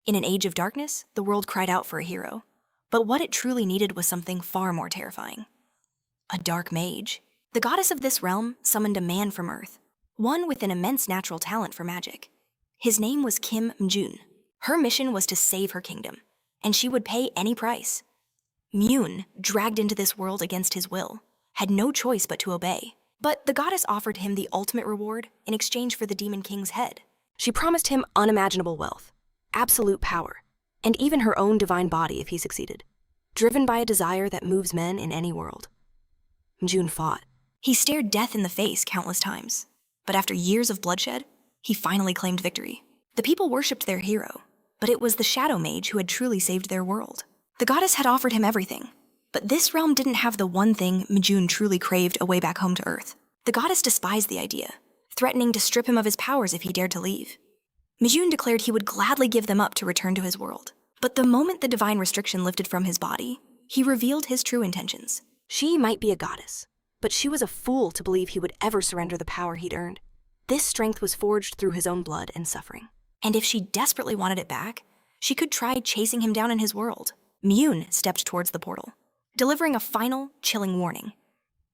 In an age of darkness, the world cried out for a hero. But what it truly needed was something far more terrifying. A dark mage. The goddess of this realm summoned a man from Earth, one with an immense natural talent for magic. His name was Mjun. Her mission was to save her kingdom, and she would pay any price. Mjun, dragged into this world against his will, had no choice but to obey. But the goddess offered him the ultimate reward in exchange for the demon king's head. She promised him unimaginable wealth, absolute power, and even her own divine body if he succeeded, driven by a desire that moves men in any world. Mjun fought. He stared death in the face countless times, but after years of bloodshed, he finally claimed victory. The people worshipped their hero, but it was the shadow mage who had truly saved their world. The goddess had offered him everything, but this realm didn't have the one thing Mjun truly craved away back home to Earth. The goddess despised the idea, threatening to strip him of his powers if he dared to leave. Mjun declared he would gladly give them up to return to his world. But the moment the divine restriction lifted from his body, he revealed his true intentions. She might be a goddess, but she was a fool to believe he would ever surrender the power he'd earned. This strength was forged through his own blood and suffering. And if she desperately wanted it back, she could try chasing him down in his world. Mjun stepped towards the portal, delivering a final, chilling warning.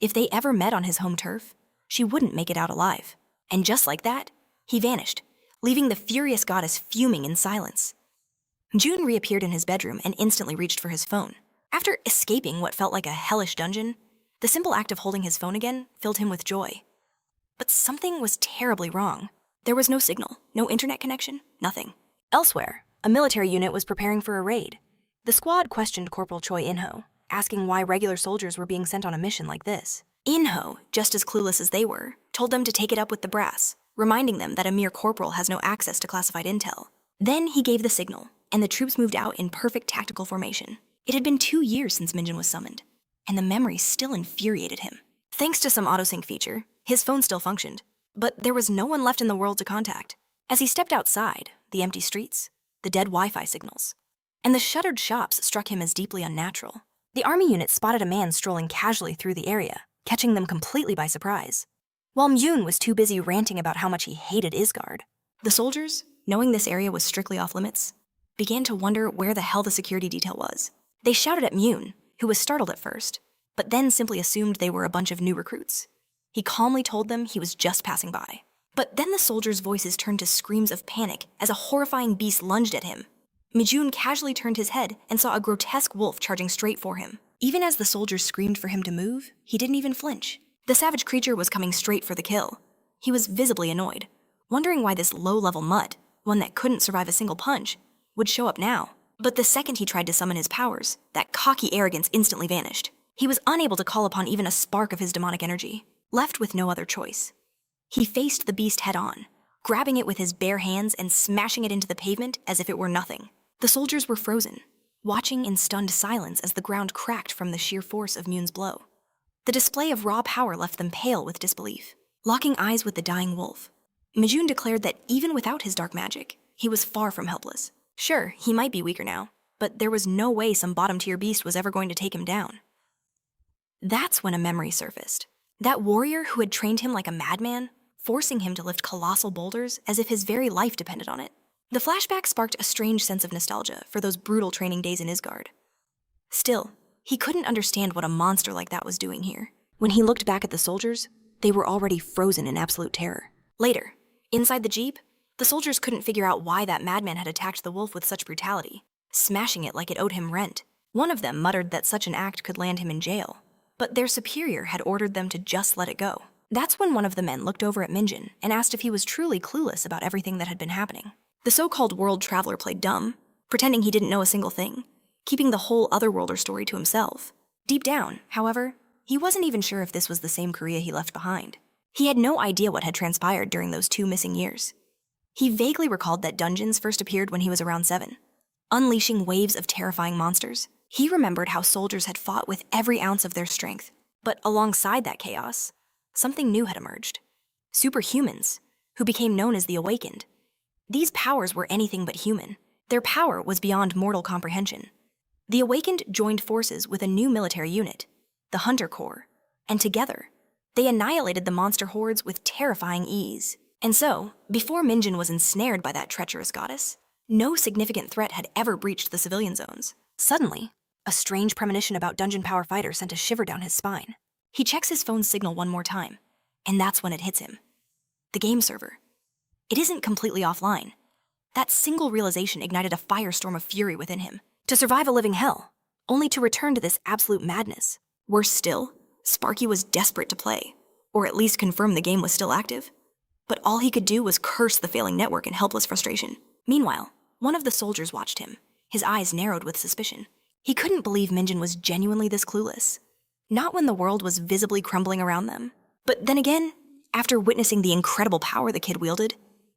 If they ever met on his home turf, she wouldn't make it out alive. And just like that, he vanished, leaving the furious goddess fuming in silence. Mjun reappeared in his bedroom and instantly reached for his phone. After escaping what felt like a hellish dungeon, the simple act of holding his phone again filled him with joy. But something was terribly wrong. There was no signal, no internet connection, nothing. Elsewhere, a military unit was preparing for a raid. The squad questioned Corporal Choi In-ho, asking why regular soldiers were being sent on a mission like this. In-ho, just as clueless as they were, told them to take it up with the brass, reminding them that a mere corporal has no access to classified intel. Then he gave the signal, and the troops moved out in perfect tactical formation. It had been 2 years since Mjun was summoned, and the memory still infuriated him. Thanks to some autosync feature, his phone still functioned, but there was no one left in the world to contact. As he stepped outside, the empty streets, the dead Wi-Fi signals, and the shuttered shops struck him as deeply unnatural. The army unit spotted a man strolling casually through the area, catching them completely by surprise. While Mjun was too busy ranting about how much he hated Isgard, the soldiers, knowing this area was strictly off-limits, began to wonder where the hell the security detail was. They shouted at Mjun, who was startled at first, but then simply assumed they were a bunch of new recruits. He calmly told them he was just passing by. But then the soldiers' voices turned to screams of panic as a horrifying beast lunged at him. Mjun casually turned his head and saw a grotesque wolf charging straight for him. Even as the soldiers screamed for him to move, he didn't even flinch. The savage creature was coming straight for the kill. He was visibly annoyed, wondering why this low-level mutt, one that couldn't survive a single punch, would show up now. But the second he tried to summon his powers, that cocky arrogance instantly vanished. He was unable to call upon even a spark of his demonic energy, left with no other choice. He faced the beast head-on, grabbing it with his bare hands and smashing it into the pavement as if it were nothing. The soldiers were frozen, watching in stunned silence as the ground cracked from the sheer force of Mjun's blow. The display of raw power left them pale with disbelief, locking eyes with the dying wolf. Mjun declared that even without his dark magic, he was far from helpless. Sure, he might be weaker now, but there was no way some bottom-tier beast was ever going to take him down. That's when a memory surfaced. That warrior who had trained him like a madman, forcing him to lift colossal boulders as if his very life depended on it. The flashback sparked a strange sense of nostalgia for those brutal training days in Isgard. Still, he couldn't understand what a monster like that was doing here. When he looked back at the soldiers, they were already frozen in absolute terror. Later, inside the jeep, the soldiers couldn't figure out why that madman had attacked the wolf with such brutality, smashing it like it owed him rent. One of them muttered that such an act could land him in jail, but their superior had ordered them to just let it go. That's when one of the men looked over at Mjun and asked if he was truly clueless about everything that had been happening. The so-called world traveler played dumb, pretending he didn't know a single thing, keeping the whole otherworlder story to himself. Deep down, however, he wasn't even sure if this was the same Korea he left behind. He had no idea what had transpired during those 2 missing years. He vaguely recalled that dungeons first appeared when he was around 7, unleashing waves of terrifying monsters. He remembered how soldiers had fought with every ounce of their strength, but alongside that chaos, something new had emerged. Superhumans, who became known as the Awakened. These powers were anything but human. Their power was beyond mortal comprehension. The Awakened joined forces with a new military unit, the Hunter Corps, and together, they annihilated the monster hordes with terrifying ease. And so, before Mjun was ensnared by that treacherous goddess, No significant threat had ever breached the civilian zones. Suddenly, a strange premonition about Dungeon Power Fighter sent a shiver down his spine. He checks his phone's signal one more time, and that's when it hits him. The game server. It isn't completely offline. That single realization ignited a firestorm of fury within him. To survive a living hell, only to return to this absolute madness. Worse still, Sparky was desperate to play, or at least confirm the game was still active. But all he could do was curse the failing network in helpless frustration. Meanwhile, one of the soldiers watched him, his eyes narrowed with suspicion. He couldn't believe Mjun was genuinely this clueless. Not when the world was visibly crumbling around them. But then again, after witnessing the incredible power the kid wielded,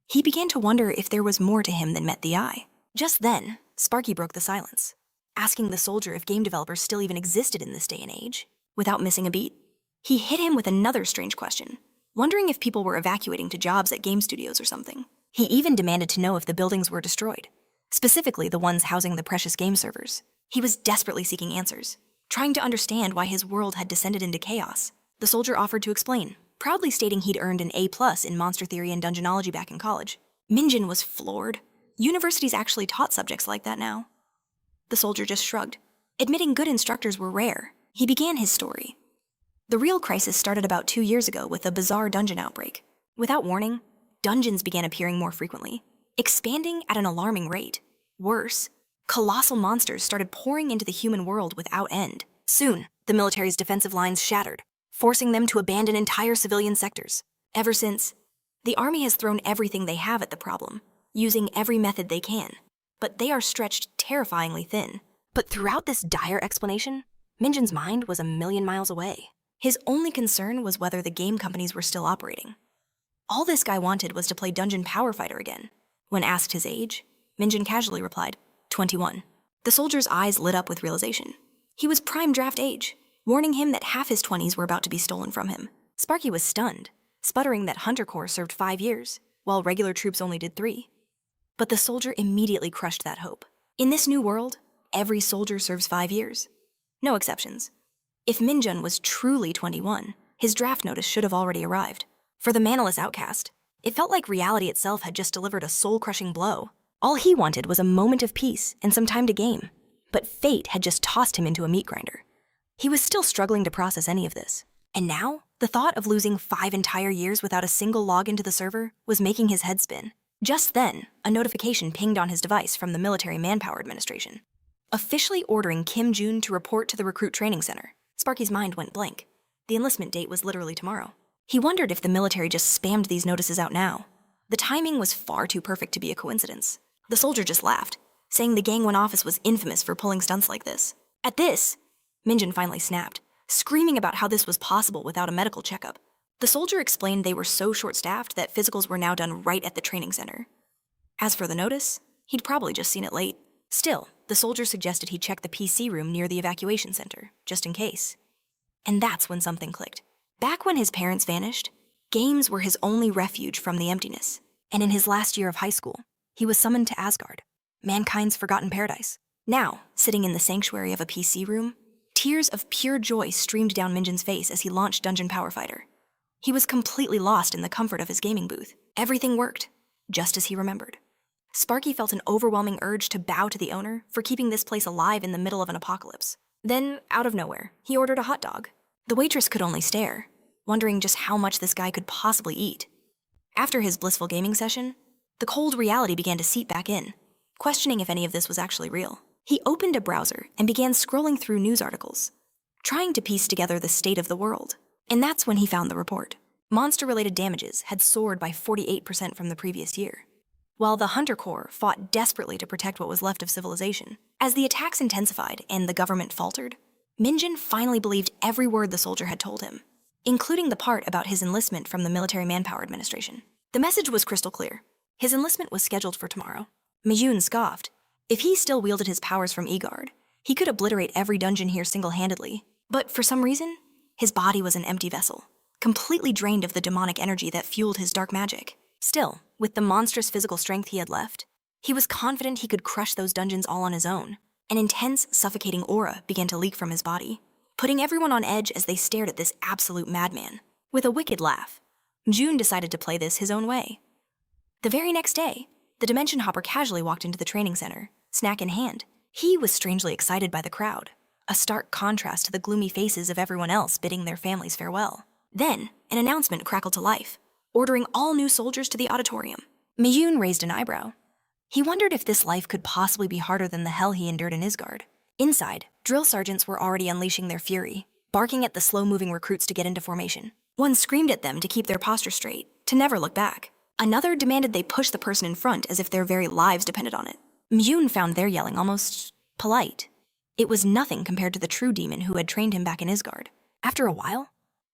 he began to wonder if there was more to him than met the eye. Just then, Sparky broke the silence, asking the soldier if game developers still even existed in this day and age. Without missing a beat, he hit him with another strange question, wondering if people were evacuating to jobs at game studios or something. He even demanded to know if the buildings were destroyed, specifically the ones housing the precious game servers. He was desperately seeking answers, trying to understand why his world had descended into chaos. The soldier offered to explain, proudly stating he'd earned an A+ in monster theory and dungeonology back in college. Mjun was floored. Universities actually taught subjects like that now. The soldier just shrugged, admitting good instructors were rare. He began his story. The real crisis started about 2 years ago with a bizarre dungeon outbreak. Without warning, dungeons began appearing more frequently, expanding at an alarming rate. Worse, colossal monsters started pouring into the human world without end. Soon, the military's defensive lines shattered, forcing them to abandon entire civilian sectors. Ever since, the army has thrown everything they have at the problem, using every method they can. But they are stretched terrifyingly thin. But throughout this dire explanation, Mjun's mind was a million miles away. His only concern was whether the game companies were still operating. All this guy wanted was to play Dungeon Power Fighter again. When asked his age, Mjun casually replied, 21. The soldier's eyes lit up with realization. He was prime draft age, warning him that half his 20s were about to be stolen from him. Sparky was stunned, sputtering that Hunter Corps served 5 years, while regular troops only did 3. But the soldier immediately crushed that hope. In this new world, every soldier serves 5 years. No exceptions. If Mjun was truly 21, his draft notice should have already arrived. For the manaless outcast, it felt like reality itself had just delivered a soul-crushing blow. All he wanted was a moment of peace and some time to game. But fate had just tossed him into a meat grinder. He was still struggling to process any of this. And now, the thought of losing 5 entire years without a single login to the server was making his head spin. Just then, a notification pinged on his device from the Military Manpower Administration, officially ordering Kim Mjun to report to the Recruit Training Center. Sparky's mind went blank. The enlistment date was literally tomorrow. He wondered if the military just spammed these notices out now. The timing was far too perfect to be a coincidence. The soldier just laughed, saying the gang 1 office was infamous for pulling stunts like this. At this, Mjun finally snapped, screaming about how this was possible without a medical checkup. The soldier explained they were so short-staffed that physicals were now done right at the training center. As for the notice, he'd probably just seen it late. Still, the soldier suggested he check the PC room near the evacuation center, just in case. And that's when something clicked. Back when his parents vanished, games were his only refuge from the emptiness. And in his last year of high school, he was summoned to Asgard, mankind's forgotten paradise. Now, sitting in the sanctuary of a PC room, tears of pure joy streamed down Mjun's face as he launched Dungeon Power Fighter. He was completely lost in the comfort of his gaming booth. Everything worked, just as he remembered. Sparky felt an overwhelming urge to bow to the owner for keeping this place alive in the middle of an apocalypse. Then, out of nowhere, he ordered a hot dog. The waitress could only stare, wondering just how much this guy could possibly eat. After his blissful gaming session, the cold reality began to seep back in, questioning if any of this was actually real. He opened a browser and began scrolling through news articles, trying to piece together the state of the world. And that's when he found the report. Monster-related damages had soared by 48% from the previous year, while the Hunter Corps fought desperately to protect what was left of civilization. As the attacks intensified and the government faltered, Mjun finally believed every word the soldier had told him, including the part about his enlistment from the Military Manpower Administration. The message was crystal clear. His enlistment was scheduled for tomorrow. Mjun scoffed. If he still wielded his powers from Egard, he could obliterate every dungeon here single-handedly. But for some reason, his body was an empty vessel, completely drained of the demonic energy that fueled his dark magic. Still, with the monstrous physical strength he had left, he was confident he could crush those dungeons all on his own. An intense, suffocating aura began to leak from his body, putting everyone on edge as they stared at this absolute madman. With a wicked laugh, Mjun decided to play this his own way. The very next day, The dimension hopper casually walked into the training center, snack in hand. He was strangely excited by the crowd, a stark contrast to the gloomy faces of everyone else bidding their families farewell. Then, an announcement crackled to life, ordering all new soldiers to the auditorium. Mjun raised an eyebrow. He wondered if this life could possibly be harder than the hell he endured in Isgard. Inside, drill sergeants were already unleashing their fury, barking at the slow-moving recruits to get into formation. One screamed at them to keep their posture straight, to never look back. Another demanded they push the person in front as if their very lives depended on it. Mjun found their yelling almost polite. It was nothing compared to the true demon who had trained him back in Isgard. After a while,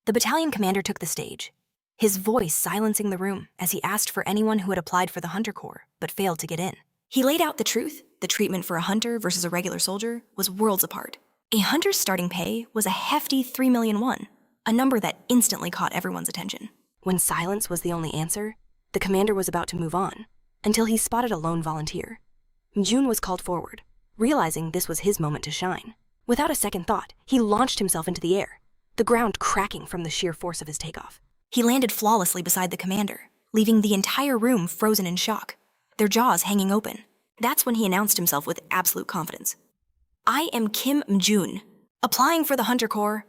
the battalion commander took the stage, his voice silencing the room as he asked for anyone who had applied for the Hunter Corps but failed to get in. He laid out the truth. The treatment for a hunter versus a regular soldier was worlds apart. A hunter's starting pay was a hefty 3 million won, a number that instantly caught everyone's attention. When silence was the only answer, the commander was about to move on, until he spotted a lone volunteer. Mjun was called forward, realizing this was his moment to shine. Without a second thought, he launched himself into the air, the ground cracking from the sheer force of his takeoff. He landed flawlessly beside the commander, leaving the entire room frozen in shock, their jaws hanging open. That's when he announced himself with absolute confidence. "I am Kim Mjun, applying for the Hunter Corps."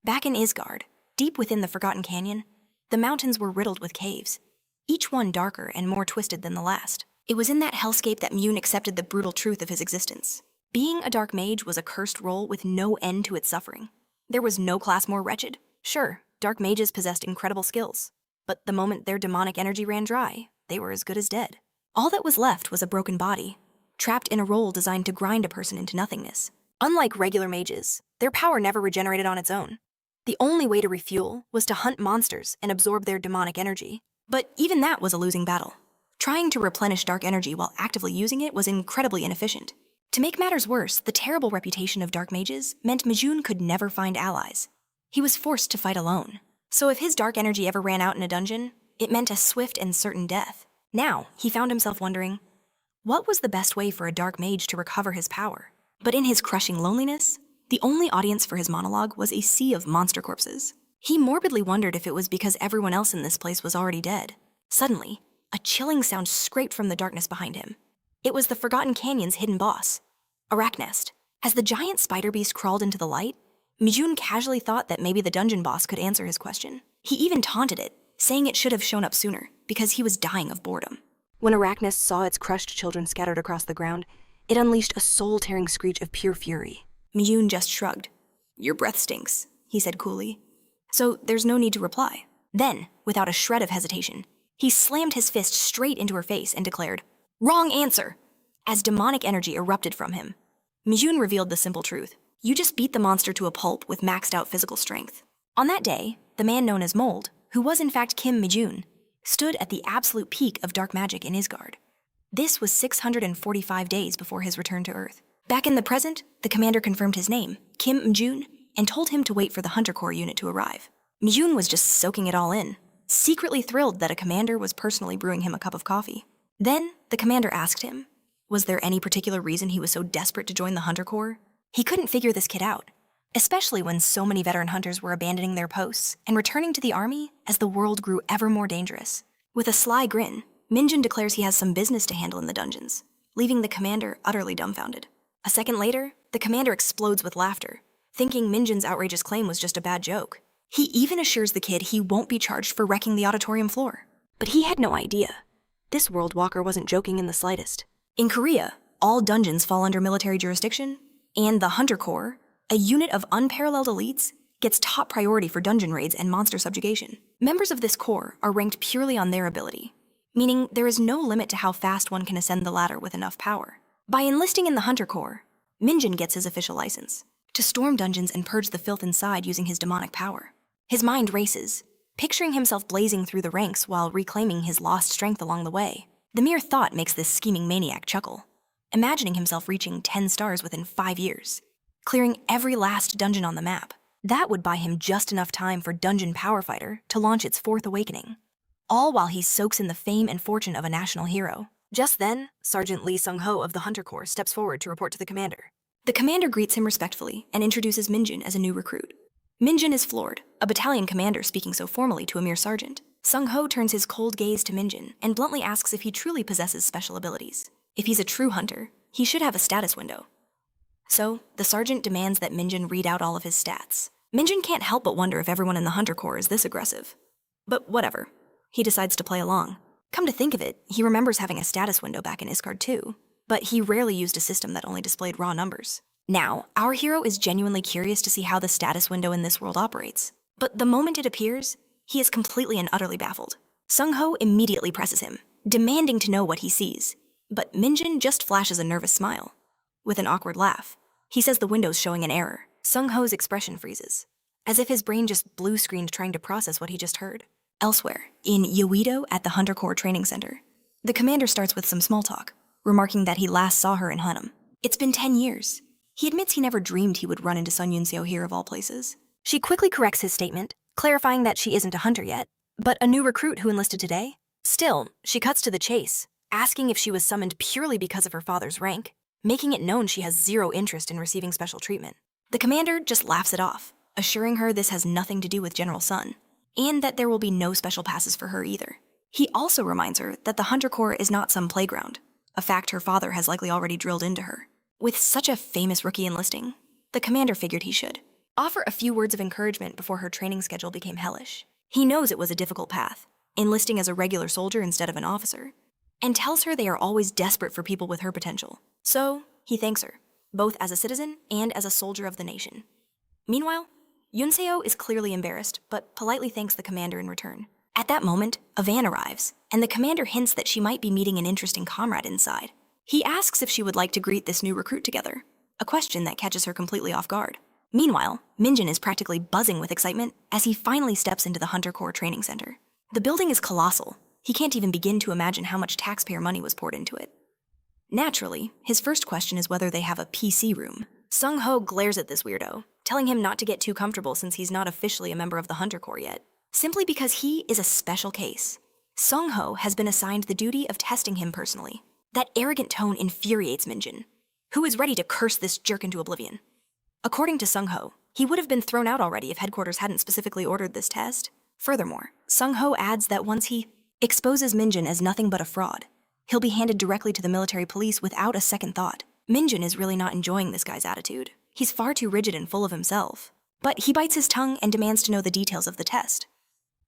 Back in Isgard, deep within the Forgotten Canyon, the mountains were riddled with caves, each one darker and more twisted than the last. It was in that hellscape that Mjun accepted the brutal truth of his existence. Being a dark mage was a cursed role with no end to its suffering. There was no class more wretched. Sure, dark mages possessed incredible skills, but the moment their demonic energy ran dry, they were as good as dead. All that was left was a broken body, trapped in a role designed to grind a person into nothingness. Unlike regular mages, their power never regenerated on its own. The only way to refuel was to hunt monsters and absorb their demonic energy. But even that was a losing battle. Trying to replenish dark energy while actively using it was incredibly inefficient. To make matters worse, the terrible reputation of dark mages meant Mjun could never find allies. He was forced to fight alone. So if his dark energy ever ran out in a dungeon, it meant a swift and certain death. Now, he found himself wondering, what was the best way for a dark mage to recover his power? But in his crushing loneliness, the only audience for his monologue was a sea of monster corpses. He morbidly wondered if it was because everyone else in this place was already dead. Suddenly, a chilling sound scraped from the darkness behind him. It was the Forgotten Canyon's hidden boss, Arachnest. As the giant spider beast crawled into the light, Mjun casually thought that maybe the dungeon boss could answer his question. He even taunted it, saying it should have shown up sooner, because he was dying of boredom. When Arachnest saw its crushed children scattered across the ground, it unleashed a soul-tearing screech of pure fury. Mjun just shrugged. "Your breath stinks," he said coolly. So there's no need to reply. Then, without a shred of hesitation, he slammed his fist straight into her face and declared, "Wrong answer!" As demonic energy erupted from him, Mjun revealed the simple truth. You just beat the monster to a pulp with maxed out physical strength. On that day, the man known as Mold, who was in fact Kim Mjun, stood at the absolute peak of dark magic in Isgard. This was 645 days before his return to Earth. Back in the present, the commander confirmed his name, Kim Mjun, and told him to wait for the Hunter Corps unit to arrive. Mjun was just soaking it all in, secretly thrilled that a commander was personally brewing him a cup of coffee. Then, the commander asked him, was there any particular reason he was so desperate to join the Hunter Corps? He couldn't figure this kid out, especially when so many veteran hunters were abandoning their posts and returning to the army as the world grew ever more dangerous. With a sly grin, Mjun declares he has some business to handle in the dungeons, leaving the commander utterly dumbfounded. A second later, the commander explodes with laughter, thinking Mjun's outrageous claim was just a bad joke. He even assures the kid he won't be charged for wrecking the auditorium floor. But he had no idea. This world walker wasn't joking in the slightest. In Korea, all dungeons fall under military jurisdiction, and the Hunter Corps, a unit of unparalleled elites, gets top priority for dungeon raids and monster subjugation. Members of this corps are ranked purely on their ability, meaning there is no limit to how fast one can ascend the ladder with enough power. By enlisting in the Hunter Corps, Mjun gets his official license to storm dungeons and purge the filth inside using his demonic power. His mind races, picturing himself blazing through the ranks while reclaiming his lost strength along the way. The mere thought makes this scheming maniac chuckle, imagining himself reaching 10 stars within 5 years, clearing every last dungeon on the map. That would buy him just enough time for Dungeon Power Fighter to launch its 4th awakening, all while he soaks in the fame and fortune of a national hero. Just then, Sergeant Lee Sung-ho of the Hunter Corps steps forward to report to the commander. The commander greets him respectfully and introduces Mjun as a new recruit. Mjun is floored, a battalion commander speaking so formally to a mere sergeant. Sung-ho turns his cold gaze to Mjun and bluntly asks if he truly possesses special abilities. If he's a true hunter, he should have a status window. So, the sergeant demands that Mjun read out all of his stats. Mjun can't help but wonder if everyone in the Hunter Corps is this aggressive. But whatever. He decides to play along. Come to think of it, he remembers having a status window back in Iscard too, but he rarely used a system that only displayed raw numbers. Now, our hero is genuinely curious to see how the status window in this world operates. But the moment it appears, he is completely and utterly baffled. Sung-ho immediately presses him, demanding to know what he sees. But Mjun just flashes a nervous smile. With an awkward laugh, he says the window's showing an error. Sung-ho's expression freezes, as if his brain just blue-screened trying to process what he just heard. Elsewhere, in Yoido at the Hunter Corps Training Center, the commander starts with some small talk, remarking that he last saw her in Hunnam. It's been 10 years. He admits he never dreamed he would run into Sun Yun-seo here of all places. She quickly corrects his statement, clarifying that she isn't a hunter yet, but a new recruit who enlisted today. Still, she cuts to the chase, asking if she was summoned purely because of her father's rank, making it known she has zero interest in receiving special treatment. The commander just laughs it off, assuring her this has nothing to do with General Sun, and that there will be no special passes for her either. He also reminds her that the Hunter Corps is not some playground, a fact her father has likely already drilled into her. With such a famous rookie enlisting, the commander figured he should offer a few words of encouragement before her training schedule became hellish. He knows it was a difficult path, enlisting as a regular soldier instead of an officer, and tells her they are always desperate for people with her potential. So, he thanks her, both as a citizen and as a soldier of the nation. Meanwhile, Yun-seo is clearly embarrassed, but politely thanks the commander in return. At that moment, a van arrives, and the commander hints that she might be meeting an interesting comrade inside. He asks if she would like to greet this new recruit together, a question that catches her completely off guard. Meanwhile, Mjun is practically buzzing with excitement as he finally steps into the Hunter Corps Training Center. The building is colossal. He can't even begin to imagine how much taxpayer money was poured into it. Naturally, his first question is whether they have a PC room. Sung-ho glares at this weirdo, telling him not to get too comfortable since he's not officially a member of the Hunter Corps yet, simply because he is a special case. Sung-ho has been assigned the duty of testing him personally. That arrogant tone infuriates Mjun, who is ready to curse this jerk into oblivion. According to Sung-ho, he would have been thrown out already if headquarters hadn't specifically ordered this test. Furthermore, Sung-ho adds that once he exposes Mjun as nothing but a fraud, he'll be handed directly to the military police without a second thought. Mjun is really not enjoying this guy's attitude. He's far too rigid and full of himself. But he bites his tongue and demands to know the details of the test.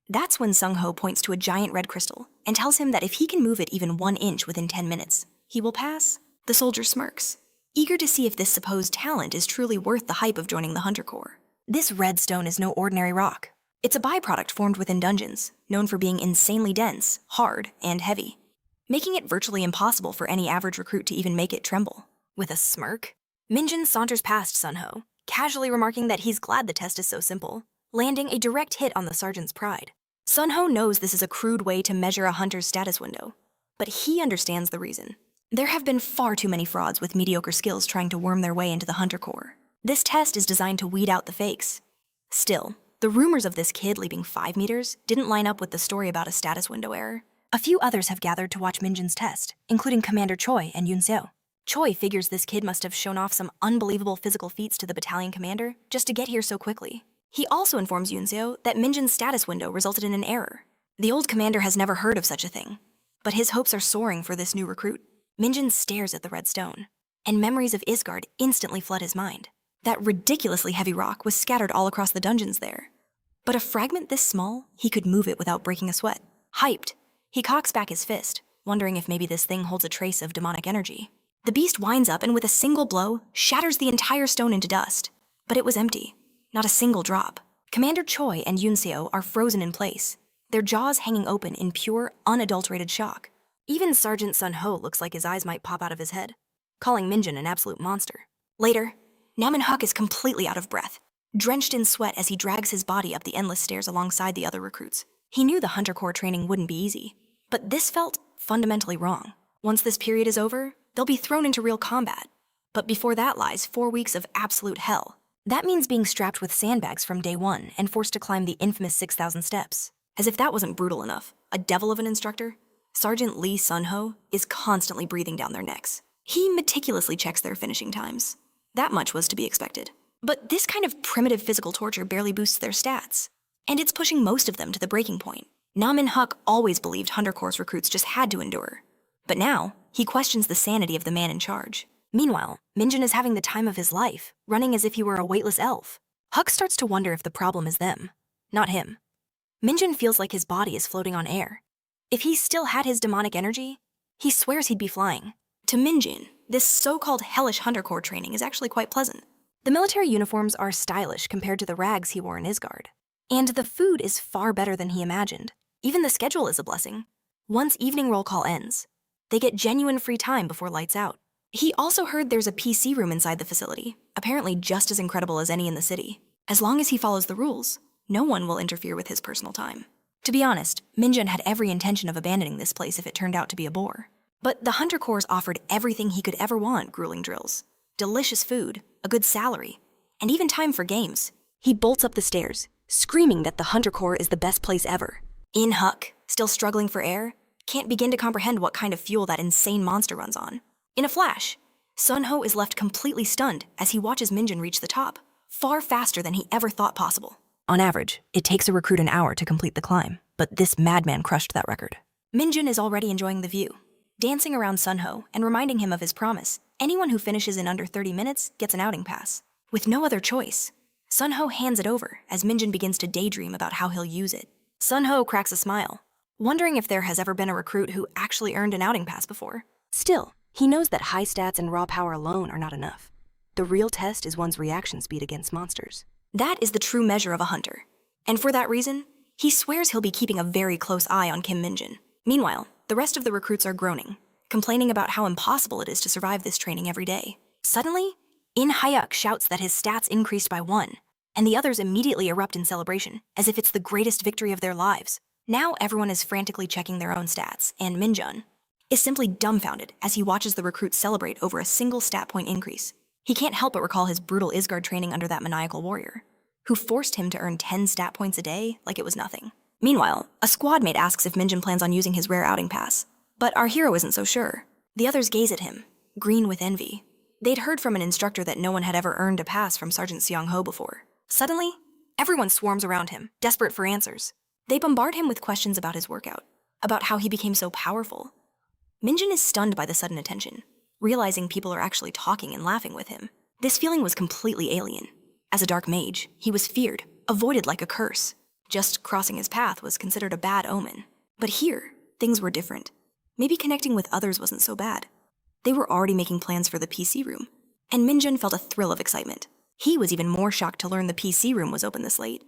That's when Sung-ho points to a giant red crystal and tells him that if he can move it even 1 inch within 10 minutes, he will pass. The soldier smirks, eager to see if this supposed talent is truly worth the hype of joining the Hunter Corps. This red stone is no ordinary rock. It's a byproduct formed within dungeons, known for being insanely dense, hard, and heavy, making it virtually impossible for any average recruit to even make it tremble. With a smirk, Mjun saunters past Sung-ho, casually remarking that he's glad the test is so simple, landing a direct hit on the sergeant's pride. Sung-ho knows this is a crude way to measure a hunter's status window, but he understands the reason. There have been far too many frauds with mediocre skills trying to worm their way into the Hunter Corps. This test is designed to weed out the fakes. Still, the rumors of this kid leaping 5 meters didn't line up with the story about a status window error. A few others have gathered to watch Minjun's test, including Commander Choi and Yun-seo. Choi figures this kid must have shown off some unbelievable physical feats to the battalion commander just to get here so quickly. He also informs Yun-seo that Minjun's status window resulted in an error. The old commander has never heard of such a thing, but his hopes are soaring for this new recruit. Mjun stares at the red stone, and memories of Isgard instantly flood his mind. That ridiculously heavy rock was scattered all across the dungeons there. But a fragment this small, he could move it without breaking a sweat. Hyped, he cocks back his fist, wondering if maybe this thing holds a trace of demonic energy. The beast winds up and with a single blow, shatters the entire stone into dust. But it was empty, not a single drop. Commander Choi and Yun-seo are frozen in place, their jaws hanging open in pure, unadulterated shock. Even Sergeant Sun-ho looks like his eyes might pop out of his head, calling Mjun an absolute monster. Later, Namin-huk is completely out of breath, drenched in sweat as he drags his body up the endless stairs alongside the other recruits. He knew the Hunter Corps training wouldn't be easy, but this felt fundamentally wrong. Once this period is over, they'll be thrown into real combat. But before that lies 4 weeks of absolute hell. That means being strapped with sandbags from day one and forced to climb the infamous 6,000 steps. As if that wasn't brutal enough, a devil of an instructor, Sergeant Lee Sun-ho is constantly breathing down their necks. He meticulously checks their finishing times. That much was to be expected. But this kind of primitive physical torture barely boosts their stats, and it's pushing most of them to the breaking point. Namin Huck always believed Hunter Corps recruits just had to endure. But now, he questions the sanity of the man in charge. Meanwhile, Mjun is having the time of his life, running as if he were a weightless elf. Huck starts to wonder if the problem is them, not him. Mjun feels like his body is floating on air. If he still had his demonic energy, he swears he'd be flying. To Mjun, this so-called hellish Hunter Corps training is actually quite pleasant. The military uniforms are stylish compared to the rags he wore in Isgard. And the food is far better than he imagined. Even the schedule is a blessing. Once evening roll call ends, they get genuine free time before lights out. He also heard there's a PC room inside the facility, apparently just as incredible as any in the city. As long as he follows the rules, no one will interfere with his personal time. To be honest, Mjun had every intention of abandoning this place if it turned out to be a bore. But the Hunter Corps offered everything he could ever want: grueling drills, delicious food, a good salary, and even time for games. He bolts up the stairs, screaming that the Hunter Corps is the best place ever. In Huck, still struggling for air, can't begin to comprehend what kind of fuel that insane monster runs on. In a flash, Sunho is left completely stunned as he watches Mjun reach the top, far faster than he ever thought possible. On average, it takes a recruit an hour to complete the climb, but this madman crushed that record. Mjun is already enjoying the view, dancing around Sunho and reminding him of his promise. Anyone who finishes in under 30 minutes gets an outing pass. With no other choice, Sunho hands it over as Mjun begins to daydream about how he'll use it. Sunho cracks a smile, wondering if there has ever been a recruit who actually earned an outing pass before. Still, he knows that high stats and raw power alone are not enough. The real test is one's reaction speed against monsters. That is the true measure of a hunter. And for that reason, he swears he'll be keeping a very close eye on Kim Mjun. Meanwhile, the rest of the recruits are groaning, complaining about how impossible it is to survive this training every day. Suddenly, In Hayuk shouts that his stats increased by 1, and the others immediately erupt in celebration, as if it's the greatest victory of their lives. Now everyone is frantically checking their own stats, and Mjun is simply dumbfounded as he watches the recruits celebrate over a single stat point increase. He can't help but recall his brutal Isgard training under that maniacal warrior, who forced him to earn 10 stat points a day like it was nothing. Meanwhile, a squad mate asks if Mjun plans on using his rare outing pass, but our hero isn't so sure. The others gaze at him, green with envy. They'd heard from an instructor that no one had ever earned a pass from Sergeant Seong-ho before. Suddenly, everyone swarms around him, desperate for answers. They bombard him with questions about his workout, about how he became so powerful. Mjun is stunned by the sudden attention, realizing people are actually talking and laughing with him. This feeling was completely alien. As a dark mage, he was feared, avoided like a curse. Just crossing his path was considered a bad omen. But here, things were different. Maybe connecting with others wasn't so bad. They were already making plans for the PC room, and Mjun felt a thrill of excitement. He was even more shocked to learn the PC room was open this late.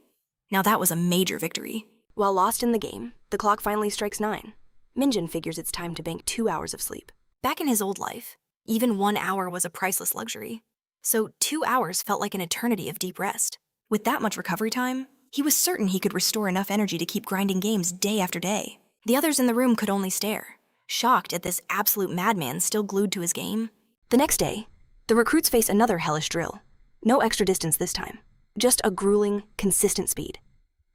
Now that was a major victory. While lost in the game, the clock finally strikes 9. Mjun figures it's time to bank 2 hours of sleep. Back in his old life, even 1 hour was a priceless luxury. So 2 hours felt like an eternity of deep rest. With that much recovery time, he was certain he could restore enough energy to keep grinding games day after day. The others in the room could only stare, shocked at this absolute madman still glued to his game. The next day, the recruits face another hellish drill. No extra distance this time, just a grueling, consistent speed.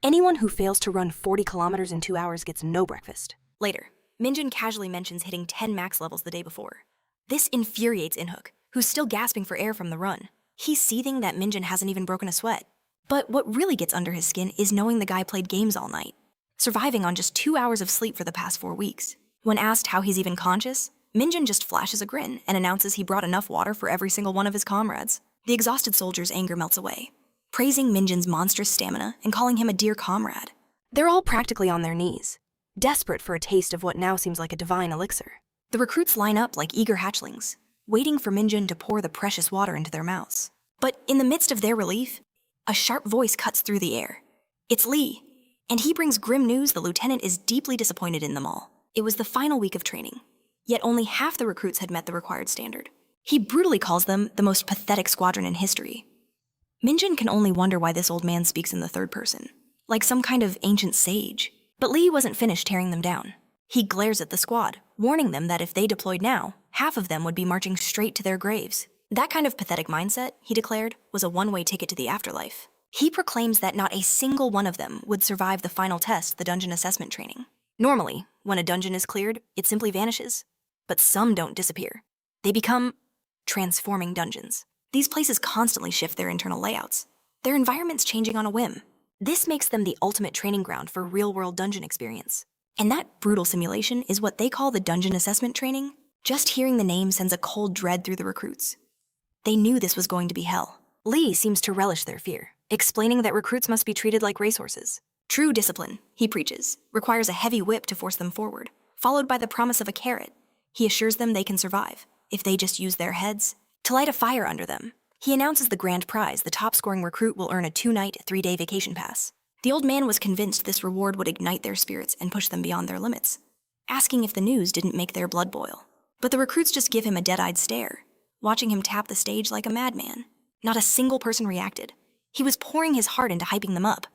Anyone who fails to run 40 kilometers in 2 hours gets no breakfast. Later, Mjun casually mentions hitting 10 max levels the day before. This infuriates Inhook, who's still gasping for air from the run. He's seething that Mjun hasn't even broken a sweat. But what really gets under his skin is knowing the guy played games all night, surviving on just 2 hours of sleep for the past 4 weeks. When asked how he's even conscious, Mjun just flashes a grin and announces he brought enough water for every single one of his comrades. The exhausted soldier's anger melts away, praising Minjun's monstrous stamina and calling him a dear comrade. They're all practically on their knees, desperate for a taste of what now seems like a divine elixir. The recruits line up like eager hatchlings, waiting for Mjun to pour the precious water into their mouths. But in the midst of their relief, a sharp voice cuts through the air. It's Lee, and he brings grim news the lieutenant is deeply disappointed in them all. It was the final week of training, yet only half the recruits had met the required standard. He brutally calls them the most pathetic squadron in history. Mjun can only wonder why this old man speaks in the third person, like some kind of ancient sage. But Lee wasn't finished tearing them down. He glares at the squad, warning them that if they deployed now, half of them would be marching straight to their graves. That kind of pathetic mindset, he declared, was a one-way ticket to the afterlife. He proclaims that not a single one of them would survive the final test, the dungeon assessment training. Normally, when a dungeon is cleared, it simply vanishes. But some don't disappear. They become transforming dungeons. These places constantly shift their internal layouts, their environments changing on a whim. This makes them the ultimate training ground for real-world dungeon experience. And that brutal simulation is what they call the dungeon assessment training. Just hearing the name sends a cold dread through the recruits. They knew this was going to be hell. Lee seems to relish their fear, explaining that recruits must be treated like racehorses. True discipline, he preaches, requires a heavy whip to force them forward, followed by the promise of a carrot. He assures them they can survive, if they just use their heads, to light a fire under them. He announces the grand prize: the top-scoring recruit will earn a 2-night, 3-day vacation pass. The old man was convinced this reward would ignite their spirits and push them beyond their limits, asking if the news didn't make their blood boil. But the recruits just give him a dead-eyed stare, watching him tap the stage like a madman. Not a single person reacted. He was pouring his heart into hyping them up,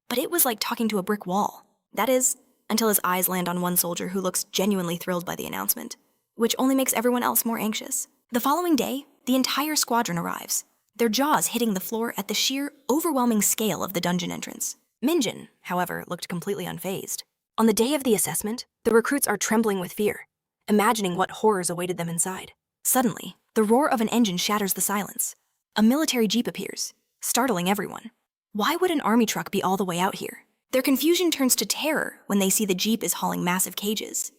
but it was like talking to a brick wall. That is, until his eyes land on one soldier who looks genuinely thrilled by the announcement, which only makes everyone else more anxious. The following day, the entire squadron arrives, their jaws hitting the floor at the sheer, overwhelming scale of the dungeon entrance. Mjun, however, looked completely unfazed. On the day of the assessment, the recruits are trembling with fear, imagining what horrors awaited them inside. Suddenly, the roar of an engine shatters the silence. A military jeep appears, startling everyone. Why would an army truck be all the way out here? Their confusion turns to terror when they see the jeep is hauling massive cages.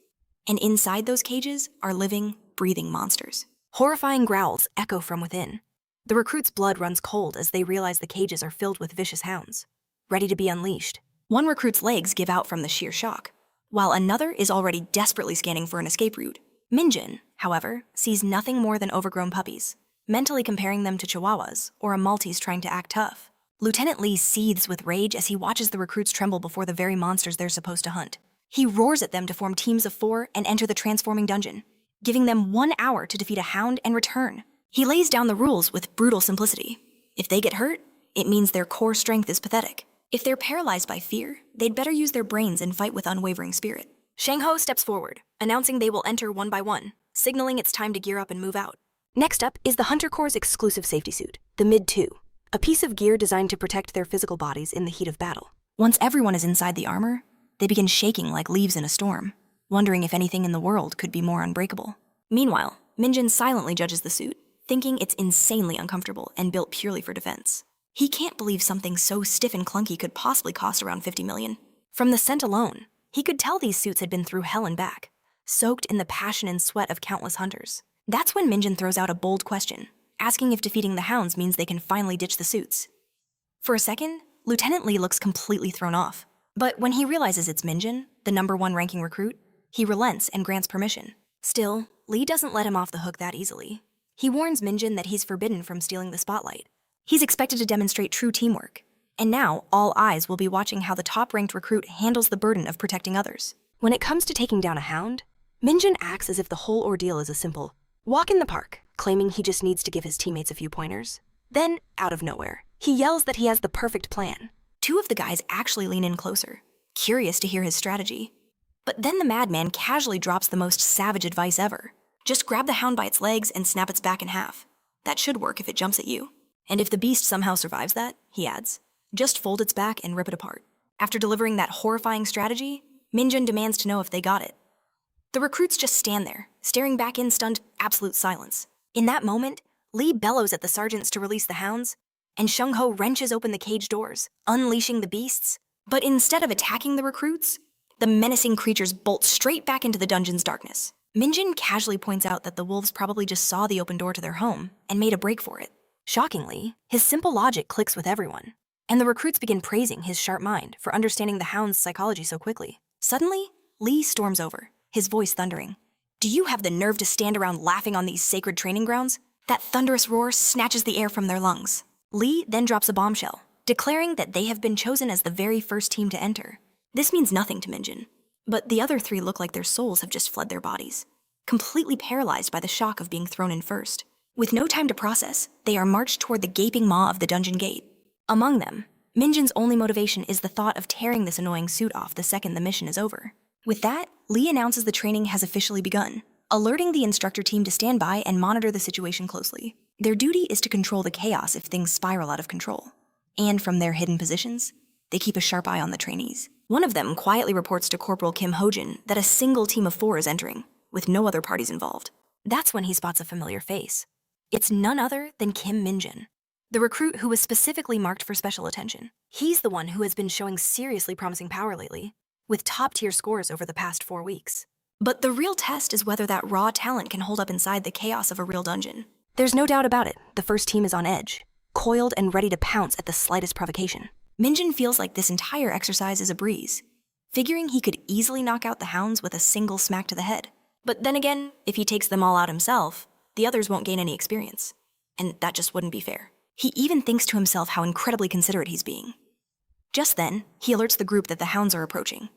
And inside those cages are living, breathing monsters. Horrifying growls echo from within. The recruits' blood runs cold as they realize the cages are filled with vicious hounds, ready to be unleashed. One recruit's legs give out from the sheer shock, while another is already desperately scanning for an escape route. Mjun, however, sees nothing more than overgrown puppies, mentally comparing them to chihuahuas or a Maltese trying to act tough. Lieutenant Lee seethes with rage as he watches the recruits tremble before the very monsters they're supposed to hunt. He roars at them to form teams of 4 and enter the transforming dungeon, giving them 1 hour to defeat a hound and return. He lays down the rules with brutal simplicity. If they get hurt, it means their core strength is pathetic. If they're paralyzed by fear, they'd better use their brains and fight with unwavering spirit. Shangho steps forward, announcing they will enter one by one, signaling it's time to gear up and move out. Next up is the Hunter Corps' exclusive safety suit, the Mid-2, a piece of gear designed to protect their physical bodies in the heat of battle. Once everyone is inside the armor, they begin shaking like leaves in a storm, wondering if anything in the world could be more unbreakable. Meanwhile, Mjun silently judges the suit, thinking it's insanely uncomfortable and built purely for defense. He can't believe something so stiff and clunky could possibly cost around 50 million. From the scent alone, he could tell these suits had been through hell and back, soaked in the passion and sweat of countless hunters. That's when Mjun throws out a bold question, asking if defeating the hounds means they can finally ditch the suits. For a second, Lieutenant Lee looks completely thrown off. But when he realizes it's Mjun, the #1 ranking recruit, he relents and grants permission. Still, Lee doesn't let him off the hook that easily. He warns Mjun that he's forbidden from stealing the spotlight. He's expected to demonstrate true teamwork. And now, all eyes will be watching how the top-ranked recruit handles the burden of protecting others. When it comes to taking down a hound, Mjun acts as if the whole ordeal is a simple walk in the park, claiming he just needs to give his teammates a few pointers. Then, out of nowhere, he yells that he has the perfect plan. 2 of the guys actually lean in closer, curious to hear his strategy. But then the madman casually drops the most savage advice ever. Just grab the hound by its legs and snap its back in half. That should work if it jumps at you. And if the beast somehow survives that, he adds, just fold its back and rip it apart. After delivering that horrifying strategy, Mjun demands to know if they got it. The recruits just stand there, staring back in stunned absolute silence. In that moment, Lee bellows at the sergeants to release the hounds, and Shungho wrenches open the cage doors, unleashing the beasts. But instead of attacking the recruits, the menacing creatures bolt straight back into the dungeon's darkness. Mjun casually points out that the wolves probably just saw the open door to their home and made a break for it. Shockingly, his simple logic clicks with everyone, and the recruits begin praising his sharp mind for understanding the hound's psychology so quickly. Suddenly, Lee storms over, his voice thundering. Do you have the nerve to stand around laughing on these sacred training grounds? That thunderous roar snatches the air from their lungs. Lee then drops a bombshell, declaring that they have been chosen as the very first team to enter. This means nothing to Mjun, but the other 3 look like their souls have just fled their bodies, completely paralyzed by the shock of being thrown in first. With no time to process, they are marched toward the gaping maw of the dungeon gate. Among them, Minjun's only motivation is the thought of tearing this annoying suit off the second the mission is over. With that, Lee announces the training has officially begun, alerting the instructor team to stand by and monitor the situation closely. Their duty is to control the chaos if things spiral out of control. And from their hidden positions, they keep a sharp eye on the trainees. One of them quietly reports to Corporal Kim Hojin that a single team of 4 is entering, with no other parties involved. That's when he spots a familiar face. It's none other than Kim Mjun. the recruit who was specifically marked for special attention. He's the one who has been showing seriously promising power lately, with top-tier scores over the past 4 weeks. But the real test is whether that raw talent can hold up inside the chaos of a real dungeon. There's no doubt about it, the first team is on edge, coiled and ready to pounce at the slightest provocation. Mjun feels like this entire exercise is a breeze, figuring he could easily knock out the hounds with a single smack to the head. But then again, if he takes them all out himself, the others won't gain any experience. And that just wouldn't be fair. He even thinks to himself how incredibly considerate he's being. Just then, he alerts the group that the hounds are approaching.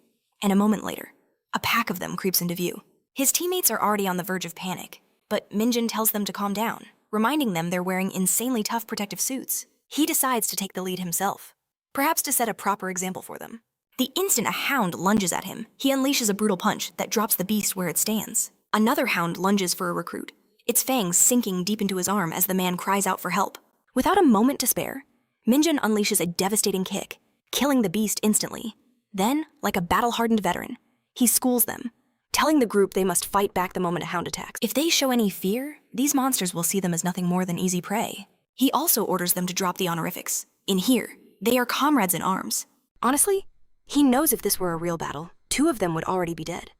And a moment later, a pack of them creeps into view. His teammates are already on the verge of panic, but Mjun tells them to calm down, reminding them they're wearing insanely tough protective suits. He decides to take the lead himself, perhaps to set a proper example for them. The instant a hound lunges at him, he unleashes a brutal punch that drops the beast where it stands. Another hound lunges for a recruit, its fangs sinking deep into his arm as the man cries out for help. Without a moment to spare, Mjun unleashes a devastating kick, killing the beast instantly. Then, like a battle-hardened veteran, he schools them, telling the group they must fight back the moment a hound attacks. If they show any fear, these monsters will see them as nothing more than easy prey. He also orders them to drop the honorifics. In here, they are comrades in arms. Honestly, he knows if this were a real battle, 2 of them would already be dead.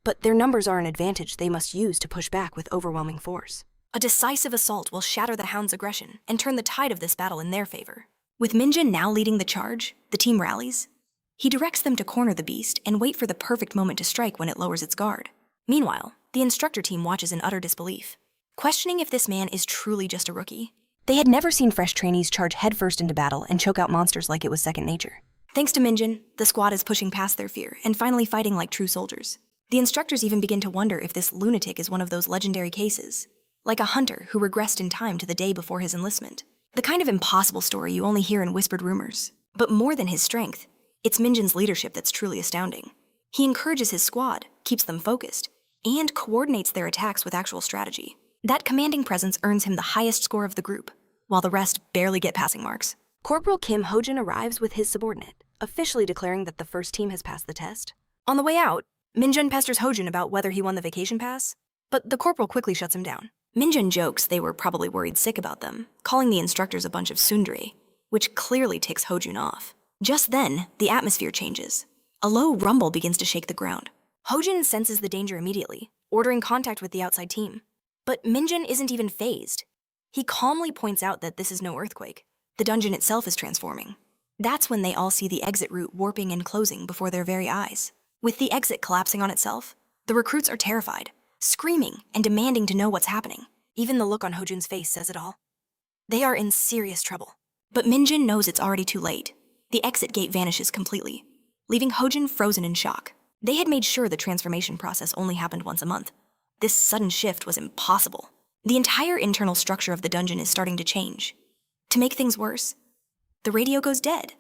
But their numbers are an advantage they must use to push back with overwhelming force. A decisive assault will shatter the hound's aggression and turn the tide of this battle in their favor. With Mjun now leading the charge, the team rallies. He directs them to corner the beast and wait for the perfect moment to strike when it lowers its guard. Meanwhile, the instructor team watches in utter disbelief, questioning if this man is truly just a rookie. They had never seen fresh trainees charge headfirst into battle and choke out monsters like it was second nature. Thanks to Mjun, the squad is pushing past their fear and finally fighting like true soldiers. The instructors even begin to wonder if this lunatic is one of those legendary cases, like a hunter who regressed in time to the day before his enlistment. The kind of impossible story you only hear in whispered rumors. But more than his strength, it's Minjun's leadership that's truly astounding. He encourages his squad, keeps them focused, and coordinates their attacks with actual strategy. That commanding presence earns him the highest score of the group, while the rest barely get passing marks. Corporal Kim Hojin arrives with his subordinate, officially declaring that the first team has passed the test. On the way out, Mjun pesters Hojin about whether he won the vacation pass, but the corporal quickly shuts him down. Mjun jokes they were probably worried sick about them, calling the instructors a bunch of tsundere, which clearly ticks Hojin off. Just then, the atmosphere changes. A low rumble begins to shake the ground. Hojin senses the danger immediately, ordering contact with the outside team. But Mjun isn't even fazed. He calmly points out that this is no earthquake. The dungeon itself is transforming. That's when they all see the exit route warping and closing before their very eyes. With the exit collapsing on itself, the recruits are terrified, screaming and demanding to know what's happening. Even the look on Hojin's face says it all. They are in serious trouble. But Mjun knows it's already too late. The exit gate vanishes completely, leaving Hojin frozen in shock. They had made sure the transformation process only happened once a month. This sudden shift was impossible. The entire internal structure of the dungeon is starting to change. To make things worse, the radio goes dead.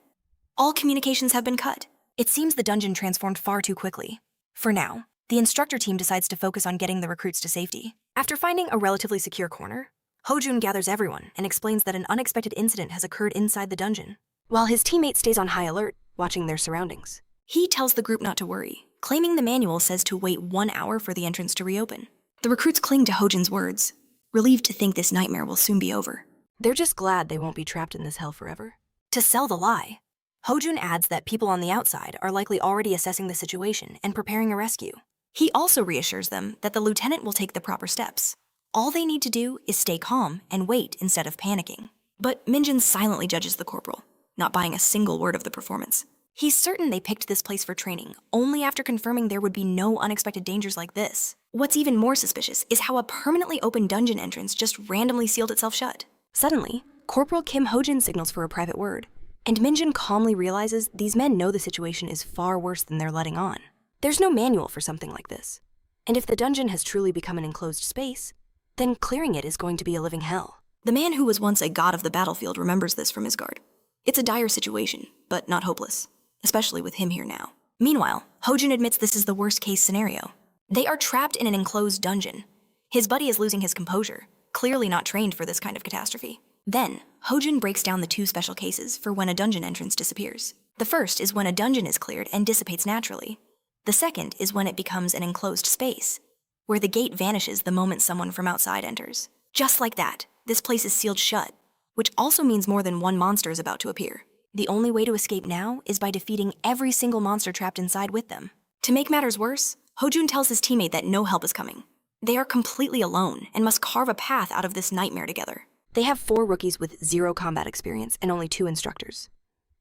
All communications have been cut. It seems the dungeon transformed far too quickly. For now, the instructor team decides to focus on getting the recruits to safety. After finding a relatively secure corner, Hojun gathers everyone and explains that an unexpected incident has occurred inside the dungeon, while his teammate stays on high alert, watching their surroundings. He tells the group not to worry, claiming the manual says to wait 1 hour for the entrance to reopen. The recruits cling to Hojin's words, relieved to think this nightmare will soon be over. They're just glad they won't be trapped in this hell forever. To sell the lie, Hojun adds that people on the outside are likely already assessing the situation and preparing a rescue. He also reassures them that the lieutenant will take the proper steps. All they need to do is stay calm and wait instead of panicking. But Minjun silently judges the corporal, not buying a single word of the performance. He's certain they picked this place for training only after confirming there would be no unexpected dangers like this. What's even more suspicious is how a permanently open dungeon entrance just randomly sealed itself shut. Suddenly, Corporal Kim Hojin signals for a private word, and Minjun calmly realizes these men know the situation is far worse than they're letting on. There's no manual for something like this, and if the dungeon has truly become an enclosed space, then clearing it is going to be a living hell. The man who was once a god of the battlefield remembers this from his guard. It's a dire situation, but not hopeless, especially with him here now. Meanwhile, Hojin admits this is the worst-case scenario. They are trapped in an enclosed dungeon. His buddy is losing his composure, clearly not trained for this kind of catastrophe. Then, Hojin breaks down the 2 special cases for when a dungeon entrance disappears. The first is when a dungeon is cleared and dissipates naturally. The second is when it becomes an enclosed space, where the gate vanishes the moment someone from outside enters. Just like that, this place is sealed shut, which also means more than one monster is about to appear. The only way to escape now is by defeating every single monster trapped inside with them. To make matters worse, Mjun tells his teammate that no help is coming. They are completely alone and must carve a path out of this nightmare together. They have 4 rookies with 0 combat experience and only 2 instructors.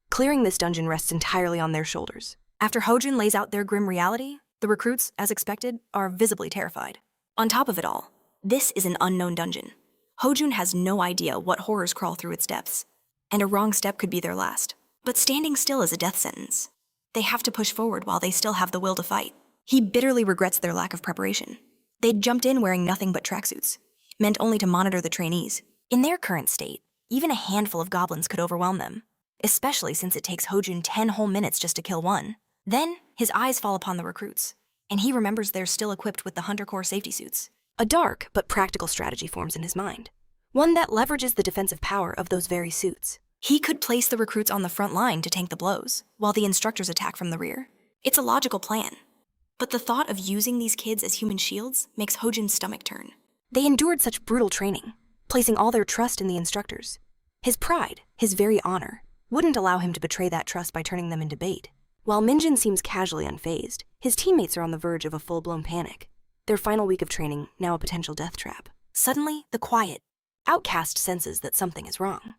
Clearing this dungeon rests entirely on their shoulders. After Mjun lays out their grim reality, the recruits, as expected, are visibly terrified. On top of it all, this is an unknown dungeon. Mjun has no idea what horrors crawl through its depths, and a wrong step could be their last. But standing still is a death sentence. They have to push forward while they still have the will to fight. He bitterly regrets their lack of preparation. They'd jumped in wearing nothing but tracksuits, meant only to monitor the trainees. In their current state, even a handful of goblins could overwhelm them, especially since it takes Mjun 10 whole minutes just to kill one. Then, his eyes fall upon the recruits, and he remembers they're still equipped with the Hunter Core safety suits. A dark but practical strategy forms in his mind, one that leverages the defensive power of those very suits. He could place the recruits on the front line to tank the blows, while the instructors attack from the rear. It's a logical plan. But the thought of using these kids as human shields makes Mjun's stomach turn. They endured such brutal training, placing all their trust in the instructors. His pride, his very honor, wouldn't allow him to betray that trust by turning them into bait. While Mjun seems casually unfazed, his teammates are on the verge of a full-blown panic. Their final week of training, now a potential death trap. Suddenly, the quiet, outcast senses that something is wrong.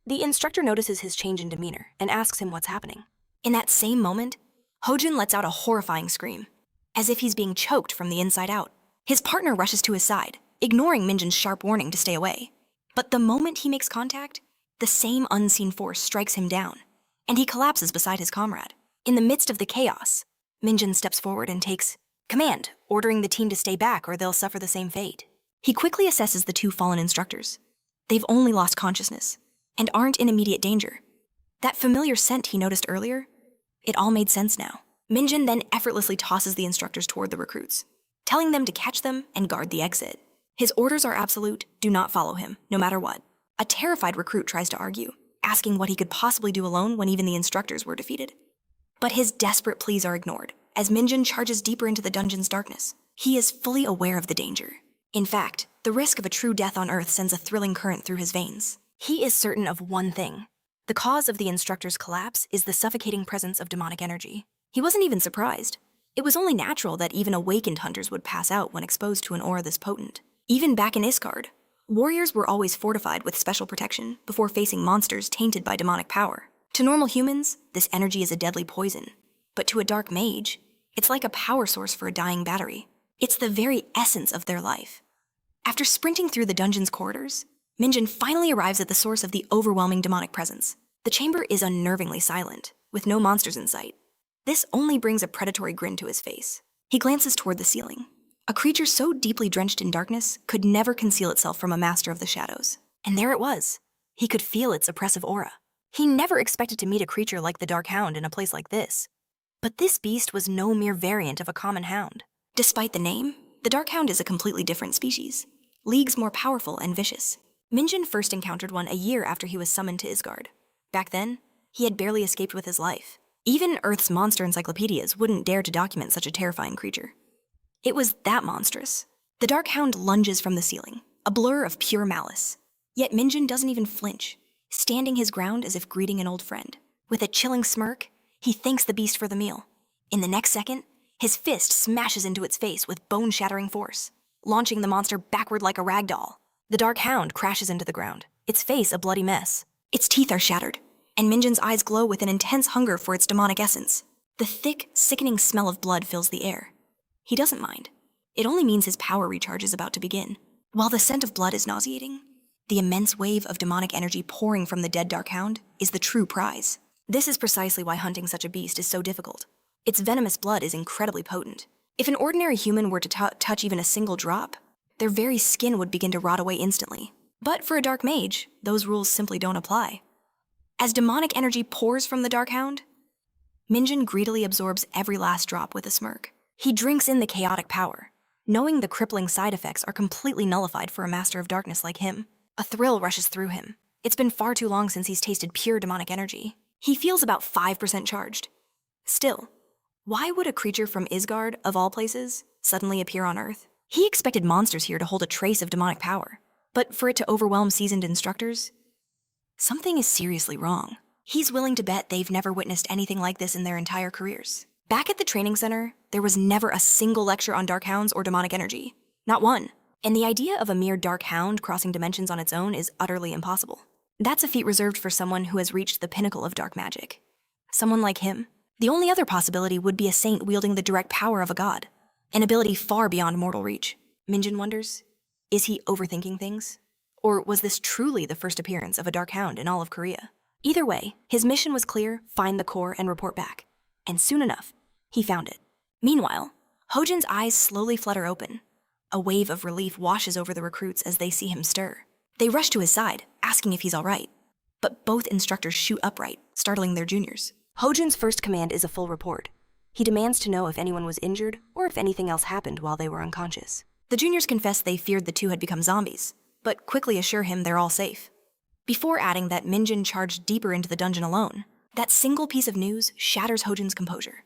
The instructor notices his change in demeanor and asks him what's happening. In that same moment, Mjun lets out a horrifying scream, as if he's being choked from the inside out. His partner rushes to his side, ignoring Minjin's sharp warning to stay away. But the moment he makes contact, the same unseen force strikes him down, and he collapses beside his comrade. In the midst of the chaos, Mjun steps forward and takes command, ordering the team to stay back or they'll suffer the same fate. He quickly assesses the 2 fallen instructors. They've only lost consciousness, and aren't in immediate danger. That familiar scent he noticed earlier, it all made sense now. Mjun then effortlessly tosses the instructors toward the recruits, telling them to catch them and guard the exit. His orders are absolute: do not follow him, no matter what. A terrified recruit tries to argue, asking what he could possibly do alone when even the instructors were defeated. But his desperate pleas are ignored, as Mjun charges deeper into the dungeon's darkness. He is fully aware of the danger. In fact, the risk of a true death on Earth sends a thrilling current through his veins. He is certain of one thing. The cause of the instructor's collapse is the suffocating presence of demonic energy. He wasn't even surprised. It was only natural that even awakened hunters would pass out when exposed to an aura this potent. Even back in Isgard, warriors were always fortified with special protection before facing monsters tainted by demonic power. To normal humans, this energy is a deadly poison. But to a dark mage, it's like a power source for a dying battery. It's the very essence of their life. After sprinting through the dungeon's corridors, Mjun finally arrives at the source of the overwhelming demonic presence. The chamber is unnervingly silent, with no monsters in sight. This only brings a predatory grin to his face. He glances toward the ceiling. A creature so deeply drenched in darkness could never conceal itself from a master of the shadows. And there it was. He could feel its oppressive aura. He never expected to meet a creature like the Dark Hound in a place like this. But this beast was no mere variant of a common hound. Despite the name, the Dark Hound is a completely different species, leagues more powerful and vicious. Mjun first encountered one a year after he was summoned to Isgard. Back then, he had barely escaped with his life. Even Earth's monster encyclopedias wouldn't dare to document such a terrifying creature. It was that monstrous. The Dark Hound lunges from the ceiling, a blur of pure malice. Yet Mjun doesn't even flinch, standing his ground as if greeting an old friend. With a chilling smirk, he thanks the beast for the meal. In the next second, his fist smashes into its face with bone-shattering force, launching the monster backward like a rag doll. The Dark Hound crashes into the ground, its face a bloody mess. Its teeth are shattered, and Minjun's eyes glow with an intense hunger for its demonic essence. The thick, sickening smell of blood fills the air. He doesn't mind. It only means his power recharge is about to begin. While the scent of blood is nauseating, the immense wave of demonic energy pouring from the dead Dark Hound is the true prize. This is precisely why hunting such a beast is so difficult. Its venomous blood is incredibly potent. If an ordinary human were to touch even a single drop, their very skin would begin to rot away instantly. But for a dark mage, those rules simply don't apply. As demonic energy pours from the Dark Hound, Mjun greedily absorbs every last drop with a smirk. He drinks in the chaotic power, knowing the crippling side effects are completely nullified for a master of darkness like him. A thrill rushes through him. It's been far too long since he's tasted pure demonic energy. He feels about 5% charged. Still, why would a creature from Isgard, of all places, suddenly appear on Earth? He expected monsters here to hold a trace of demonic power. But for it to overwhelm seasoned instructors, Something is seriously wrong. He's willing to bet they've never witnessed anything like this in their entire careers. Back at the training center, there was never a single lecture on dark hounds or demonic energy. Not one. And the idea of a mere dark hound crossing dimensions on its own is utterly impossible. That's a feat reserved for someone who has reached the pinnacle of dark magic. Someone like him. The only other possibility would be a saint wielding the direct power of a god, an ability far beyond mortal reach. Mjun wonders, is he overthinking things? Or was this truly the first appearance of a dark hound in all of Korea? Either way, his mission was clear: find the core and report back. And soon enough, he found it. Meanwhile, Hojin's eyes slowly flutter open. A wave of relief washes over the recruits as they see him stir. They rush to his side, asking if he's all right. But both instructors shoot upright, startling their juniors. Hojin's first command is a full report. He demands to know if anyone was injured or if anything else happened while they were unconscious. The juniors confess they feared the two had become zombies, but quickly assure him they're all safe. Before adding that Mjun charged deeper into the dungeon alone, that single piece of news shatters Hojin's composure.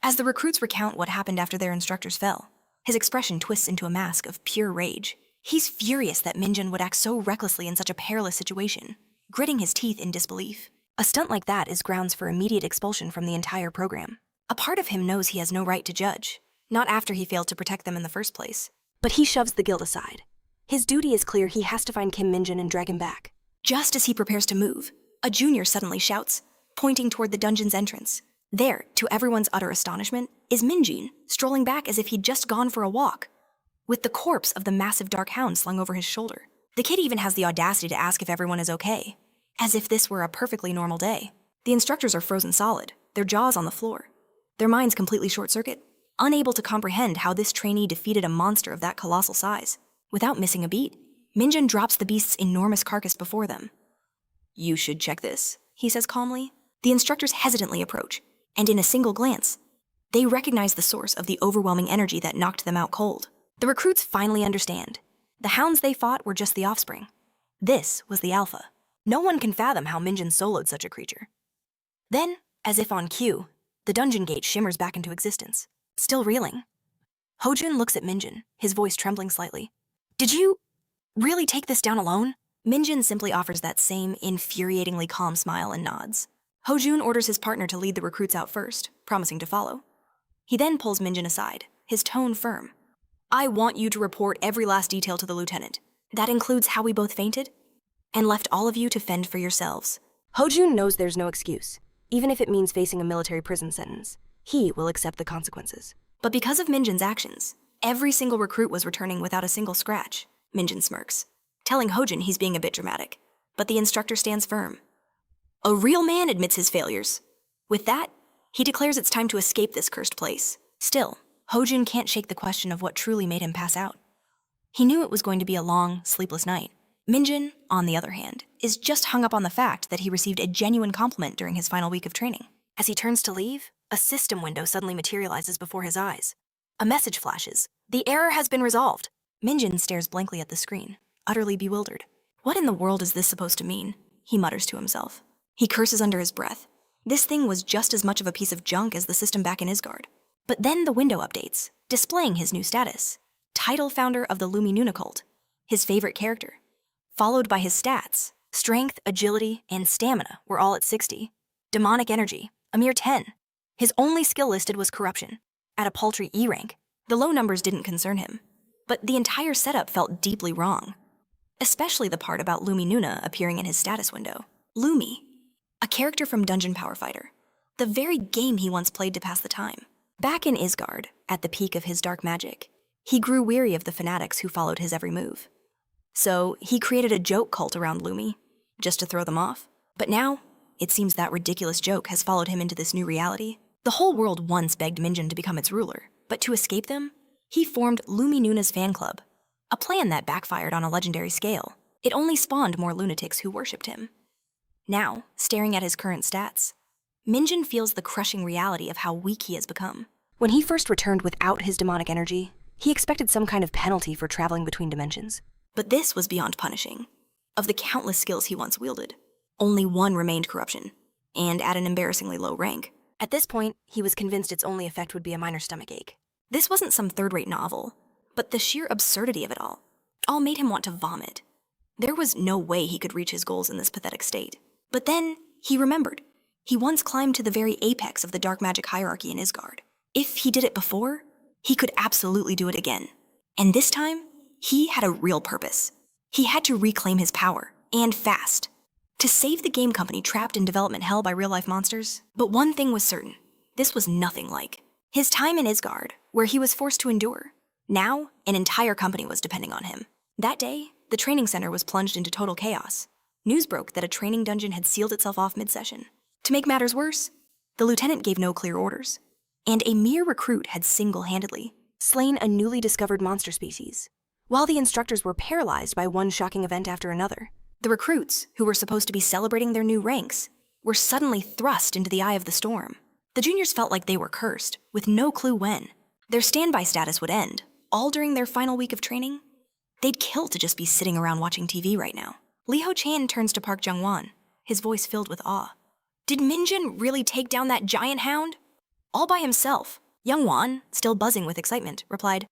As the recruits recount what happened after their instructors fell, his expression twists into a mask of pure rage. He's furious that Mjun would act so recklessly in such a perilous situation, gritting his teeth in disbelief. A stunt like that is grounds for immediate expulsion from the entire program. A part of him knows he has no right to judge, not after he failed to protect them in the first place. But he shoves the guilt aside. His duty is clear: he has to find Kim Mjun and drag him back. Just as he prepares to move, a junior suddenly shouts, pointing toward the dungeon's entrance. There, to everyone's utter astonishment, is Mjun, strolling back as if he'd just gone for a walk, with the corpse of the massive dark hound slung over his shoulder. The kid even has the audacity to ask if everyone is okay, as if this were a perfectly normal day. The instructors are frozen solid, their jaws on the floor, their minds completely short-circuit, unable to comprehend how this trainee defeated a monster of that colossal size. Without missing a beat, Mjun drops the beast's enormous carcass before them. "You should check this," he says calmly. The instructors hesitantly approach, and in a single glance, they recognize the source of the overwhelming energy that knocked them out cold. The recruits finally understand. The hounds they fought were just the offspring. This was the alpha. No one can fathom how Mjun soloed such a creature. Then, as if on cue, the dungeon gate shimmers back into existence. Still reeling, Hojin looks at Mjun, his voice trembling slightly. "Did you really take this down alone?" Mjun simply offers that same infuriatingly calm smile and nods. Hojun orders his partner to lead the recruits out first, promising to follow. He then pulls Mjun aside, his tone firm. "I want you to report every last detail to the lieutenant. That includes how we both fainted, and left all of you to fend for yourselves." Hojun knows there's no excuse. Even if it means facing a military prison sentence, he will accept the consequences. But because of Minjin's actions, every single recruit was returning without a single scratch. Mjun smirks, telling Hojin he's being a bit dramatic, but the instructor stands firm. A real man admits his failures. With that, he declares it's time to escape this cursed place. Still, Hojin can't shake the question of what truly made him pass out. He knew it was going to be a long, sleepless night. Mjun, on the other hand, is just hung up on the fact that he received a genuine compliment during his final week of training. As he turns to leave, a system window suddenly materializes before his eyes. A message flashes. "The error has been resolved." Mjun stares blankly at the screen, utterly bewildered. What in the world is this supposed to mean? He mutters to himself. He curses under his breath. This thing was just as much of a piece of junk as the system back in Isgard. But then the window updates, displaying his new status. Title founder of the Luminuna cult, his favorite character. Followed by his stats. Strength, agility, and stamina were all at 60. Demonic energy, a mere 10. His only skill listed was corruption, at a paltry E rank. The low numbers didn't concern him, but the entire setup felt deeply wrong. Especially the part about Luminuna appearing in his status window. Lumi, a character from Dungeon Power Fighter, the very game he once played to pass the time. Back in Isgard, at the peak of his dark magic, he grew weary of the fanatics who followed his every move. So he created a joke cult around Lumi, just to throw them off. But now, it seems that ridiculous joke has followed him into this new reality. The whole world once begged Mjun to become its ruler, but to escape them, he formed Luminuna's fan club, a plan that backfired on a legendary scale. It only spawned more lunatics who worshipped him. Now, staring at his current stats, Mjun feels the crushing reality of how weak he has become. When he first returned without his demonic energy, he expected some kind of penalty for traveling between dimensions. But this was beyond punishing. Of the countless skills he once wielded, only one remained corruption, and at an embarrassingly low rank. At this point, he was convinced its only effect would be a minor stomachache. This wasn't some third-rate novel, but the sheer absurdity of it all made him want to vomit. There was no way he could reach his goals in this pathetic state. But then, he remembered. He once climbed to the very apex of the dark magic hierarchy in Isgard. If he did it before, he could absolutely do it again. And this time, he had a real purpose. He had to reclaim his power, and fast. To save the game company trapped in development hell by real-life monsters. But one thing was certain. This was nothing like his time in Isgard, where he was forced to endure. Now, an entire company was depending on him. That day, the training center was plunged into total chaos. News broke that a training dungeon had sealed itself off mid-session. To make matters worse, the lieutenant gave no clear orders, and a mere recruit had single-handedly slain a newly discovered monster species, while the instructors were paralyzed by one shocking event after another. The recruits, who were supposed to be celebrating their new ranks, were suddenly thrust into the eye of the storm. The juniors felt like they were cursed, with no clue when. Their standby status would end, all during their final week of training. They'd kill to just be sitting around watching TV right now. Li Ho-chan turns to Park Jung-won, his voice filled with awe. Did Mjun really take down that giant hound? All by himself. Jung-won, still buzzing with excitement, replied,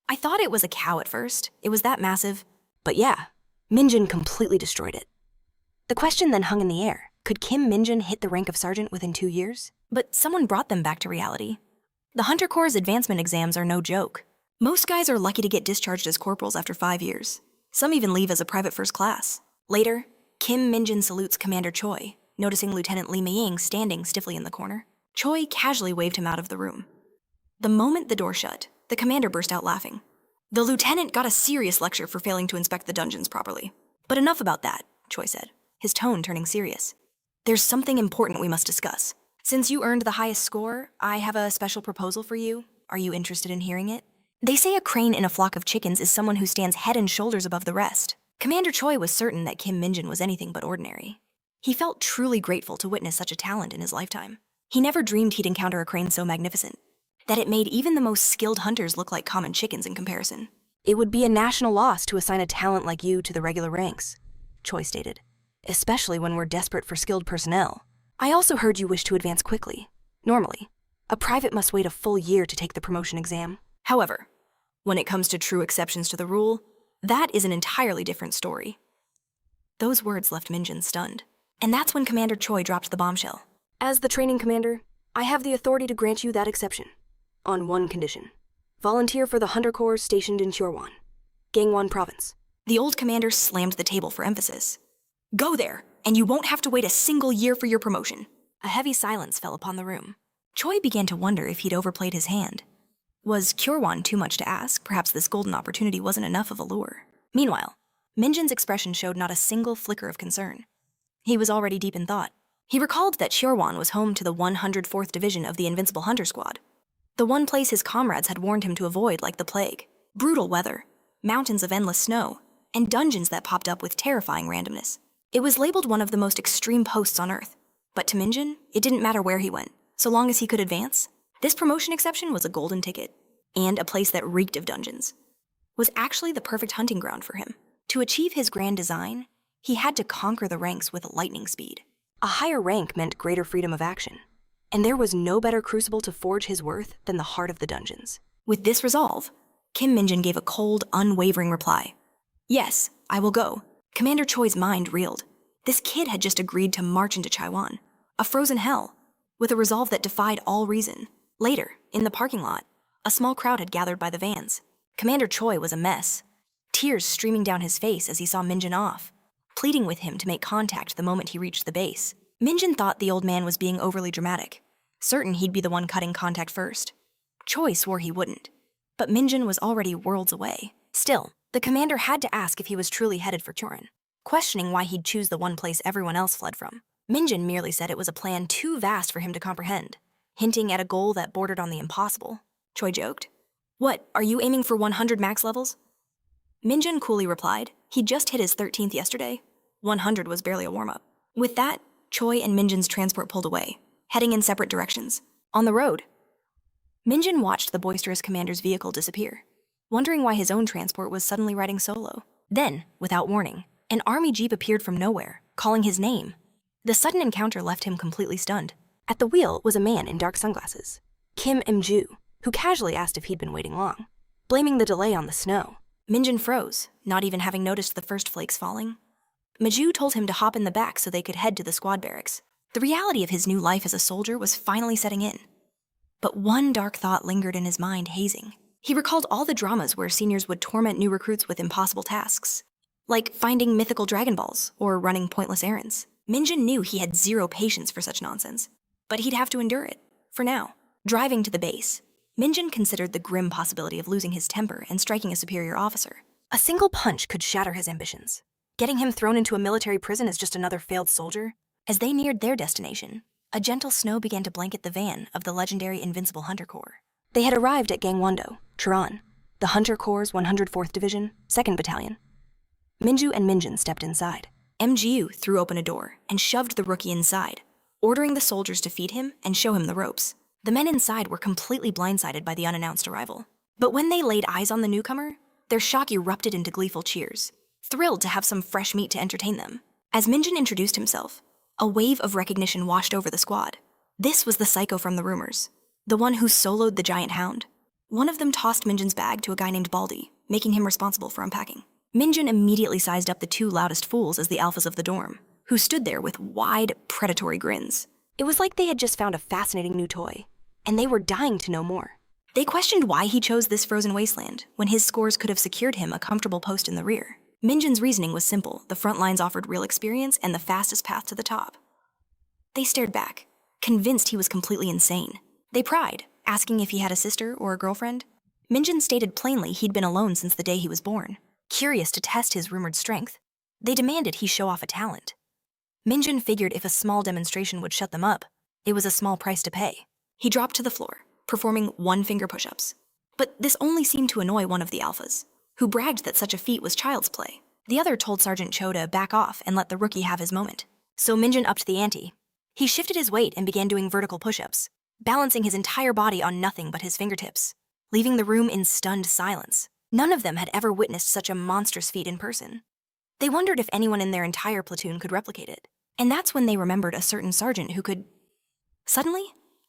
I thought it was a cow at first. It was that massive. But yeah, Mjun completely destroyed it. The question then hung in the air. Could Kim Mjun hit the rank of sergeant within 2 years? But someone brought them back to reality. The Hunter Corps' advancement exams are no joke. Most guys are lucky to get discharged as corporals after 5 years. Some even leave as a private first class. Later, Kim Mjun salutes Commander Choi, noticing Lieutenant Lee Mei-ying standing stiffly in the corner. Choi casually waved him out of the room. The moment the door shut, the commander burst out laughing. The lieutenant got a serious lecture for failing to inspect the dungeons properly. But enough about that, Choi said, his tone turning serious. There's something important we must discuss. Since you earned the highest score, I have a special proposal for you. Are you interested in hearing it? They say a crane in a flock of chickens is someone who stands head and shoulders above the rest. Commander Choi was certain that Kim Mjun was anything but ordinary. He felt truly grateful to witness such a talent in his lifetime. He never dreamed he'd encounter a crane so magnificent that it made even the most skilled hunters look like common chickens in comparison. It would be a national loss to assign a talent like you to the regular ranks, Choi stated, especially when we're desperate for skilled personnel. I also heard you wish to advance quickly. Normally, a private must wait a full year to take the promotion exam. However, when it comes to true exceptions to the rule, that is an entirely different story. Those words left Mjun stunned. And that's when Commander Choi dropped the bombshell. As the training commander, I have the authority to grant you that exception. On one condition. Volunteer for the Hunter Corps stationed in Hyorwan, Gangwon Province. The old commander slammed the table for emphasis. Go there, and you won't have to wait a single year for your promotion. A heavy silence fell upon the room. Choi began to wonder if he'd overplayed his hand. Was Hyorwan too much to ask? Perhaps this golden opportunity wasn't enough of a lure. Meanwhile, Minjin's expression showed not a single flicker of concern. He was already deep in thought. He recalled that Hyorwan was home to the 104th Division of the Invincible Hunter Squad, the one place his comrades had warned him to avoid like the plague. Brutal weather, mountains of endless snow, and dungeons that popped up with terrifying randomness. It was labeled one of the most extreme posts on Earth, but to Mjun, it didn't matter where he went, so long as he could advance. This promotion exception was a golden ticket, and a place that reeked of dungeons. Was actually the perfect hunting ground for him. To achieve his grand design, he had to conquer the ranks with lightning speed. A higher rank meant greater freedom of action, and there was no better crucible to forge his worth than the heart of the dungeons. With this resolve, Kim Mjun gave a cold, unwavering reply. Yes, I will go. Commander Choi's mind reeled. This kid had just agreed to march into Chaiwan, a frozen hell, with a resolve that defied all reason. Later, in the parking lot, a small crowd had gathered by the vans. Commander Choi was a mess, tears streaming down his face as he saw Mjun off, pleading with him to make contact the moment he reached the base. Mjun thought the old man was being overly dramatic, certain he'd be the one cutting contact first. Choi swore he wouldn't, but Mjun was already worlds away. Still, the commander had to ask if he was truly headed for Turin, questioning why he'd choose the one place everyone else fled from. Mjun merely said it was a plan too vast for him to comprehend, hinting at a goal that bordered on the impossible. Choi joked. What, are you aiming for 100 max levels? Mjun coolly replied, he'd just hit his 13th yesterday. 100 was barely a warm-up. With that, Choi and Minjin's transport pulled away, heading in separate directions. On the road, Mjun watched the boisterous commander's vehicle disappear, wondering why his own transport was suddenly riding solo. Then, without warning, an army jeep appeared from nowhere, calling his name. The sudden encounter left him completely stunned. At the wheel was a man in dark sunglasses, Kim Mju, who casually asked if he'd been waiting long, blaming the delay on the snow. Minjun froze, not even having noticed the first flakes falling. Maju told him to hop in the back so they could head to the squad barracks. The reality of his new life as a soldier was finally setting in. But one dark thought lingered in his mind, hazing. He recalled all the dramas where seniors would torment new recruits with impossible tasks, like finding mythical Dragon Balls or running pointless errands. Minjun knew he had zero patience for such nonsense, but he'd have to endure it, for now. Driving to the base, Minjun considered the grim possibility of losing his temper and striking a superior officer. A single punch could shatter his ambitions. Getting him thrown into a military prison as just another failed soldier? As they neared their destination, a gentle snow began to blanket the van of the legendary Invincible Hunter Corps. They had arrived at Gangwon-do, Cheonan, the Hunter Corps' 104th Division, 2nd Battalion. Minju and Minjun stepped inside. MGU threw open a door and shoved the rookie inside, ordering the soldiers to feed him and show him the ropes. The men inside were completely blindsided by the unannounced arrival. But when they laid eyes on the newcomer, their shock erupted into gleeful cheers, thrilled to have some fresh meat to entertain them. As Minjun introduced himself, a wave of recognition washed over the squad. This was the psycho from the rumors, the one who soloed the giant hound. One of them tossed Minjun's bag to a guy named Baldy, making him responsible for unpacking. Minjun immediately sized up the two loudest fools as the alphas of the dorm, who stood there with wide, predatory grins. It was like they had just found a fascinating new toy, and they were dying to know more. They questioned why he chose this frozen wasteland when his scores could have secured him a comfortable post in the rear. Minjun's reasoning was simple: the front lines offered real experience and the fastest path to the top. They stared back, convinced he was completely insane. They pried, asking if he had a sister or a girlfriend. Minjun stated plainly he'd been alone since the day he was born. Curious to test his rumored strength, they demanded he show off a talent. Minjun figured if a small demonstration would shut them up, it was a small price to pay. He dropped to the floor, performing one-finger push-ups. But this only seemed to annoy one of the alphas, who bragged that such a feat was child's play. The other told Sergeant Cho to back off and let the rookie have his moment. So Minjun upped the ante. He shifted his weight and began doing vertical push-ups, balancing his entire body on nothing but his fingertips, leaving the room in stunned silence. None of them had ever witnessed such a monstrous feat in person. They wondered if anyone in their entire platoon could replicate it. And that's when they remembered a certain sergeant who could... Suddenly,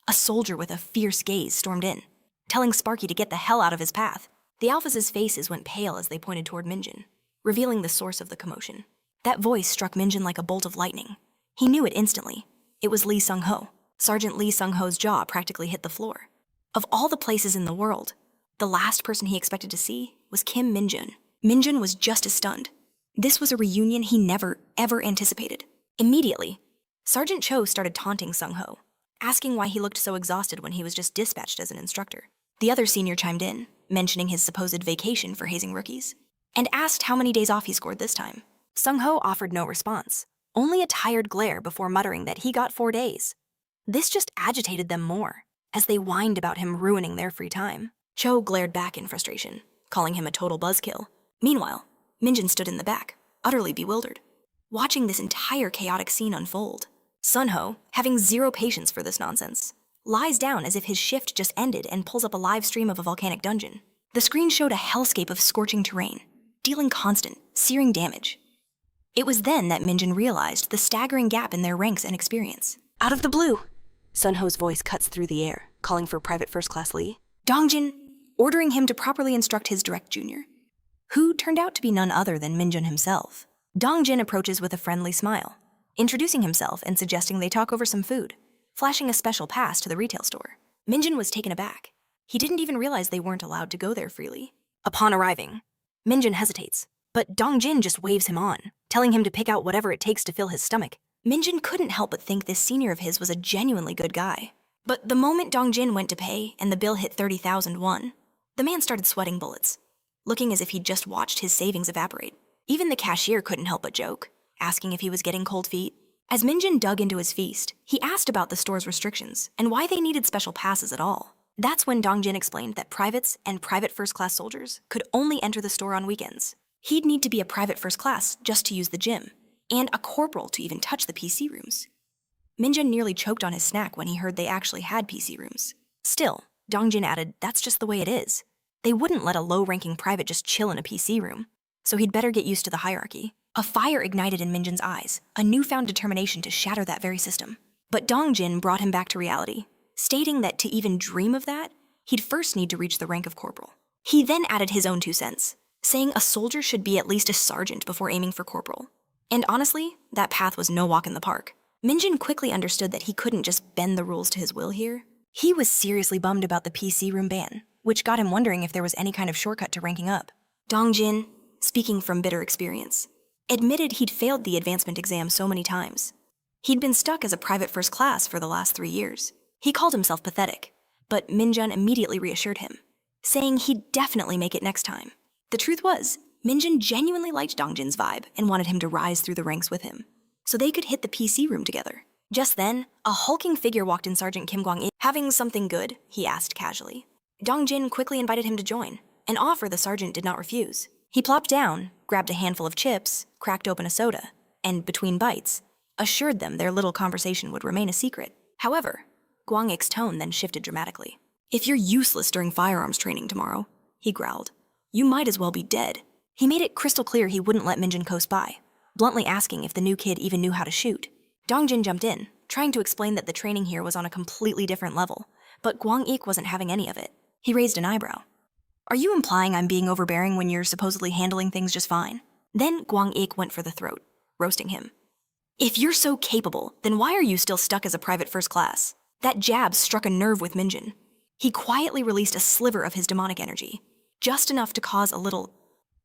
a soldier with a fierce gaze stormed in, telling Sparky to get the hell out of his path. The alphas' faces went pale as they pointed toward Minjun, revealing the source of the commotion. That voice struck Minjun like a bolt of lightning. He knew it instantly. It was Lee Sung-ho. Sergeant Lee Sung-ho's jaw practically hit the floor. Of all the places in the world, the last person he expected to see was Kim Minjun. Minjun was just as stunned. This was a reunion he never, ever anticipated. Immediately, Sergeant Cho started taunting Sung-ho, asking why he looked so exhausted when he was just dispatched as an instructor. The other senior chimed in, mentioning his supposed vacation for hazing rookies, and asked how many days off he scored this time. Sung-ho offered no response, only a tired glare before muttering that he got 4 days. This just agitated them more, as they whined about him ruining their free time. Cho glared back in frustration, calling him a total buzzkill. Meanwhile, Minjun stood in the back, utterly bewildered, watching this entire chaotic scene unfold. Sunho, having zero patience for this nonsense, lies down as if his shift just ended and pulls up a live stream of a volcanic dungeon. The screen showed a hellscape of scorching terrain, dealing constant, searing damage. It was then that Minjun realized the staggering gap in their ranks and experience. Out of the blue, Sunho's voice cuts through the air, calling for Private First Class Lee. Dongjin, ordering him to properly instruct his direct junior, who turned out to be none other than Minjun himself. Dongjin approaches with a friendly smile, introducing himself and suggesting they talk over some food, flashing a special pass to the retail store. Minjun was taken aback. He didn't even realize they weren't allowed to go there freely. Upon arriving, Minjun hesitates, but Dongjin just waves him on, telling him to pick out whatever it takes to fill his stomach. Minjun couldn't help but think this senior of his was a genuinely good guy. But the moment Dongjin went to pay and the bill hit 30,000 won, the man started sweating bullets, looking as if he'd just watched his savings evaporate. Even the cashier couldn't help but joke, asking if he was getting cold feet. As Minjun dug into his feast, he asked about the store's restrictions and why they needed special passes at all. That's when Dongjin explained that privates and private first-class soldiers could only enter the store on weekends. He'd need to be a private first class just to use the gym, and a corporal to even touch the PC rooms. Minjun nearly choked on his snack when he heard they actually had PC rooms. Still, Dongjin added that's just the way it is. They wouldn't let a low-ranking private just chill in a PC room, so he'd better get used to the hierarchy. A fire ignited in Minjun's eyes, a newfound determination to shatter that very system. But Dongjin brought him back to reality, stating that to even dream of that, he'd first need to reach the rank of corporal. He then added his own 2 cents, saying a soldier should be at least a sergeant before aiming for corporal. And honestly, that path was no walk in the park. Mjun quickly understood that he couldn't just bend the rules to his will here. He was seriously bummed about the PC room ban, which got him wondering if there was any kind of shortcut to ranking up. Dongjin, speaking from bitter experience, admitted he'd failed the advancement exam so many times. He'd been stuck as a private first class for the last 3 years. He called himself pathetic, but Mjun immediately reassured him, saying he'd definitely make it next time. The truth was, Mjun genuinely liked Dongjin's vibe and wanted him to rise through the ranks with him, so they could hit the PC room together. Just then, a hulking figure walked in. Sergeant Kim Kwang-ik. "Having something good?" he asked casually. Dongjin quickly invited him to join, an offer the sergeant did not refuse. He plopped down, grabbed a handful of chips, cracked open a soda, and between bites, assured them their little conversation would remain a secret. However, Kwang-ik's tone then shifted dramatically. "If you're useless during firearms training tomorrow," he growled, "you might as well be dead." He made it crystal clear he wouldn't let Mjun coast by, bluntly asking if the new kid even knew how to shoot. Dongjin jumped in, trying to explain that the training here was on a completely different level, but Kwang-ik wasn't having any of it. He raised an eyebrow. "Are you implying I'm being overbearing when you're supposedly handling things just fine?" Then Kwang-ik went for the throat, roasting him. "If you're so capable, then why are you still stuck as a private first class?" That jab struck a nerve with Mjun. He quietly released a sliver of his demonic energy, just enough to cause a little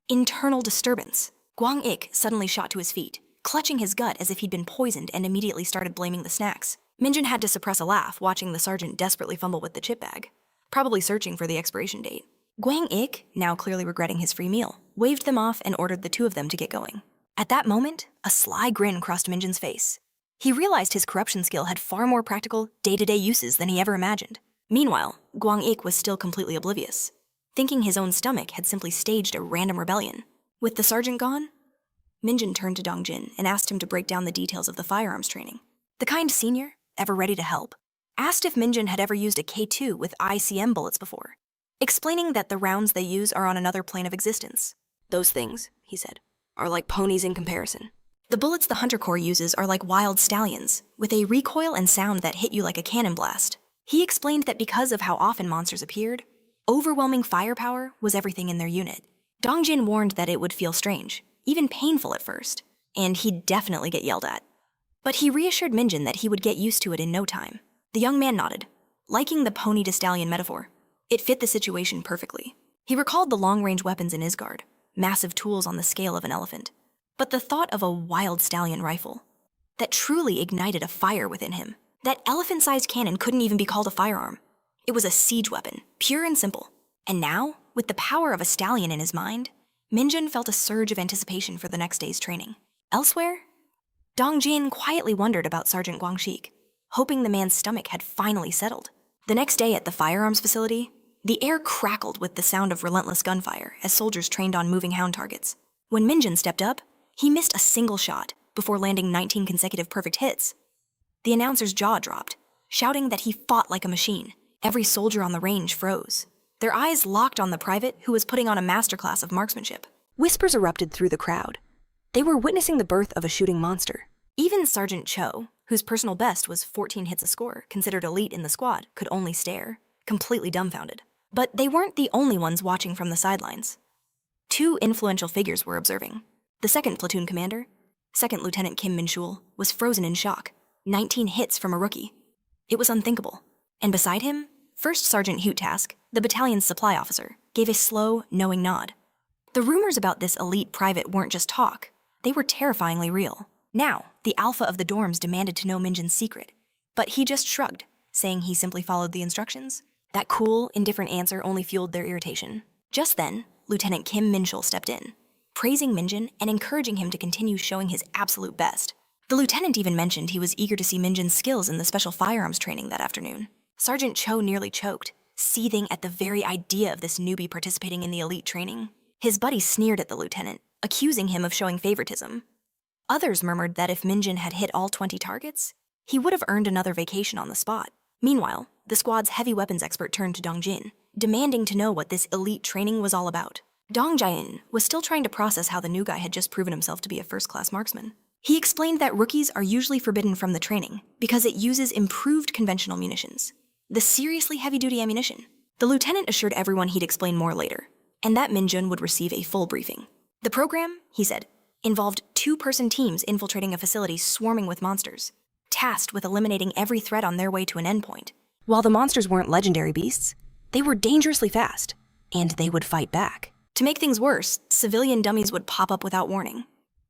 internal disturbance. Kwang-ik suddenly shot to his feet, clutching his gut as if he'd been poisoned, and immediately started blaming the snacks. Mjun had to suppress a laugh watching the sergeant desperately fumble with the chip bag, probably searching for the expiration date. Kwang-ik, now clearly regretting his free meal, waved them off and ordered the two of them to get going. At that moment, a sly grin crossed Mjun's face. He realized his corruption skill had far more practical, day-to-day uses than he ever imagined. Meanwhile, Kwang-ik was still completely oblivious, thinking his own stomach had simply staged a random rebellion. With the sergeant gone, Mjun turned to Dongjin and asked him to break down the details of the firearms training. The kind senior, ever ready to help, asked if Mjun had ever used a K2 with ICM bullets before, explaining that the rounds they use are on another plane of existence. "Those things," he said, "are like ponies in comparison. The bullets the Hunter Corps uses are like wild stallions, with a recoil and sound that hit you like a cannon blast." He explained that because of how often monsters appeared, overwhelming firepower was everything in their unit. Dongjin warned that it would feel strange, even painful at first, and he'd definitely get yelled at. But he reassured Mjun that he would get used to it in no time. The young man nodded, liking the pony to stallion metaphor. It fit the situation perfectly. He recalled the long-range weapons in Isgard, massive tools on the scale of an elephant. But the thought of a wild stallion rifle that truly ignited a fire within him. That elephant-sized cannon couldn't even be called a firearm. It was a siege weapon, pure and simple. And now, with the power of a stallion in his mind, Mjun felt a surge of anticipation for the next day's training. Elsewhere, Dongjin quietly wondered about Sergeant Guangxik, hoping the man's stomach had finally settled. The next day at the firearms facility, the air crackled with the sound of relentless gunfire as soldiers trained on moving hound targets. When Mjun stepped up, he missed a single shot before landing 19 consecutive perfect hits. The announcer's jaw dropped, shouting that he fought like a machine. Every soldier on the range froze, their eyes locked on the private who was putting on a masterclass of marksmanship. Whispers erupted through the crowd. They were witnessing the birth of a shooting monster. Even Sergeant Cho, whose personal best was 14 hits a score, considered elite in the squad, could only stare, completely dumbfounded. But they weren't the only ones watching from the sidelines. Two influential figures were observing. The second platoon commander, Second Lieutenant Kim Min-shul, was frozen in shock. 19 hits from a rookie. It was unthinkable. And beside him, First Sergeant Hutask, the battalion's supply officer, gave a slow, knowing nod. The rumors about this elite private weren't just talk. They were terrifyingly real. Now, the alpha of the dorms demanded to know Minjin's secret. But he just shrugged, saying he simply followed the instructions. That cool, indifferent answer only fueled their irritation. Just then, Lieutenant Kim Min-shul stepped in, praising Mjun and encouraging him to continue showing his absolute best. The lieutenant even mentioned he was eager to see Minjin's skills in the special firearms training that afternoon. Sergeant Cho nearly choked, seething at the very idea of this newbie participating in the elite training. His buddy sneered at the lieutenant, accusing him of showing favoritism. Others murmured that if Mjun had hit all 20 targets, he would have earned another vacation on the spot. Meanwhile, the squad's heavy weapons expert turned to Dongjin, demanding to know what this elite training was all about. Dongjin was still trying to process how the new guy had just proven himself to be a first-class marksman. He explained that rookies are usually forbidden from the training because it uses improved conventional munitions, the seriously heavy-duty ammunition. The lieutenant assured everyone he'd explain more later, and that Mjun would receive a full briefing. The program, he said, involved two-person teams infiltrating a facility swarming with monsters, tasked with eliminating every threat on their way to an endpoint. While the monsters weren't legendary beasts, they were dangerously fast, and they would fight back. To make things worse, civilian dummies would pop up without warning.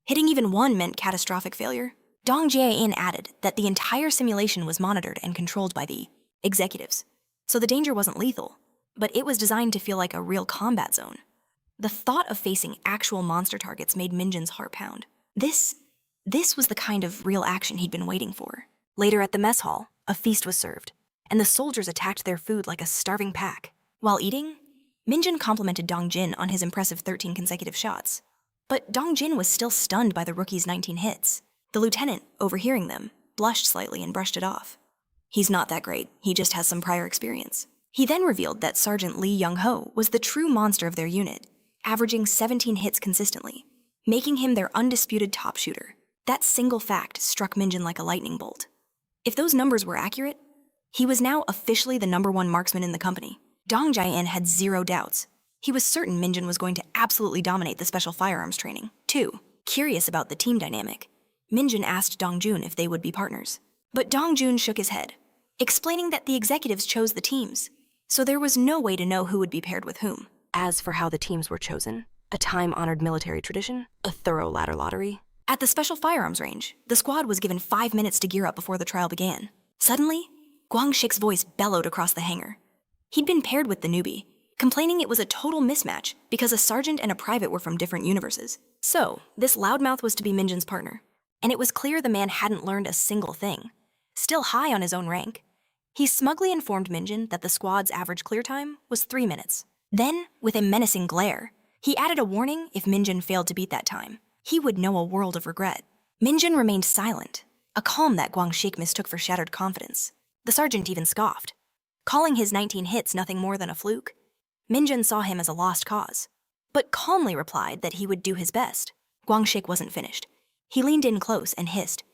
Hitting even one meant catastrophic failure. Dong Jae-in added that the entire simulation was monitored and controlled by the executives, so the danger wasn't lethal, but it was designed to feel like a real combat zone. The thought of facing actual monster targets made Minjun's heart pound. This was the kind of real action he'd been waiting for. Later at the mess hall, a feast was served, and the soldiers attacked their food like a starving pack. While eating, Minjun complimented Dong Jin on his impressive 13 consecutive shots. But Dong Jin was still stunned by the rookie's 19 hits. The lieutenant, overhearing them, blushed slightly and brushed it off. He's not that great, he just has some prior experience. He then revealed that Sergeant Lee Young-ho was the true monster of their unit, averaging 17 hits consistently, making him their undisputed top shooter. That single fact struck Minjun like a lightning bolt. If those numbers were accurate, he was now officially the #1 marksman in the company. Dong Jae-in had zero doubts. He was certain Minjun was going to absolutely dominate the special firearms training. 2. Curious about the team dynamic, Minjun asked Dong Jun if they would be partners. But Dong Jun shook his head, explaining that the executives chose the teams, so there was no way to know who would be paired with whom. As for how the teams were chosen, a time-honored military tradition, a thorough ladder lottery. At the special firearms range, the squad was given 5 minutes to gear up before the trial began. Suddenly, Guang Shik's voice bellowed across the hangar. He'd been paired with the newbie, complaining it was a total mismatch because a sergeant and a private were from different universes. So, this loudmouth was to be Minjun's partner, and it was clear the man hadn't learned a single thing. Still high on his own rank, he smugly informed Minjun that the squad's average clear time was 3 minutes. Then, with a menacing glare, he added a warning if Minjun failed to beat that time. He would know a world of regret. Minjun remained silent, a calm that Guang Shik mistook for shattered confidence. The sergeant even scoffed. Calling his 19 hits nothing more than a fluke, Minjun saw him as a lost cause, but calmly replied that he would do his best. Guang Shik wasn't finished. He leaned in close and hissed,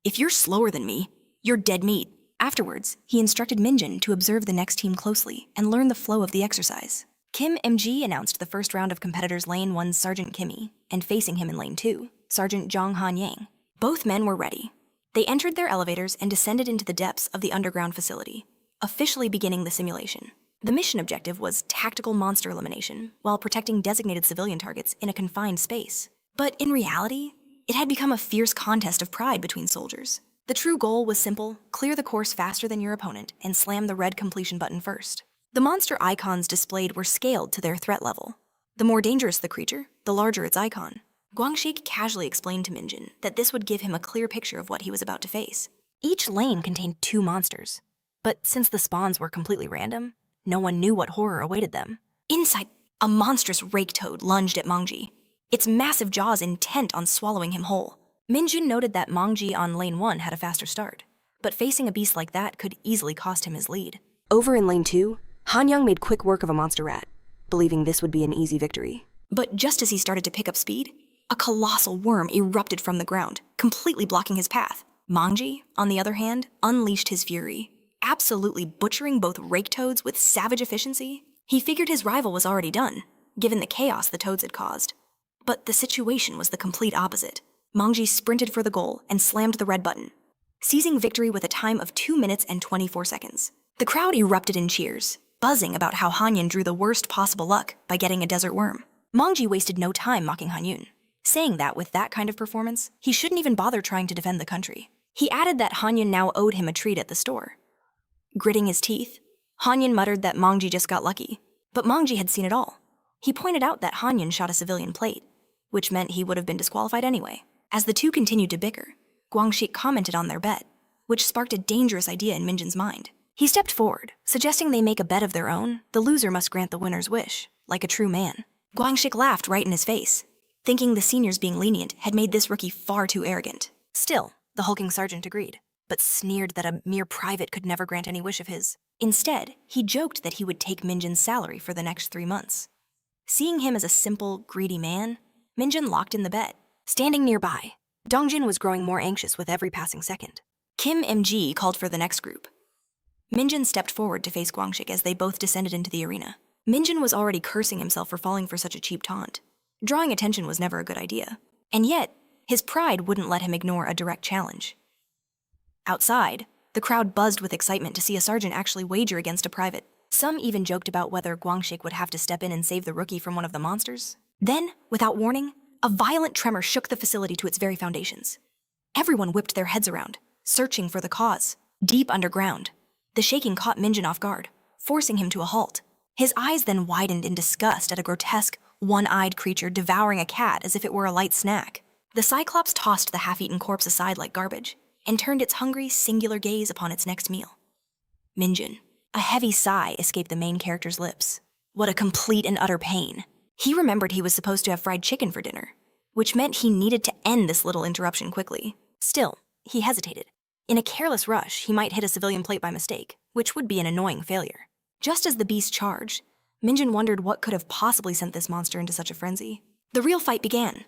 "If you're slower than me, you're dead meat." Afterwards, he instructed Minjun to observe the next team closely and learn the flow of the exercise. Kim Mg announced the first round of competitors Lane 1's Sergeant Kimmy, and facing him in Lane 2, Sergeant Zhang Han Yang. Both men were ready. They entered their elevators and descended into the depths of the underground facility, officially beginning the simulation. The mission objective was tactical monster elimination while protecting designated civilian targets in a confined space. But in reality, it had become a fierce contest of pride between soldiers. The true goal was simple: clear the course faster than your opponent and slam the red completion button first. The monster icons displayed were scaled to their threat level. The more dangerous the creature, the larger its icon. Guang Shik casually explained to Minjun that this would give him a clear picture of what he was about to face. Each lane contained 2 monsters, but since the spawns were completely random, no one knew what horror awaited them. Inside, a monstrous rake toad lunged at Mangji, its massive jaws intent on swallowing him whole. Minjun noted that Mangji on lane 1 had a faster start, but facing a beast like that could easily cost him his lead. Over in lane 2, Hanyang made quick work of a monster rat, believing this would be an easy victory. But just as he started to pick up speed, a colossal worm erupted from the ground, completely blocking his path. Mangji, on the other hand, unleashed his fury, absolutely butchering both rake toads with savage efficiency. He figured his rival was already done, given the chaos the toads had caused. But the situation was the complete opposite. Mangji sprinted for the goal and slammed the red button, seizing victory with a time of 2 minutes and 24 seconds. The crowd erupted in cheers, buzzing about how Hanyan drew the worst possible luck by getting a desert worm. Mangji wasted no time mocking Hanyun, saying that with that kind of performance, he shouldn't even bother trying to defend the country. He added that Hanyun now owed him a treat at the store. Gritting his teeth, Hanyun muttered that Mangji just got lucky, but Mangji had seen it all. He pointed out that Hanyun shot a civilian plate, which meant he would have been disqualified anyway. As the two continued to bicker, Guang Shik commented on their bet, which sparked a dangerous idea in Minjun's mind. He stepped forward, suggesting they make a bet of their own. The loser must grant the winner's wish, like a true man. Guang Shik laughed right in his face, thinking the seniors being lenient had made this rookie far too arrogant. Still, the hulking sergeant agreed, but sneered that a mere private could never grant any wish of his. Instead, he joked that he would take Minjun's salary for the next 3 months. Seeing him as a simple, greedy man, Minjun locked in the bet. Standing nearby, Dongjin was growing more anxious with every passing second. Kim Mg called for the next group. Minjun stepped forward to face Guangshik as they both descended into the arena. Mjun was already cursing himself for falling for such a cheap taunt. Drawing attention was never a good idea. And yet, his pride wouldn't let him ignore a direct challenge. Outside, the crowd buzzed with excitement to see a sergeant actually wager against a private. Some even joked about whether Guangxik would have to step in and save the rookie from one of the monsters. Then, without warning, a violent tremor shook the facility to its very foundations. Everyone whipped their heads around, searching for the cause. Deep underground, the shaking caught Mjun off guard, forcing him to a halt. His eyes then widened in disgust at a grotesque, one-eyed creature devouring a cat as if it were a light snack. The Cyclops tossed the half-eaten corpse aside like garbage and turned its hungry, singular gaze upon its next meal. Mjun. A heavy sigh escaped the main character's lips. What a complete and utter pain. He remembered he was supposed to have fried chicken for dinner, which meant he needed to end this little interruption quickly. Still, he hesitated. In a careless rush, he might hit a civilian plate by mistake, which would be an annoying failure. Just as the beast charged, Mjun wondered what could have possibly sent this monster into such a frenzy. The real fight began.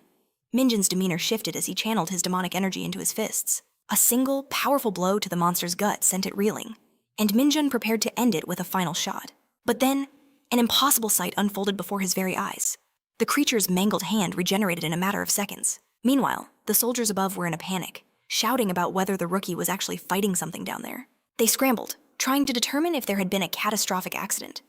Minjun's demeanor shifted as he channeled his demonic energy into his fists. A single, powerful blow to the monster's gut sent it reeling, and Mjun prepared to end it with a final shot. But then, an impossible sight unfolded before his very eyes. The creature's mangled hand regenerated in a matter of seconds. Meanwhile, the soldiers above were in a panic, shouting about whether the rookie was actually fighting something down there. They scrambled, trying to determine if there had been a catastrophic accident.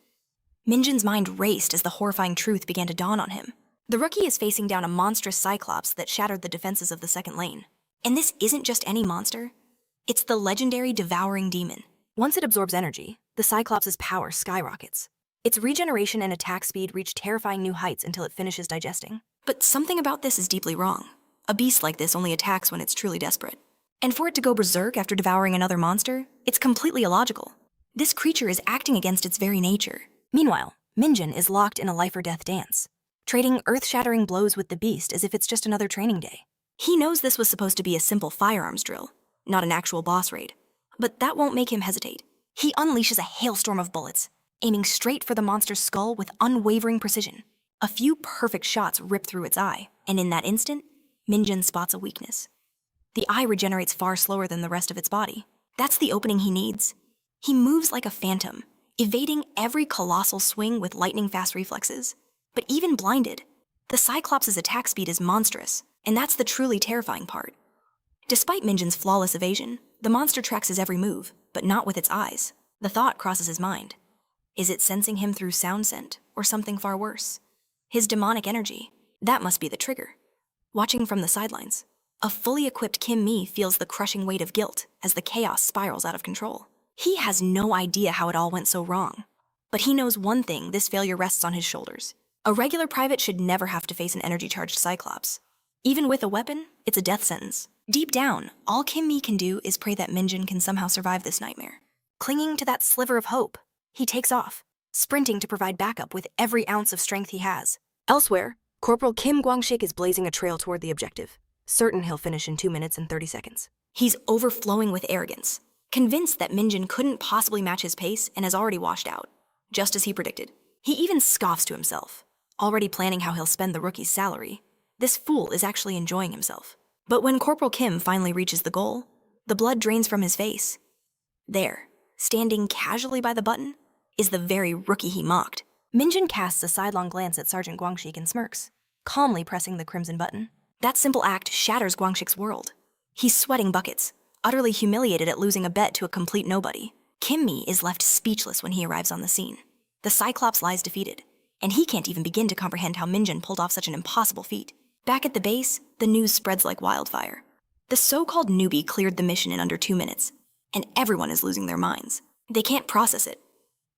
Minjun's mind raced as the horrifying truth began to dawn on him. The rookie is facing down a monstrous cyclops that shattered the defenses of the second lane. And this isn't just any monster. It's the legendary devouring demon. Once it absorbs energy, the cyclops' power skyrockets. Its regeneration and attack speed reach terrifying new heights until it finishes digesting. But something about this is deeply wrong. A beast like this only attacks when it's truly desperate. And for it to go berserk after devouring another monster, it's completely illogical. This creature is acting against its very nature. Meanwhile, Mjun is locked in a life-or-death dance, trading earth-shattering blows with the beast as if it's just another training day. He knows this was supposed to be a simple firearms drill, not an actual boss raid. But that won't make him hesitate. He unleashes a hailstorm of bullets, aiming straight for the monster's skull with unwavering precision. A few perfect shots rip through its eye, and in that instant, Mjun spots a weakness. The eye regenerates far slower than the rest of its body. That's the opening he needs. He moves like a phantom, evading every colossal swing with lightning-fast reflexes. But even blinded, the Cyclops' attack speed is monstrous, and that's the truly terrifying part. Despite Minjun's flawless evasion, the monster tracks his every move, but not with its eyes. The thought crosses his mind. Is it sensing him through sound scent, or something far worse? His demonic energy, that must be the trigger. Watching from the sidelines, a fully equipped Kim Mi feels the crushing weight of guilt as the chaos spirals out of control. He has no idea how it all went so wrong. But he knows one thing: this failure rests on his shoulders. A regular private should never have to face an energy-charged Cyclops. Even with a weapon, it's a death sentence. Deep down, all Kim Mi can do is pray that Mjun can somehow survive this nightmare. Clinging to that sliver of hope, he takes off, sprinting to provide backup with every ounce of strength he has. Elsewhere, Corporal Kim Guangxik is blazing a trail toward the objective, certain he'll finish in 2 minutes and 30 seconds. He's overflowing with arrogance, convinced that Mjun couldn't possibly match his pace and has already washed out, just as he predicted. He even scoffs to himself, already planning how he'll spend the rookie's salary. This fool is actually enjoying himself. But when Corporal Kim finally reaches the goal, the blood drains from his face. There, standing casually by the button, is the very rookie he mocked. Mjun casts a sidelong glance at Sergeant Guangxik and smirks, calmly pressing the crimson button. That simple act shatters Guangxik's world. He's sweating buckets, utterly humiliated at losing a bet to a complete nobody. Kim Mi is left speechless when he arrives on the scene. The Cyclops lies defeated, and he can't even begin to comprehend how Mjun pulled off such an impossible feat. Back at the base, the news spreads like wildfire. The so-called newbie cleared the mission in under 2 minutes, and everyone is losing their minds. They can't process it.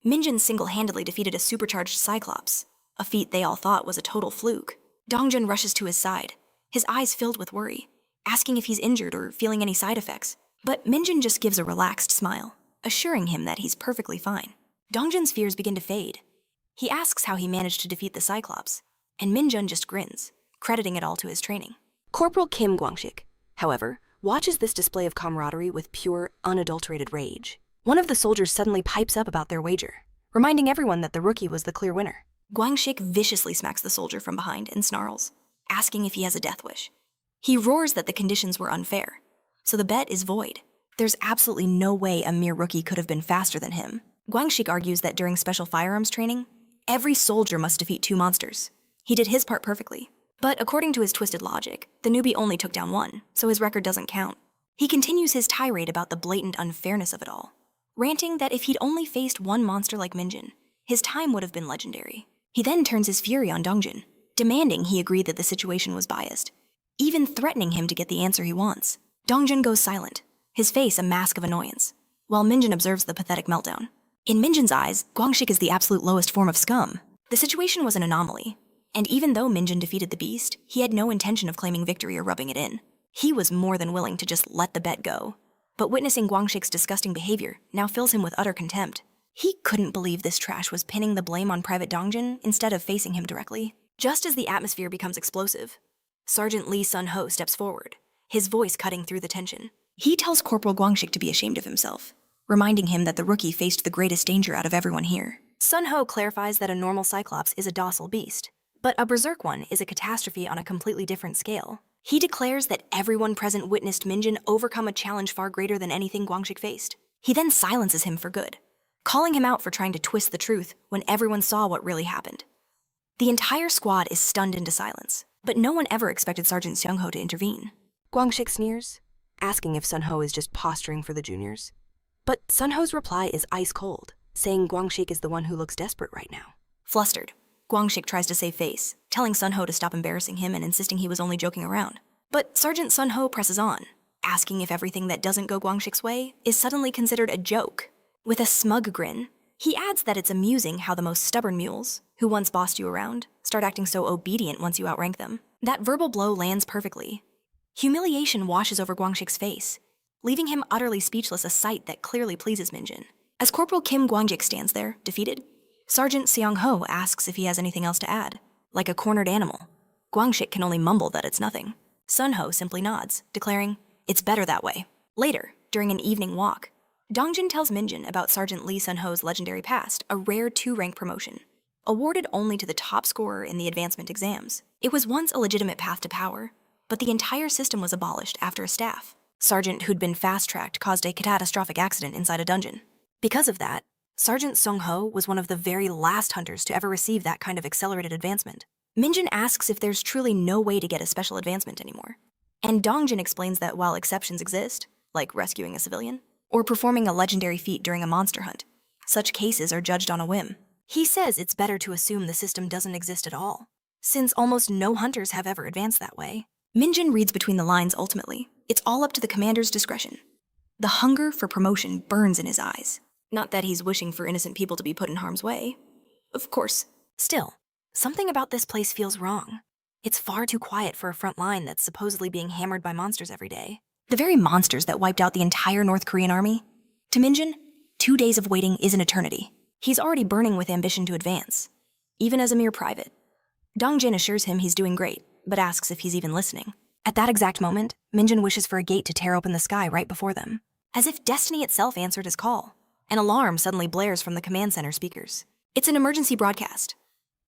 Mjun single-handedly defeated a supercharged Cyclops, a feat they all thought was a total fluke. Dongjun rushes to his side, his eyes filled with worry, asking if he's injured or feeling any side effects. But Mjun just gives a relaxed smile, assuring him that he's perfectly fine. Dongjun's fears begin to fade. He asks how he managed to defeat the Cyclops, and Mjun just grins, crediting it all to his training. Corporal Kim Guangxik, however, watches this display of camaraderie with pure, unadulterated rage. One of the soldiers suddenly pipes up about their wager, reminding everyone that the rookie was the clear winner. Guangxik viciously smacks the soldier from behind and snarls, asking if he has a death wish. He roars that the conditions were unfair, so the bet is void. There's absolutely no way a mere rookie could have been faster than him. Guangxik argues that during special firearms training, Every soldier must defeat 2 monsters. He did his part perfectly. But according to his twisted logic, the newbie only took down 1, so his record doesn't count. He continues his tirade about the blatant unfairness of it all, ranting that if he'd only faced 1 monster like Mjun, his time would have been legendary. He then turns his fury on Dongjin, demanding he agreed that the situation was biased, even threatening him to get the answer he wants. Dongjin goes silent, his face a mask of annoyance, while Mjun observes the pathetic meltdown. In Minjin's eyes, Guangxik is the absolute lowest form of scum. The situation was an anomaly, and even though Mjun defeated the beast, he had no intention of claiming victory or rubbing it in. He was more than willing to just let the bet go. But witnessing Guangxik's disgusting behavior now fills him with utter contempt. He couldn't believe this trash was pinning the blame on Private Dongjin instead of facing him directly. Just as the atmosphere becomes explosive, Sergeant Lee Sun-ho steps forward, his voice cutting through the tension. He tells Corporal Guangxik to be ashamed of himself, reminding him that the rookie faced the greatest danger out of everyone here. Sun-ho clarifies that a normal Cyclops is a docile beast, but a berserk one is a catastrophe on a completely different scale. He declares that everyone present witnessed Mjun overcome a challenge far greater than anything Guangxik faced. He then silences him for good, calling him out for trying to twist the truth when everyone saw what really happened. The entire squad is stunned into silence, but no one ever expected Sergeant Seung-ho to intervene. Guangxik sneers, asking if Sun-ho is just posturing for the juniors. But Sun-ho's reply is ice cold, saying Guangxik is the one who looks desperate right now. Flustered, Guangxik tries to save face, telling Sun-ho to stop embarrassing him and insisting he was only joking around. But Sergeant Sun-ho presses on, asking if everything that doesn't go Guangxik's way is suddenly considered a joke. With a smug grin, he adds that it's amusing how the most stubborn mules, who once bossed you around, start acting so obedient once you outrank them. That verbal blow lands perfectly. Humiliation washes over Guangxik's face, leaving him utterly speechless, a sight that clearly pleases Mjun. As Corporal Kim Guangxik stands there, defeated, Sergeant Seung-ho asks if he has anything else to add. Like a cornered animal, Guangxik can only mumble that it's nothing. Sun-ho simply nods, declaring, "It's better that way." Later, during an evening walk, Dongjin tells Mjun about Sergeant Lee Sun-ho's legendary past, a rare 2-rank promotion, awarded only to the top scorer in the advancement exams. It was once a legitimate path to power, but the entire system was abolished after a staff sergeant who'd been fast-tracked caused a catastrophic accident inside a dungeon. Because of that, Sergeant Seung-ho was one of the very last hunters to ever receive that kind of accelerated advancement. Mjun asks if there's truly no way to get a special advancement anymore. And Dongjin explains that while exceptions exist, like rescuing a civilian, or performing a legendary feat during a monster hunt, such cases are judged on a whim. He says it's better to assume the system doesn't exist at all, since almost no hunters have ever advanced that way. Mjun reads between the lines ultimately. It's all up to the commander's discretion. The hunger for promotion burns in his eyes. Not that he's wishing for innocent people to be put in harm's way. Of course. Still, something about this place feels wrong. It's far too quiet for a front line that's supposedly being hammered by monsters every day. The very monsters that wiped out the entire North Korean army. To Mjun, 2 days of waiting is an eternity. He's already burning with ambition to advance, even as a mere private. Dongjin assures him he's doing great, but asks if he's even listening. At that exact moment, Mjun wishes for a gate to tear open the sky right before them. As if destiny itself answered his call, an alarm suddenly blares from the command center speakers. It's an emergency broadcast.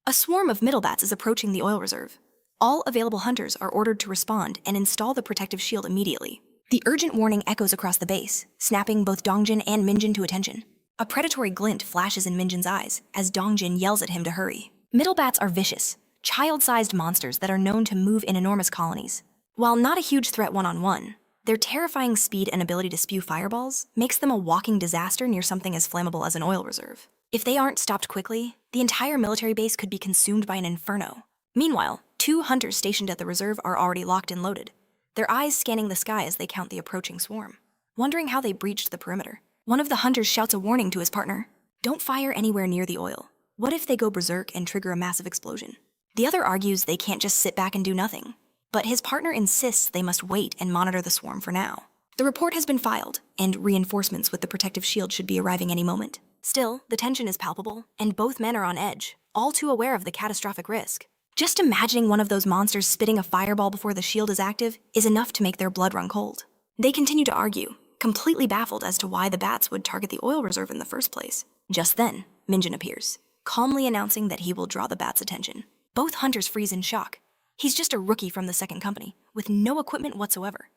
A swarm of middle bats is approaching the oil reserve. All available hunters are ordered to respond and install the protective shield immediately. The urgent warning echoes across the base, snapping both Dongjin and Mjun to attention. A predatory glint flashes in Minjin's eyes as Dongjin yells at him to hurry. Middle bats are vicious, child-sized monsters that are known to move in enormous colonies. While not a huge threat one-on-one, their terrifying speed and ability to spew fireballs makes them a walking disaster near something as flammable as an oil reserve. If they aren't stopped quickly, the entire military base could be consumed by an inferno. Meanwhile, 2 hunters stationed at the reserve are already locked and loaded, their eyes scanning the sky as they count the approaching swarm. Wondering how they breached the perimeter, one of the hunters shouts a warning to his partner. Don't fire anywhere near the oil. What if they go berserk and trigger a massive explosion? The other argues they can't just sit back and do nothing, but his partner insists they must wait and monitor the swarm for now. The report has been filed, and reinforcements with the protective shield should be arriving any moment. Still, the tension is palpable, and both men are on edge, all too aware of the catastrophic risk. Just imagining one of those monsters spitting a fireball before the shield is active is enough to make their blood run cold. They continue to argue, completely baffled as to why the bats would target the oil reserve in the first place. Just then, Mjun appears, calmly announcing that he will draw the bats' attention. Both hunters freeze in shock. He's just a rookie from the second company, with no equipment whatsoever.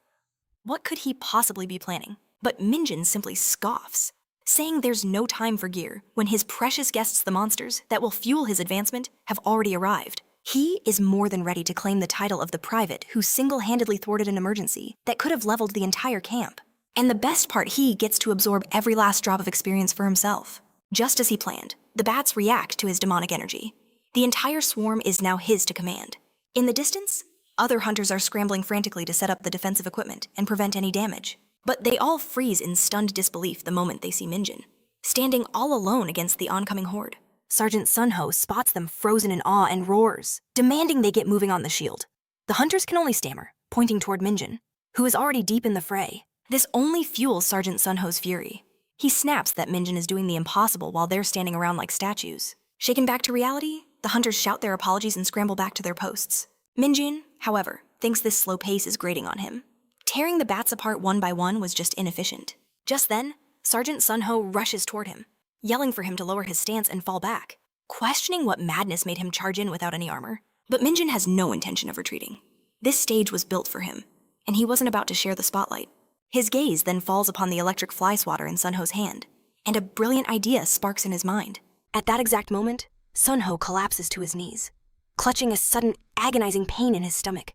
What could he possibly be planning? But Mjun simply scoffs, saying there's no time for gear when his precious guests, the monsters, that will fuel his advancement, have already arrived. He is more than ready to claim the title of the private who single-handedly thwarted an emergency that could have leveled the entire camp. And the best part, he gets to absorb every last drop of experience for himself. Just as he planned, the bats react to his demonic energy. The entire swarm is now his to command. In the distance, other hunters are scrambling frantically to set up the defensive equipment and prevent any damage. But they all freeze in stunned disbelief the moment they see Mjun, standing all alone against the oncoming horde. Sergeant Sunho spots them frozen in awe and roars, demanding they get moving on the shield. The hunters can only stammer, pointing toward Mjun, who is already deep in the fray. This only fuels Sergeant Sunho's fury. He snaps that Mjun is doing the impossible while they're standing around like statues. Shaken back to reality, the hunters shout their apologies and scramble back to their posts. Mjun, however, thinks this slow pace is grating on him. Tearing the bats apart one by one was just inefficient. Just then, Sergeant Sunho rushes toward him, yelling for him to lower his stance and fall back, questioning what madness made him charge in without any armor. But Mjun has no intention of retreating. This stage was built for him, and he wasn't about to share the spotlight. His gaze then falls upon the electric fly swatter in Sunho's hand, and a brilliant idea sparks in his mind. At that exact moment, Sunho collapses to his knees, clutching a sudden, agonizing pain in his stomach.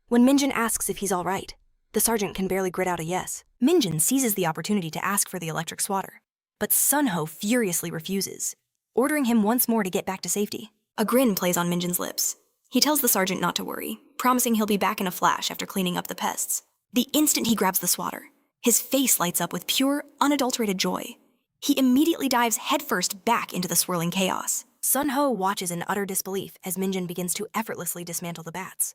When Mjun asks if he's all right, the sergeant can barely grit out a yes. Mjun seizes the opportunity to ask for the electric swatter, but Sunho furiously refuses, ordering him once more to get back to safety. A grin plays on Minjin's lips. He tells the sergeant not to worry, promising he'll be back in a flash after cleaning up the pests. The instant he grabs the swatter, his face lights up with pure, unadulterated joy. He immediately dives headfirst back into the swirling chaos. Sunho watches in utter disbelief as Mjun begins to effortlessly dismantle the bats,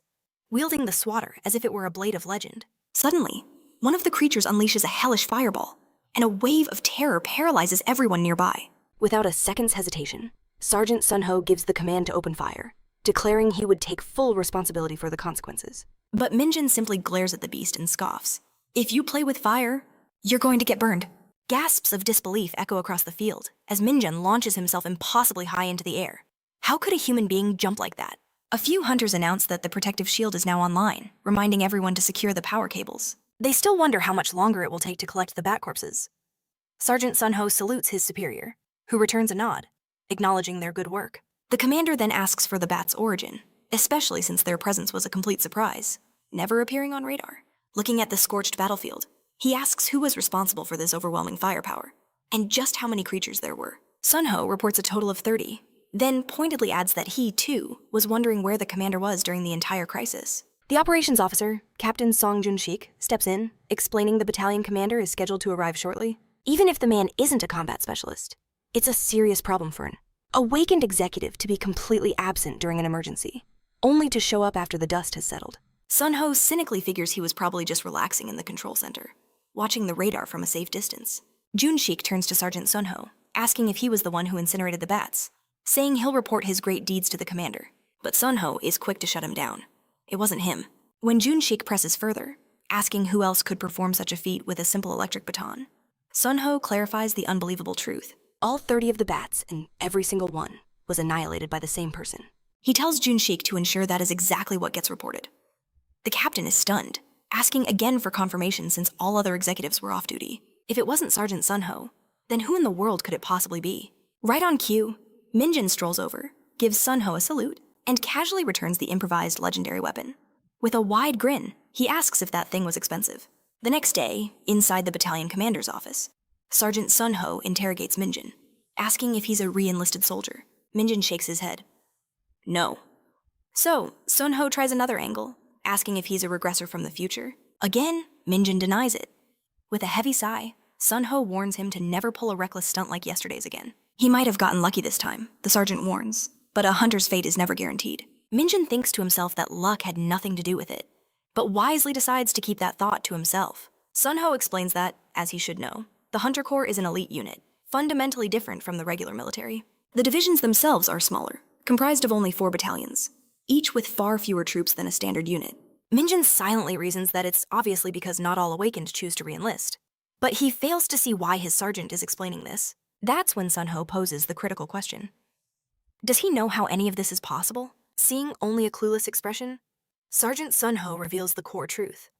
wielding the swatter as if it were a blade of legend. Suddenly, one of the creatures unleashes a hellish fireball, and a wave of terror paralyzes everyone nearby. Without a second's hesitation, Sergeant Sunho gives the command to open fire, declaring he would take full responsibility for the consequences. But Mjun simply glares at the beast and scoffs. "If you play with fire, you're going to get burned." Gasps of disbelief echo across the field as Mjun launches himself impossibly high into the air. How could a human being jump like that? A few hunters announce that the protective shield is now online, reminding everyone to secure the power cables. They still wonder how much longer it will take to collect the bat corpses. Sergeant Sunho salutes his superior, who returns a nod, acknowledging their good work. The commander then asks for the bat's origin, especially since their presence was a complete surprise, never appearing on radar. Looking at the scorched battlefield, he asks who was responsible for this overwhelming firepower, and just how many creatures there were. Sunho reports a total of 30, then pointedly adds that he, too, was wondering where the commander was during the entire crisis. The operations officer, Captain Song Jun-shik, steps in, explaining the battalion commander is scheduled to arrive shortly. Even if the man isn't a combat specialist, it's a serious problem for an awakened executive to be completely absent during an emergency, only to show up after the dust has settled. Sunho cynically figures he was probably just relaxing in the control center, watching the radar from a safe distance. Jun-shik turns to Sergeant Sunho, asking if he was the one who incinerated the bats, saying he'll report his great deeds to the commander. But Sunho is quick to shut him down. It wasn't him. When Jun-shik presses further, asking who else could perform such a feat with a simple electric baton, Sunho clarifies the unbelievable truth. All 30 of the bats, and every single one, was annihilated by the same person. He tells Jun-shik to ensure that is exactly what gets reported. The captain is stunned, asking again for confirmation since all other executives were off duty. If it wasn't Sergeant Sunho, then who in the world could it possibly be? Right on cue, Mjun strolls over, gives Sunho a salute, and casually returns the improvised legendary weapon. With a wide grin, he asks if that thing was expensive. The next day, inside the battalion commander's office, Sergeant Sunho interrogates Mjun, asking if he's a re-enlisted soldier. Mjun shakes his head. No. So, Sunho tries another angle, asking if he's a regressor from the future. Again, Mjun denies it. With a heavy sigh, Sunho warns him to never pull a reckless stunt like yesterday's again. He might have gotten lucky this time, the sergeant warns, but a hunter's fate is never guaranteed. Mjun thinks to himself that luck had nothing to do with it, but wisely decides to keep that thought to himself. Sunho explains that, as he should know, the Hunter Corps is an elite unit, fundamentally different from the regular military. The divisions themselves are smaller, comprised of only 4 battalions, each with far fewer troops than a standard unit. Mjun silently reasons that it's obviously because not all awakened choose to re-enlist, but he fails to see why his sergeant is explaining this. That's when Sunho poses the critical question. Does he know how any of this is possible? Seeing only a clueless expression, Sergeant Sunho reveals the core truth.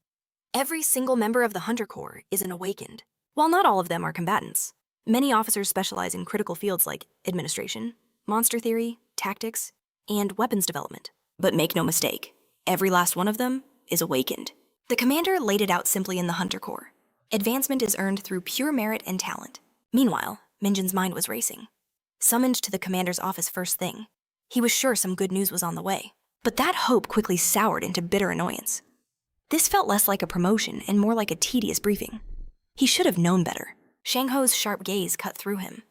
Every single member of the Hunter Corps is an awakened. While not all of them are combatants, Many officers specialize in critical fields like administration, monster theory, tactics, and weapons development. But make no mistake, every last one of them is awakened. The commander laid it out simply in the Hunter Corps. Advancement is earned through pure merit and talent. Meanwhile, Minjun's mind was racing. Summoned to the commander's office first thing, he was sure some good news was on the way. But that hope quickly soured into bitter annoyance. This felt less like a promotion and more like a tedious briefing. He should have known better. Shang-Ho's sharp gaze cut through him.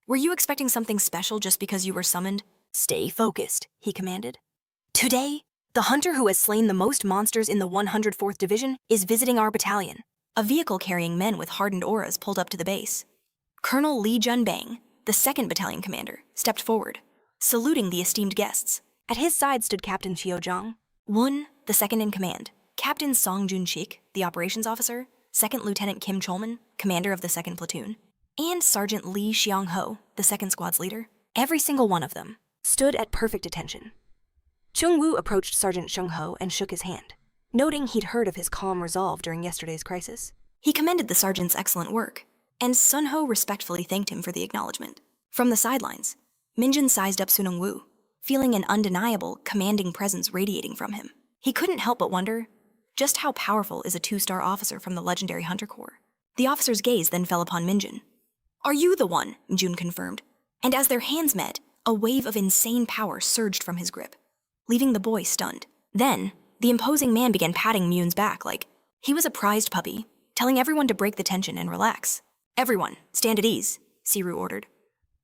Were you expecting something special just because you were summoned? Stay focused, he commanded. Today, the hunter who has slain the most monsters in the 104th Division is visiting our battalion. A vehicle carrying men with hardened auras pulled up to the base. Colonel Li Junbang, the 2nd Battalion commander, stepped forward, saluting the esteemed guests. At his side stood Captain Xiao Zhang, Wun, the 2nd in command, Captain Song Jun-chik, the operations officer, 2nd Lieutenant Kim Cholman, commander of the 2nd Platoon, and Sergeant Li Xiangho, the 2nd squad's leader. Every single one of them stood at perfect attention. Chung Wu approached Sergeant Xiangho and shook his hand, noting he'd heard of his calm resolve during yesterday's crisis. He commended the sergeant's excellent work, and Sun Ho respectfully thanked him for the acknowledgement. From the sidelines, Minjun sized up Sunung Wu, feeling an undeniable, commanding presence radiating from him. He couldn't help but wonder, just how powerful is a 2-star officer from the legendary Hunter Corps? The officer's gaze then fell upon Minjun. Are you the one? Mjun confirmed. And as their hands met, a wave of insane power surged from his grip, leaving the boy stunned. Then, the imposing man began patting Mjun's back like he was a prized puppy, telling everyone to break the tension and relax. Everyone, stand at ease, Siru ordered.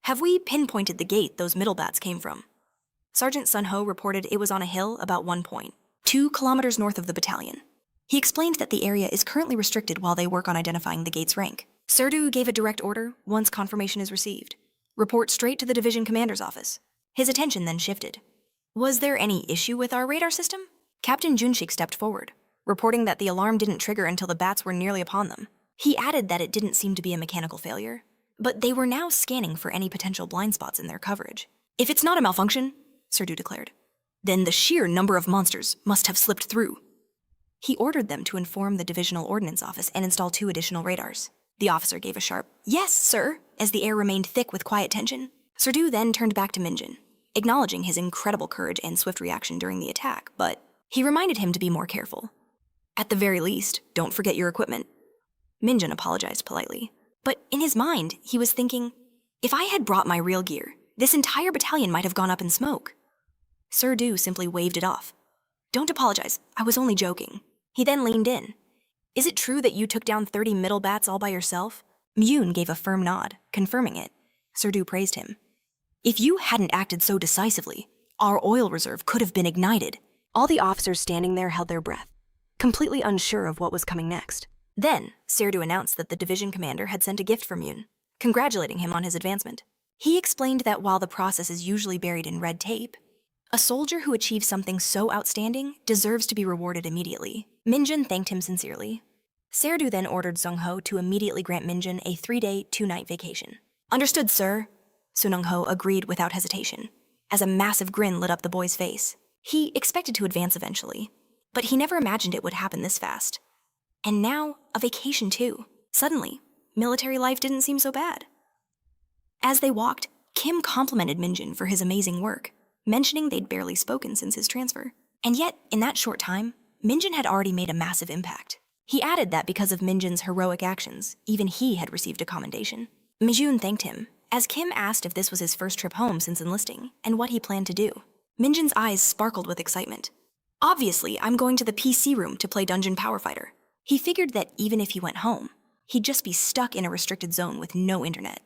Have we pinpointed the gate those middle bats came from? Sergeant Sun Ho reported it was on a hill about 1 point, 2 kilometers north of the battalion. He explained that the area is currently restricted while they work on identifying the gate's rank. Surdu gave a direct order once confirmation is received. Report straight to the division commander's office. His attention then shifted. Was there any issue with our radar system? Captain Junshik stepped forward, reporting that the alarm didn't trigger until the bats were nearly upon them. He added that it didn't seem to be a mechanical failure, but they were now scanning for any potential blind spots in their coverage. If it's not a malfunction, Surdu declared, then the sheer number of monsters must have slipped through. He ordered them to inform the Divisional Ordnance Office and install 2 additional radars. The officer gave a sharp, "Yes, sir," as the air remained thick with quiet tension. Surdu then turned back to Minjun, acknowledging his incredible courage and swift reaction during the attack, but he reminded him to be more careful. At the very least, don't forget your equipment. Minjun apologized politely, but in his mind, he was thinking, if I had brought my real gear, this entire battalion might have gone up in smoke. Surdu simply waved it off. Don't apologize, I was only joking. He then leaned in. Is it true that you took down 30 middle bats all by yourself? Mjun gave a firm nod, confirming it. Surdu praised him. If you hadn't acted so decisively, our oil reserve could have been ignited. All the officers standing there held their breath, completely unsure of what was coming next. Then, Surdu announced that the division commander had sent a gift for Mjun, congratulating him on his advancement. He explained that while the process is usually buried in red tape, a soldier who achieves something so outstanding deserves to be rewarded immediately. Minjun thanked him sincerely. Surdu then ordered Zhong Ho to immediately grant Minjun a 3-day, 2-night vacation. Understood, sir. Sunung Ho agreed without hesitation, as a massive grin lit up the boy's face. He expected to advance eventually, but he never imagined it would happen this fast. And now, a vacation too. Suddenly, military life didn't seem so bad. As they walked, Kim complimented Minjun for his amazing work, mentioning they'd barely spoken since his transfer. And yet, in that short time, Minjun had already made a massive impact. He added that because of Minjun's heroic actions, even he had received a commendation. Mjun thanked him, as Kim asked if this was his first trip home since enlisting, and what he planned to do. Minjun's eyes sparkled with excitement. Obviously, I'm going to the PC room to play Dungeon Power Fighter. He figured that even if he went home, he'd just be stuck in a restricted zone with no internet.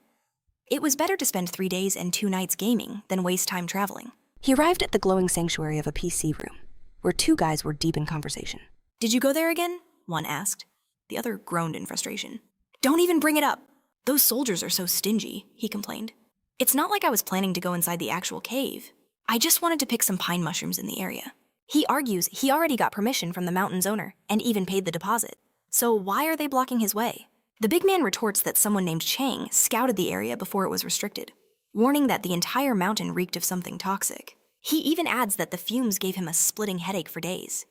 It was better to spend 3 days and 2 nights gaming than waste time traveling. He arrived at the glowing sanctuary of a PC room, where 2 guys were deep in conversation. Did you go there again? One asked. The other groaned in frustration. Don't even bring it up. Those soldiers are so stingy, he complained. It's not like I was planning to go inside the actual cave. I just wanted to pick some pine mushrooms in the area. He argues he already got permission from the mountain's owner and even paid the deposit. So why are they blocking his way? The big man retorts that someone named Chang scouted the area before it was restricted, warning that the entire mountain reeked of something toxic. He even adds that the fumes gave him a splitting headache for days.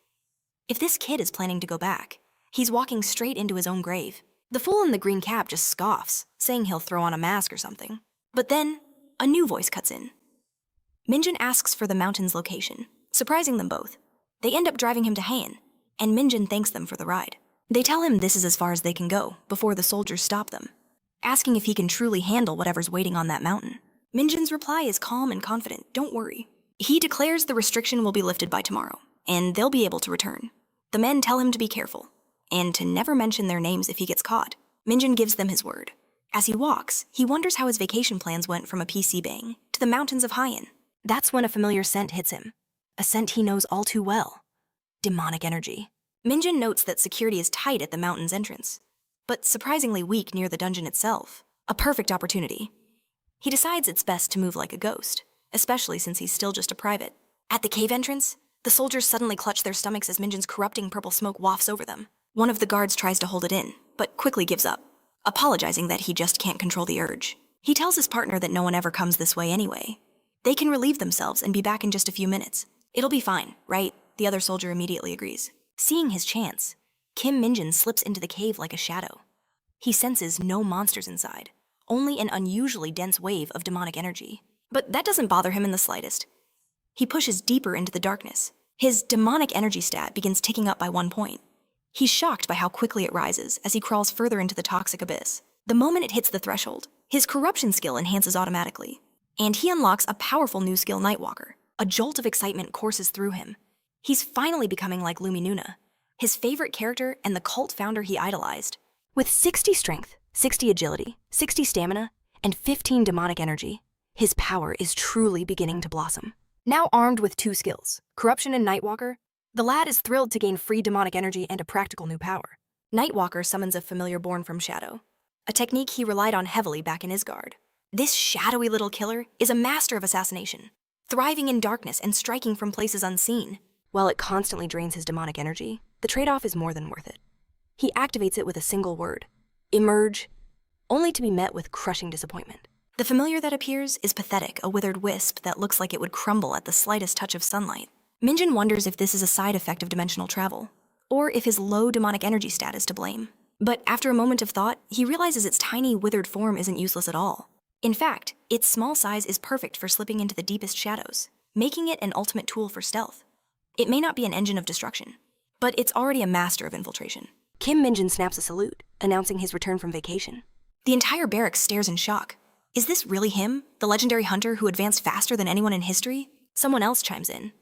If this kid is planning to go back, he's walking straight into his own grave. The fool in the green cap just scoffs, saying he'll throw on a mask or something. But then, a new voice cuts in. Mjun asks for the mountain's location, surprising them both. They end up driving him to Heian, and Mjun thanks them for the ride. They tell him this is as far as they can go before the soldiers stop them, asking if he can truly handle whatever's waiting on that mountain. Minjun's reply is calm and confident, don't worry. He declares the restriction will be lifted by tomorrow, and they'll be able to return. The men tell him to be careful, and to never mention their names if he gets caught. Mjun gives them his word. As he walks, he wonders how his vacation plans went from a PC bang to the mountains of Heian. That's when a familiar scent hits him, a scent he knows all too well. Demonic energy. Mjun notes that security is tight at the mountain's entrance, but surprisingly weak near the dungeon itself. A perfect opportunity. He decides it's best to move like a ghost, especially since he's still just a private. At the cave entrance, the soldiers suddenly clutch their stomachs as Minjun's corrupting purple smoke wafts over them. One of the guards tries to hold it in, but quickly gives up, apologizing that he just can't control the urge. He tells his partner that no one ever comes this way anyway. They can relieve themselves and be back in just a few minutes. It'll be fine, right? The other soldier immediately agrees. Seeing his chance, Kim Mjun slips into the cave like a shadow. He senses no monsters inside, only an unusually dense wave of demonic energy. But that doesn't bother him in the slightest. He pushes deeper into the darkness. His demonic energy stat begins ticking up by 1 point. He's shocked by how quickly it rises as he crawls further into the toxic abyss. The moment it hits the threshold, his corruption skill enhances automatically, and he unlocks a powerful new skill, Nightwalker. A jolt of excitement courses through him. He's finally becoming like Luminuna, his favorite character and the cult founder he idolized. With 60 strength, 60 agility, 60 stamina, and 15 demonic energy, his power is truly beginning to blossom. Now armed with 2 skills, Corruption and Nightwalker, the lad is thrilled to gain free demonic energy and a practical new power. Nightwalker summons a familiar born from shadow, a technique he relied on heavily back in Isgard. This shadowy little killer is a master of assassination, thriving in darkness and striking from places unseen. While it constantly drains his demonic energy, the trade-off is more than worth it. He activates it with a single word, emerge, only to be met with crushing disappointment. The familiar that appears is pathetic, a withered wisp that looks like it would crumble at the slightest touch of sunlight. Mjun wonders if this is a side effect of dimensional travel, or if his low demonic energy stat is to blame. But after a moment of thought, he realizes its tiny, withered form isn't useless at all. In fact, its small size is perfect for slipping into the deepest shadows, making it an ultimate tool for stealth. It may not be an engine of destruction, but it's already a master of infiltration. Kim Mjun snaps a salute, announcing his return from vacation. The entire barracks stares in shock. Is this really him, the legendary hunter who advanced faster than anyone in history? Someone else chimes in.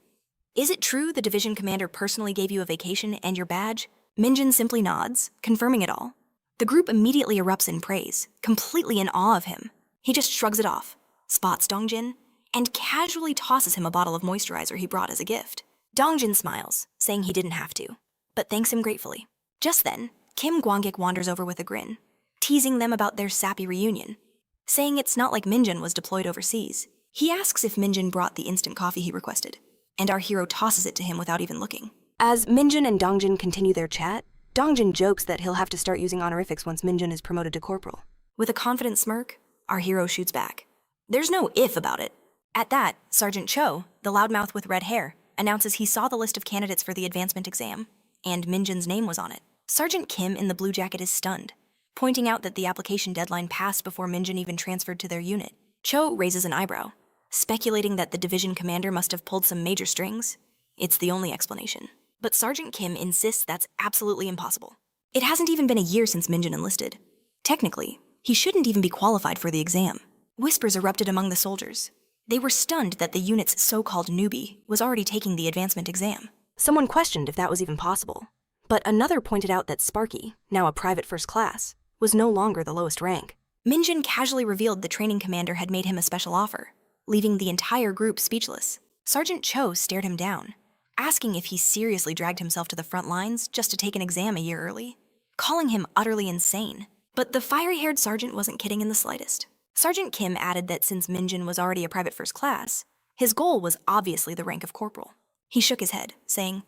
Is it true the division commander personally gave you a vacation and your badge? Mjun simply nods, confirming it all. The group immediately erupts in praise, completely in awe of him. He just shrugs it off, spots Dongjin, and casually tosses him a bottle of moisturizer he brought as a gift. Dongjin smiles, saying he didn't have to, but thanks him gratefully. Just then, Kim Gwangik wanders over with a grin, teasing them about their sappy reunion, saying it's not like Mjun was deployed overseas. He asks if Mjun brought the instant coffee he requested, and our hero tosses it to him without even looking. As Mjun and Dongjin continue their chat, Dongjin jokes that he'll have to start using honorifics once Mjun is promoted to corporal. With a confident smirk, our hero shoots back. There's no if about it. At that, Sergeant Cho, the loudmouth with red hair, announces he saw the list of candidates for the advancement exam, and Minjun's name was on it. Sergeant Kim in the blue jacket is stunned, pointing out that the application deadline passed before Mjun even transferred to their unit. Cho raises an eyebrow, speculating that the division commander must have pulled some major strings. It's the only explanation. But Sergeant Kim insists that's absolutely impossible. It hasn't even been a year since Mjun enlisted. Technically, he shouldn't even be qualified for the exam. Whispers erupted among the soldiers. They were stunned that the unit's so-called newbie was already taking the advancement exam. Someone questioned if that was even possible. But another pointed out that Sparky, now a private first class, was no longer the lowest rank. Mjun casually revealed the training commander had made him a special offer, leaving the entire group speechless. Sergeant Cho stared him down, asking if he seriously dragged himself to the front lines just to take an exam a year early, calling him utterly insane. But the fiery-haired sergeant wasn't kidding in the slightest. Sergeant Kim added that since Mjun was already a private first class, his goal was obviously the rank of corporal. He shook his head, saying,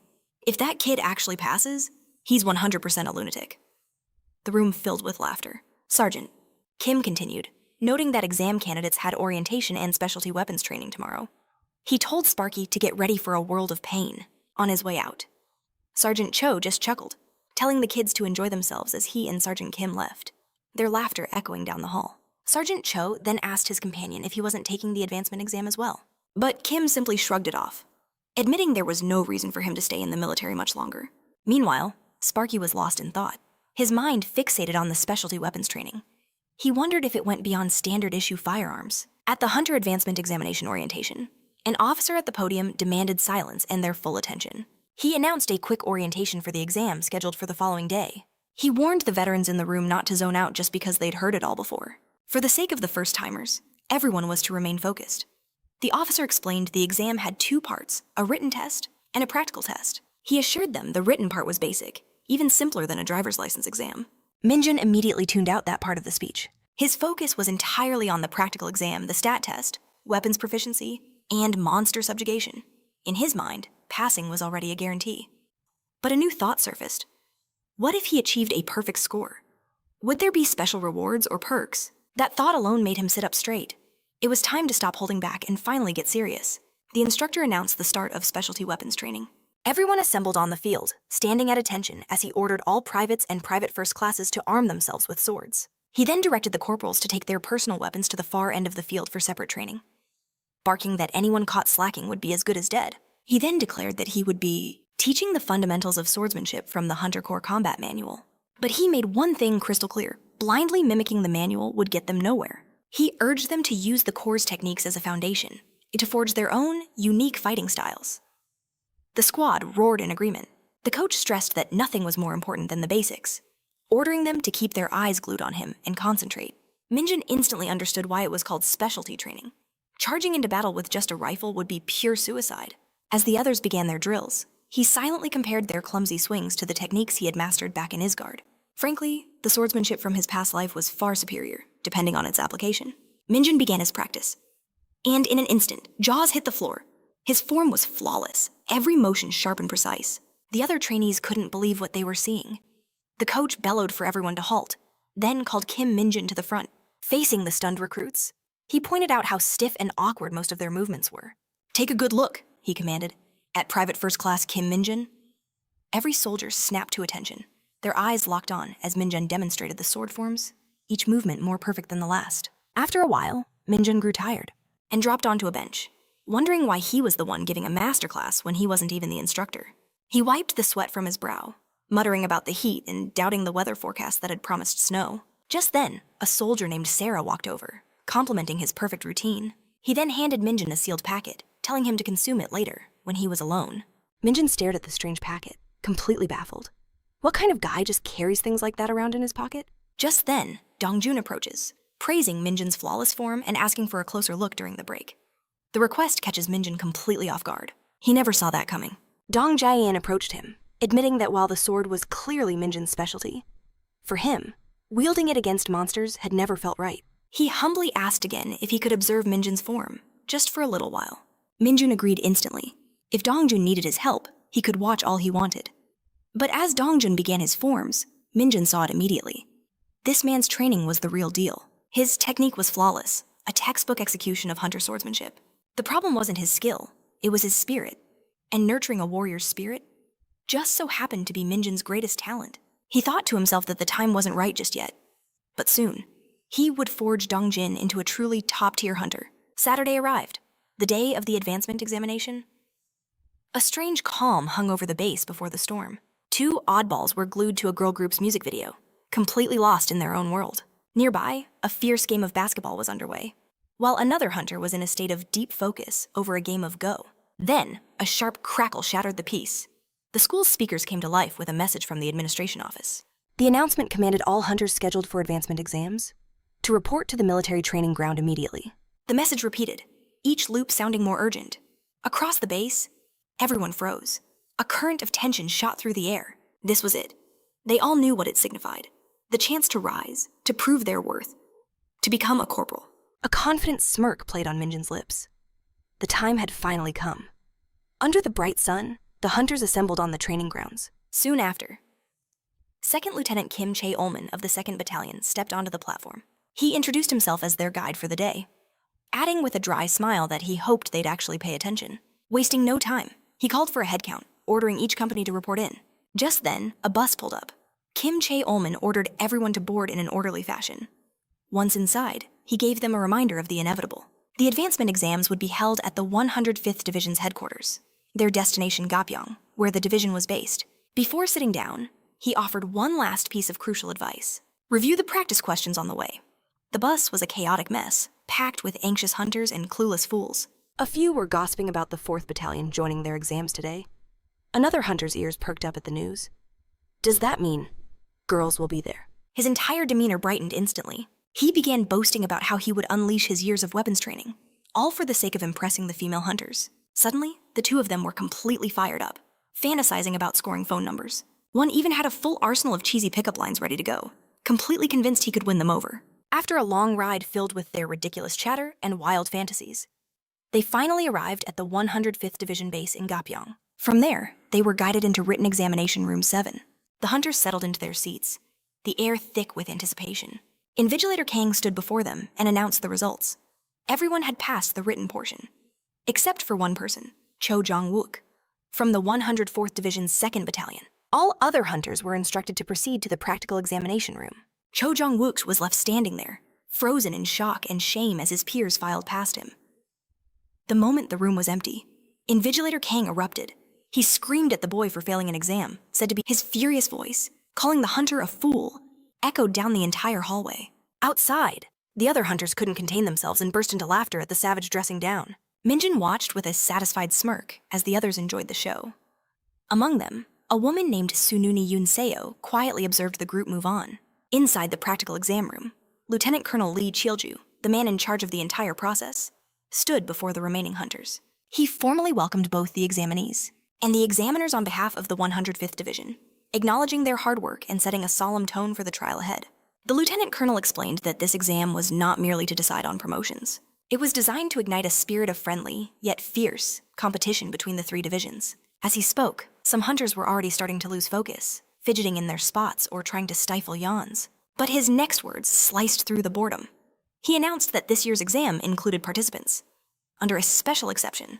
"If that kid actually passes, he's 100% a lunatic." The room filled with laughter. "Sergeant," Kim continued, noting that exam candidates had orientation and specialty weapons training tomorrow. He told Sparky to get ready for a world of pain on his way out. Sergeant Cho just chuckled, telling the kids to enjoy themselves as he and Sergeant Kim left, their laughter echoing down the hall. Sergeant Cho then asked his companion if he wasn't taking the advancement exam as well. But Kim simply shrugged it off, admitting there was no reason for him to stay in the military much longer. Meanwhile, Sparky was lost in thought, his mind fixated on the specialty weapons training. He wondered if it went beyond standard-issue firearms. At the Hunter Advancement Examination orientation, an officer at the podium demanded silence and their full attention. He announced a quick orientation for the exam scheduled for the following day. He warned the veterans in the room not to zone out just because they'd heard it all before. For the sake of the first-timers, everyone was to remain focused. The officer explained the exam had 2 parts, a written test and a practical test. He assured them the written part was basic, even simpler than a driver's license exam. Mjun immediately tuned out that part of the speech. His focus was entirely on the practical exam, the stat test, weapons proficiency, and monster subjugation. In his mind, passing was already a guarantee. But a new thought surfaced. What if he achieved a perfect score? Would there be special rewards or perks? That thought alone made him sit up straight. It was time to stop holding back and finally get serious. The instructor announced the start of specialty weapons training. Everyone assembled on the field, standing at attention as he ordered all privates and private first classes to arm themselves with swords. He then directed the corporals to take their personal weapons to the far end of the field for separate training, barking that anyone caught slacking would be as good as dead. He then declared that he would be teaching the fundamentals of swordsmanship from the Hunter Corps Combat Manual. But he made one thing crystal clear. Blindly mimicking the manual would get them nowhere. He urged them to use the Corps' techniques as a foundation, to forge their own unique fighting styles. The squad roared in agreement. The coach stressed that nothing was more important than the basics, ordering them to keep their eyes glued on him and concentrate. Mjun instantly understood why it was called specialty training. Charging into battle with just a rifle would be pure suicide. As the others began their drills, he silently compared their clumsy swings to the techniques he had mastered back in Isgard. Frankly, the swordsmanship from his past life was far superior, depending on its application. Mjun began his practice. And in an instant, jaws hit the floor. His form was flawless, every motion sharp and precise. The other trainees couldn't believe what they were seeing. The coach bellowed for everyone to halt, then called Kim Mjun to the front, facing the stunned recruits. He pointed out how stiff and awkward most of their movements were. "Take a good look," he commanded, at Private First Class Kim Mjun. Every soldier snapped to attention, their eyes locked on as Mjun demonstrated the sword forms, each movement more perfect than the last. After a while, Mjun grew tired and dropped onto a bench, wondering why he was the one giving a masterclass when he wasn't even the instructor. He wiped the sweat from his brow, muttering about the heat and doubting the weather forecast that had promised snow. Just then, a soldier named Sarah walked over, complimenting his perfect routine. He then handed Mjun a sealed packet, telling him to consume it later, when he was alone. Mjun stared at the strange packet, completely baffled. What kind of guy just carries things like that around in his pocket? Just then, Dongjun approaches, praising Minjun's flawless form and asking for a closer look during the break. The request catches Mjun completely off guard. He never saw that coming. Dong Jian approached him, admitting that while the sword was clearly Minjun's specialty, for him, wielding it against monsters had never felt right. He humbly asked again if he could observe Minjun's form, just for a little while. Mjun agreed instantly. If Dongjun needed his help, he could watch all he wanted. But as Dongjun began his forms, Mjun saw it immediately. This man's training was the real deal. His technique was flawless, a textbook execution of hunter swordsmanship. The problem wasn't his skill, it was his spirit. And nurturing a warrior's spirit just so happened to be Minjun's greatest talent. He thought to himself that the time wasn't right just yet. But soon, he would forge Dongjin into a truly top-tier hunter. Saturday arrived, the day of the advancement examination. A strange calm hung over the base before the storm. Two oddballs were glued to a girl group's music video, completely lost in their own world. Nearby, a fierce game of basketball was underway, while another hunter was in a state of deep focus over a game of Go. Then, a sharp crackle shattered the peace. The school's speakers came to life with a message from the administration office. The announcement commanded all hunters scheduled for advancement exams to report to the military training ground immediately. The message repeated, each loop sounding more urgent. Across the base, everyone froze. A current of tension shot through the air. This was it. They all knew what it signified. The chance to rise, to prove their worth, to become a corporal. A confident smirk played on Minjun's lips. The time had finally come. Under the bright sun, the hunters assembled on the training grounds. Soon after, Second Lieutenant Kim Chae-olman of the 2nd Battalion stepped onto the platform. He introduced himself as their guide for the day, adding with a dry smile that he hoped they'd actually pay attention. Wasting no time, he called for a head count, ordering each company to report in. Just then, a bus pulled up. Kim Chae-ulman ordered everyone to board in an orderly fashion. Once inside, he gave them a reminder of the inevitable. The advancement exams would be held at the 105th Division's headquarters, their destination Gapyeong, where the division was based. Before sitting down, he offered one last piece of crucial advice. Review the practice questions on the way. The bus was a chaotic mess, packed with anxious hunters and clueless fools. A few were gossiping about the 4th Battalion joining their exams today. Another hunter's ears perked up at the news. Does that mean girls will be there? His entire demeanor brightened instantly. He began boasting about how he would unleash his years of weapons training, all for the sake of impressing the female hunters. Suddenly, the two of them were completely fired up, fantasizing about scoring phone numbers. One even had a full arsenal of cheesy pickup lines ready to go, completely convinced he could win them over. After a long ride filled with their ridiculous chatter and wild fantasies, they finally arrived at the 105th Division base in Gapyeong. From there, they were guided into written examination room 7. The hunters settled into their seats, the air thick with anticipation. Invigilator Kang stood before them and announced the results. Everyone had passed the written portion, except for one person, Cho Jong-wook, from the 104th Division's 2nd Battalion. All other hunters were instructed to proceed to the practical examination room. Cho Jong-wook was left standing there, frozen in shock and shame as his peers filed past him. The moment the room was empty, Invigilator Kang erupted. He screamed at the boy for failing an exam, said to be his furious voice, calling the hunter a fool, echoed down the entire hallway. Outside, the other hunters couldn't contain themselves and burst into laughter at the savage dressing down. Mjun watched with a satisfied smirk as the others enjoyed the show. Among them, a woman named Sununi Yunseo quietly observed the group move on. Inside the practical exam room, Lieutenant Colonel Lee Cheolju, the man in charge of the entire process, stood before the remaining hunters. He formally welcomed both the examinees and the examiners on behalf of the 105th Division, acknowledging their hard work and setting a solemn tone for the trial ahead. The lieutenant colonel explained that this exam was not merely to decide on promotions. It was designed to ignite a spirit of friendly, yet fierce, competition between the 3 divisions. As he spoke, some hunters were already starting to lose focus, fidgeting in their spots or trying to stifle yawns. But his next words sliced through the boredom. He announced that this year's exam included participants. Under a special exception,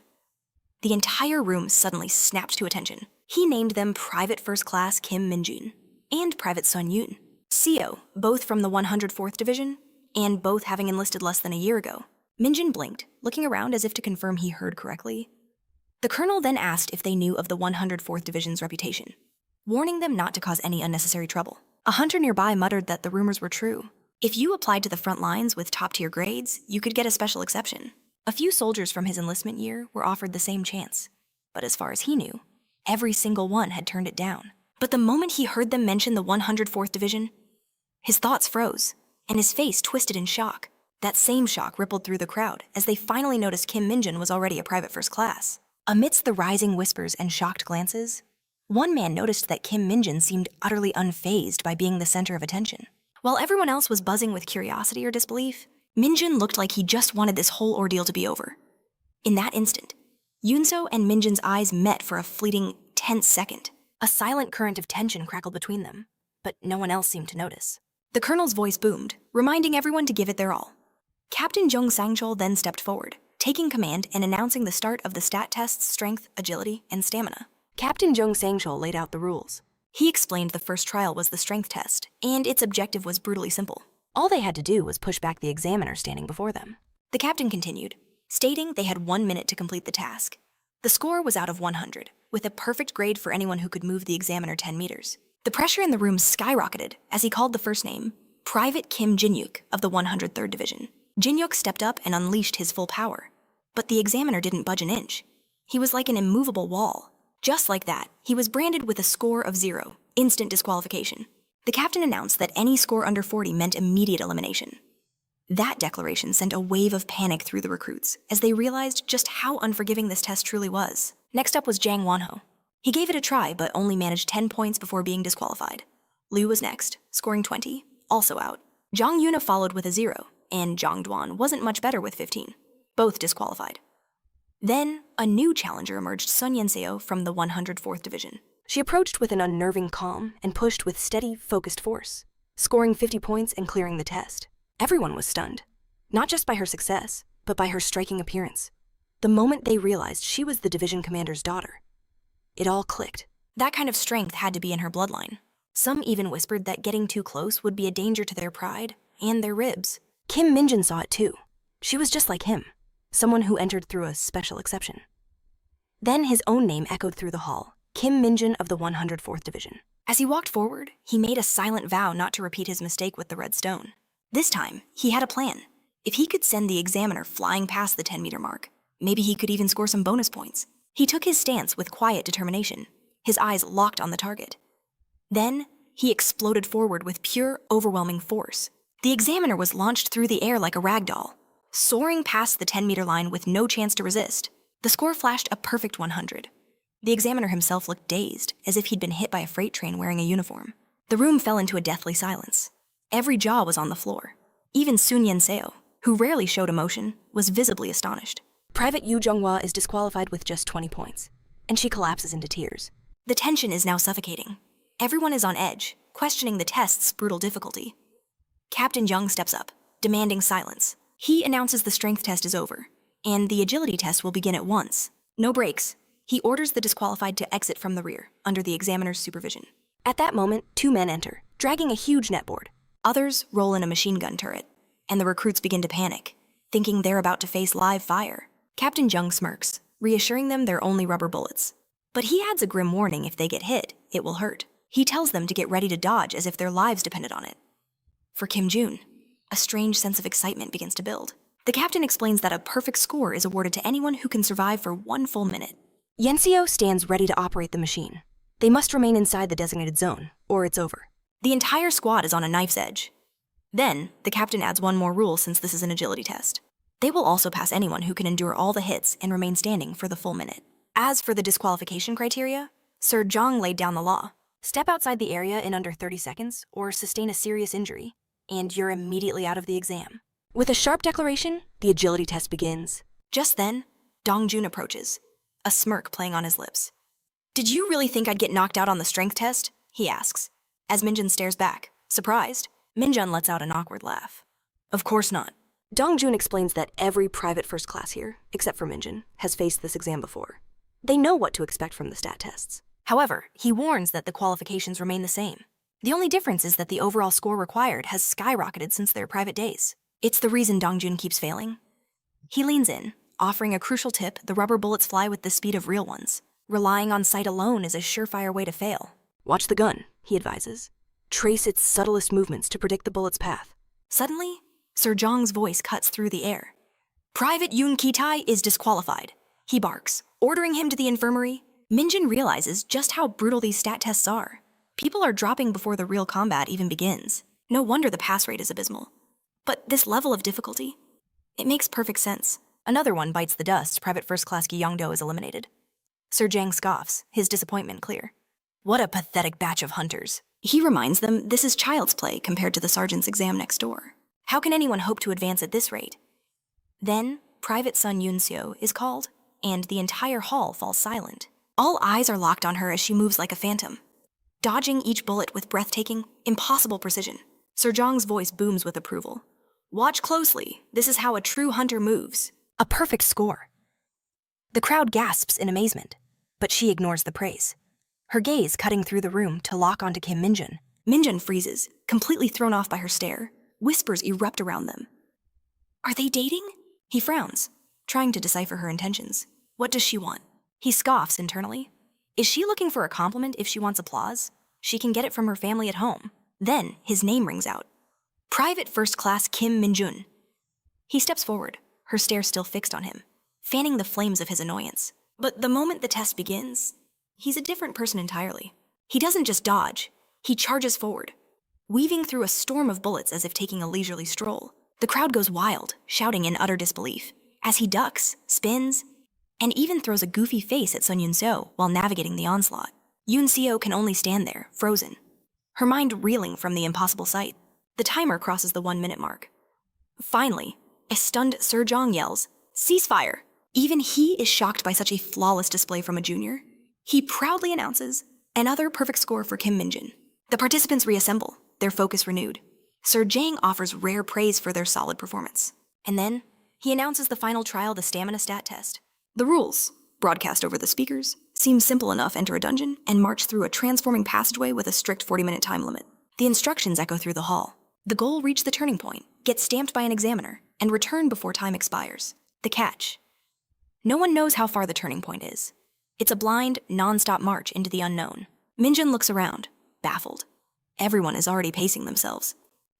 the entire room suddenly snapped to attention. He named them Private First Class Kim Min-jun and Private Sun Yoon, CO, both from the 104th Division, and both having enlisted less than a year ago. Min-jun blinked, looking around as if to confirm he heard correctly. The colonel then asked if they knew of the 104th Division's reputation, warning them not to cause any unnecessary trouble. A hunter nearby muttered that the rumors were true. If you applied to the front lines with top-tier grades, you could get a special exception. A few soldiers from his enlistment year were offered the same chance, but as far as he knew, every single one had turned it down. But the moment he heard them mention the 104th Division, his thoughts froze, and his face twisted in shock. That same shock rippled through the crowd as they finally noticed Kim Min-jun was already a private first class. Amidst the rising whispers and shocked glances, one man noticed that Kim Min-jun seemed utterly unfazed by being the center of attention. While everyone else was buzzing with curiosity or disbelief, Min-jun looked like he just wanted this whole ordeal to be over. In that instant, Yoonso and Min-jun's eyes met for a fleeting, tense second. A silent current of tension crackled between them, but no one else seemed to notice. The colonel's voice boomed, reminding everyone to give it their all. Captain Jung Sang-chol then stepped forward, taking command and announcing the start of the stat tests: strength, agility, and stamina. Captain Jung Sang-chol laid out the rules. He explained the first trial was the strength test, and its objective was brutally simple. All they had to do was push back the examiner standing before them. The captain continued, stating they had 1 minute to complete the task. The score was out of 100, with a perfect grade for anyone who could move the examiner 10 meters. The pressure in the room skyrocketed as he called the first name, Private Kim Jin-yuk of the 103rd Division. Jin-yuk stepped up and unleashed his full power, but the examiner didn't budge an inch. He was like an immovable wall. Just like that, he was branded with a score of 0, instant disqualification. The captain announced that any score under 40 meant immediate elimination. That declaration sent a wave of panic through the recruits as they realized just how unforgiving this test truly was. Next up was Jang Won-ho. He gave it a try but only managed 10 points before being disqualified. Liu was next, scoring 20, also out. Jang Yuna followed with a 0, and Jang Dwan wasn't much better with 15, both disqualified. Then, a new challenger emerged, Sun Yenseo from the 104th Division. She approached with an unnerving calm and pushed with steady, focused force, scoring 50 points and clearing the test. Everyone was stunned, not just by her success, but by her striking appearance. The moment they realized she was the division commander's daughter, it all clicked. That kind of strength had to be in her bloodline. Some even whispered that getting too close would be a danger to their pride and their ribs. Kim Minjun saw it too. She was just like him, someone who entered through a special exception. Then his own name echoed through the hall, Kim Minjun of the 104th Division. As he walked forward, he made a silent vow not to repeat his mistake with the red stone. This time, he had a plan. If he could send the examiner flying past the 10-meter mark, maybe he could even score some bonus points. He took his stance with quiet determination, his eyes locked on the target. Then, he exploded forward with pure, overwhelming force. The examiner was launched through the air like a rag doll, soaring past the 10-meter line with no chance to resist. The score flashed a perfect 100. The examiner himself looked dazed, as if he'd been hit by a freight train wearing a uniform. The room fell into a deathly silence. Every jaw was on the floor. Even Sun Yenseo, who rarely showed emotion, was visibly astonished. Private Yu Zhonghua is disqualified with just 20 points, and she collapses into tears. The tension is now suffocating. Everyone is on edge, questioning the test's brutal difficulty. Captain Jung steps up, demanding silence. He announces the strength test is over, and the agility test will begin at once. No breaks. He orders the disqualified to exit from the rear, under the examiner's supervision. At that moment, 2 men enter, dragging a huge netboard. Others roll in a machine gun turret, and the recruits begin to panic, thinking they're about to face live fire. Captain Jung smirks, reassuring them they're only rubber bullets. But he adds a grim warning: if they get hit, it will hurt. He tells them to get ready to dodge as if their lives depended on it. For Kim Jun, a strange sense of excitement begins to build. The captain explains that a perfect score is awarded to anyone who can survive for 1 full minute. Yenseo stands ready to operate the machine. They must remain inside the designated zone, or it's over. The entire squad is on a knife's edge. Then, the captain adds one more rule since this is an agility test. They will also pass anyone who can endure all the hits and remain standing for the full minute. As for the disqualification criteria, Sir Zhang laid down the law. Step outside the area in under 30 seconds or sustain a serious injury, and you're immediately out of the exam. With a sharp declaration, the agility test begins. Just then, Dongjun approaches, a smirk playing on his lips. "Did you really think I'd get knocked out on the strength test?" he asks. As Minjun stares back, surprised, Minjun lets out an awkward laugh. "Of course not." Dongjun explains that every private first class here, except for Minjun, has faced this exam before. They know what to expect from the stat tests. However, he warns that the qualifications remain the same. The only difference is that the overall score required has skyrocketed since their private days. It's the reason Dongjun keeps failing. He leans in, offering a crucial tip: the rubber bullets fly with the speed of real ones. Relying on sight alone is a surefire way to fail. "Watch the gun," he advises. "Trace its subtlest movements to predict the bullet's path." Suddenly, Sir Zhang's voice cuts through the air. "Private Yun Kitai is disqualified," he barks, ordering him to the infirmary. Minjun realizes just how brutal these stat tests are. People are dropping before the real combat even begins. No wonder the pass rate is abysmal. But this level of difficulty? It makes perfect sense. Another one bites the dust. Private First Class Gi Yongdo is eliminated. Sir Zhang scoffs, his disappointment clear. What a pathetic batch of hunters. He reminds them this is child's play compared to the sergeant's exam next door. How can anyone hope to advance at this rate? Then, Private Sun Yunseo is called, and the entire hall falls silent. All eyes are locked on her as she moves like a phantom, dodging each bullet with breathtaking, impossible precision. Sir Zhang's voice booms with approval. "Watch closely. This is how a true hunter moves." A perfect score. The crowd gasps in amazement, but she ignores the praise, her gaze cutting through the room to lock onto Kim Minjun. Minjun freezes, completely thrown off by her stare. Whispers erupt around them. "Are they dating?" He frowns, trying to decipher her intentions. What does she want? He scoffs internally. Is she looking for a compliment if she wants applause? She can get it from her family at home. Then his name rings out. Private First Class Kim Minjun. He steps forward, her stare still fixed on him, fanning the flames of his annoyance. But the moment the test begins, he's a different person entirely. He doesn't just dodge, he charges forward, weaving through a storm of bullets as if taking a leisurely stroll. The crowd goes wild, shouting in utter disbelief, as he ducks, spins, and even throws a goofy face at Sun Yunseo while navigating the onslaught. Yunseo can only stand there, frozen, her mind reeling from the impossible sight. The timer crosses the 1-minute mark. Finally, a stunned Sir Zhang yells, "Ceasefire!" Even he is shocked by such a flawless display from a junior. He proudly announces, another perfect score for Kim Minjun. The participants reassemble, their focus renewed. Sir Zhang offers rare praise for their solid performance. And then, he announces the final trial, the stamina stat test. The rules, broadcast over the speakers, Seems simple enough, enter a dungeon, and march through a transforming passageway with a strict 40-minute time limit. The instructions echo through the hall. The goal: reach the turning point, get stamped by an examiner, and return before time expires. The catch: no one knows how far the turning point is. It's a blind, non-stop march into the unknown. Mjun looks around, baffled. Everyone is already pacing themselves.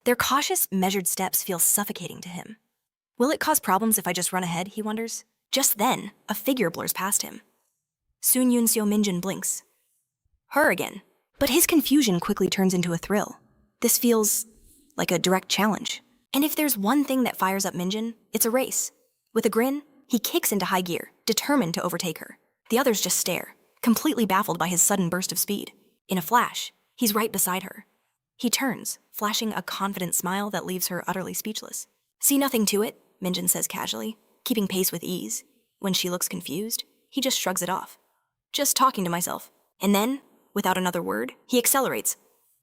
Their cautious, measured steps feel suffocating to him. Will it cause problems if I just run ahead, he wonders? Just then, a figure blurs past him. Soon Yunseo Mjun blinks. Her again. But his confusion quickly turns into a thrill. This feels like a direct challenge. And if there's one thing that fires up Mjun, it's a race. With a grin, he kicks into high gear, determined to overtake her. The others just stare, completely baffled by his sudden burst of speed. In a flash, he's right beside her. He turns, flashing a confident smile that leaves her utterly speechless. See nothing to it, Mjun says casually, keeping pace with ease. When she looks confused, he just shrugs it off. Just talking to myself. And then, without another word, he accelerates,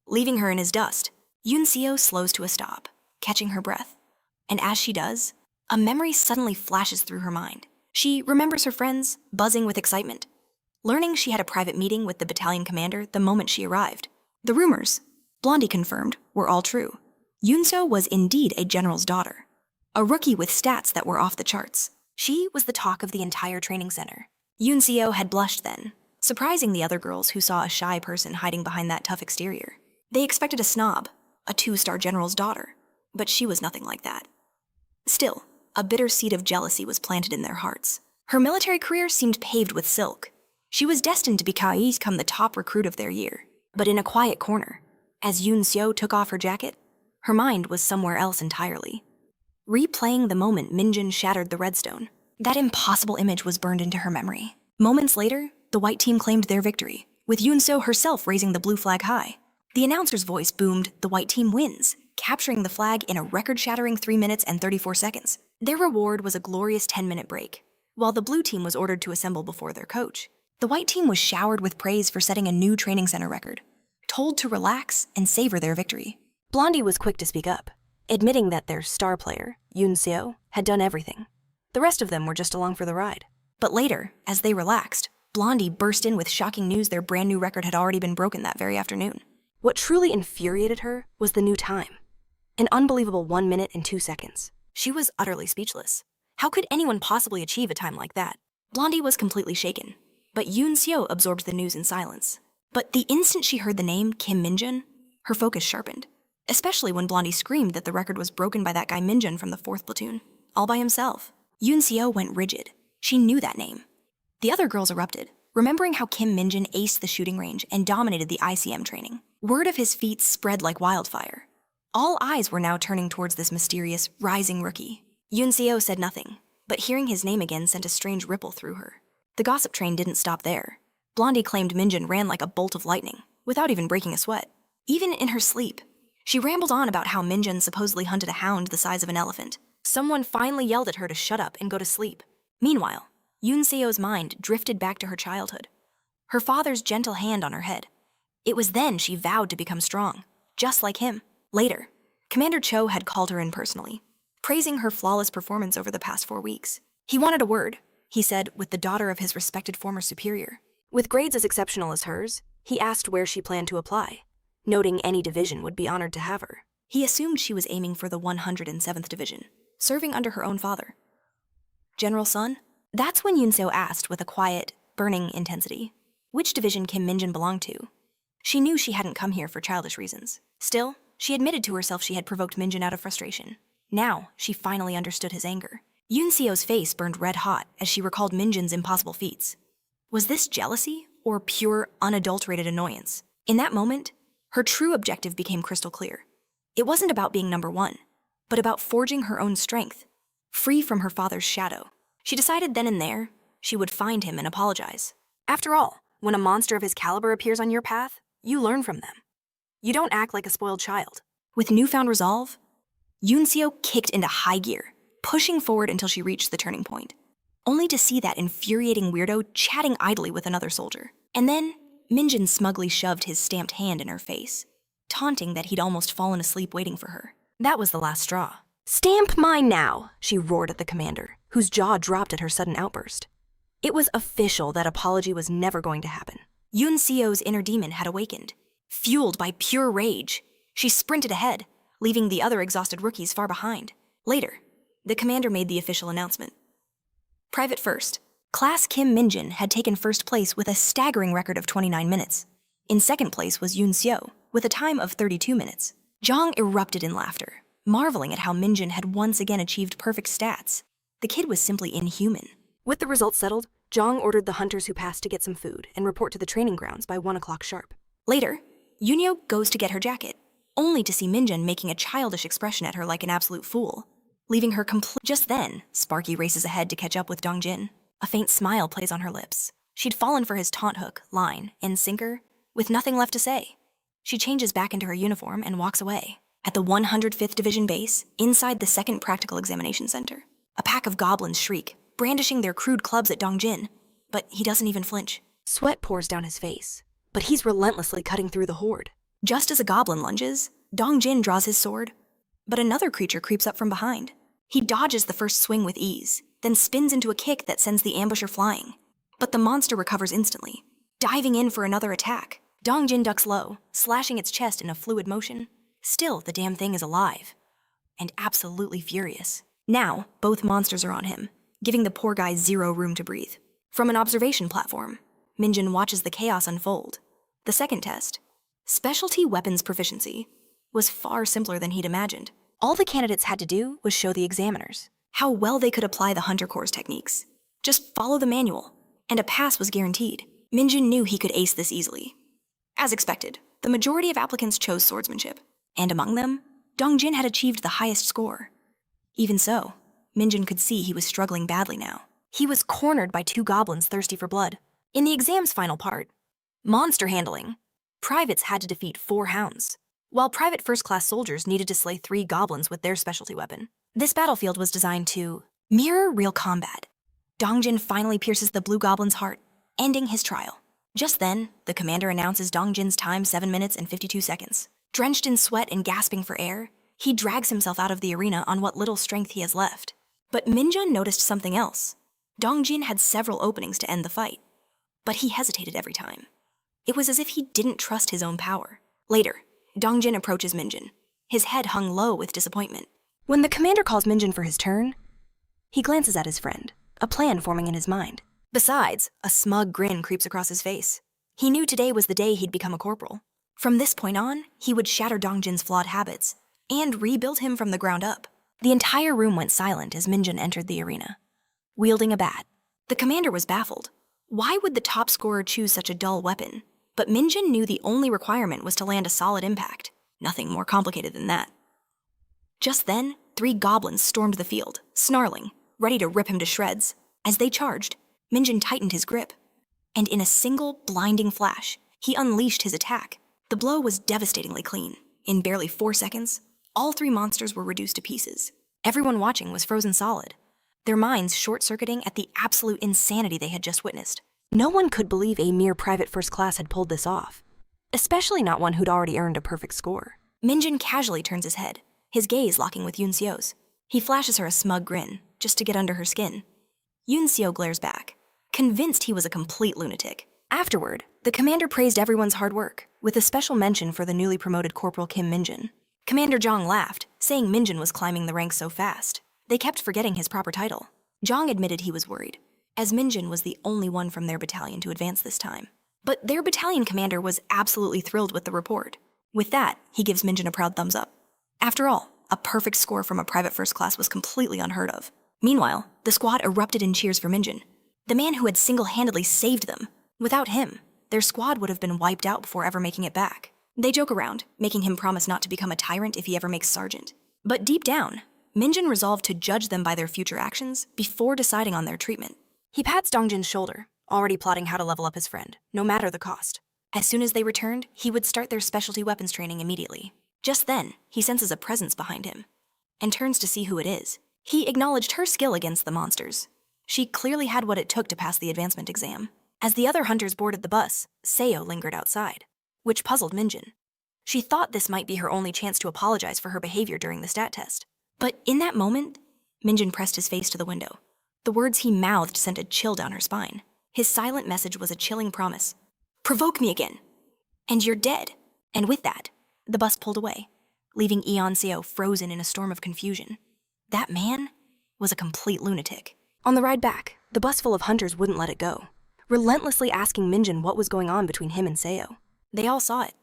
leaving her in his dust. Yunseo slows to a stop, catching her breath. And as she does, a memory suddenly flashes through her mind. She remembers her friends, buzzing with excitement, learning she had a private meeting with the battalion commander the moment she arrived. The rumors, Blondie confirmed, were all true. Yunseo was indeed a general's daughter, a rookie with stats that were off the charts. She was the talk of the entire training center. Yunseo had blushed then, surprising the other girls who saw a shy person hiding behind that tough exterior. They expected a snob, a 2-star general's daughter, but she was nothing like that. Still, a bitter seed of jealousy was planted in their hearts. Her military career seemed paved with silk. She was destined to become the top recruit of their year. But in a quiet corner, as Yunseo took off her jacket, her mind was somewhere else entirely. Replaying the moment Mjun shattered the redstone, that impossible image was burned into her memory. Moments later, the white team claimed their victory, with Yunseo herself raising the blue flag high. The announcer's voice boomed, "The white team wins," capturing the flag in a record-shattering 3 minutes and 34 seconds. Their reward was a glorious 10-minute break, while the blue team was ordered to assemble before their coach. The white team was showered with praise for setting a new training center record, told to relax and savor their victory. Blondie was quick to speak up, admitting that their star player, Yunseo, had done everything. The rest of them were just along for the ride. But later, as they relaxed, Blondie burst in with shocking news their brand new record had already been broken that very afternoon. What truly infuriated her was the new time. An unbelievable 1 minute and 2 seconds. She was utterly speechless. How could anyone possibly achieve a time like that? Blondie was completely shaken, but Yunseo absorbed the news in silence. But the instant she heard the name Kim Mjun, her focus sharpened, especially when Blondie screamed that the record was broken by that guy Mjun from the 4th platoon, all by himself. Yunseo went rigid. She knew that name. The other girls erupted, remembering how Kim Mjun aced the shooting range and dominated the ICM training. Word of his feats spread like wildfire. All eyes were now turning towards this mysterious, rising rookie. Yunseo said nothing, but hearing his name again sent a strange ripple through her. The gossip train didn't stop there. Blondie claimed Mjun ran like a bolt of lightning, without even breaking a sweat. Even in her sleep, she rambled on about how Mjun supposedly hunted a hound the size of an elephant. Someone finally yelled at her to shut up and go to sleep. Meanwhile, Yunseo's mind drifted back to her childhood, her father's gentle hand on her head. It was then she vowed to become strong, just like him. Later, Commander Cho had called her in personally, praising her flawless performance over the past 4 weeks. He wanted a word, he said, with the daughter of his respected former superior. With grades as exceptional as hers, he asked where she planned to apply, noting any division would be honored to have her. He assumed she was aiming for the 107th Division, serving under her own father. General Sun? That's when Yunseo asked with a quiet, burning intensity, which division Kim Mjun belonged to. She knew she hadn't come here for childish reasons. Still, she admitted to herself she had provoked Mjun out of frustration. Now, she finally understood his anger. Yunseo's face burned red hot as she recalled Minjun's impossible feats. Was this jealousy or pure, unadulterated annoyance? In that moment, her true objective became crystal clear. It wasn't about being number one, but about forging her own strength, free from her father's shadow. She decided then and there she would find him and apologize. After all, when a monster of his caliber appears on your path, you learn from them. You don't act like a spoiled child. With newfound resolve, Yunseo kicked into high gear, pushing forward until she reached the turning point, only to see that infuriating weirdo chatting idly with another soldier. And then, Mjun smugly shoved his stamped hand in her face, taunting that he'd almost fallen asleep waiting for her. That was the last straw. "Stamp mine now," she roared at the commander, whose jaw dropped at her sudden outburst. It was official that apology was never going to happen. Yoon Seo's inner demon had awakened. Fueled by pure rage, she sprinted ahead, leaving the other exhausted rookies far behind. Later, the commander made the official announcement. Private first, Class Kim Minjun had taken first place with a staggering record of 29 minutes. In second place was Yoon Seo, with a time of 32 minutes. Jong erupted in laughter, marveling at how Minjun had once again achieved perfect stats. The kid was simply inhuman. With the results settled, Jong ordered the hunters who passed to get some food and report to the training grounds by 1 o'clock sharp. Later, Yoonyo goes to get her jacket, only to see Minjun making a childish expression at her like an absolute fool, leaving her complete. Just then, Sparky races ahead to catch up with Dongjin. A faint smile plays on her lips. She'd fallen for his taunt hook, line, and sinker, with nothing left to say. She changes back into her uniform and walks away. At the 105th Division base, inside the second practical examination center, a pack of goblins shriek, brandishing their crude clubs at Dongjin, but he doesn't even flinch. Sweat pours down his face, but he's relentlessly cutting through the horde. Just as a goblin lunges, Dongjin draws his sword, but another creature creeps up from behind. He dodges the first swing with ease, then spins into a kick that sends the ambusher flying. But the monster recovers instantly, diving in for another attack. Dongjin ducks low, slashing its chest in a fluid motion. Still, the damn thing is alive, and absolutely furious. Now, both monsters are on him, giving the poor guy zero room to breathe. From an observation platform, Minjun watches the chaos unfold. The second test, specialty weapons proficiency, was far simpler than he'd imagined. All the candidates had to do was show the examiners how well they could apply the Hunter Corps' techniques. Just follow the manual, and a pass was guaranteed. Minjun knew he could ace this easily. As expected, the majority of applicants chose swordsmanship, and among them, Dongjin had achieved the highest score. Even so, Minjun could see he was struggling badly now. He was cornered by 2 goblins thirsty for blood. In the exam's final part, monster handling, privates had to defeat 4 hounds, while private first-class soldiers needed to slay 3 goblins with their specialty weapon. This battlefield was designed to mirror real combat. Dongjin finally pierces the blue goblin's heart, ending his trial. Just then, the commander announces Dongjin's time 7 minutes and 52 seconds. Drenched in sweat and gasping for air, he drags himself out of the arena on what little strength he has left. But Minjun noticed something else. Dongjin had several openings to end the fight, but he hesitated every time. It was as if he didn't trust his own power. Later, Dongjin approaches Minjun, his head hung low with disappointment. When the commander calls Minjun for his turn, he glances at his friend, a plan forming in his mind. Besides, a smug grin creeps across his face. He knew today was the day he'd become a corporal. From this point on, he would shatter Dongjin's flawed habits and rebuild him from the ground up. The entire room went silent as Minjun entered the arena, wielding a bat. The commander was baffled. Why would the top scorer choose such a dull weapon? But Minjun knew the only requirement was to land a solid impact. Nothing more complicated than that. Just then, 3 goblins stormed the field, snarling, ready to rip him to shreds. As they charged, Minjun tightened his grip, and in a single blinding flash, he unleashed his attack. The blow was devastatingly clean. In barely 4 seconds, all 3 monsters were reduced to pieces. Everyone watching was frozen solid, their minds short-circuiting at the absolute insanity they had just witnessed. No one could believe a mere private first class had pulled this off, especially not one who'd already earned a perfect score. Minjun casually turns his head, his gaze locking with Yoon Seo's. He flashes her a smug grin, just to get under her skin. Yoon Seo glares back, convinced he was a complete lunatic. Afterward, the commander praised everyone's hard work, with a special mention for the newly promoted Corporal Kim Minjun. Commander Jong laughed, saying Minjun was climbing the ranks so fast. They kept forgetting his proper title. Jong admitted he was worried, as Minjun was the only one from their battalion to advance this time. But their battalion commander was absolutely thrilled with the report. With that, he gives Minjun a proud thumbs up. After all, a perfect score from a private first class was completely unheard of. Meanwhile, the squad erupted in cheers for Minjun, the man who had single-handedly saved them. Without him, their squad would have been wiped out before ever making it back. They joke around, making him promise not to become a tyrant if he ever makes sergeant. But deep down, Minjun resolved to judge them by their future actions before deciding on their treatment. He pats Dongjin's shoulder, already plotting how to level up his friend, no matter the cost. As soon as they returned, he would start their specialty weapons training immediately. Just then, he senses a presence behind him, and turns to see who it is. He acknowledged her skill against the monsters. She clearly had what it took to pass the advancement exam. As the other hunters boarded the bus, Seo lingered outside, which puzzled Minjun. She thought this might be her only chance to apologize for her behavior during the stat test. But in that moment, Minjun pressed his face to the window. The words he mouthed sent a chill down her spine. His silent message was a chilling promise. Provoke me again, and you're dead. And with that, the bus pulled away, leaving Eon-seo frozen in a storm of confusion. That man was a complete lunatic. On the ride back, the bus full of hunters wouldn't let it go, relentlessly asking Mjun what was going on between him and Seo. They all saw it.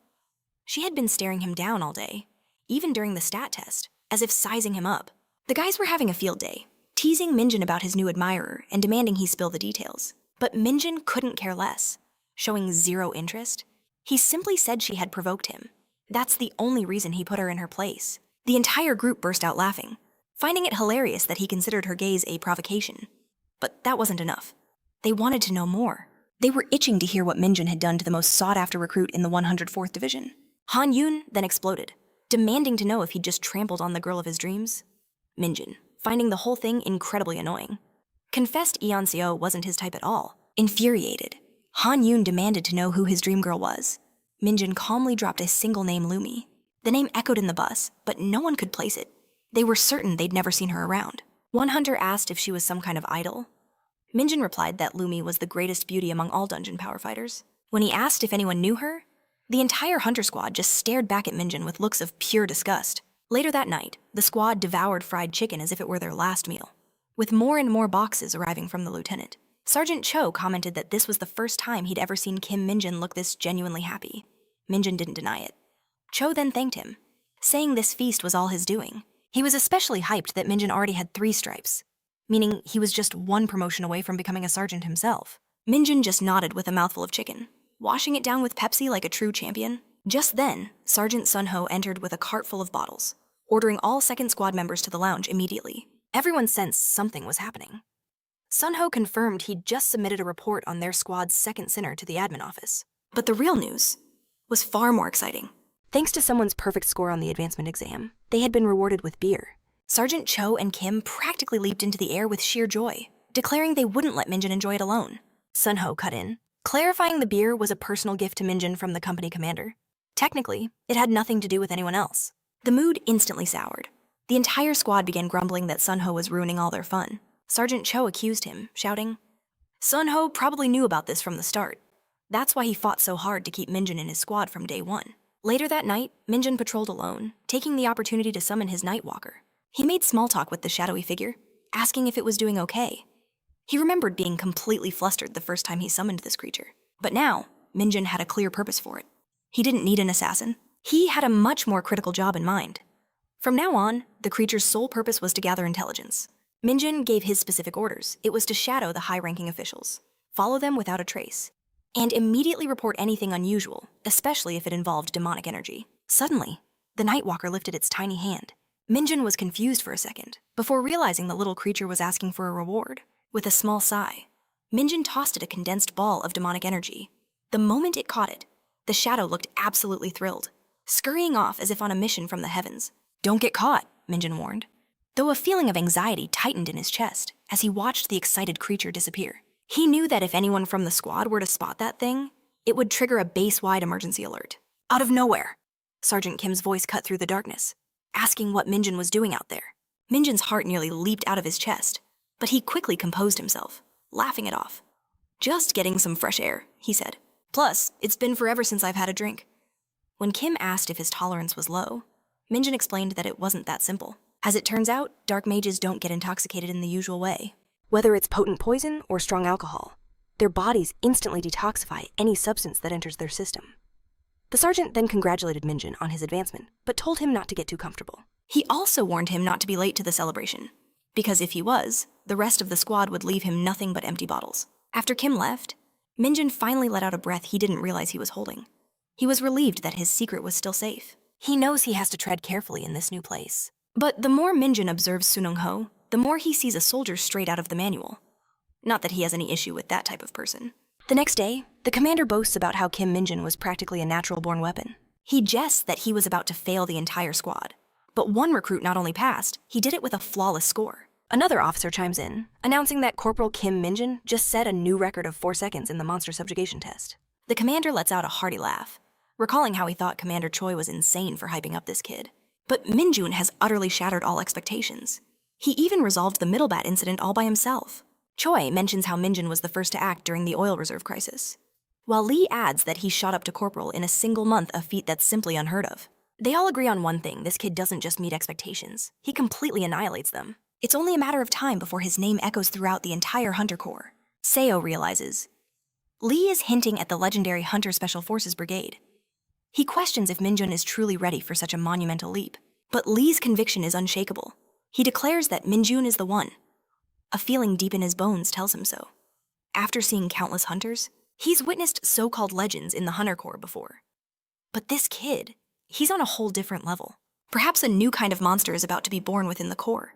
She had been staring him down all day, even during the stat test, as if sizing him up. The guys were having a field day, teasing Mjun about his new admirer and demanding he spill the details. But Mjun couldn't care less, showing zero interest. He simply said she had provoked him. That's the only reason he put her in her place. The entire group burst out laughing, finding it hilarious that he considered her gaze a provocation. But that wasn't enough. They wanted to know more. They were itching to hear what Mjun had done to the most sought-after recruit in the 104th Division. Han Yun then exploded, demanding to know if he'd just trampled on the girl of his dreams. Mjun, finding the whole thing incredibly annoying, confessed Eon-seo wasn't his type at all. Infuriated, Han Yun demanded to know who his dream girl was. Mjun calmly dropped a single name, Lumi. The name echoed in the bus, but no one could place it. They were certain they'd never seen her around. One hunter asked if she was some kind of idol. Mjun replied that Lumi was the greatest beauty among all dungeon power fighters. When he asked if anyone knew her, the entire hunter squad just stared back at Mjun with looks of pure disgust. Later that night, the squad devoured fried chicken as if it were their last meal, with more and more boxes arriving from the lieutenant. Sergeant Cho commented that this was the first time he'd ever seen Kim Mjun look this genuinely happy. Mjun didn't deny it. Cho then thanked him, saying this feast was all his doing. He was especially hyped that Mjun already had 3 stripes, meaning he was just 1 promotion away from becoming a sergeant himself. Mjun just nodded with a mouthful of chicken, washing it down with Pepsi like a true champion. Just then, Sergeant Sunho entered with a cart full of bottles, ordering all second squad members to the lounge immediately. Everyone sensed something was happening. Sunho confirmed he'd just submitted a report on their squad's second sinner to the admin office. But the real news was far more exciting. Thanks to someone's perfect score on the advancement exam, they had been rewarded with beer. Sergeant Cho and Kim practically leaped into the air with sheer joy, declaring they wouldn't let Mjun enjoy it alone. Sunho cut in, clarifying the beer was a personal gift to Mjun from the company commander. Technically, it had nothing to do with anyone else. The mood instantly soured. The entire squad began grumbling that Sunho was ruining all their fun. Sergeant Cho accused him, shouting, "Sunho probably knew about this from the start. That's why he fought so hard to keep Mjun in his squad from day one." Later that night, Mjun patrolled alone, taking the opportunity to summon his Nightwalker. He made small talk with the shadowy figure, asking if it was doing okay. He remembered being completely flustered the first time he summoned this creature. But now, Mjun had a clear purpose for it. He didn't need an assassin. He had a much more critical job in mind. From now on, the creature's sole purpose was to gather intelligence. Mjun gave his specific orders. It was to shadow the high-ranking officials, follow them without a trace, and immediately report anything unusual, especially if it involved demonic energy. Suddenly, the Nightwalker lifted its tiny hand. Mjun was confused for a second, before realizing the little creature was asking for a reward. With a small sigh, Mjun tossed it a condensed ball of demonic energy. The moment it caught it, the shadow looked absolutely thrilled, scurrying off as if on a mission from the heavens. "Don't get caught," Mjun warned, though a feeling of anxiety tightened in his chest as he watched the excited creature disappear. He knew that if anyone from the squad were to spot that thing, it would trigger a base-wide emergency alert. Out of nowhere, Sergeant Kim's voice cut through the darkness, asking what Mjun was doing out there. Mjun's heart nearly leaped out of his chest, but he quickly composed himself, laughing it off. "Just getting some fresh air," he said. "Plus, it's been forever since I've had a drink." When Kim asked if his tolerance was low, Mjun explained that it wasn't that simple. As it turns out, dark mages don't get intoxicated in the usual way. Whether it's potent poison or strong alcohol, their bodies instantly detoxify any substance that enters their system. The sergeant then congratulated Mjun on his advancement, but told him not to get too comfortable. He also warned him not to be late to the celebration, because if he was, the rest of the squad would leave him nothing but empty bottles. After Kim left, Mjun finally let out a breath he didn't realize he was holding. He was relieved that his secret was still safe. He knows he has to tread carefully in this new place. But the more Mjun observes Sunong-ho, the more he sees a soldier straight out of the manual. Not that he has any issue with that type of person. The next day, the commander boasts about how Kim Mjun was practically a natural-born weapon. He jests that he was about to fail the entire squad. But one recruit not only passed, he did it with a flawless score. Another officer chimes in, announcing that Corporal Kim Mjun just set a new record of 4 seconds in the monster subjugation test. The commander lets out a hearty laugh, recalling how he thought Commander Choi was insane for hyping up this kid. But Mjun has utterly shattered all expectations. He even resolved the Middlebat incident all by himself. Choi mentions how Mjun was the first to act during the oil reserve crisis, while Lee adds that he shot up to corporal in a single month, a feat that's simply unheard of. They all agree on one thing: this kid doesn't just meet expectations, he completely annihilates them. It's only a matter of time before his name echoes throughout the entire Hunter Corps. Seo realizes Lee is hinting at the legendary Hunter Special Forces Brigade. He questions if Mjun is truly ready for such a monumental leap, but Lee's conviction is unshakable. He declares that Mjun is the one. A feeling deep in his bones tells him so. After seeing countless hunters, he's witnessed so-called legends in the Hunter Corps before. But this kid, he's on a whole different level. Perhaps a new kind of monster is about to be born within the Corps.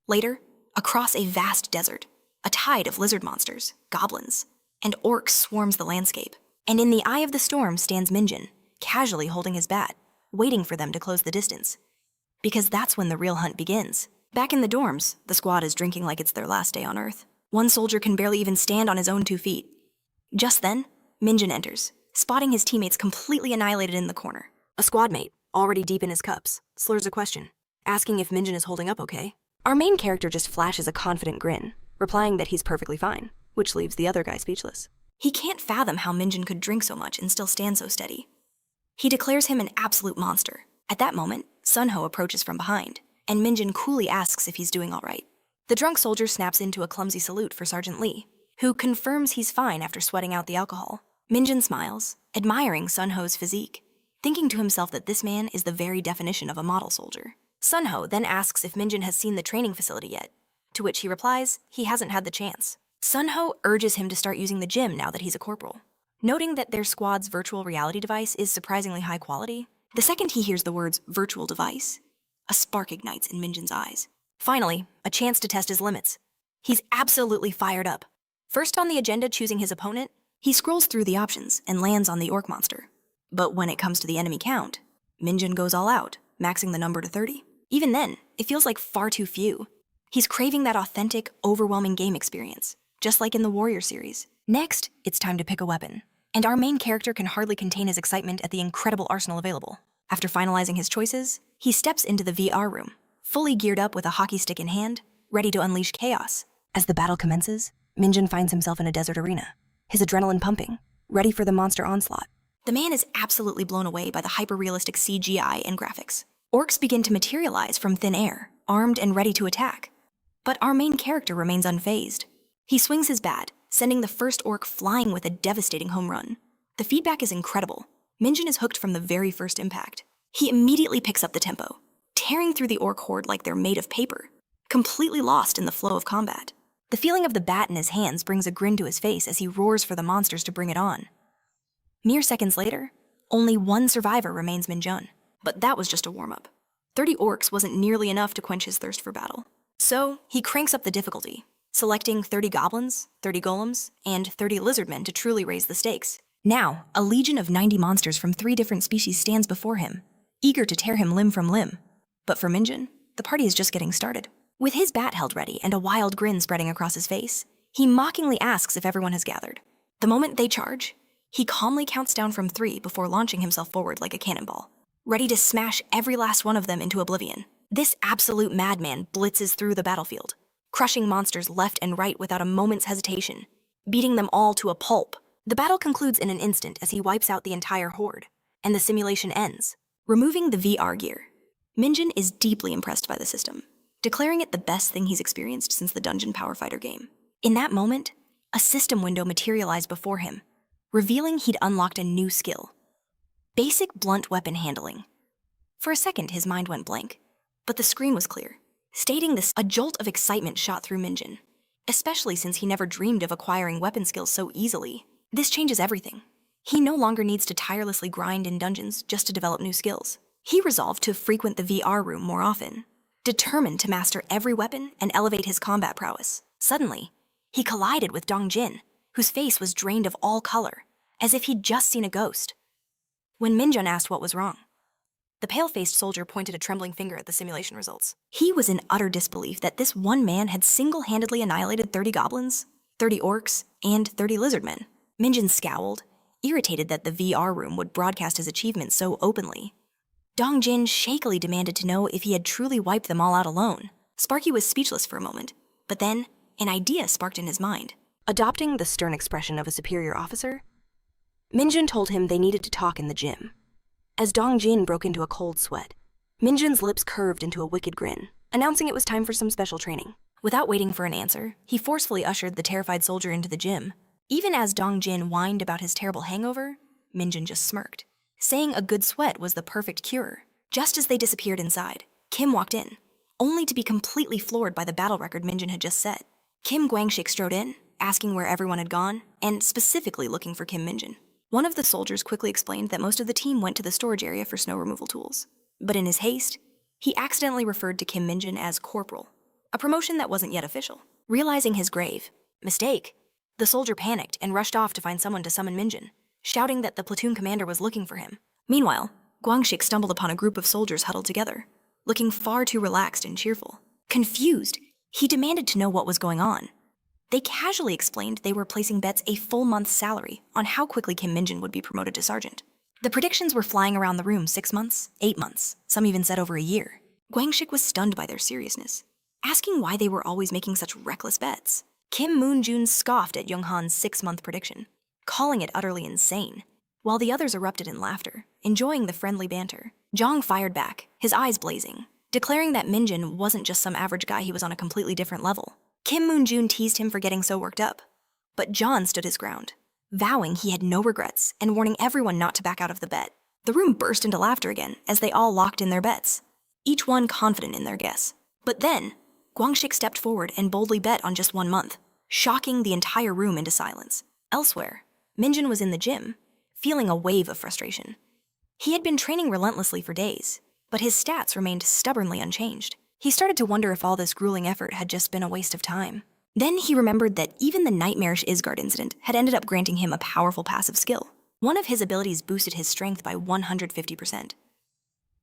Later, across a vast desert, a tide of lizard monsters, goblins, and orcs swarms the landscape. And in the eye of the storm stands Mjun, casually holding his bat, waiting for them to close the distance. Because that's when the real hunt begins. Back in the dorms, the squad is drinking like it's their last day on Earth. One soldier can barely even stand on his own 2 feet. Just then, Mjun enters, spotting his teammates completely annihilated in the corner. A squad mate, already deep in his cups, slurs a question, asking if Mjun is holding up okay. Our main character just flashes a confident grin, replying that he's perfectly fine, which leaves the other guy speechless. He can't fathom how Mjun could drink so much and still stand so steady. He declares him an absolute monster. At that moment, Sunho approaches from behind, and Mjun coolly asks if he's doing all right. The drunk soldier snaps into a clumsy salute for Sergeant Lee, who confirms he's fine after sweating out the alcohol. Mjun smiles, admiring Sunho's physique, thinking to himself that this man is the very definition of a model soldier. Sunho then asks if Mjun has seen the training facility yet, to which he replies he hasn't had the chance. Sunho urges him to start using the gym now that he's a corporal. Noting that their squad's virtual reality device is surprisingly high quality, the second he hears the words virtual device, a spark ignites in Minjun's eyes. Finally, a chance to test his limits. He's absolutely fired up. First on the agenda choosing his opponent, he scrolls through the options and lands on the orc monster. But when it comes to the enemy count, Mjun goes all out, maxing the number to 30. Even then, it feels like far too few. He's craving that authentic, overwhelming game experience, just like in the Warrior series. Next, it's time to pick a weapon. And our main character can hardly contain his excitement at the incredible arsenal available. After finalizing his choices, he steps into the VR room, fully geared up with a hockey stick in hand, ready to unleash chaos. As the battle commences, Mjun finds himself in a desert arena, his adrenaline pumping, ready for the monster onslaught. The man is absolutely blown away by the hyper-realistic CGI and graphics. Orcs begin to materialize from thin air, armed and ready to attack. But our main character remains unfazed. He swings his bat, sending the first orc flying with a devastating home run. The feedback is incredible. Mjun is hooked from the very first impact. He immediately picks up the tempo, tearing through the orc horde like they're made of paper, completely lost in the flow of combat. The feeling of the bat in his hands brings a grin to his face as he roars for the monsters to bring it on. Mere seconds later, only one survivor remains Mjun. But that was just a warm-up. 30 orcs wasn't nearly enough to quench his thirst for battle. So he cranks up the difficulty, selecting 30 goblins, 30 golems, and 30 lizardmen to truly raise the stakes. Now, a legion of 90 monsters from 3 different species stands before him, eager to tear him limb from limb. But for Mjun, the party is just getting started. With his bat held ready and a wild grin spreading across his face, he mockingly asks if everyone has gathered. The moment they charge, he calmly counts down from 3 before launching himself forward like a cannonball, ready to smash every last one of them into oblivion. This absolute madman blitzes through the battlefield, crushing monsters left and right without a moment's hesitation, beating them all to a pulp. The battle concludes in an instant as he wipes out the entire horde, and the simulation ends. Removing the VR gear, Mjun is deeply impressed by the system, declaring it the best thing he's experienced since the Dungeon Power Fighter game. In that moment, a system window materialized before him, revealing he'd unlocked a new skill: basic blunt weapon handling. For a second, his mind went blank, but the screen was clear, stating this. A jolt of excitement shot through Mjun, especially since he never dreamed of acquiring weapon skills so easily. This changes everything. He no longer needs to tirelessly grind in dungeons just to develop new skills. He resolved to frequent the VR room more often, determined to master every weapon and elevate his combat prowess. Suddenly, he collided with Dongjin, whose face was drained of all color, as if he'd just seen a ghost. When Mjun asked what was wrong, the pale-faced soldier pointed a trembling finger at the simulation results. He was in utter disbelief that this one man had single-handedly annihilated 30 goblins, 30 orcs, and 30 lizardmen. Mjun scowled, irritated that the VR room would broadcast his achievements so openly. Dongjin shakily demanded to know if he had truly wiped them all out alone. Sparky was speechless for a moment, but then an idea sparked in his mind. Adopting the stern expression of a superior officer, Mjun told him they needed to talk in the gym. As Dongjin broke into a cold sweat, Minjun's lips curved into a wicked grin, announcing it was time for some special training. Without waiting for an answer, he forcefully ushered the terrified soldier into the gym. Even as Dongjin whined about his terrible hangover, Mjun just smirked, saying a good sweat was the perfect cure. Just as they disappeared inside, Kim walked in, only to be completely floored by the battle record Mjun had just set. Kim Gwangshik strode in, asking where everyone had gone, and specifically looking for Kim Mjun. One of the soldiers quickly explained that most of the team went to the storage area for snow removal tools. But in his haste, he accidentally referred to Kim Mjun as corporal, a promotion that wasn't yet official. Realizing his grave mistake, the soldier panicked and rushed off to find someone to summon Mjun, shouting that the platoon commander was looking for him. Meanwhile, Gwangshik stumbled upon a group of soldiers huddled together, looking far too relaxed and cheerful. Confused, he demanded to know what was going on. They casually explained they were placing bets a full month's salary on how quickly Kim Mjun would be promoted to sergeant. The predictions were flying around the room 6 months, 8 months, some even said over a year. Gwangshik was stunned by their seriousness, asking why they were always making such reckless bets. Kim Moon-jun scoffed at Young-han's 6-month prediction, calling it utterly insane, while the others erupted in laughter, enjoying the friendly banter. Jong fired back, his eyes blazing, declaring that Mjun wasn't just some average guy, he was on a completely different level. Kim Moon-jun teased him for getting so worked up, but John stood his ground, vowing he had no regrets and warning everyone not to back out of the bet. The room burst into laughter again as they all locked in their bets, each one confident in their guess. But then, Gwangshik stepped forward and boldly bet on just 1 month, shocking the entire room into silence. Elsewhere, Mjun was in the gym, feeling a wave of frustration. He had been training relentlessly for days, but his stats remained stubbornly unchanged. He started to wonder if all this grueling effort had just been a waste of time. Then he remembered that even the nightmarish Isgard incident had ended up granting him a powerful passive skill. One of his abilities boosted his strength by 150%.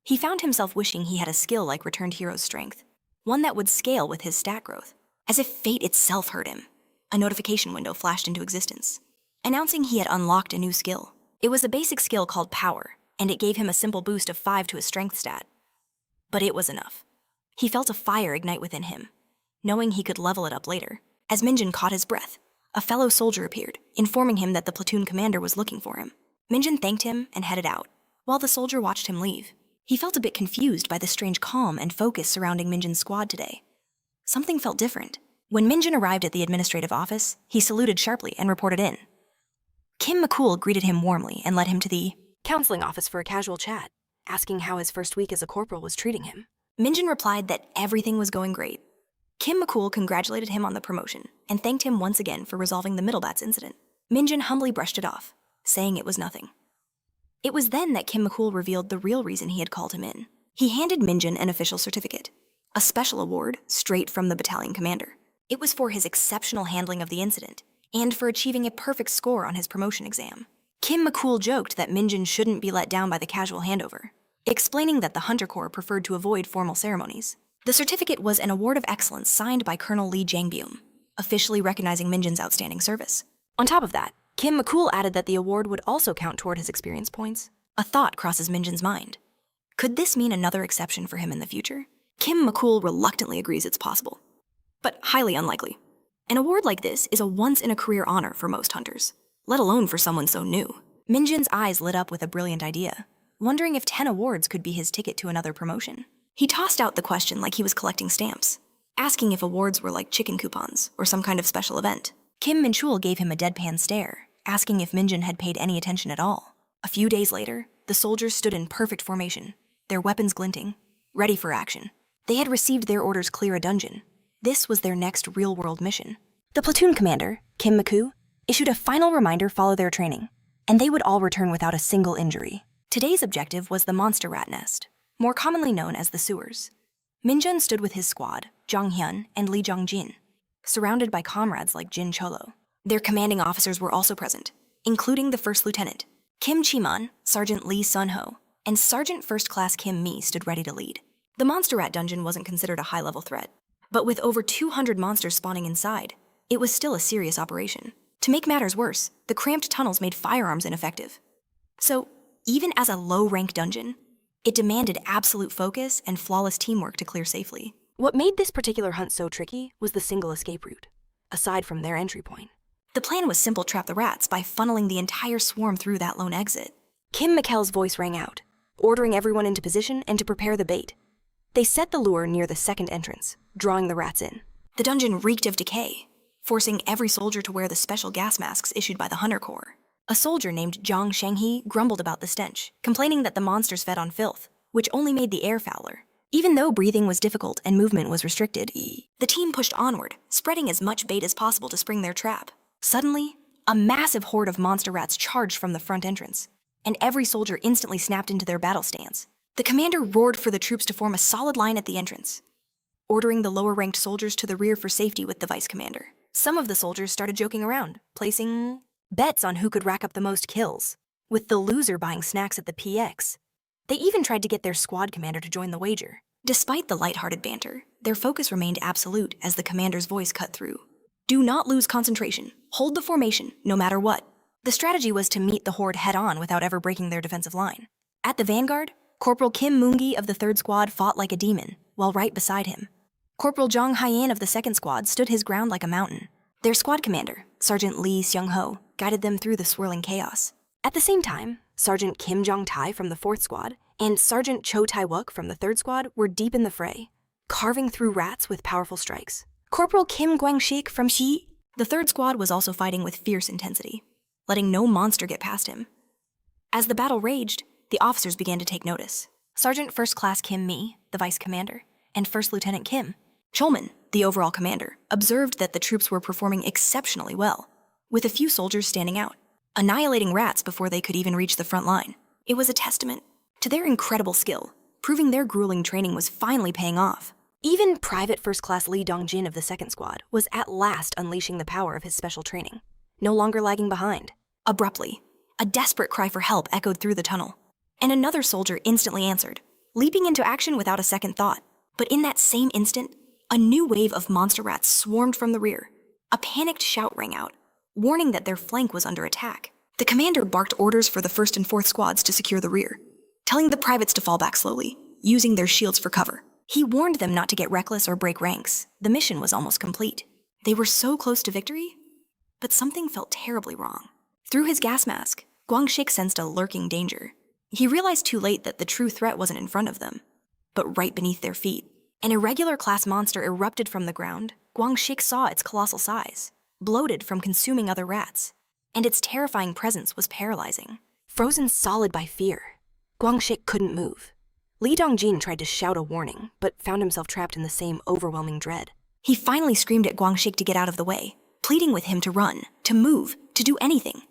He found himself wishing he had a skill like Returned Hero's strength, one that would scale with his stat growth. As if fate itself heard him, a notification window flashed into existence, announcing he had unlocked a new skill. It was a basic skill called Power, and it gave him a simple boost of 5 to his strength stat. But it was enough. He felt a fire ignite within him, knowing he could level it up later. As Mjun caught his breath, a fellow soldier appeared, informing him that the platoon commander was looking for him. Mjun thanked him and headed out, while the soldier watched him leave. He felt a bit confused by the strange calm and focus surrounding Minjun's squad today. Something felt different. When Mjun arrived at the administrative office, he saluted sharply and reported in. Kim McCool greeted him warmly and led him to the counseling office for a casual chat, asking how his first week as a corporal was treating him. Mjun replied that everything was going great. Kim McCool congratulated him on the promotion and thanked him once again for resolving the Middlebats incident. Mjun humbly brushed it off, saying it was nothing. It was then that Kim McCool revealed the real reason he had called him in. He handed Mjun an official certificate, a special award straight from the battalion commander. It was for his exceptional handling of the incident and for achieving a perfect score on his promotion exam. Kim McCool joked that Mjun shouldn't be let down by the casual handover, explaining that the Hunter Corps preferred to avoid formal ceremonies. The certificate was an award of excellence signed by Colonel Lee Jangbyum, officially recognizing Minjun's outstanding service. On top of that, Kim McCool added that the award would also count toward his experience points. A thought crosses Minjun's mind. Could this mean another exception for him in the future? Kim McCool reluctantly agrees it's possible, but highly unlikely. An award like this is a once-in-a-career honor for most hunters, let alone for someone so new. Minjun's eyes lit up with a brilliant idea, wondering if 10 awards could be his ticket to another promotion. He tossed out the question like he was collecting stamps, asking if awards were like chicken coupons or some kind of special event. Kim Minchul gave him a deadpan stare, asking if Mjun had paid any attention at all. A few days later, the soldiers stood in perfect formation, their weapons glinting, ready for action. They had received their orders clear a dungeon. This was their next real-world mission. The platoon commander, Kim McCoo, issued a final reminder follow their training, and they would all return without a single injury. Today's objective was the monster rat nest, more commonly known as the sewers. Minjun stood with his squad, Jong Hyun and Lee Jong-jin, surrounded by comrades like Jin Cholo. Their commanding officers were also present, including the first lieutenant, Kim Chiman, Sergeant Lee Sun-ho, and Sergeant First Class Kim Mi stood ready to lead. The monster rat dungeon wasn't considered a high-level threat, but with over 200 monsters spawning inside, it was still a serious operation. To make matters worse, the cramped tunnels made firearms ineffective. So, even as a low-rank dungeon, it demanded absolute focus and flawless teamwork to clear safely. What made this particular hunt so tricky was the single escape route. aside from their entry point. The plan was simple: trap the rats by funneling the entire swarm through that lone exit. Kim McKell's voice rang out, ordering everyone into position and to prepare the bait. They set the lure near the second entrance, drawing the rats in. The dungeon reeked of decay, forcing every soldier to wear the special gas masks issued by the Hunter Corps. A soldier named Zhang Shenghe grumbled about the stench, complaining that the monsters fed on filth, which only made the air fouler. Even though breathing was difficult and movement was restricted, the team pushed onward, spreading as much bait as possible to spring their trap. Suddenly, a massive horde of monster rats charged from the front entrance, and every soldier instantly snapped into their battle stance. The commander roared for the troops to form a solid line at the entrance, ordering the lower-ranked soldiers to the rear for safety with the vice commander. Some of the soldiers started joking around, placing bets on who could rack up the most kills, with the loser buying snacks at the PX. They even tried to get their squad commander to join the wager. Despite the lighthearted banter, their focus remained absolute as the commander's voice cut through. Do not lose concentration. Hold the formation, no matter what. The strategy was to meet the horde head-on without ever breaking their defensive line. At the vanguard, Corporal Kim Moongi of the 3rd Squad fought like a demon, while right beside him, Corporal Zhang Haiyan of the 2nd Squad stood his ground like a mountain. Their squad commander, Sergeant Lee Seung-ho, guided them through the swirling chaos. At the same time, Sergeant Kim Jong-tai from the 4th Squad and Sergeant Cho Tai-wook from the 3rd Squad were deep in the fray, carving through rats with powerful strikes. Corporal Kim Gwang-shik from Xi, the 3rd Squad, was also fighting with fierce intensity, letting no monster get past him. As the battle raged, the officers began to take notice. Sergeant First Class Kim Mi, the vice commander, and First Lieutenant Kim Cholman, the overall commander, observed that the troops were performing exceptionally well, with a few soldiers standing out, annihilating rats before they could even reach the front line. It was a testament to their incredible skill, proving their grueling training was finally paying off. Even Private First Class Lee Dong-jin of the 2nd Squad was at last unleashing the power of his special training, no longer lagging behind. Abruptly, a desperate cry for help echoed through the tunnel, and another soldier instantly answered, leaping into action without a second thought. But in that same instant, a new wave of monster rats swarmed from the rear. A panicked shout rang out, warning that their flank was under attack. The commander barked orders for the 1st and 4th Squads to secure the rear, telling the privates to fall back slowly, using their shields for cover. He warned them not to get reckless or break ranks. The mission was almost complete. They were so close to victory, but something felt terribly wrong. Through his gas mask, Gwang-shik sensed a lurking danger. He realized too late that the true threat wasn't in front of them, but right beneath their feet. An irregular class monster erupted from the ground. Gwang-shik saw its colossal size, bloated from consuming other rats, and its terrifying presence was paralyzing. Frozen solid by fear, Gwang-shik couldn't move. Lee Dong-jin tried to shout a warning, but found himself trapped in the same overwhelming dread. He finally screamed at Gwang-shik to get out of the way, pleading with him to run, to move, to do anything.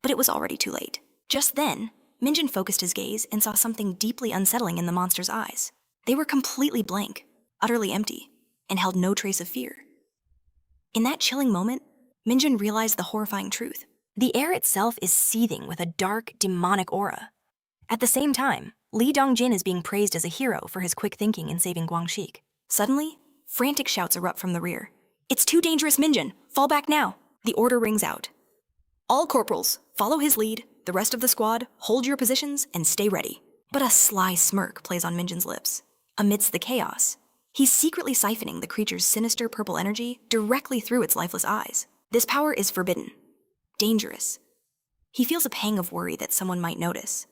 But it was already too late. Just then, Mjun focused his gaze and saw something deeply unsettling in the monster's eyes. They were completely blank, utterly empty, and held no trace of fear. In that chilling moment, Mjun realized the horrifying truth. The air itself is seething with a dark, demonic aura. At the same time, Lee Dong-jin is being praised as a hero for his quick thinking in saving Gwang-shik. Suddenly, frantic shouts erupt from the rear. It's too dangerous, Mjun! Fall back now! The order rings out. All corporals, follow his lead. The rest of the squad, hold your positions and stay ready. But a sly smirk plays on Mjun's lips. Amidst the chaos, he's secretly siphoning the creature's sinister purple energy directly through its lifeless eyes. This power is forbidden, dangerous. He feels a pang of worry that someone might notice.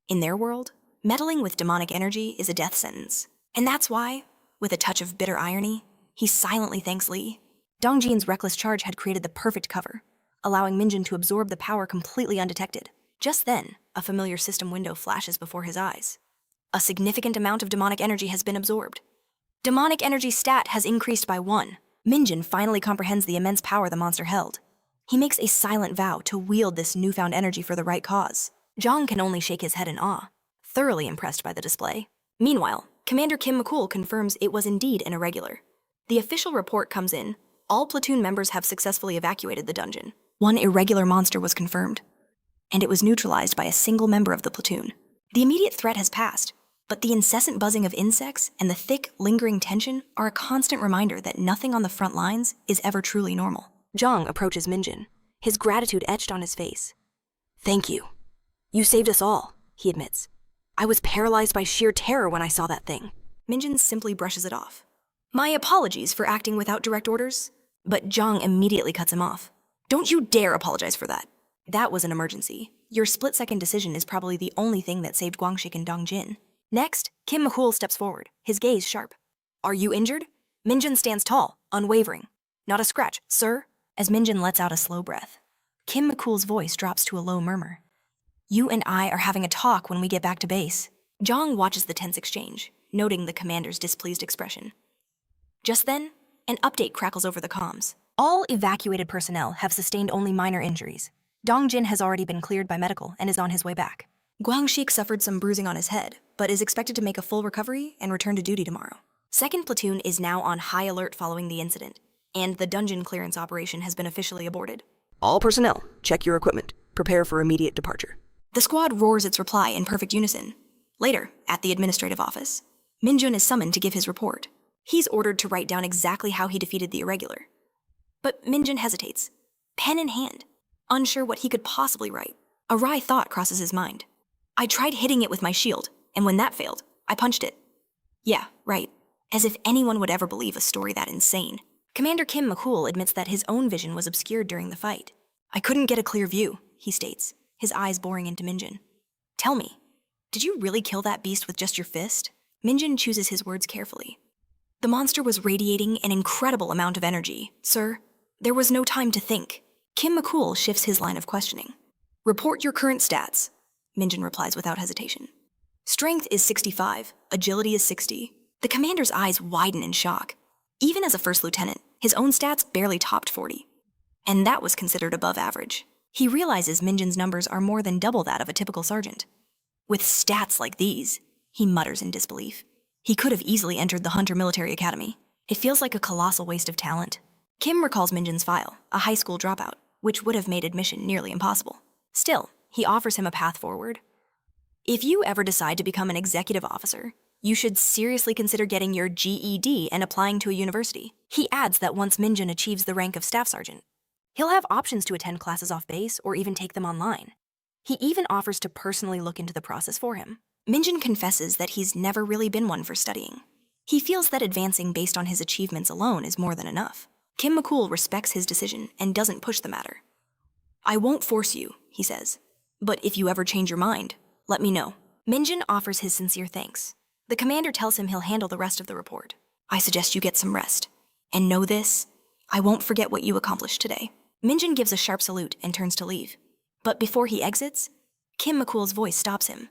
In their world, meddling with demonic energy is a death sentence. And that's why, with a touch of bitter irony, he silently thanks Lee. Dong-jin's reckless charge had created the perfect cover, allowing Mjun to absorb the power completely undetected. Just then, a familiar system window flashes before his eyes. A significant amount of demonic energy has been absorbed. Demonic energy stat has increased by 1. Mjun finally comprehends the immense power the monster held. He makes a silent vow to wield this newfound energy for the right cause. Zhang can only shake his head in awe, thoroughly impressed by the display. Meanwhile, Commander Kim McCool confirms it was indeed an irregular. The official report comes in. All platoon members have successfully evacuated the dungeon. One irregular monster was confirmed, and it was neutralized by a single member of the platoon. The immediate threat has passed, but the incessant buzzing of insects and the thick, lingering tension are a constant reminder that nothing on the front lines is ever truly normal. Zhang approaches Mjun, his gratitude etched on his face. Thank you. You saved us all, he admits. I was paralyzed by sheer terror when I saw that thing. Mjun simply brushes it off. My apologies for acting without direct orders. But Zhang immediately cuts him off. Don't you dare apologize for that. That was an emergency. Your split-second decision is probably the only thing that saved Guangxik and Dongjin. Next, Kim Mahul steps forward, his gaze sharp. Are you injured? Minjun stands tall, unwavering. Not a scratch, sir. As Minjun lets out a slow breath, Kim McCool's voice drops to a low murmur. You and I are having a talk when we get back to base. Zhang watches the tense exchange, noting the commander's displeased expression. Just then, an update crackles over the comms. All evacuated personnel have sustained only minor injuries. Dongjin has already been cleared by medical and is on his way back. Guangxik suffered some bruising on his head, but is expected to make a full recovery and return to duty tomorrow. Second platoon is now on high alert following the incident, and the dungeon clearance operation has been officially aborted. All personnel, check your equipment. Prepare for immediate departure. The squad roars its reply in perfect unison. Later, at the administrative office, Mjun is summoned to give his report. He's ordered to write down exactly how he defeated the irregular. But Mjun hesitates, pen in hand, unsure what he could possibly write. A wry thought crosses his mind. I tried hitting it with my shield, and when that failed, I punched it. Yeah, right. As if anyone would ever believe a story that insane. Commander Kim McCool admits that his own vision was obscured during the fight. I couldn't get a clear view, he states, his eyes boring into Minjun. Tell me, did you really kill that beast with just your fist? Minjun chooses his words carefully. The monster was radiating an incredible amount of energy, sir. There was no time to think. Kim McCool shifts his line of questioning. Report your current stats, Minjun replies without hesitation. Strength is 65, agility is 60. The commander's eyes widen in shock. Even as a first lieutenant, his own stats barely topped 40. And that was considered above average. He realizes Minjun's numbers are more than double that of a typical sergeant. With stats like these, he mutters in disbelief. He could have easily entered the Hunter Military Academy. It feels like a colossal waste of talent. Kim recalls Minjun's file, a high school dropout, which would have made admission nearly impossible. Still, he offers him a path forward. If you ever decide to become an executive officer, you should seriously consider getting your GED and applying to a university. He adds that once Minjun achieves the rank of staff sergeant, he'll have options to attend classes off base or even take them online. He even offers to personally look into the process for him. Minjun confesses that he's never really been one for studying. He feels that advancing based on his achievements alone is more than enough. Kim McCool respects his decision and doesn't push the matter. I won't force you, he says. But if you ever change your mind, let me know. Minjun offers his sincere thanks. The commander tells him he'll handle the rest of the report. I suggest you get some rest. And know this, I won't forget what you accomplished today. Minjun gives a sharp salute and turns to leave. But before he exits, Kim McCool's voice stops him.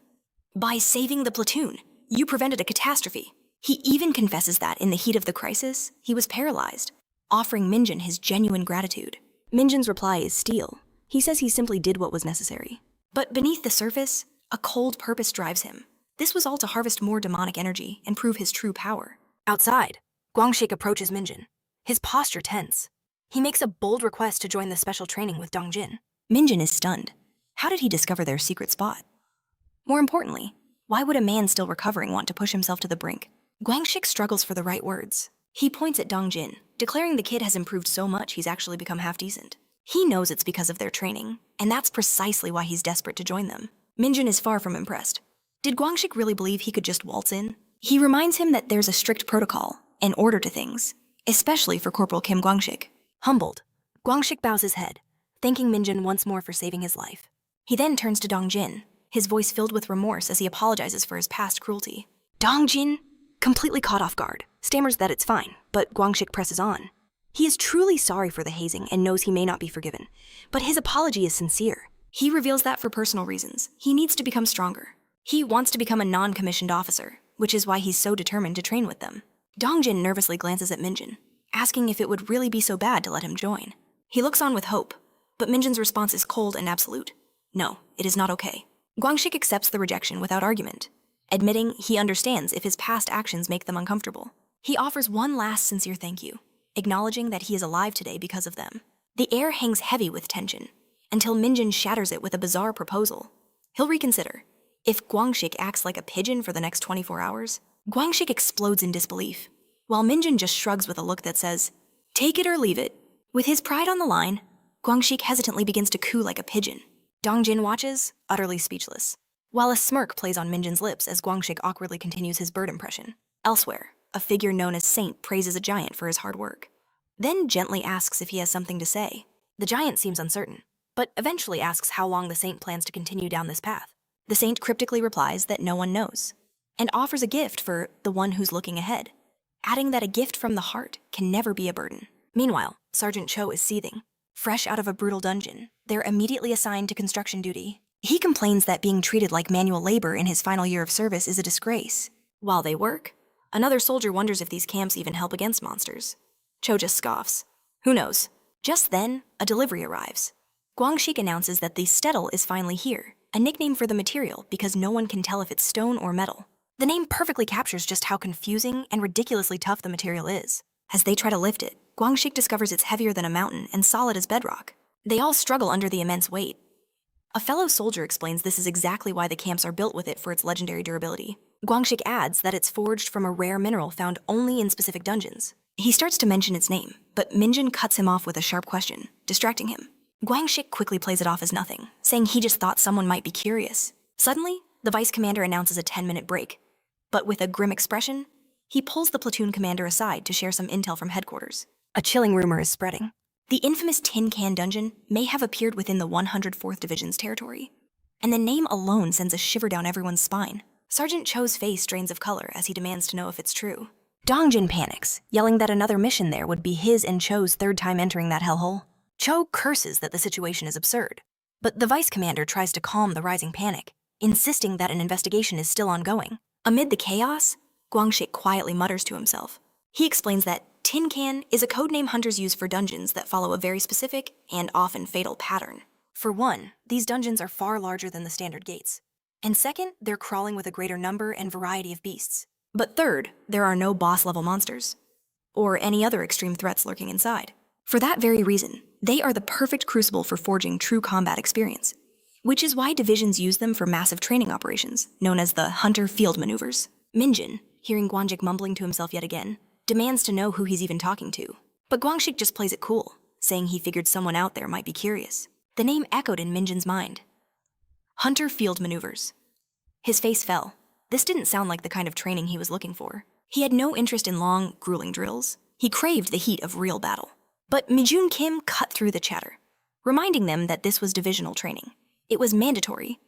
By saving the platoon, you prevented a catastrophe. He even confesses that in the heat of the crisis, he was paralyzed, offering Minjun his genuine gratitude. Minjun's reply is steel. He says he simply did what was necessary. But beneath the surface, a cold purpose drives him. This was all to harvest more demonic energy and prove his true power. Outside, Guangxik approaches Minjun, his posture tense. He makes a bold request to join the special training with Dongjin. Minjun is stunned. How did he discover their secret spot? More importantly, why would a man still recovering want to push himself to the brink? Guangxik struggles for the right words. He points at Dongjin, declaring the kid has improved so much he's actually become half decent. He knows it's because of their training, and that's precisely why he's desperate to join them. Minjun is far from impressed. Did Guangxik really believe he could just waltz in? He reminds him that there's a strict protocol and order to things, especially for Corporal Kim Guangxik. Humbled, Guangxik bows his head, thanking Minjun once more for saving his life. He then turns to Dongjin, his voice filled with remorse as he apologizes for his past cruelty. Dongjin, completely caught off guard, stammers that it's fine, but Guangxik presses on. He is truly sorry for the hazing and knows he may not be forgiven, but his apology is sincere. He reveals that for personal reasons, he needs to become stronger. He wants to become a non-commissioned officer, which is why he's so determined to train with them. Dongjin nervously glances at Minjun, asking if it would really be so bad to let him join. He looks on with hope, but Minjun's response is cold and absolute. No, it is not okay. Guangxik accepts the rejection without argument, admitting he understands if his past actions make them uncomfortable. He offers one last sincere thank you, acknowledging that he is alive today because of them. The air hangs heavy with tension, until Minjun shatters it with a bizarre proposal. He'll reconsider. If Guangxik acts like a pigeon for the next 24 hours, Guangxik explodes in disbelief, while Minjun just shrugs with a look that says, take it or leave it. With his pride on the line, Guangxik hesitantly begins to coo like a pigeon. Dongjin watches, utterly speechless, while a smirk plays on Minjun's lips as Guangxik awkwardly continues his bird impression. Elsewhere, a figure known as Saint praises a giant for his hard work. then gently asks if he has something to say. The giant seems uncertain, but eventually asks how long the saint plans to continue down this path. The saint cryptically replies that no one knows, and offers a gift for the one who's looking ahead, adding that a gift from the heart can never be a burden. Meanwhile, Sergeant Cho is seething. Fresh out of a brutal dungeon, they're immediately assigned to construction duty. He complains that being treated like manual labor in his final year of service is a disgrace. While they work, another soldier wonders if these camps even help against monsters. Cho just scoffs. Who knows? Just then, a delivery arrives. Guangxik announces that the stettel is finally here, a nickname for the material because no one can tell if it's stone or metal. The name perfectly captures just how confusing and ridiculously tough the material is. As they try to lift it, Guangxik discovers it's heavier than a mountain and solid as bedrock. They all struggle under the immense weight. A fellow soldier explains this is exactly why the camps are built with it for its legendary durability. Guangxik adds that it's forged from a rare mineral found only in specific dungeons. He starts to mention its name, but Mjun cuts him off with a sharp question, distracting him. Guangxik quickly plays it off as nothing, saying he just thought someone might be curious. Suddenly, the vice commander announces a 10-minute break. But with a grim expression, he pulls the platoon commander aside to share some intel from headquarters. A chilling rumor is spreading. The infamous Tin Can Dungeon may have appeared within the 104th Division's territory, and the name alone sends a shiver down everyone's spine. Sergeant Cho's face drains of color as he demands to know if it's true. Dongjin panics, yelling that another mission there would be his and Cho's third time entering that hellhole. Cho curses that the situation is absurd, but the vice commander tries to calm the rising panic, insisting that an investigation is still ongoing. Amid the chaos, Guangxik quietly mutters to himself. He explains that Tin Can is a codename hunters use for dungeons that follow a very specific and often fatal pattern. For one, these dungeons are far larger than the standard gates. And second, they're crawling with a greater number and variety of beasts. But third, there are no boss-level monsters, or any other extreme threats lurking inside. For that very reason, they are the perfect crucible for forging true combat experience, which is why divisions use them for massive training operations, known as the Hunter Field Maneuvers. Minjin, hearing Guangxik mumbling to himself yet again, demands to know who he's even talking to. But Guangxik just plays it cool, saying he figured someone out there might be curious. The name echoed in Minjin's mind. Hunter Field Maneuvers. His face fell. This didn't sound like the kind of training he was looking for. He had no interest in long, grueling drills. He craved the heat of real battle. But Mjun Kim cut through the chatter, reminding them that this was divisional training. It was mandatory,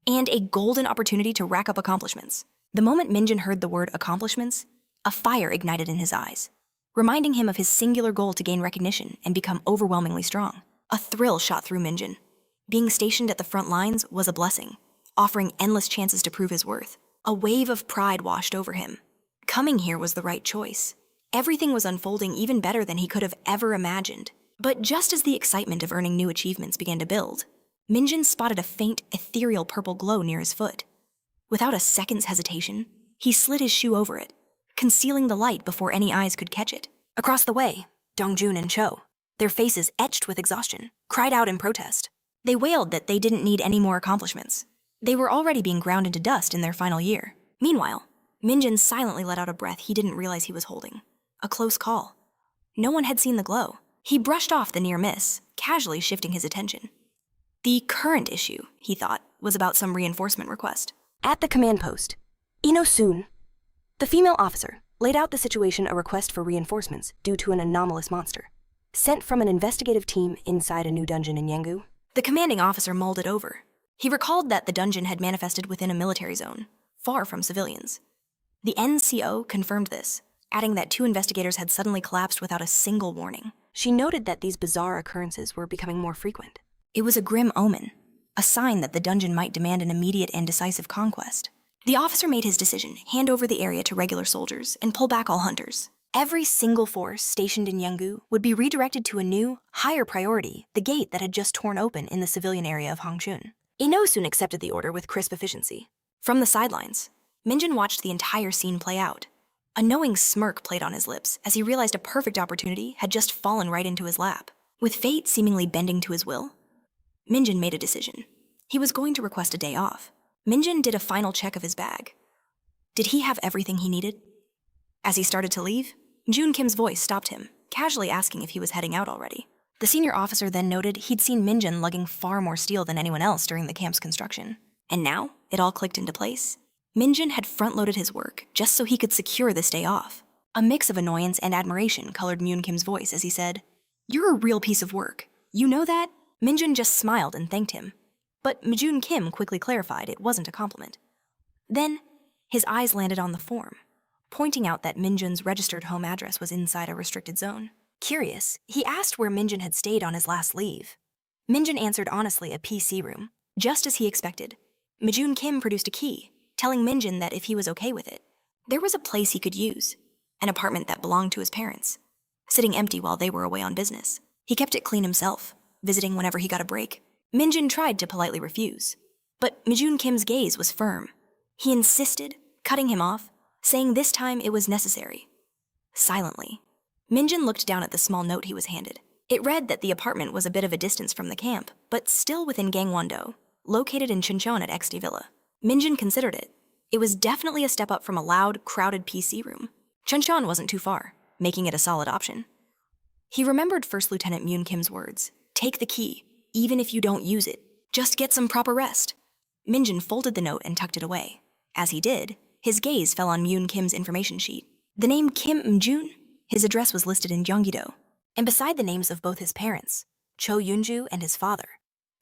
and a golden opportunity to rack up accomplishments. The moment Minjin heard the word accomplishments, a fire ignited in his eyes, reminding him of his singular goal to gain recognition and become overwhelmingly strong. A thrill shot through Minjin. Being stationed at the front lines was a blessing, offering endless chances to prove his worth. A wave of pride washed over him. Coming here was the right choice. Everything was unfolding even better than he could have ever imagined. But just as the excitement of earning new achievements began to build, Minjin spotted a faint, ethereal purple glow near his foot. Without a second's hesitation, he slid his shoe over it, concealing the light before any eyes could catch it. Across the way, Dongjun and Cho, their faces etched with exhaustion, cried out in protest. They wailed that they didn't need any more accomplishments. They were already being ground into dust in their final year. Meanwhile, Minjin silently let out a breath he didn't realize he was holding. A close call. No one had seen the glow. He brushed off the near miss, casually shifting his attention. The current issue, he thought, was about some reinforcement request. At the command post, Ino-sun, the female officer, laid out the situation a request for reinforcements due to an anomalous monster, sent from an investigative team inside a new dungeon in Yangu. The commanding officer mulled it over. He recalled that the dungeon had manifested within a military zone, far from civilians. The NCO confirmed this, adding that 2 investigators had suddenly collapsed without a single warning. She noted that these bizarre occurrences were becoming more frequent. It was a grim omen, a sign that the dungeon might demand an immediate and decisive conquest. The officer made his decision, hand over the area to regular soldiers, and pull back all hunters. Every single force stationed in Yangu would be redirected to a new, higher priority, the gate that had just torn open in the civilian area of Hongchun. Ino-sun accepted the order with crisp efficiency. From the sidelines, Minjin watched the entire scene play out. A knowing smirk played on his lips as he realized a perfect opportunity had just fallen right into his lap. With fate seemingly bending to his will, Minjin made a decision. He was going to request a day off. Minjin did a final check of his bag. Did he have everything he needed? As he started to leave, Mjun Kim's voice stopped him, casually asking if he was heading out already. The senior officer then noted he'd seen Minjin lugging far more steel than anyone else during the camp's construction. And now, it all clicked into place. Minjin had front-loaded his work just so he could secure this day off. A mix of annoyance and admiration colored Mjun Kim's voice as he said, "You're a real piece of work. You know that?" Minjun just smiled and thanked him. But Mjun Kim quickly clarified it wasn't a compliment. Then, his eyes landed on the form, pointing out that Minjun's registered home address was inside a restricted zone. Curious, he asked where Minjun had stayed on his last leave. Minjun answered honestly a PC room, just as he expected. Mjun Kim produced a key, telling Minjun that if he was okay with it, there was a place he could use, an apartment that belonged to his parents, sitting empty while they were away on business. He kept it clean himself, visiting whenever he got a break. Minjun tried to politely refuse, but Mjun Kim's gaze was firm. He insisted, cutting him off, saying this time it was necessary. Silently, Minjun looked down at the small note he was handed. It read that the apartment was a bit of a distance from the camp, but still within Gangwon-do, located in Chuncheon at XD Villa. Minjun considered it. It was definitely a step up from a loud, crowded PC room. Chuncheon wasn't too far, making it a solid option. He remembered First Lieutenant Mjun Kim's words, "Take the key, even if you don't use it. Just get some proper rest." Minjun folded the note and tucked it away. As he did, his gaze fell on Mjun Kim's information sheet. The name Kim Mjun, his address was listed in Gyeonggi-do, and beside the names of both his parents, Cho Yoonju and his father,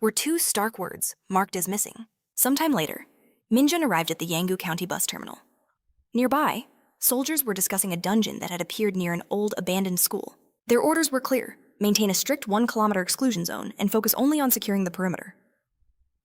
were two stark words marked as missing. Sometime later, Minjun arrived at the Yanggu County bus terminal. Nearby, soldiers were discussing a dungeon that had appeared near an old abandoned school. Their orders were clear: maintain a strict 1-kilometer exclusion zone and focus only on securing the perimeter.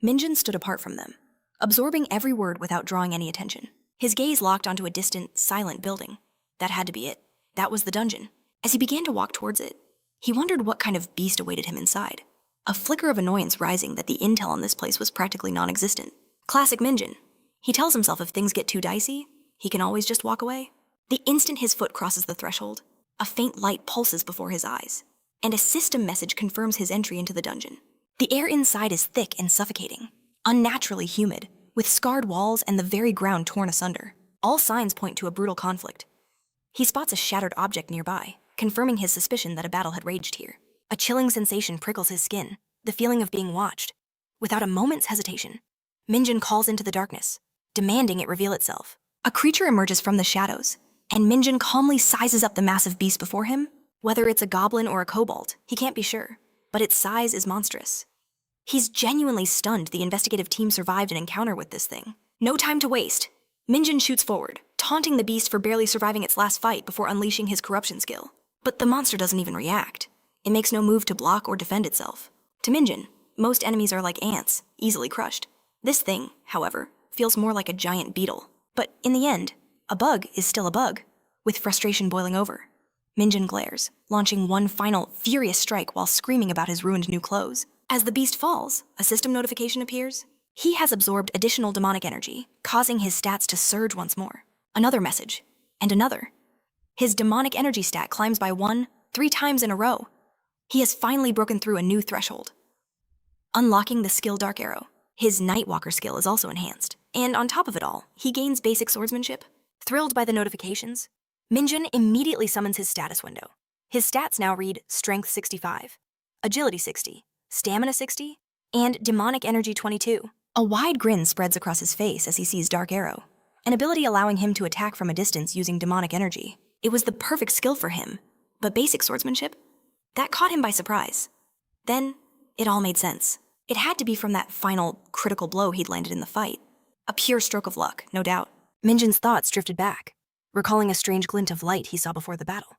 Minjun stood apart from them, absorbing every word without drawing any attention. His gaze locked onto a distant, silent building. That had to be it. That was the dungeon. As he began to walk towards it, he wondered what kind of beast awaited him inside. A flicker of annoyance rising that the intel on this place was practically non-existent. Classic Minjun. He tells himself if things get too dicey, he can always just walk away. The instant his foot crosses the threshold, a faint light pulses before his eyes, and a system message confirms his entry into the dungeon. The air inside is thick and suffocating, unnaturally humid, with scarred walls and the very ground torn asunder. All signs point to a brutal conflict. He spots a shattered object nearby, confirming his suspicion that a battle had raged here. A chilling sensation prickles his skin, the feeling of being watched. Without a moment's hesitation, Minjun calls into the darkness, demanding it reveal itself. A creature emerges from the shadows, and Minjun calmly sizes up the massive beast before him. Whether it's a goblin or a kobold, he can't be sure, but its size is monstrous. He's genuinely stunned the investigative team survived an encounter with this thing. No time to waste. Minjun shoots forward, taunting the beast for barely surviving its last fight before unleashing his corruption skill. But the monster doesn't even react. It makes no move to block or defend itself. To Minjun, most enemies are like ants, easily crushed. This thing, however, feels more like a giant beetle. But in the end, a bug is still a bug. With frustration boiling over, Minjun glares, launching one final, furious strike while screaming about his ruined new clothes. As the beast falls, a system notification appears. He has absorbed additional demonic energy, causing his stats to surge once more. Another message, and another. His demonic energy stat climbs by 3 times in a row. He has finally broken through a new threshold. Unlocking the skill Dark Arrow, his Nightwalker skill is also enhanced. And on top of it all, he gains basic swordsmanship. Thrilled by the notifications, Minjun immediately summons his status window. His stats now read Strength 65, Agility 60, Stamina 60, and Demonic Energy 22. A wide grin spreads across his face as he sees Dark Arrow, an ability allowing him to attack from a distance using demonic energy. It was the perfect skill for him, but basic swordsmanship? That caught him by surprise. Then, it all made sense. It had to be from that final, critical blow he'd landed in the fight. A pure stroke of luck, no doubt. Minjun's thoughts drifted back, recalling a strange glint of light he saw before the battle.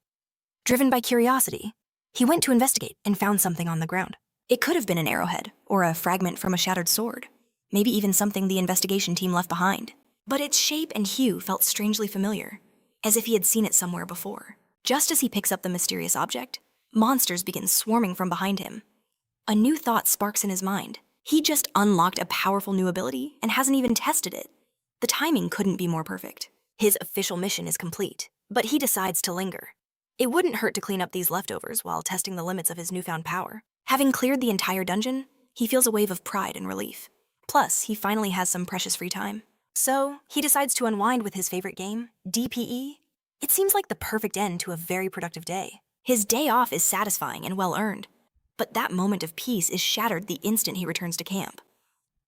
Driven by curiosity, he went to investigate and found something on the ground. It could have been an arrowhead, or a fragment from a shattered sword, maybe even something the investigation team left behind. But its shape and hue felt strangely familiar, as if he had seen it somewhere before. Just as he picks up the mysterious object, monsters begin swarming from behind him. A new thought sparks in his mind. He just unlocked a powerful new ability and hasn't even tested it. The timing couldn't be more perfect. His official mission is complete, but he decides to linger. It wouldn't hurt to clean up these leftovers while testing the limits of his newfound power. Having cleared the entire dungeon, he feels a wave of pride and relief. Plus, he finally has some precious free time. So, he decides to unwind with his favorite game, DPE. It seems like the perfect end to a very productive day. His day off is satisfying and well-earned, but that moment of peace is shattered the instant he returns to camp.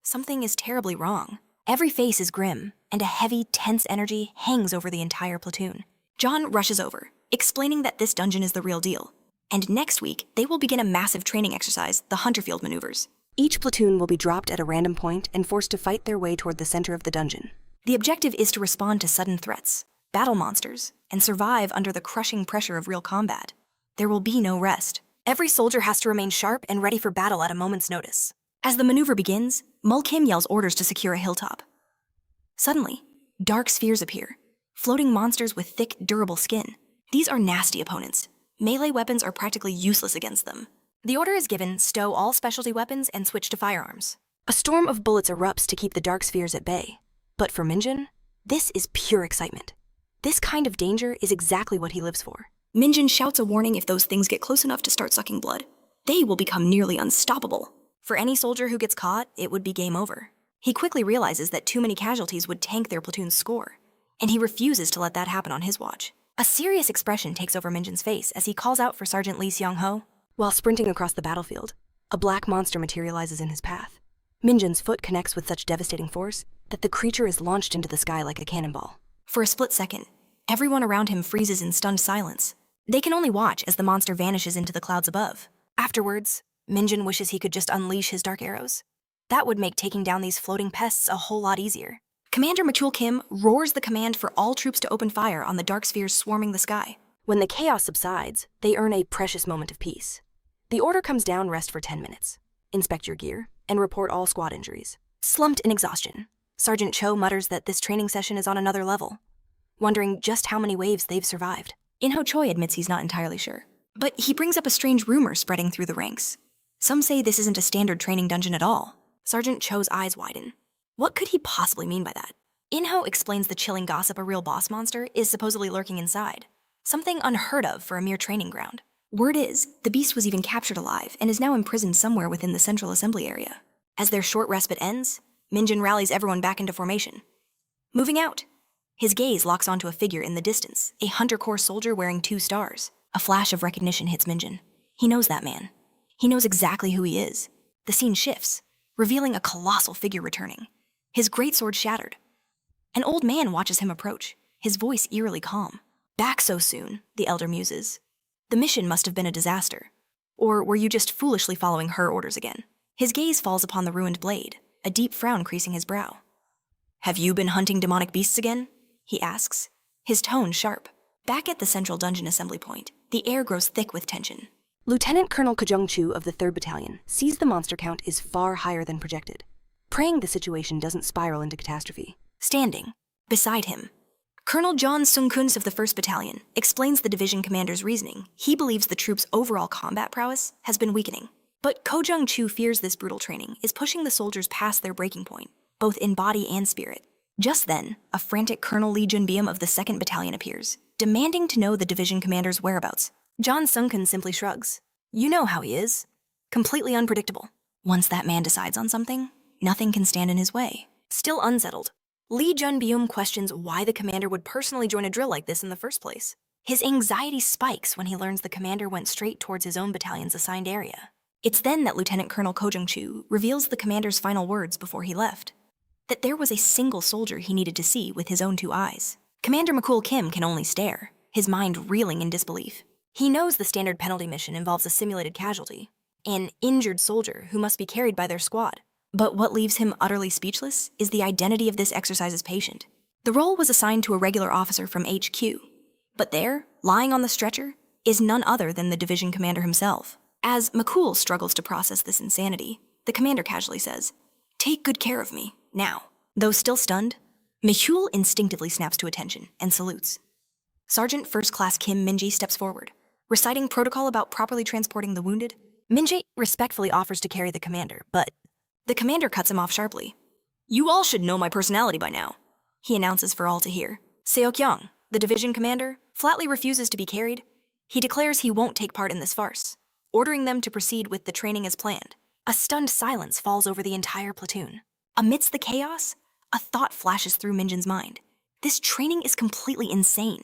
Something is terribly wrong. Every face is grim, and a heavy, tense energy hangs over the entire platoon. John rushes over, explaining that this dungeon is the real deal. And next week, they will begin a massive training exercise, the Hunterfield maneuvers. Each platoon will be dropped at a random point and forced to fight their way toward the center of the dungeon. The objective is to respond to sudden threats, battle monsters, and survive under the crushing pressure of real combat. There will be no rest. Every soldier has to remain sharp and ready for battle at a moment's notice. As the maneuver begins, Kim yells orders to secure a hilltop. Suddenly, dark spheres appear, floating monsters with thick, durable skin. These are nasty opponents. Melee weapons are practically useless against them. The order is given, stow all specialty weapons and switch to firearms. A storm of bullets erupts to keep the dark spheres at bay. But for Mjun, this is pure excitement. This kind of danger is exactly what he lives for. Mjun shouts a warning if those things get close enough to start sucking blood. They will become nearly unstoppable. For any soldier who gets caught, it would be game over. He quickly realizes that too many casualties would tank their platoon's score, and he refuses to let that happen on his watch. A serious expression takes over Minjun's face as he calls out for Sergeant Lee Seong-ho. While sprinting across the battlefield, a black monster materializes in his path. Mjun's foot connects with such devastating force that the creature is launched into the sky like a cannonball. For a split second, everyone around him freezes in stunned silence. They can only watch as the monster vanishes into the clouds above. Afterwards, Mjun wishes he could just unleash his dark arrows. That would make taking down these floating pests a whole lot easier. Commander Machul Kim roars the command for all troops to open fire on the dark spheres swarming the sky. When the chaos subsides, they earn a precious moment of peace. The order comes down: rest for 10 minutes, inspect your gear, and report all squad injuries. Slumped in exhaustion, Sergeant Cho mutters that this training session is on another level, wondering just how many waves they've survived. In-ho Choi admits he's not entirely sure, but he brings up a strange rumor spreading through the ranks. Some say this isn't a standard training dungeon at all. Sergeant Cho's eyes widen. What could he possibly mean by that? In-ho explains the chilling gossip a real boss monster is supposedly lurking inside, something unheard of for a mere training ground. Word is, the beast was even captured alive and is now imprisoned somewhere within the central assembly area. As their short respite ends, Mjun rallies everyone back into formation. Moving out. His gaze locks onto a figure in the distance, a Hunter Corps soldier wearing 2 stars. A flash of recognition hits Mjun. He knows that man. He knows exactly who he is. The scene shifts, revealing a colossal figure returning, his greatsword shattered. An old man watches him approach, his voice eerily calm. Back so soon, the elder muses. The mission must have been a disaster. Or were you just foolishly following her orders again? His gaze falls upon the ruined blade, a deep frown creasing his brow. Have you been hunting demonic beasts again? He asks, his tone sharp. Back at the central dungeon assembly point, the air grows thick with tension. Lieutenant Colonel Kajung Chu of the 3rd Battalion sees the monster count is far higher than projected, praying the situation doesn't spiral into catastrophe. Standing, beside him, Colonel John Sung-kuns of the 1st Battalion explains the division commander's reasoning. He believes the troops' overall combat prowess has been weakening. But Ko Jung-chu fears this brutal training is pushing the soldiers past their breaking point, both in body and spirit. Just then, a frantic Colonel Lee Junbeom of the 2nd Battalion appears, demanding to know the division commander's whereabouts. John Sung-kun simply shrugs. You know how he is. Completely unpredictable. Once that man decides on something, nothing can stand in his way. Still unsettled, Lee Junbeom questions why the commander would personally join a drill like this in the first place. His anxiety spikes when he learns the commander went straight towards his own battalion's assigned area. It's then that Lieutenant Colonel Ko Jung-chu reveals the commander's final words before he left. That there was a single soldier he needed to see with his own 2 eyes. Commander Machul Kim can only stare, his mind reeling in disbelief. He knows the standard penalty mission involves a simulated casualty, an injured soldier who must be carried by their squad. But what leaves him utterly speechless is the identity of this exercise's patient. The role was assigned to a regular officer from HQ, but there, lying on the stretcher, is none other than the division commander himself. As McCool struggles to process this insanity, the commander casually says, "Take good care of me, now." Though still stunned, Mihul instinctively snaps to attention and salutes. Sergeant First Class Kim Minji steps forward, reciting protocol about properly transporting the wounded. Minji respectfully offers to carry the commander, but the commander cuts him off sharply. "You all should know my personality by now," he announces for all to hear. Seok-young, the division commander, flatly refuses to be carried. He declares he won't take part in this farce, ordering them to proceed with the training as planned. A stunned silence falls over the entire platoon. Amidst the chaos, a thought flashes through Minjun's mind. This training is completely insane,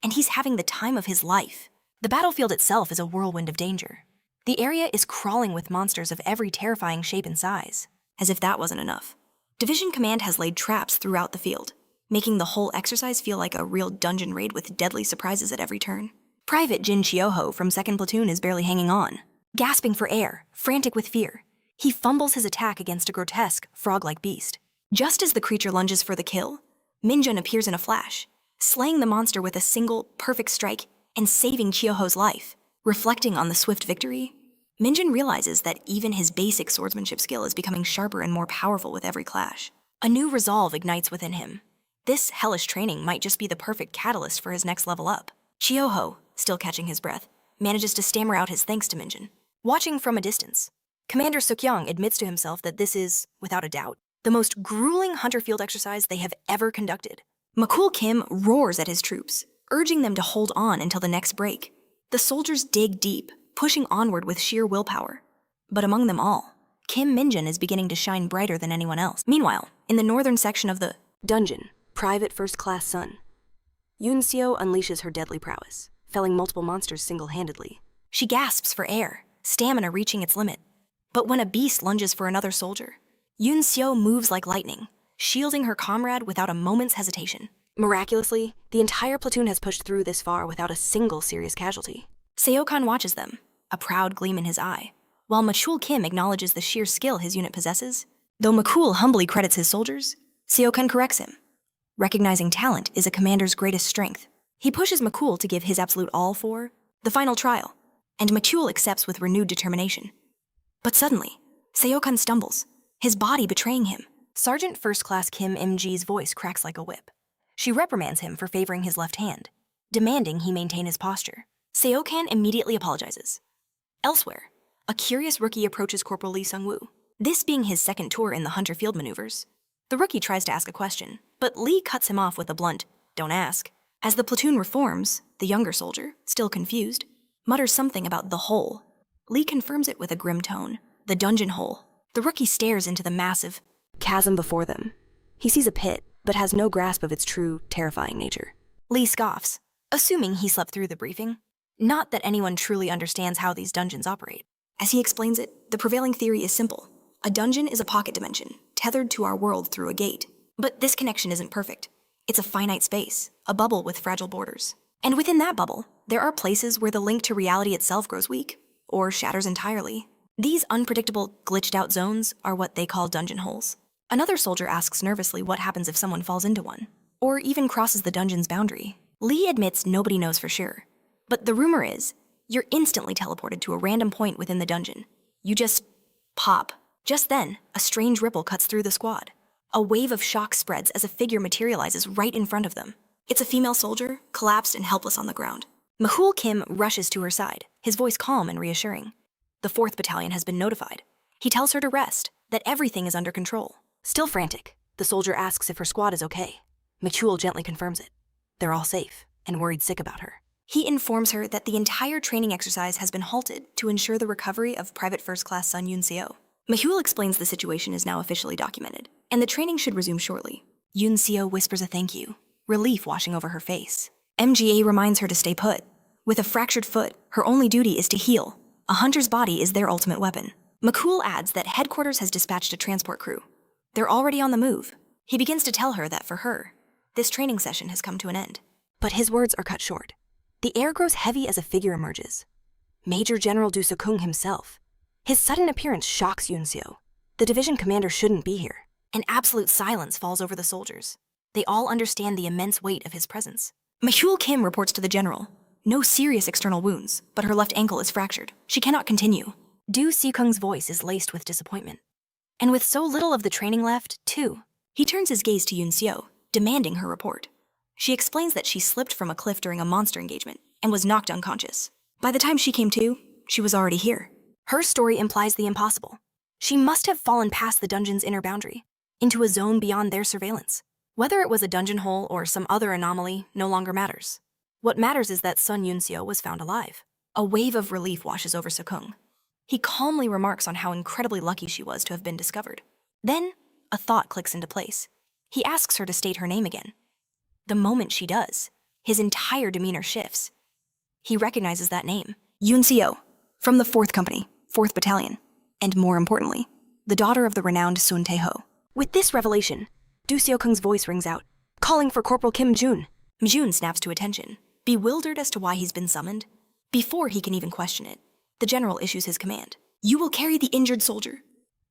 and he's having the time of his life. The battlefield itself is a whirlwind of danger. The area is crawling with monsters of every terrifying shape and size. As if that wasn't enough, Division Command has laid traps throughout the field. making the whole exercise feel like a real dungeon raid with deadly surprises at every turn. Private Jin Chioho from 2nd Platoon is barely hanging on. Gasping for air, frantic with fear, he fumbles his attack against a grotesque, frog-like beast. Just as the creature lunges for the kill, Mjun appears in a flash, slaying the monster with a single, perfect strike and saving Chioho's life. Reflecting on the swift victory, Mjun realizes that even his basic swordsmanship skill is becoming sharper and more powerful with every clash. A new resolve ignites within him. This hellish training might just be the perfect catalyst for his next level up. Chioho, still catching his breath, manages to stammer out his thanks to Mjun. Watching from a distance, Commander Sukyong admits to himself that this is, without a doubt, the most grueling hunter field exercise they have ever conducted. Makul Kim roars at his troops, urging them to hold on until the next break. The soldiers dig deep, pushing onward with sheer willpower. But among them all, Kim Mjun is beginning to shine brighter than anyone else. Meanwhile, in the northern section of the dungeon, Private First Class Sun, Yoon Seo unleashes her deadly prowess, felling multiple monsters single-handedly. She gasps for air, stamina reaching its limit. But when a beast lunges for another soldier, Yoon Seo moves like lightning, shielding her comrade without a moment's hesitation. Miraculously, the entire platoon has pushed through this far without a single serious casualty. Seokan watches them, a proud gleam in his eye, while Machul Kim acknowledges the sheer skill his unit possesses. Though Makul humbly credits his soldiers, Seokan corrects him. Recognizing talent is a commander's greatest strength. He pushes Makul to give his absolute all for the final trial, and Makul accepts with renewed determination. But suddenly, Seokan stumbles, his body betraying him. Sergeant First Class Kim MG's voice cracks like a whip. She reprimands him for favoring his left hand, demanding he maintain his posture. Seokan immediately apologizes. Elsewhere, a curious rookie approaches Corporal Lee Sung-woo. This being his second tour in the hunter field maneuvers, the rookie tries to ask a question, but Lee cuts him off with a blunt, "Don't ask." As the platoon reforms, the younger soldier, still confused, mutters something about the hole. Lee confirms it with a grim tone. The dungeon hole. The rookie stares into the massive chasm before them. He sees a pit, but has no grasp of its true, terrifying nature. Lee scoffs, assuming he slept through the briefing. Not that anyone truly understands how these dungeons operate. As he explains it, the prevailing theory is simple. A dungeon is a pocket dimension, tethered to our world through a gate. But this connection isn't perfect. It's a finite space, a bubble with fragile borders. And within that bubble, there are places where the link to reality itself grows weak, or shatters entirely. These unpredictable, glitched-out zones are what they call dungeon holes. Another soldier asks nervously what happens if someone falls into one, or even crosses the dungeon's boundary. Lee admits nobody knows for sure. But the rumor is, you're instantly teleported to a random point within the dungeon. You just pop. Just then, a strange ripple cuts through the squad. A wave of shock spreads as a figure materializes right in front of them. It's a female soldier, collapsed and helpless on the ground. Mahul Kim rushes to her side, his voice calm and reassuring. The 4th Battalion has been notified. He tells her to rest, that everything is under control. Still frantic, the soldier asks if her squad is okay. Machul gently confirms it. They're all safe, and worried sick about her. He informs her that the entire training exercise has been halted to ensure the recovery of Private First Class Sun Yoon Seo. Mahul explains the situation is now officially documented, and the training should resume shortly. Yoon Seo whispers a thank you, relief washing over her face. MGA reminds her to stay put. With a fractured foot, her only duty is to heal. A hunter's body is their ultimate weapon. Makul adds that headquarters has dispatched a transport crew. They're already on the move. He begins to tell her that for her, this training session has come to an end. But his words are cut short. The air grows heavy as a figure emerges. Major General Du Sukung himself. His sudden appearance shocks Yoon Seo. The division commander shouldn't be here. An absolute silence falls over the soldiers. They all understand the immense weight of his presence. Mahul Kim reports to the general. No serious external wounds, but her left ankle is fractured. She cannot continue. Du Sikung's voice is laced with disappointment. And with so little of the training left, too, he turns his gaze to Yoon Seo, demanding her report. She explains that she slipped from a cliff during a monster engagement and was knocked unconscious. By the time she came to, she was already here. Her story implies the impossible. She must have fallen past the dungeon's inner boundary, into a zone beyond their surveillance. Whether it was a dungeon hole or some other anomaly no longer matters. What matters is that Sun Yoon Seo was found alive. A wave of relief washes over Sukung. He calmly remarks on how incredibly lucky she was to have been discovered. Then, a thought clicks into place. He asks her to state her name again. The moment she does, his entire demeanor shifts. He recognizes that name. Yoon Seo, from the 4th Company, 4th Battalion, and more importantly, the daughter of the renowned Sun Tae-ho. With this revelation, Du Seokung's voice rings out, calling for Corporal Kim Mjun. Mjun snaps to attention, bewildered as to why he's been summoned. Before he can even question it, the general issues his command. You will carry the injured soldier.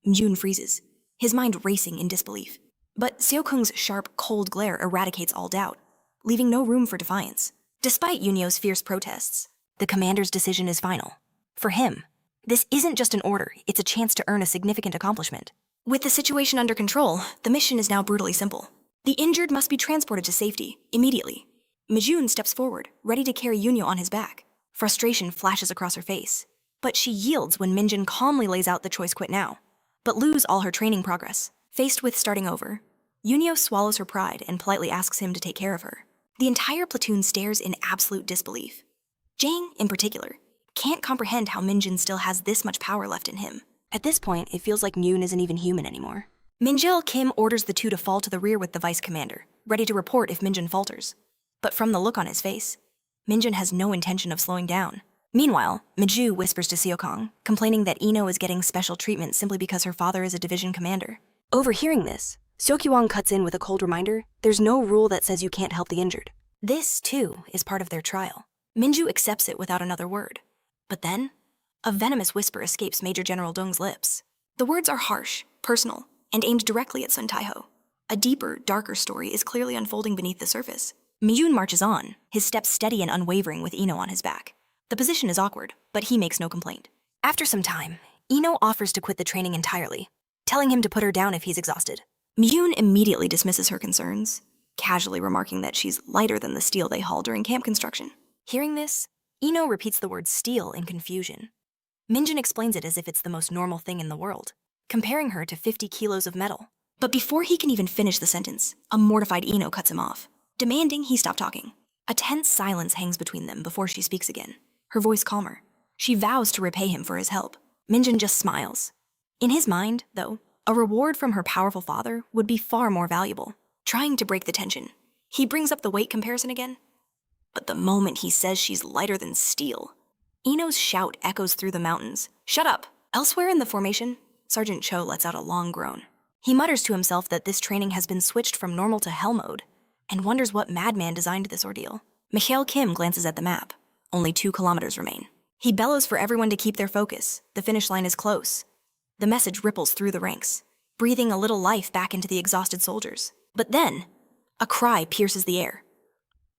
Mjun freezes, his mind racing in disbelief. But Seokung's sharp, cold glare eradicates all doubt, leaving no room for defiance. Despite Yunyo's fierce protests, the commander's decision is final. For him, this isn't just an order, it's a chance to earn a significant accomplishment. With the situation under control, the mission is now brutally simple. The injured must be transported to safety, immediately. Mjun steps forward, ready to carry Yunyo on his back. Frustration flashes across her face, but she yields when Minjin calmly lays out the choice quit now, but lose all her training progress. Faced with starting over, Yunyo swallows her pride and politely asks him to take care of her. The entire platoon stares in absolute disbelief. Jang, in particular, can't comprehend how Minjin still has this much power left in him. At this point, it feels like Mjun isn't even human anymore. Minjil Kim orders the two to fall to the rear with the vice commander, ready to report if Minjin falters. But from the look on his face, Minjin has no intention of slowing down. Meanwhile, Miju whispers to Seokong, complaining that Ino is getting special treatment simply because her father is a division commander. Overhearing this, Seokyewang cuts in with a cold reminder, there's no rule that says you can't help the injured. This, too, is part of their trial. Minju accepts it without another word. But then, a venomous whisper escapes Major General Dong's lips. The words are harsh, personal, and aimed directly at Sun Taiho. A deeper, darker story is clearly unfolding beneath the surface. Miyun marches on, his steps steady and unwavering with Ino on his back. The position is awkward, but he makes no complaint. After some time, Ino offers to quit the training entirely, telling him to put her down if he's exhausted. Miyun immediately dismisses her concerns, casually remarking that she's lighter than the steel they haul during camp construction. Hearing this, Ino repeats the word steel in confusion. Minjin explains it as if it's the most normal thing in the world, comparing her to 50 kilos of metal. But before he can even finish the sentence, a mortified Ino cuts him off, demanding he stop talking. A tense silence hangs between them before she speaks again, her voice calmer. She vows to repay him for his help. Minjin just smiles. In his mind, though, a reward from her powerful father would be far more valuable. Trying to break the tension, he brings up the weight comparison again. But the moment he says she's lighter than steel, Ino's shout echoes through the mountains. Shut up! Elsewhere in the formation, Sergeant Cho lets out a long groan. He mutters to himself that this training has been switched from normal to hell mode, and wonders what madman designed this ordeal. Michael Kim glances at the map. Only 2 kilometers remain. He bellows for everyone to keep their focus. The finish line is close. The message ripples through the ranks, breathing a little life back into the exhausted soldiers. But then, a cry pierces the air.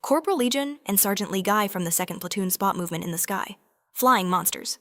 Corporal Legion and Sergeant Lee Guy from the 2nd Platoon spot movement in the sky. Flying monsters.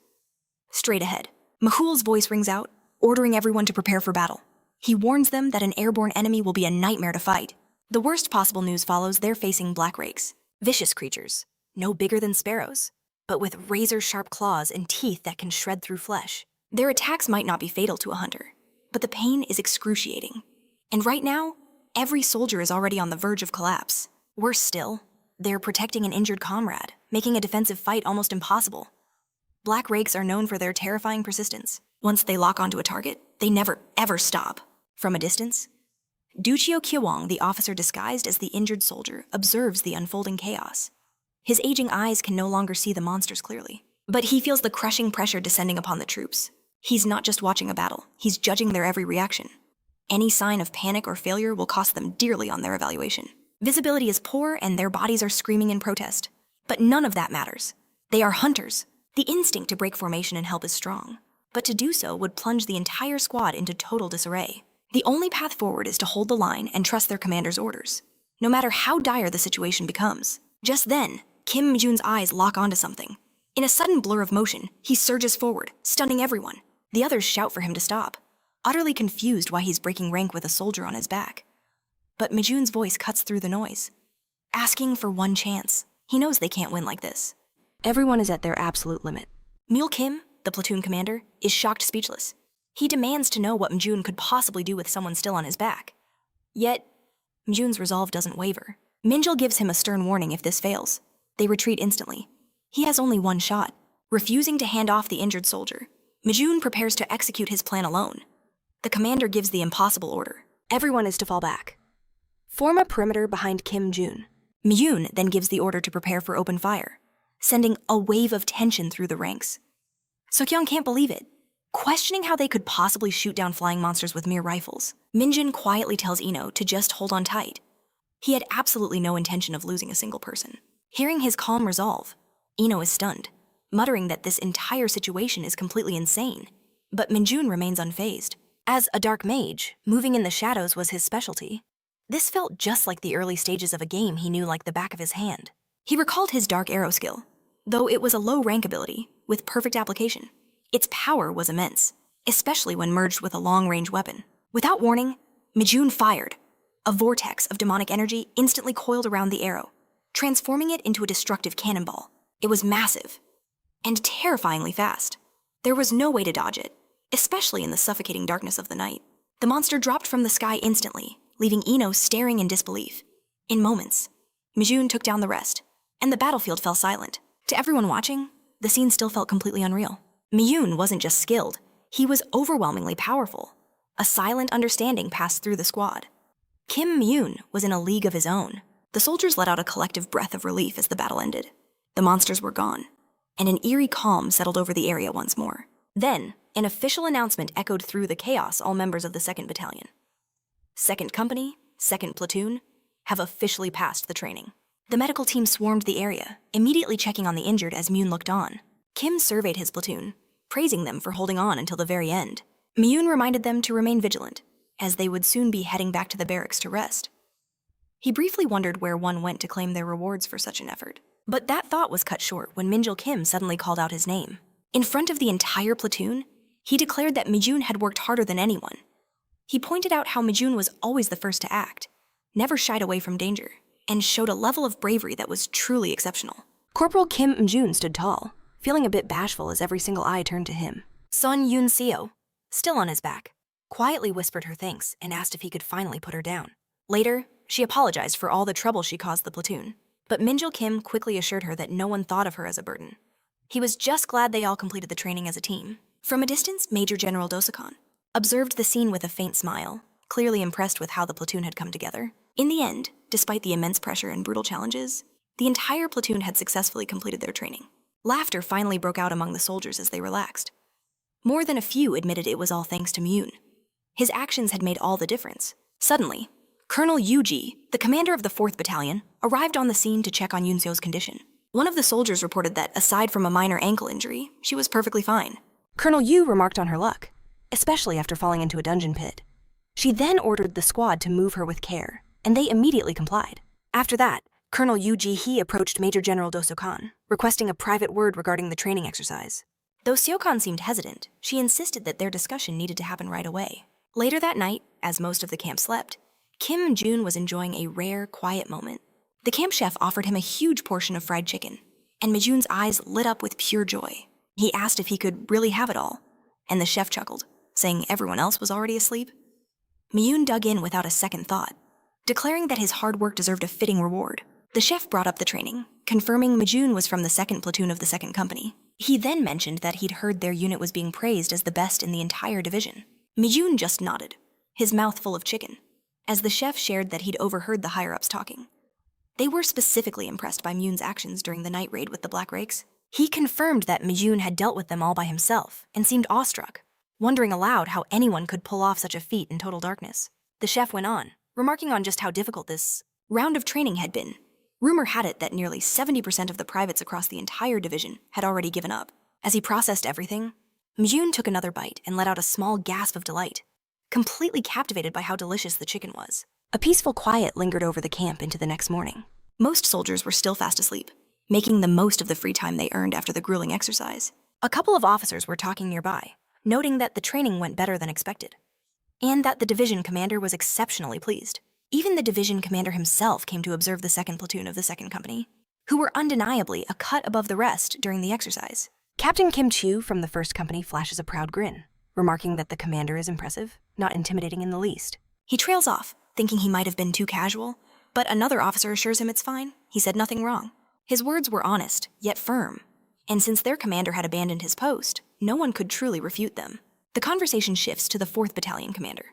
Straight ahead, Mahul's voice rings out, ordering everyone to prepare for battle. He warns them that an airborne enemy will be a nightmare to fight. The worst possible news follows. They're facing black rakes, vicious creatures, no bigger than sparrows, but with razor-sharp claws and teeth that can shred through flesh. Their attacks might not be fatal to a hunter, but the pain is excruciating. And right now, every soldier is already on the verge of collapse. Worse still, they're protecting an injured comrade, making a defensive fight almost impossible. Black rakes are known for their terrifying persistence. Once they lock onto a target, they never, ever stop. From a distance, Duchio Kiwang, the officer disguised as the injured soldier, observes the unfolding chaos. His aging eyes can no longer see the monsters clearly, but he feels the crushing pressure descending upon the troops. He's not just watching a battle, he's judging their every reaction. Any sign of panic or failure will cost them dearly on their evaluation. Visibility is poor and their bodies are screaming in protest. But none of that matters. They are hunters. The instinct to break formation and help is strong, but to do so would plunge the entire squad into total disarray. The only path forward is to hold the line and trust their commander's orders, no matter how dire the situation becomes. Just then, Kim Mjun's eyes lock onto something. In a sudden blur of motion, he surges forward, stunning everyone. The others shout for him to stop, utterly confused why he's breaking rank with a soldier on his back. But Mjun's voice cuts through the noise, asking for one chance. He knows they can't win like this. Everyone is at their absolute limit. Mule Kim, the platoon commander, is shocked speechless. He demands to know what Mjun could possibly do with someone still on his back. Yet, Mjun's resolve doesn't waver. Minjil gives him a stern warning if this fails. They retreat instantly. He has only one shot. Refusing to hand off the injured soldier, Mjun prepares to execute his plan alone. The commander gives the impossible order. Everyone is to fall back. Form a perimeter behind Kim Mjun. Mjun then gives the order to prepare for open fire, sending a wave of tension through the ranks. Seokyeong can't believe it. Questioning how they could possibly shoot down flying monsters with mere rifles, Minjin quietly tells Ino to just hold on tight. He had absolutely no intention of losing a single person. Hearing his calm resolve, Ino is stunned, muttering that this entire situation is completely insane. But Mjun remains unfazed. As a dark mage, moving in the shadows was his specialty. This felt just like the early stages of a game he knew like the back of his hand. He recalled his dark arrow skill, though it was a low-rank ability with perfect application. Its power was immense, especially when merged with a long-range weapon. Without warning, Mjun fired. A vortex of demonic energy instantly coiled around the arrow, transforming it into a destructive cannonball. It was massive and terrifyingly fast. There was no way to dodge it, especially in the suffocating darkness of the night. The monster dropped from the sky instantly, leaving Ino staring in disbelief. In moments, Mjun took down the rest, and the battlefield fell silent. To everyone watching, the scene still felt completely unreal. Mjun wasn't just skilled, he was overwhelmingly powerful. A silent understanding passed through the squad. Kim Mjun was in a league of his own. The soldiers let out a collective breath of relief as the battle ended. The monsters were gone, and an eerie calm settled over the area once more. Then, an official announcement echoed through the chaos all members of the 2nd Battalion. 2nd Company, 2nd Platoon, have officially passed the training. The medical team swarmed the area, immediately checking on the injured as Mjun looked on. Kim surveyed his platoon, praising them for holding on until the very end. Mjun reminded them to remain vigilant, as they would soon be heading back to the barracks to rest. He briefly wondered where one went to claim their rewards for such an effort. But that thought was cut short when Minjil Kim suddenly called out his name. In front of the entire platoon, he declared that Mjun had worked harder than anyone. He pointed out how Mjun was always the first to act, never shied away from danger, and showed a level of bravery that was truly exceptional. Corporal Kim Mjun stood tall, feeling a bit bashful as every single eye turned to him. Sun Yun Seo, still on his back, quietly whispered her thanks and asked if he could finally put her down. Later, she apologized for all the trouble she caused the platoon, but Minjil Kim quickly assured her that no one thought of her as a burden. He was just glad they all completed the training as a team. From a distance, Major General Dosakon observed the scene with a faint smile, clearly impressed with how the platoon had come together. In the end, despite the immense pressure and brutal challenges, the entire platoon had successfully completed their training. Laughter finally broke out among the soldiers as they relaxed. More than a few admitted it was all thanks to Mjun. His actions had made all the difference. Suddenly, Colonel Yuji, the commander of the 4th Battalion, arrived on the scene to check on Yunseo's condition. One of the soldiers reported that, aside from a minor ankle injury, she was perfectly fine. Colonel Yu remarked on her luck, especially after falling into a dungeon pit. She then ordered the squad to move her with care, and they immediately complied. After that, Colonel Yu Ji-hee approached Major General Do-seok-kan, requesting a private word regarding the training exercise. Though Seo-kan seemed hesitant, she insisted that their discussion needed to happen right away. Later that night, as most of the camp slept, Kim Mjun was enjoying a rare, quiet moment. The camp chef offered him a huge portion of fried chicken, and Mjun's eyes lit up with pure joy. He asked if he could really have it all, and the chef chuckled, saying everyone else was already asleep. Mjun dug in without a second thought, declaring that his hard work deserved a fitting reward. The chef brought up the training, confirming Mjun was from the 2nd Platoon of the 2nd Company. He then mentioned that he'd heard their unit was being praised as the best in the entire division. Mjun just nodded, his mouth full of chicken, as the chef shared that he'd overheard the higher-ups talking. They were specifically impressed by Mjun's actions during the night raid with the Black Rakes. He confirmed that Mjun had dealt with them all by himself and seemed awestruck, wondering aloud how anyone could pull off such a feat in total darkness. The chef went on, remarking on just how difficult this round of training had been. Rumor had it that nearly 70% of the privates across the entire division had already given up. As he processed everything, Mjun took another bite and let out a small gasp of delight, completely captivated by how delicious the chicken was. A peaceful quiet lingered over the camp into the next morning. Most soldiers were still fast asleep, making the most of the free time they earned after the grueling exercise. A couple of officers were talking nearby, noting that the training went better than expected, and that the division commander was exceptionally pleased. Even the division commander himself came to observe the 2nd Platoon of the 2nd Company, who were undeniably a cut above the rest during the exercise. Captain Kim Chu from the 1st Company flashes a proud grin, remarking that the commander is impressive, not intimidating in the least. He trails off, thinking he might have been too casual, but another officer assures him it's fine. He said nothing wrong. His words were honest, yet firm, and since their commander had abandoned his post, no one could truly refute them. The conversation shifts to the 4th Battalion commander.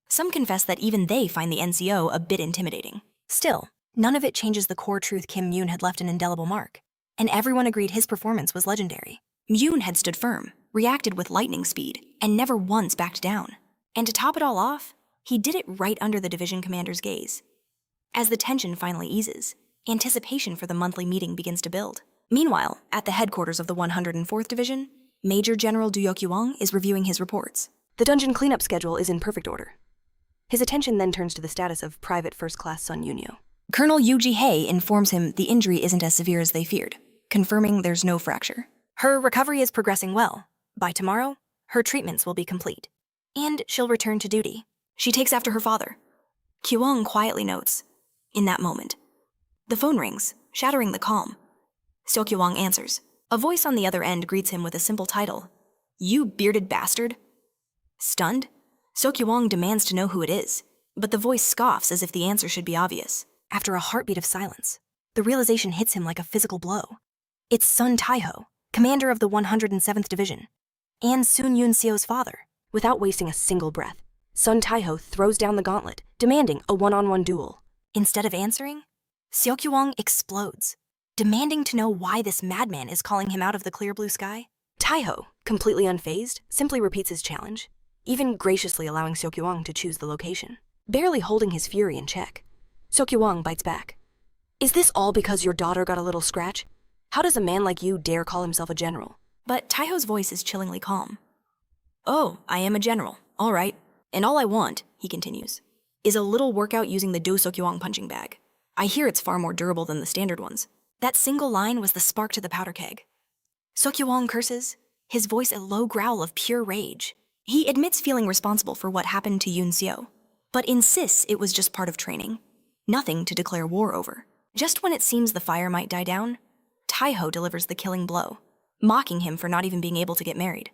Some confess that even they find the NCO a bit intimidating. Still, none of it changes the core truth Kim Mjun had left an indelible mark, and everyone agreed his performance was legendary. Mjun had stood firm, reacted with lightning speed, and never once backed down. And to top it all off, he did it right under the division commander's gaze. As the tension finally eases, anticipation for the monthly meeting begins to build. Meanwhile, at the headquarters of the 104th Division, Major General Du Yokyuang is reviewing his reports. The dungeon cleanup schedule is in perfect order. His attention then turns to the status of Private First Class Sun Yunyo. Colonel Yuji Hei informs him the injury isn't as severe as they feared, confirming there's no fracture. Her recovery is progressing well. By tomorrow, her treatments will be complete. And she'll return to duty. She takes after her father. Kyuong quietly notes, in that moment. The phone rings, shattering the calm. Seokyuang answers. A voice on the other end greets him with a simple title. You bearded bastard? Stunned, Seokyuang demands to know who it is, but the voice scoffs as if the answer should be obvious. After a heartbeat of silence, the realization hits him like a physical blow. It's Sun Taiho, commander of the 107th Division, and Sun Yun-seo's father. Without wasting a single breath, Sun Taiho throws down the gauntlet, demanding a one-on-one duel. Instead of answering, Seokyuang explodes, demanding to know why this madman is calling him out of the clear blue sky. Taiho, completely unfazed, simply repeats his challenge, even graciously allowing Seokyuang to choose the location. Barely holding his fury in check, Seokyuang bites back. Is this all because your daughter got a little scratch? How does a man like you dare call himself a general? But Taiho's voice is chillingly calm. Oh, I am a general, all right. And all I want, he continues, is a little workout using the Do Seokyuang punching bag. I hear it's far more durable than the standard ones. That single line was the spark to the powder keg. Seokyuang curses, his voice a low growl of pure rage. He admits feeling responsible for what happened to Yun-seo, but insists it was just part of training. Nothing to declare war over. Just when it seems the fire might die down, Taiho delivers the killing blow, mocking him for not even being able to get married.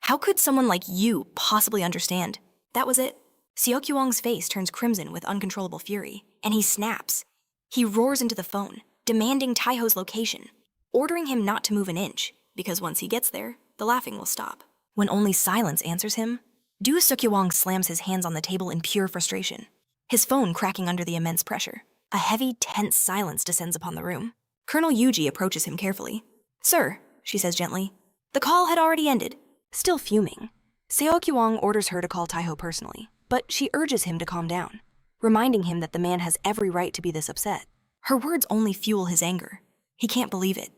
How could someone like you possibly understand? That was it. Seokyuang's face turns crimson with uncontrollable fury, and he snaps. He roars into the phone, demanding Taiho's location, ordering him not to move an inch, because once he gets there, the laughing will stop. When only silence answers him, Du Seokyuang slams his hands on the table in pure frustration, his phone cracking under the immense pressure. A heavy, tense silence descends upon the room. Colonel Yuji approaches him carefully. Sir, she says gently, the call had already ended. Still fuming, Seokyuang orders her to call Taiho personally, but she urges him to calm down, reminding him that the man has every right to be this upset. Her words only fuel his anger. He can't believe it.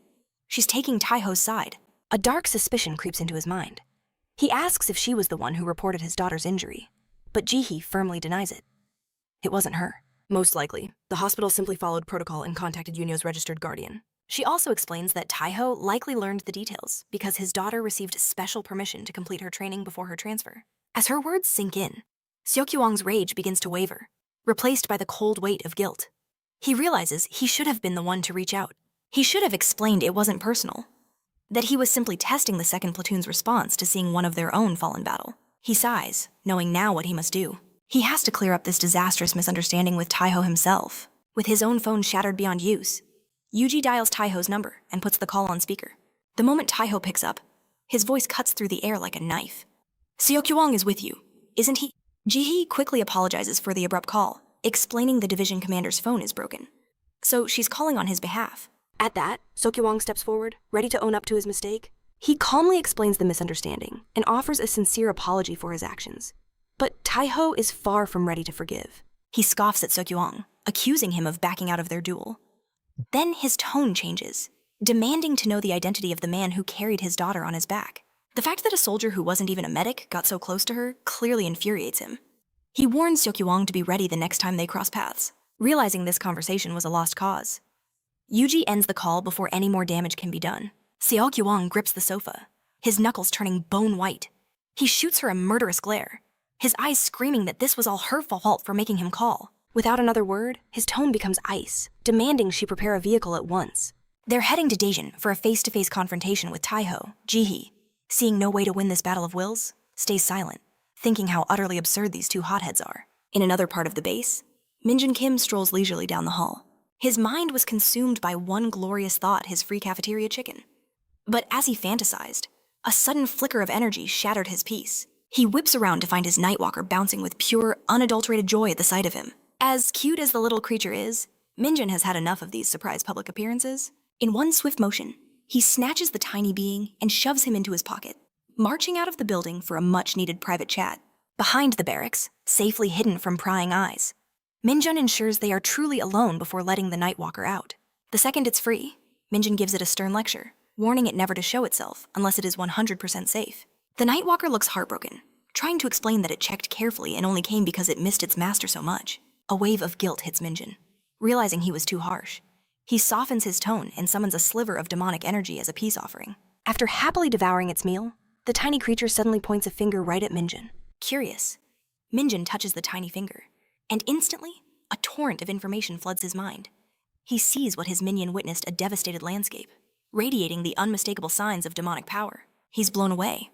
She's taking Taiho's side. A dark suspicion creeps into his mind. He asks if she was the one who reported his daughter's injury, but Jihee firmly denies it. It wasn't her. Most likely, the hospital simply followed protocol and contacted Yunyo's registered guardian. She also explains that Taiho likely learned the details because his daughter received special permission to complete her training before her transfer. As her words sink in, Seokyuang's rage begins to waver, replaced by the cold weight of guilt. He realizes he should have been the one to reach out. He should have explained it wasn't personal, that he was simply testing the 2nd Platoon's response to seeing one of their own fall in battle. He sighs, knowing now what he must do. He has to clear up this disastrous misunderstanding with Taiho himself. With his own phone shattered beyond use, Yuji dials Taiho's number and puts the call on speaker. The moment Taiho picks up, his voice cuts through the air like a knife. Seokyuang is with you, isn't he? Jihee quickly apologizes for the abrupt call, explaining the division commander's phone is broken. So she's calling on his behalf. At that, Seokyuang steps forward, ready to own up to his mistake. He calmly explains the misunderstanding and offers a sincere apology for his actions. But Taiho is far from ready to forgive. He scoffs at Seokyuang, accusing him of backing out of their duel. Then his tone changes, demanding to know the identity of the man who carried his daughter on his back. The fact that a soldier who wasn't even a medic got so close to her clearly infuriates him. He warns Seokyuang to be ready the next time they cross paths, realizing this conversation was a lost cause. Yuji ends the call before any more damage can be done. Seokyuang grips the sofa, his knuckles turning bone white. He shoots her a murderous glare, his eyes screaming that this was all her fault for making him call. Without another word, his tone becomes ice, demanding she prepare a vehicle at once. They're heading to Daejeon for a face-to-face confrontation with Taiho. Jihee, seeing no way to win this battle of wills, stays silent, thinking how utterly absurd these two hotheads are. In another part of the base, Minjun Kim strolls leisurely down the hall. His mind was consumed by one glorious thought, his free cafeteria chicken. But as he fantasized, a sudden flicker of energy shattered his peace. He whips around to find his Nightwalker bouncing with pure, unadulterated joy at the sight of him. As cute as the little creature is, Minjun has had enough of these surprise public appearances. In one swift motion, he snatches the tiny being and shoves him into his pocket, marching out of the building for a much-needed private chat. Behind the barracks, safely hidden from prying eyes, Mjun ensures they are truly alone before letting the Nightwalker out. The second it's free, Mjun gives it a stern lecture, warning it never to show itself unless it is 100% safe. The Nightwalker looks heartbroken, trying to explain that it checked carefully and only came because it missed its master so much. A wave of guilt hits Mjun. Realizing he was too harsh, he softens his tone and summons a sliver of demonic energy as a peace offering. After happily devouring its meal, the tiny creature suddenly points a finger right at Mjun. Curious, Mjun touches the tiny finger, and instantly, a torrent of information floods his mind. He sees what his minion witnessed: a devastated landscape, radiating the unmistakable signs of demonic power. He's blown away.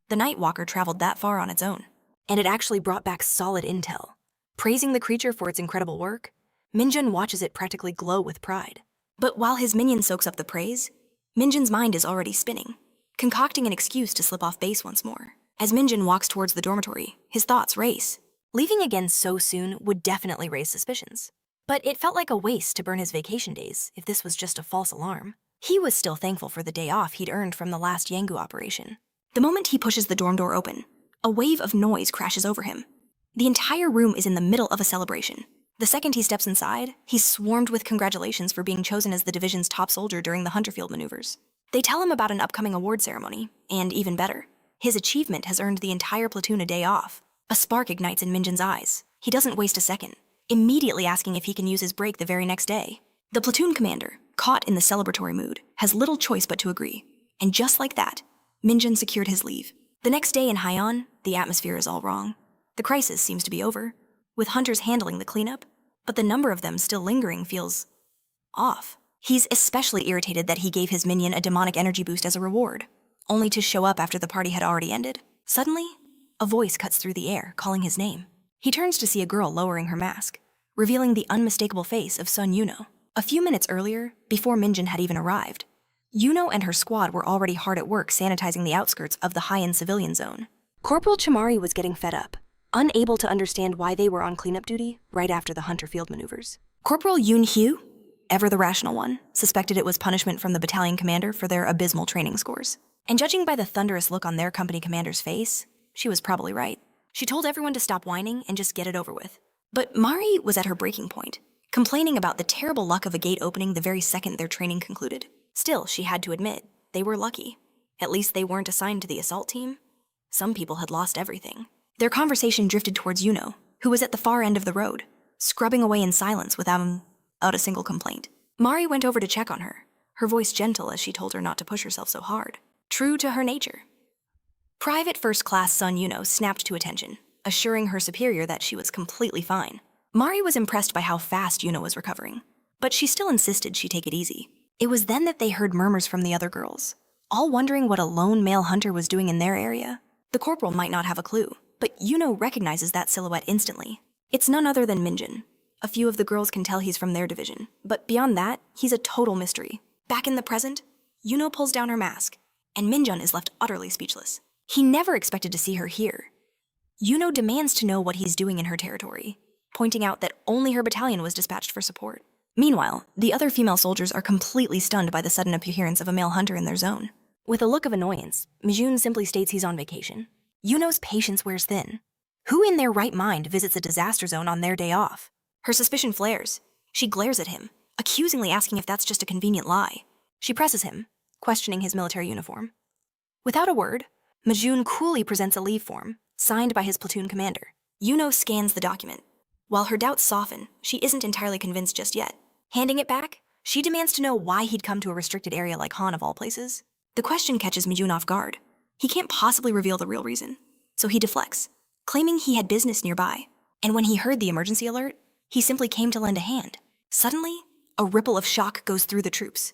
The Nightwalker traveled that far on its own, And it actually brought back solid intel. praising the creature for its incredible work. Mjun watches it practically glow with pride. But while his minion soaks up the praise, Minjun's mind is already spinning, concocting an excuse to slip off base once more. As Mjun walks towards the dormitory, his thoughts race. Leaving again so soon would definitely raise suspicions. But it felt like a waste to burn his vacation days if this was just a false alarm. He was still thankful for the day off he'd earned from the last Yangu operation. The moment he pushes the dorm door open, a wave of noise crashes over him. The entire room is in the middle of a celebration. The second he steps inside, he's swarmed with congratulations for being chosen as the division's top soldier during the Hunterfield maneuvers. They tell him about an upcoming award ceremony, and even better, his achievement has earned the entire platoon a day off. A spark ignites in Minjun's eyes. He doesn't waste a second, immediately asking if he can use his break the very next day. The platoon commander, caught in the celebratory mood, has little choice but to agree. And just like that, Mjun secured his leave. The next day in Haiyan, the atmosphere is all wrong. The crisis seems to be over, with hunters handling the cleanup, but the number of them still lingering feels off. He's especially irritated that he gave his minion a demonic energy boost as a reward, only to show up after the party had already ended. Suddenly, a voice cuts through the air, calling his name. He turns to see a girl lowering her mask, revealing the unmistakable face of Sun Yuno. A few minutes earlier, before Minjun had even arrived, Yuno and her squad were already hard at work sanitizing the outskirts of the Haiyan civilian zone. Corporal Chamari was getting fed up, unable to understand why they were on cleanup duty right after the Hunterfield maneuvers. Corporal Yoon Hyu, ever the rational one, suspected it was punishment from the battalion commander for their abysmal training scores. And judging by the thunderous look on their company commander's face, she was probably right. She told everyone to stop whining and just get it over with. But Mari was at her breaking point, complaining about the terrible luck of a gate opening the very second their training concluded. Still, she had to admit, they were lucky. At least they weren't assigned to the assault team. Some people had lost everything. Their conversation drifted towards Yuno, who was at the far end of the road, scrubbing away in silence without a single complaint. Mari went over to check on her voice gentle as she told her not to push herself so hard, true to her nature. Private First Class Sun Yuno snapped to attention, assuring her superior that she was completely fine. Mari was impressed by how fast Yuno was recovering, but she still insisted she take it easy. It was then that they heard murmurs from the other girls, all wondering what a lone male hunter was doing in their area. The corporal might not have a clue, but Yuno recognizes that silhouette instantly. It's none other than Minjun. A few of the girls can tell he's from their division, but beyond that, he's a total mystery. Back in the present, Yuno pulls down her mask, and Minjun is left utterly speechless. He never expected to see her here. Yuno demands to know what he's doing in her territory, pointing out that only her battalion was dispatched for support. Meanwhile, the other female soldiers are completely stunned by the sudden appearance of a male hunter in their zone. With a look of annoyance, Mjun simply states he's on vacation. Yuno's patience wears thin. Who in their right mind visits a disaster zone on their day off? Her suspicion flares. She glares at him, accusingly asking if that's just a convenient lie. She presses him, questioning his military uniform. Without a word, Mjun coolly presents a leave form, signed by his platoon commander. Yuno scans the document. While her doubts soften, she isn't entirely convinced just yet. Handing it back, she demands to know why he'd come to a restricted area like Han of all places. The question catches Mjun off guard. He can't possibly reveal the real reason, so he deflects, claiming he had business nearby. And when he heard the emergency alert, he simply came to lend a hand. Suddenly, a ripple of shock goes through the troops.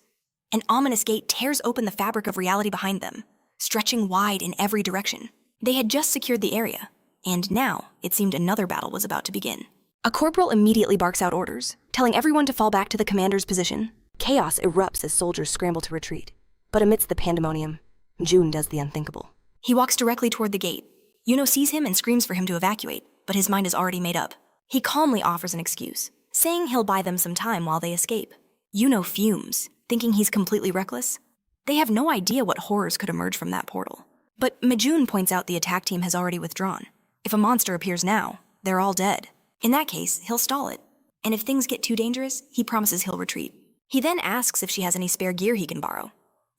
An ominous gate tears open the fabric of reality behind them, stretching wide in every direction. They had just secured the area, and now it seemed another battle was about to begin. A corporal immediately barks out orders, telling everyone to fall back to the commander's position. Chaos erupts as soldiers scramble to retreat. But amidst the pandemonium, Mjun does the unthinkable. He walks directly toward the gate. Yuno sees him and screams for him to evacuate, but his mind is already made up. He calmly offers an excuse, saying he'll buy them some time while they escape. Yuno fumes, thinking he's completely reckless. They have no idea what horrors could emerge from that portal. But Mjun points out the attack team has already withdrawn. If a monster appears now, they're all dead. In that case, he'll stall it. And if things get too dangerous, he promises he'll retreat. He then asks if she has any spare gear he can borrow.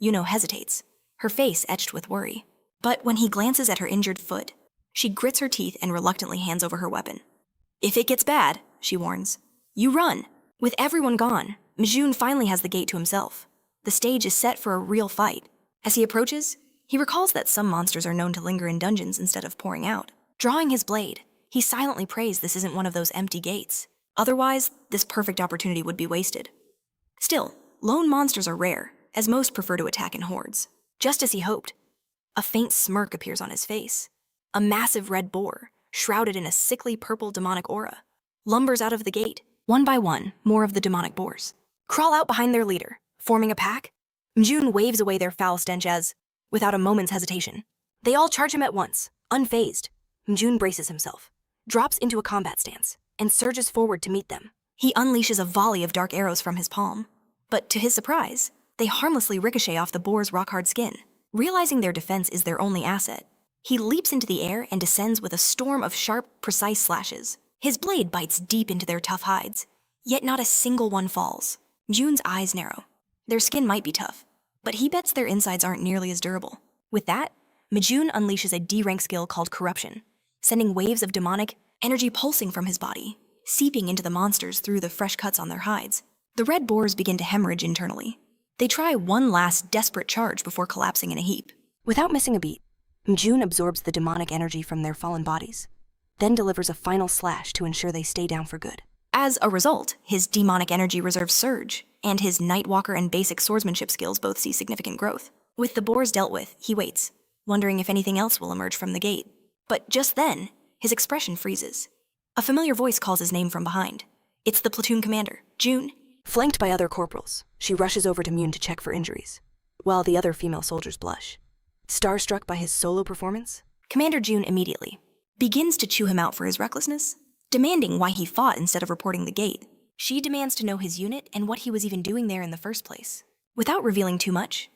Yuno hesitates, her face etched with worry. But when he glances at her injured foot, she grits her teeth and reluctantly hands over her weapon. If it gets bad, she warns, you run. With everyone gone, Mjun finally has the gate to himself. The stage is set for a real fight. As he approaches, he recalls that some monsters are known to linger in dungeons instead of pouring out. Drawing his blade, he silently prays this isn't one of those empty gates. Otherwise, this perfect opportunity would be wasted. Still, lone monsters are rare, as most prefer to attack in hordes. Just as he hoped, a faint smirk appears on his face. A massive red boar, shrouded in a sickly purple demonic aura, lumbers out of the gate. One by one, more of the demonic boars crawl out behind their leader, forming a pack. Mjun waves away their foul stench as, without a moment's hesitation, they all charge him at once, unfazed. Mjun braces himself, drops into a combat stance, and surges forward to meet them. He unleashes a volley of dark arrows from his palm, but to his surprise, they harmlessly ricochet off the boar's rock-hard skin. Realizing their defense is their only asset, he leaps into the air and descends with a storm of sharp, precise slashes. His blade bites deep into their tough hides, yet not a single one falls. Mjun's eyes narrow. Their skin might be tough, but he bets their insides aren't nearly as durable. With that, Mjun unleashes a D-rank skill called Corruption, sending waves of demonic energy pulsing from his body, seeping into the monsters through the fresh cuts on their hides. The red boars begin to hemorrhage internally. They try one last desperate charge before collapsing in a heap. Without missing a beat, Mjun absorbs the demonic energy from their fallen bodies, then delivers a final slash to ensure they stay down for good. As a result, his demonic energy reserves surge, and his Nightwalker and basic swordsmanship skills both see significant growth. With the boars dealt with, he waits, wondering if anything else will emerge from the gate. But just then, his expression freezes. A familiar voice calls his name from behind. It's the platoon commander, June. Flanked by other corporals, she rushes over to Mjun to check for injuries, while the other female soldiers blush. Starstruck by his solo performance, Commander June immediately begins to chew him out for his recklessness, demanding why he fought instead of reporting the gate. She demands to know his unit and what he was even doing there in the first place. Without revealing too much,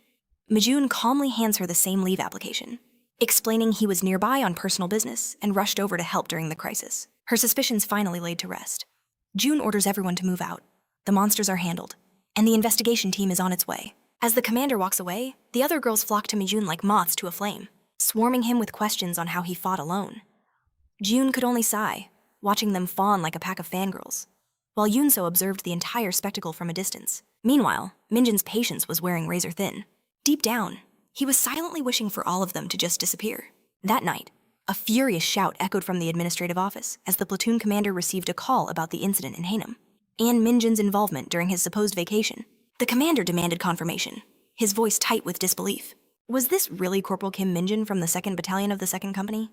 Mjun calmly hands her the same leave application, explaining he was nearby on personal business and rushed over to help during the crisis. Her suspicions finally laid to rest. June orders everyone to move out. The monsters are handled, and the investigation team is on its way. As the commander walks away, the other girls flock to Mjun like moths to a flame, swarming him with questions on how he fought alone. June could only sigh, watching them fawn like a pack of fangirls, while Yunso observed the entire spectacle from a distance. Meanwhile, Minjin's patience was wearing razor thin. Deep down, he was silently wishing for all of them to just disappear. That night, a furious shout echoed from the administrative office as the platoon commander received a call about the incident in Hanem, and Minjin's involvement during his supposed vacation. The commander demanded confirmation, his voice tight with disbelief. Was this really Corporal Kim Minjin from the 2nd Battalion of the 2nd Company?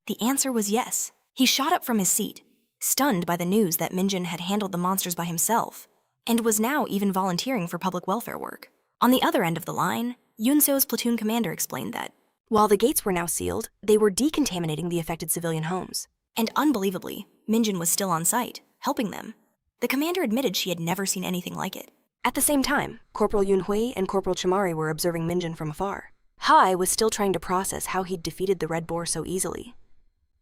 The answer was yes. He shot up from his seat, stunned by the news that Minjin had handled the monsters by himself, and was now even volunteering for public welfare work. On the other end of the line, Yunso's platoon commander explained that, while the gates were now sealed, they were decontaminating the affected civilian homes. And unbelievably, Minjin was still on site, helping them. The commander admitted she had never seen anything like it. At the same time, Corporal Yunhui and Corporal Chamari were observing Minjin from afar. Hai was still trying to process how he'd defeated the red boar so easily.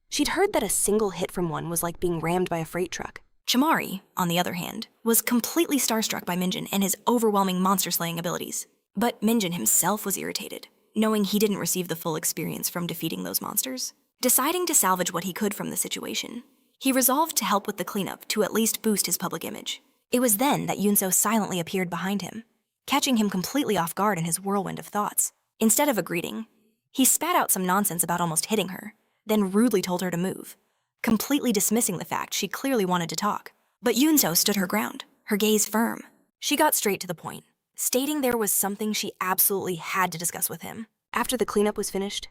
She'd heard that a single hit from one was like being rammed by a freight truck. Chamari, on the other hand, was completely starstruck by Minjin and his overwhelming monster-slaying abilities. But Minjin himself was irritated, knowing he didn't receive the full experience from defeating those monsters. Deciding to salvage what he could from the situation, he resolved to help with the cleanup to at least boost his public image. It was then that Yunso silently appeared behind him, catching him completely off guard in his whirlwind of thoughts. Instead of a greeting, he spat out some nonsense about almost hitting her, then rudely told her to move, completely dismissing the fact she clearly wanted to talk. But Yunso stood her ground, her gaze firm. She got straight to the point, stating there was something she absolutely had to discuss with him. After the cleanup was finished,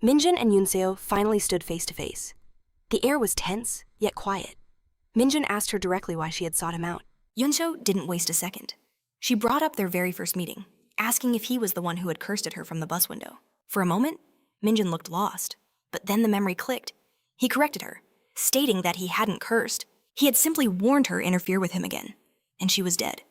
Minjin and Yunseo finally stood face to face. The air was tense, yet quiet. Minjin asked her directly why she had sought him out. Yunseo didn't waste a second. She brought up their very first meeting, asking if he was the one who had cursed at her from the bus window. For a moment, Minjin looked lost, but then the memory clicked. He corrected her, stating that he hadn't cursed. He had simply warned her to interfere with him again, and she was dead.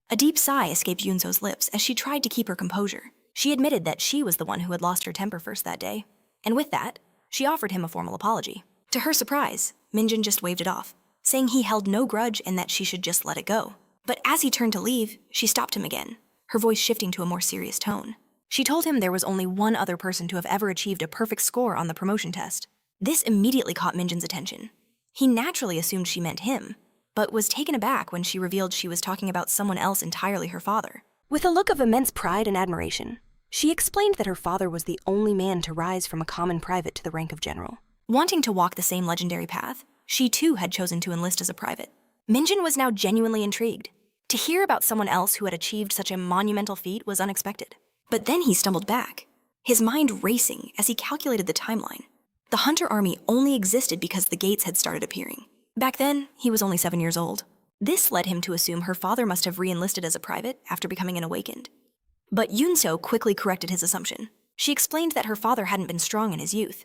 A deep sigh escaped Yunso's lips as she tried to keep her composure. She admitted that she was the one who had lost her temper first that day, and with that, she offered him a formal apology. To her surprise, Minjun just waved it off, saying he held no grudge and that she should just let it go. But as he turned to leave, she stopped him again, her voice shifting to a more serious tone. She told him there was only one other person to have ever achieved a perfect score on the promotion test. This immediately caught Minjun's attention. He naturally assumed she meant him, but was taken aback when she revealed she was talking about someone else entirely, her father. With a look of immense pride and admiration, she explained that her father was the only man to rise from a common private to the rank of general. Wanting to walk the same legendary path, she too had chosen to enlist as a private. Minjun was now genuinely intrigued. To hear about someone else who had achieved such a monumental feat was unexpected. But then he stumbled back, his mind racing as he calculated the timeline. The Hunter army only existed because the gates had started appearing. Back then, he was only 7 years old. This led him to assume her father must have re-enlisted as a private after becoming an awakened. But Yoon-seo quickly corrected his assumption. She explained that her father hadn't been strong in his youth.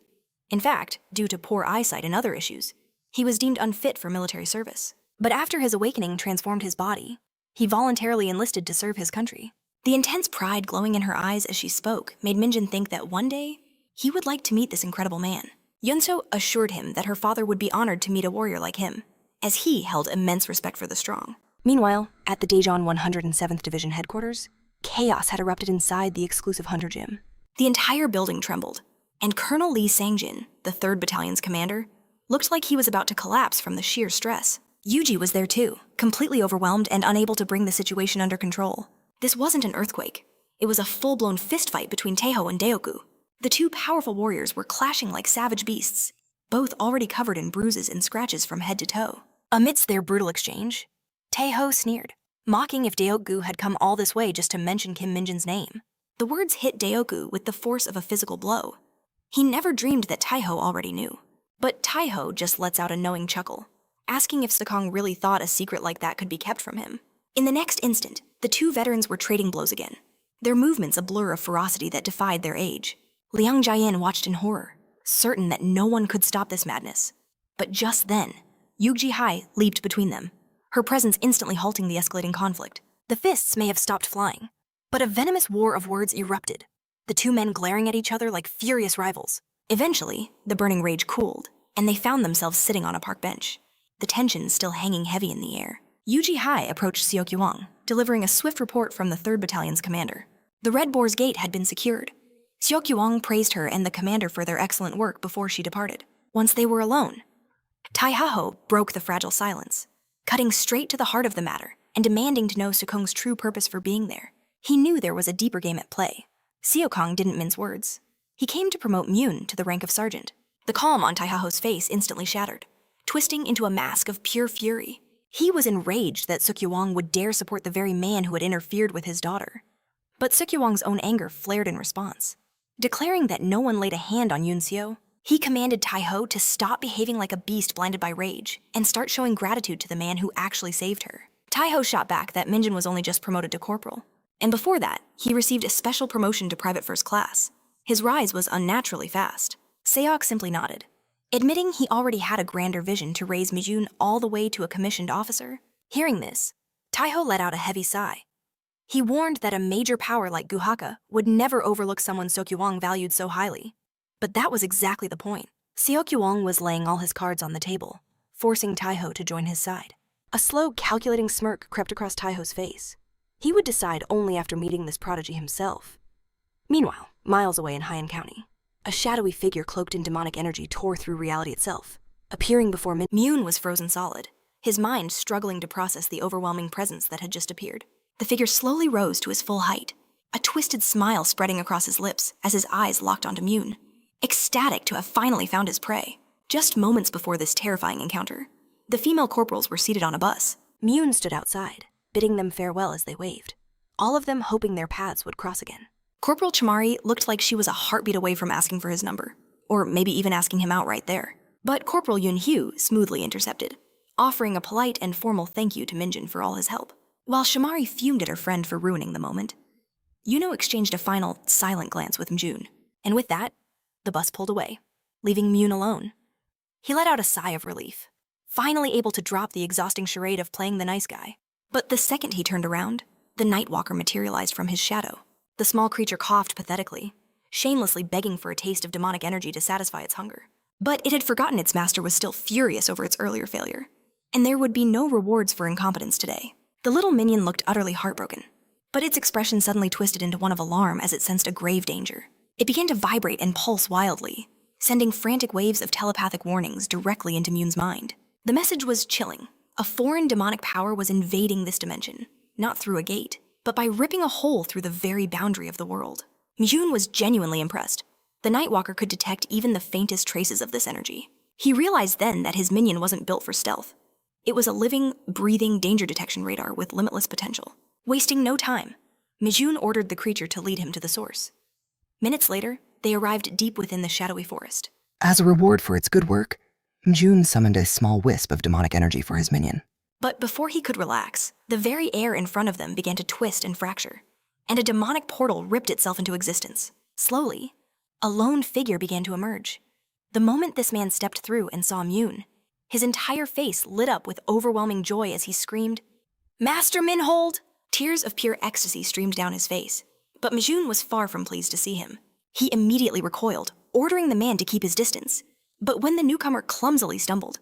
In fact, due to poor eyesight and other issues, he was deemed unfit for military service. But after his awakening transformed his body, he voluntarily enlisted to serve his country. The intense pride glowing in her eyes as she spoke made Minjun think that one day, he would like to meet this incredible man. Yoon-seo assured him that her father would be honored to meet a warrior like him, as he held immense respect for the strong. Meanwhile, at the Daejeon 107th Division headquarters, chaos had erupted inside the exclusive hunter gym. The entire building trembled, and Colonel Lee Sang-jin, the 3rd Battalion's commander, looked like he was about to collapse from the sheer stress. Yuji was there too, completely overwhelmed and unable to bring the situation under control. This wasn't an earthquake. It was a full-blown fistfight between Taeho and Daeoku. The two powerful warriors were clashing like savage beasts, both already covered in bruises and scratches from head to toe. Amidst their brutal exchange, Taeho sneered, mocking if Daeoku had come all this way just to mention Kim Minjun's name. The words hit Daeoku with the force of a physical blow. He never dreamed that Taeho already knew. But Taeho just lets out a knowing chuckle, asking if Sekong really thought a secret like that could be kept from him. In the next instant, the two veterans were trading blows again, their movements a blur of ferocity that defied their age. Liang Jian watched in horror, certain that no one could stop this madness. But just then, Yuji Hai leaped between them, her presence instantly halting the escalating conflict. The fists may have stopped flying, but a venomous war of words erupted, the two men glaring at each other like furious rivals. Eventually, the burning rage cooled, and they found themselves sitting on a park bench, the tension still hanging heavy in the air. Yuji Hai approached Seokyuang, delivering a swift report from the 3rd Battalion's commander. The Red Boar's gate had been secured. Seokyuang praised her and the commander for their excellent work before she departed. Once they were alone, Taihaho broke the fragile silence, cutting straight to the heart of the matter and demanding to know Sekong's true purpose for being there. He knew there was a deeper game at play. Seokong didn't mince words. He came to promote Mjun to the rank of sergeant. The calm on Taihaho's face instantly shattered, twisting into a mask of pure fury. He was enraged that Seokyuang would dare support the very man who had interfered with his daughter. But Seokyuang's own anger flared in response. Declaring that no one laid a hand on Yoon-seo, he commanded Taiho to stop behaving like a beast blinded by rage and start showing gratitude to the man who actually saved her. Taiho shot back that Minjun was only just promoted to corporal, and before that, he received a special promotion to private first class. His rise was unnaturally fast. Seok simply nodded, admitting he already had a grander vision to raise Mjun all the way to a commissioned officer. Hearing this, Taiho let out a heavy sigh. He warned that a major power like Guhaka would never overlook someone Seokyuang valued so highly. But that was exactly the point. Seokyuang was laying all his cards on the table, forcing Taiho to join his side. A slow, calculating smirk crept across Taiho's face. He would decide only after meeting this prodigy himself. Meanwhile, miles away in Haiyan County, a shadowy figure cloaked in demonic energy tore through reality itself, appearing before Mjun was frozen solid, his mind struggling to process the overwhelming presence that had just appeared. The figure slowly rose to his full height, a twisted smile spreading across his lips as his eyes locked onto Mjun, ecstatic to have finally found his prey. Just moments before this terrifying encounter, the female corporals were seated on a bus. Mjun stood outside, bidding them farewell as they waved, all of them hoping their paths would cross again. Corporal Chamari looked like she was a heartbeat away from asking for his number, or maybe even asking him out right there. But Corporal Yoon-hyu smoothly intercepted, offering a polite and formal thank you to Minjun for all his help. While Shamari fumed at her friend for ruining the moment, Yuno exchanged a final, silent glance with Mjun, and with that, the bus pulled away, leaving Mjun alone. He let out a sigh of relief, finally able to drop the exhausting charade of playing the nice guy. But the second he turned around, the Nightwalker materialized from his shadow. The small creature coughed pathetically, shamelessly begging for a taste of demonic energy to satisfy its hunger. But it had forgotten its master was still furious over its earlier failure, and there would be no rewards for incompetence today. The little minion looked utterly heartbroken, but its expression suddenly twisted into one of alarm as it sensed a grave danger. It began to vibrate and pulse wildly, sending frantic waves of telepathic warnings directly into Mjun's mind. The message was chilling. A foreign demonic power was invading this dimension, not through a gate, but by ripping a hole through the very boundary of the world. Mjun was genuinely impressed. The Nightwalker could detect even the faintest traces of this energy. He realized then that his minion wasn't built for stealth. It was a living, breathing danger detection radar with limitless potential. Wasting no time, Mjun ordered the creature to lead him to the source. Minutes later, they arrived deep within the shadowy forest. As a reward for its good work, Mjun summoned a small wisp of demonic energy for his minion. But before he could relax, the very air in front of them began to twist and fracture, and a demonic portal ripped itself into existence. Slowly, a lone figure began to emerge. The moment this man stepped through and saw Mjun, his entire face lit up with overwhelming joy as he screamed, "Master Minhold!" Tears of pure ecstasy streamed down his face, but Mjun was far from pleased to see him. He immediately recoiled, ordering the man to keep his distance. But when the newcomer clumsily stumbled,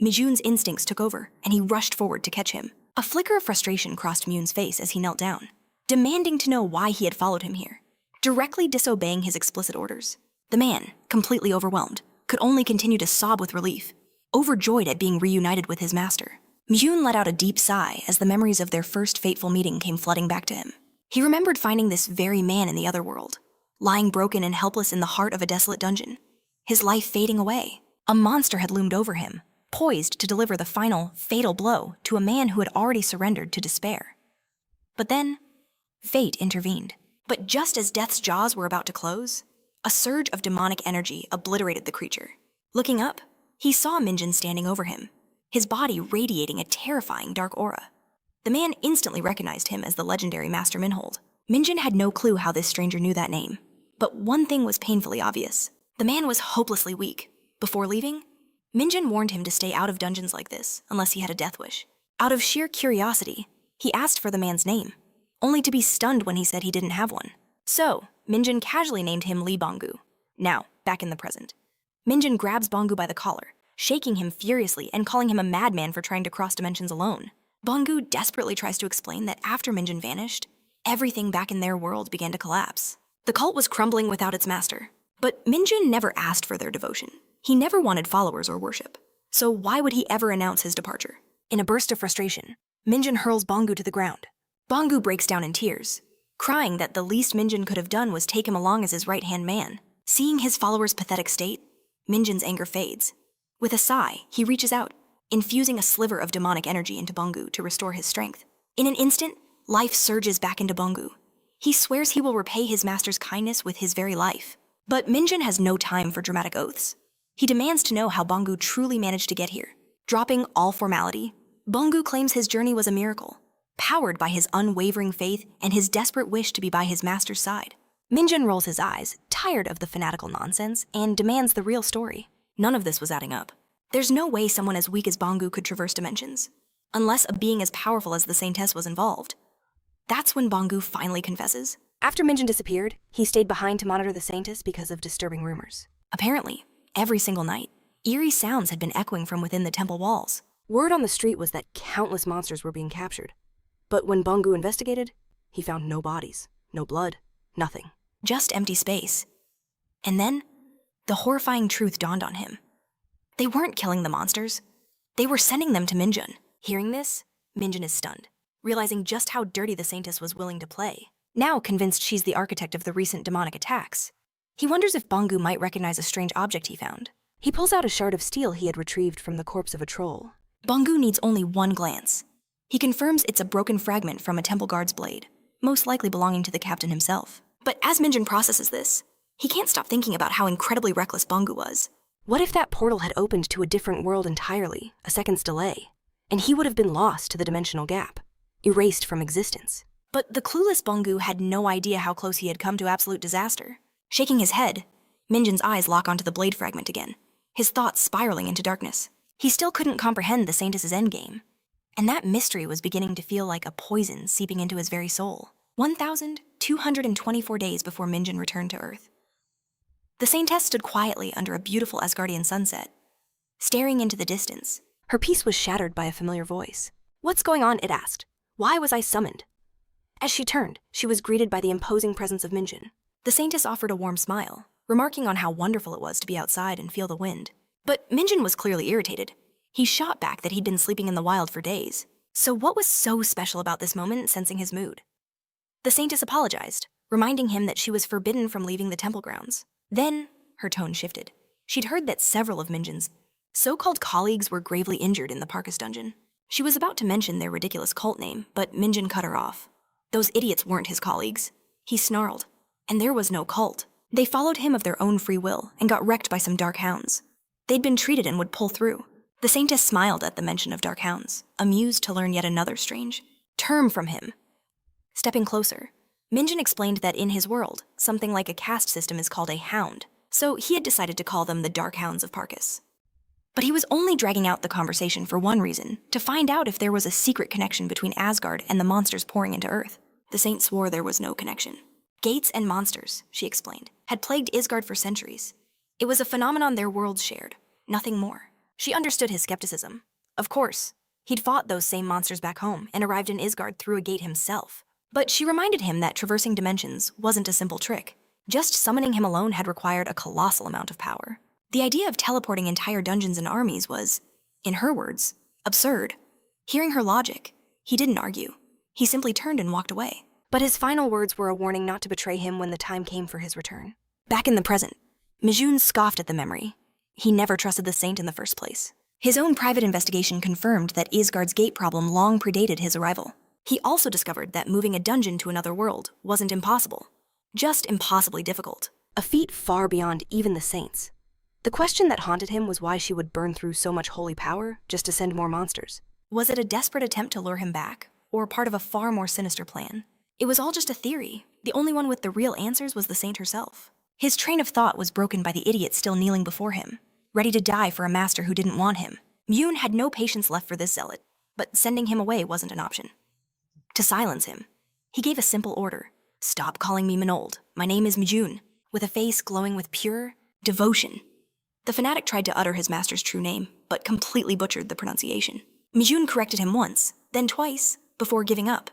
Mjun's instincts took over, and he rushed forward to catch him. A flicker of frustration crossed Mjun's face as he knelt down, demanding to know why he had followed him here, directly disobeying his explicit orders. The man, completely overwhelmed, could only continue to sob with relief, overjoyed at being reunited with his master. Mjun let out a deep sigh as the memories of their first fateful meeting came flooding back to him. He remembered finding this very man in the other world, lying broken and helpless in the heart of a desolate dungeon, his life fading away. A monster had loomed over him, poised to deliver the final, fatal blow to a man who had already surrendered to despair. But then, fate intervened. But just as death's jaws were about to close, a surge of demonic energy obliterated the creature. Looking up, he saw Mjun standing over him, his body radiating a terrifying dark aura. The man instantly recognized him as the legendary Master Minhold. Mjun had no clue how this stranger knew that name, but one thing was painfully obvious. The man was hopelessly weak. Before leaving, Mjun warned him to stay out of dungeons like this unless he had a death wish. Out of sheer curiosity, he asked for the man's name, only to be stunned when he said he didn't have one. So, Mjun casually named him Lee Bongu. Now, back in the present. Mjun grabs Bongu by the collar, shaking him furiously and calling him a madman for trying to cross dimensions alone. Bongu desperately tries to explain that after Mjun vanished, everything back in their world began to collapse. The cult was crumbling without its master, but Mjun never asked for their devotion. He never wanted followers or worship. So why would he ever announce his departure? In a burst of frustration, Mjun hurls Bongu to the ground. Bongu breaks down in tears, crying that the least Mjun could have done was take him along as his right-hand man. Seeing his followers' pathetic state, Mjun's anger fades. With a sigh, he reaches out, infusing a sliver of demonic energy into Bongu to restore his strength. In an instant, life surges back into Bongu. He swears he will repay his master's kindness with his very life. But Mjun has no time for dramatic oaths. He demands to know how Bongu truly managed to get here. Dropping all formality, Bongu claims his journey was a miracle, powered by his unwavering faith and his desperate wish to be by his master's side. Mjun rolls his eyes, tired of the fanatical nonsense, and demands the real story. None of this was adding up. There's no way someone as weak as Bongu could traverse dimensions, unless a being as powerful as the Saintess was involved. That's when Bongu finally confesses. After Mjun disappeared, he stayed behind to monitor the Saintess because of disturbing rumors. Apparently, every single night, eerie sounds had been echoing from within the temple walls. Word on the street was that countless monsters were being captured. But when Bongu investigated, he found no bodies, no blood, nothing. Just empty space. And then, the horrifying truth dawned on him. They weren't killing the monsters. They were sending them to Mjun. Hearing this, Mjun is stunned, realizing just how dirty the Saintess was willing to play. Now convinced she's the architect of the recent demonic attacks, he wonders if Bongu might recognize a strange object he found. He pulls out a shard of steel he had retrieved from the corpse of a troll. Bongu needs only one glance. He confirms it's a broken fragment from a temple guard's blade, most likely belonging to the captain himself. But as Mjun processes this, he can't stop thinking about how incredibly reckless Bongu was. What if that portal had opened to a different world entirely, a second's delay, and he would have been lost to the dimensional gap, erased from existence? But the clueless Bongu had no idea how close he had come to absolute disaster. Shaking his head, Mjun's eyes lock onto the blade fragment again, his thoughts spiraling into darkness. He still couldn't comprehend the Saintess's endgame, and that mystery was beginning to feel like a poison seeping into his very soul. 1,224 days before Mjun returned to Earth. The Saintess stood quietly under a beautiful Asgardian sunset, staring into the distance. Her peace was shattered by a familiar voice. "What's going on?" it asked. "Why was I summoned?" As she turned, she was greeted by the imposing presence of Mjun. The Saintess offered a warm smile, remarking on how wonderful it was to be outside and feel the wind. But Mjun was clearly irritated. He shot back that he'd been sleeping in the wild for days. So what was so special about this moment, sensing his mood? The Saintess apologized, reminding him that she was forbidden from leaving the temple grounds. Then, her tone shifted. She'd heard that several of Minjun's so-called colleagues were gravely injured in the Parkas dungeon. She was about to mention their ridiculous cult name, but Mjun cut her off. Those idiots weren't his colleagues. He snarled. And there was no cult. They followed him of their own free will and got wrecked by some dark hounds. They'd been treated and would pull through. The Saintess smiled at the mention of dark hounds, amused to learn yet another strange term from him. Stepping closer, Mjun explained that in his world, something like a caste system is called a hound, so he had decided to call them the Dark Hounds of Parkas. But he was only dragging out the conversation for one reason, to find out if there was a secret connection between Asgard and the monsters pouring into Earth. The Saint swore there was no connection. Gates and monsters, she explained, had plagued Isgard for centuries. It was a phenomenon their worlds shared, nothing more. She understood his skepticism. Of course, he'd fought those same monsters back home and arrived in Isgard through a gate himself. But she reminded him that traversing dimensions wasn't a simple trick. Just summoning him alone had required a colossal amount of power. The idea of teleporting entire dungeons and armies was, in her words, absurd. Hearing her logic, he didn't argue. He simply turned and walked away. But his final words were a warning not to betray him when the time came for his return. Back in the present, Mjun scoffed at the memory. He never trusted the Saint in the first place. His own private investigation confirmed that Isgard's gate problem long predated his arrival. He also discovered that moving a dungeon to another world wasn't impossible, just impossibly difficult. A feat far beyond even the Saints. The question that haunted him was why she would burn through so much holy power just to send more monsters. Was it a desperate attempt to lure him back, or part of a far more sinister plan? It was all just a theory. The only one with the real answers was the Saint herself. His train of thought was broken by the idiot still kneeling before him, ready to die for a master who didn't want him. Mjun had no patience left for this zealot, but sending him away wasn't an option. To silence him, he gave a simple order. "Stop calling me Minold. My name is Mjun," with a face glowing with pure devotion. The fanatic tried to utter his master's true name, but completely butchered the pronunciation. Mjun corrected him once, then twice, before giving up.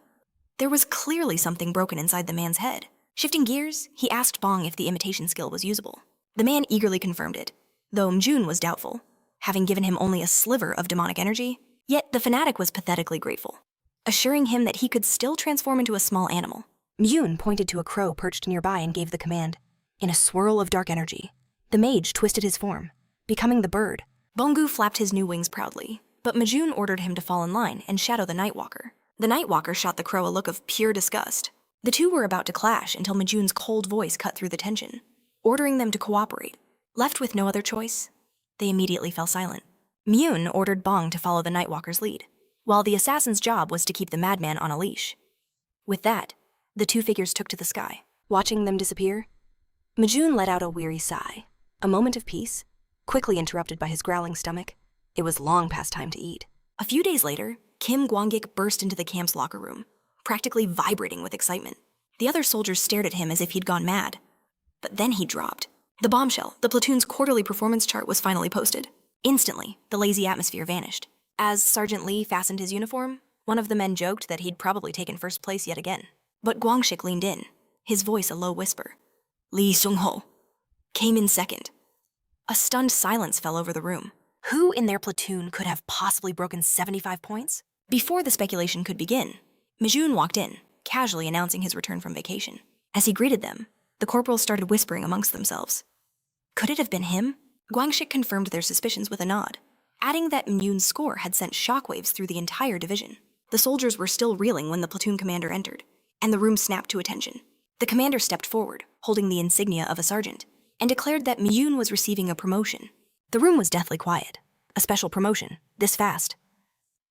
There was clearly something broken inside the man's head. Shifting gears, he asked Bong if the imitation skill was usable. The man eagerly confirmed it, though Mjun was doubtful, having given him only a sliver of demonic energy. Yet the fanatic was pathetically grateful, assuring him that he could still transform into a small animal. Mjun pointed to a crow perched nearby and gave the command. In a swirl of dark energy, the mage twisted his form, becoming the bird. Bongu flapped his new wings proudly, but Mjun ordered him to fall in line and shadow the Nightwalker. The Nightwalker shot the crow a look of pure disgust. The two were about to clash until Mjun's cold voice cut through the tension, ordering them to cooperate. Left with no other choice, they immediately fell silent. Mjun ordered Bong to follow the Nightwalker's lead, while the assassin's job was to keep the madman on a leash. With that, the two figures took to the sky. Watching them disappear, Mjun let out a weary sigh. A moment of peace, quickly interrupted by his growling stomach. It was long past time to eat. A few days later, Kim Gwangik burst into the camp's locker room, practically vibrating with excitement. The other soldiers stared at him as if he'd gone mad. But then he dropped. The bombshell, the platoon's quarterly performance chart, was finally posted. Instantly, the lazy atmosphere vanished. As Sergeant Lee fastened his uniform, one of the men joked that he'd probably taken first place yet again. But Gwangshik leaned in, his voice a low whisper. Lee Sung-ho came in second. A stunned silence fell over the room. Who in their platoon could have possibly broken 75 points? Before the speculation could begin, Mjun walked in, casually announcing his return from vacation. As he greeted them, the corporals started whispering amongst themselves. Could it have been him? Gwangshik confirmed their suspicions with a nod, adding that Mjun's score had sent shockwaves through the entire division. The soldiers were still reeling when the platoon commander entered, and the room snapped to attention. The commander stepped forward, holding the insignia of a sergeant, and declared that Mjun was receiving a promotion. The room was deathly quiet. A special promotion, this fast.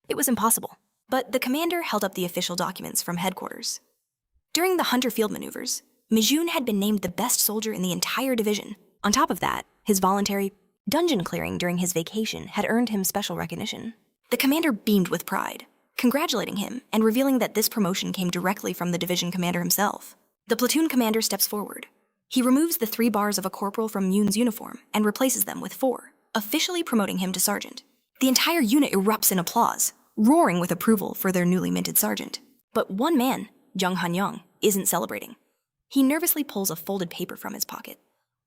It was impossible, but the commander held up the official documents from headquarters. During the Hunter Field maneuvers, Mjun had been named the best soldier in the entire division. On top of that, his voluntary dungeon clearing during his vacation had earned him special recognition. The commander beamed with pride, congratulating him and revealing that this promotion came directly from the division commander himself. The platoon commander steps forward, He removes the 3 bars of a corporal from Mjun's uniform and replaces them with 4, officially promoting him to sergeant. The entire unit erupts in applause, roaring with approval for their newly minted sergeant. But one man, Jung Han-young, isn't celebrating. He nervously pulls a folded paper from his pocket,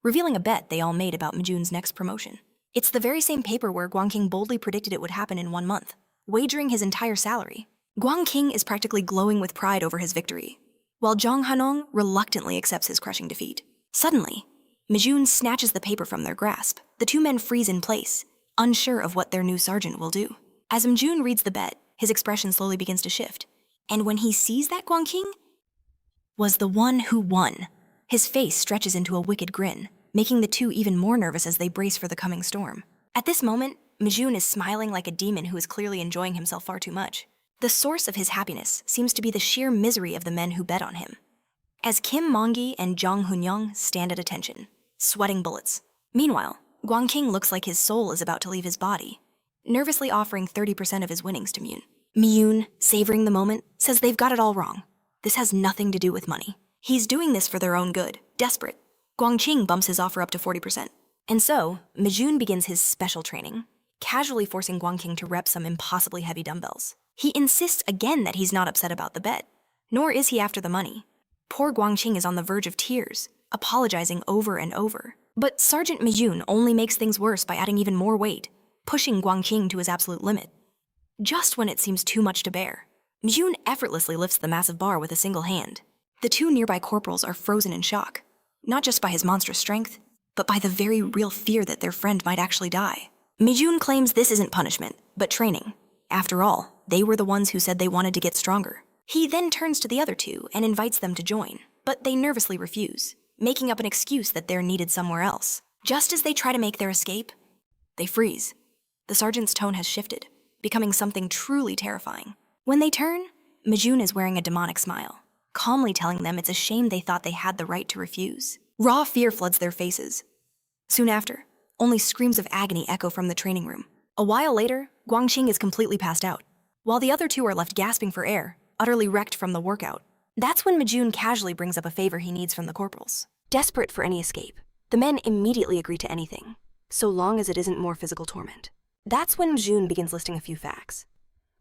revealing a bet they all made about Mjun's next promotion. It's the very same paper where Guangqing boldly predicted it would happen in 1 month, wagering his entire salary. Guangqing is practically glowing with pride over his victory, while Jung Han-young reluctantly accepts his crushing defeat. Suddenly, Mjun snatches the paper from their grasp. The 2 men freeze in place, unsure of what their new sergeant will do. As Mjun reads the bet, his expression slowly begins to shift. And when he sees that Guangqing was the one who won, his face stretches into a wicked grin, making the 2 even more nervous as they brace for the coming storm. At this moment, Mjun is smiling like a demon who is clearly enjoying himself far too much. The source of his happiness seems to be the sheer misery of the men who bet on him. As Kim Mong-gi and Jung Hun-young stand at attention, sweating bullets. Meanwhile, Guangqing looks like his soul is about to leave his body, nervously offering 30% of his winnings to Mjun. Mjun, savoring the moment, says they've got it all wrong. This has nothing to do with money. He's doing this for their own good, desperate. Guangqing bumps his offer up to 40%. And so, Mjun begins his special training, casually forcing Guangqing to rep some impossibly heavy dumbbells. He insists again that he's not upset about the bet, nor is he after the money. Poor Guangqing is on the verge of tears, apologizing over and over. But Sergeant Mjun only makes things worse by adding even more weight, pushing Guangqing to his absolute limit. Just when it seems too much to bear, Mjun effortlessly lifts the massive bar with a single hand. The 2 nearby corporals are frozen in shock, not just by his monstrous strength, but by the very real fear that their friend might actually die. Mjun claims this isn't punishment, but training. After all, they were the ones who said they wanted to get stronger. He then turns to the other 2 and invites them to join, but they nervously refuse, making up an excuse that they're needed somewhere else. Just as they try to make their escape, they freeze. The sergeant's tone has shifted, becoming something truly terrifying. When they turn, Mjun is wearing a demonic smile, calmly telling them it's a shame they thought they had the right to refuse. Raw fear floods their faces. Soon after, only screams of agony echo from the training room. A while later, Guangqing is completely passed out, while the other 2 are left gasping for air, utterly wrecked from the workout. That's when Mjun casually brings up a favor he needs from the corporals. Desperate for any escape, the men immediately agree to anything, so long as it isn't more physical torment. That's when Mjun begins listing a few facts,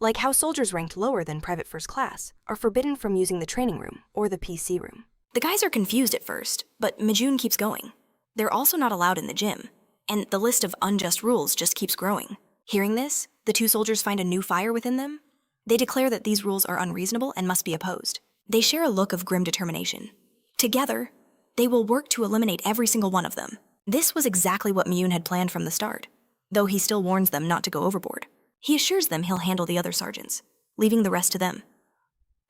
like how soldiers ranked lower than private first class are forbidden from using the training room or the PC room. The guys are confused at first, but Mjun keeps going. They're also not allowed in the gym, and the list of unjust rules just keeps growing. Hearing this, the 2 soldiers find a new fire within them. They declare that these rules are unreasonable and must be opposed. They share a look of grim determination. Together, they will work to eliminate every single one of them. This was exactly what Mjun had planned from the start, though he still warns them not to go overboard. He assures them he'll handle the other sergeants, leaving the rest to them.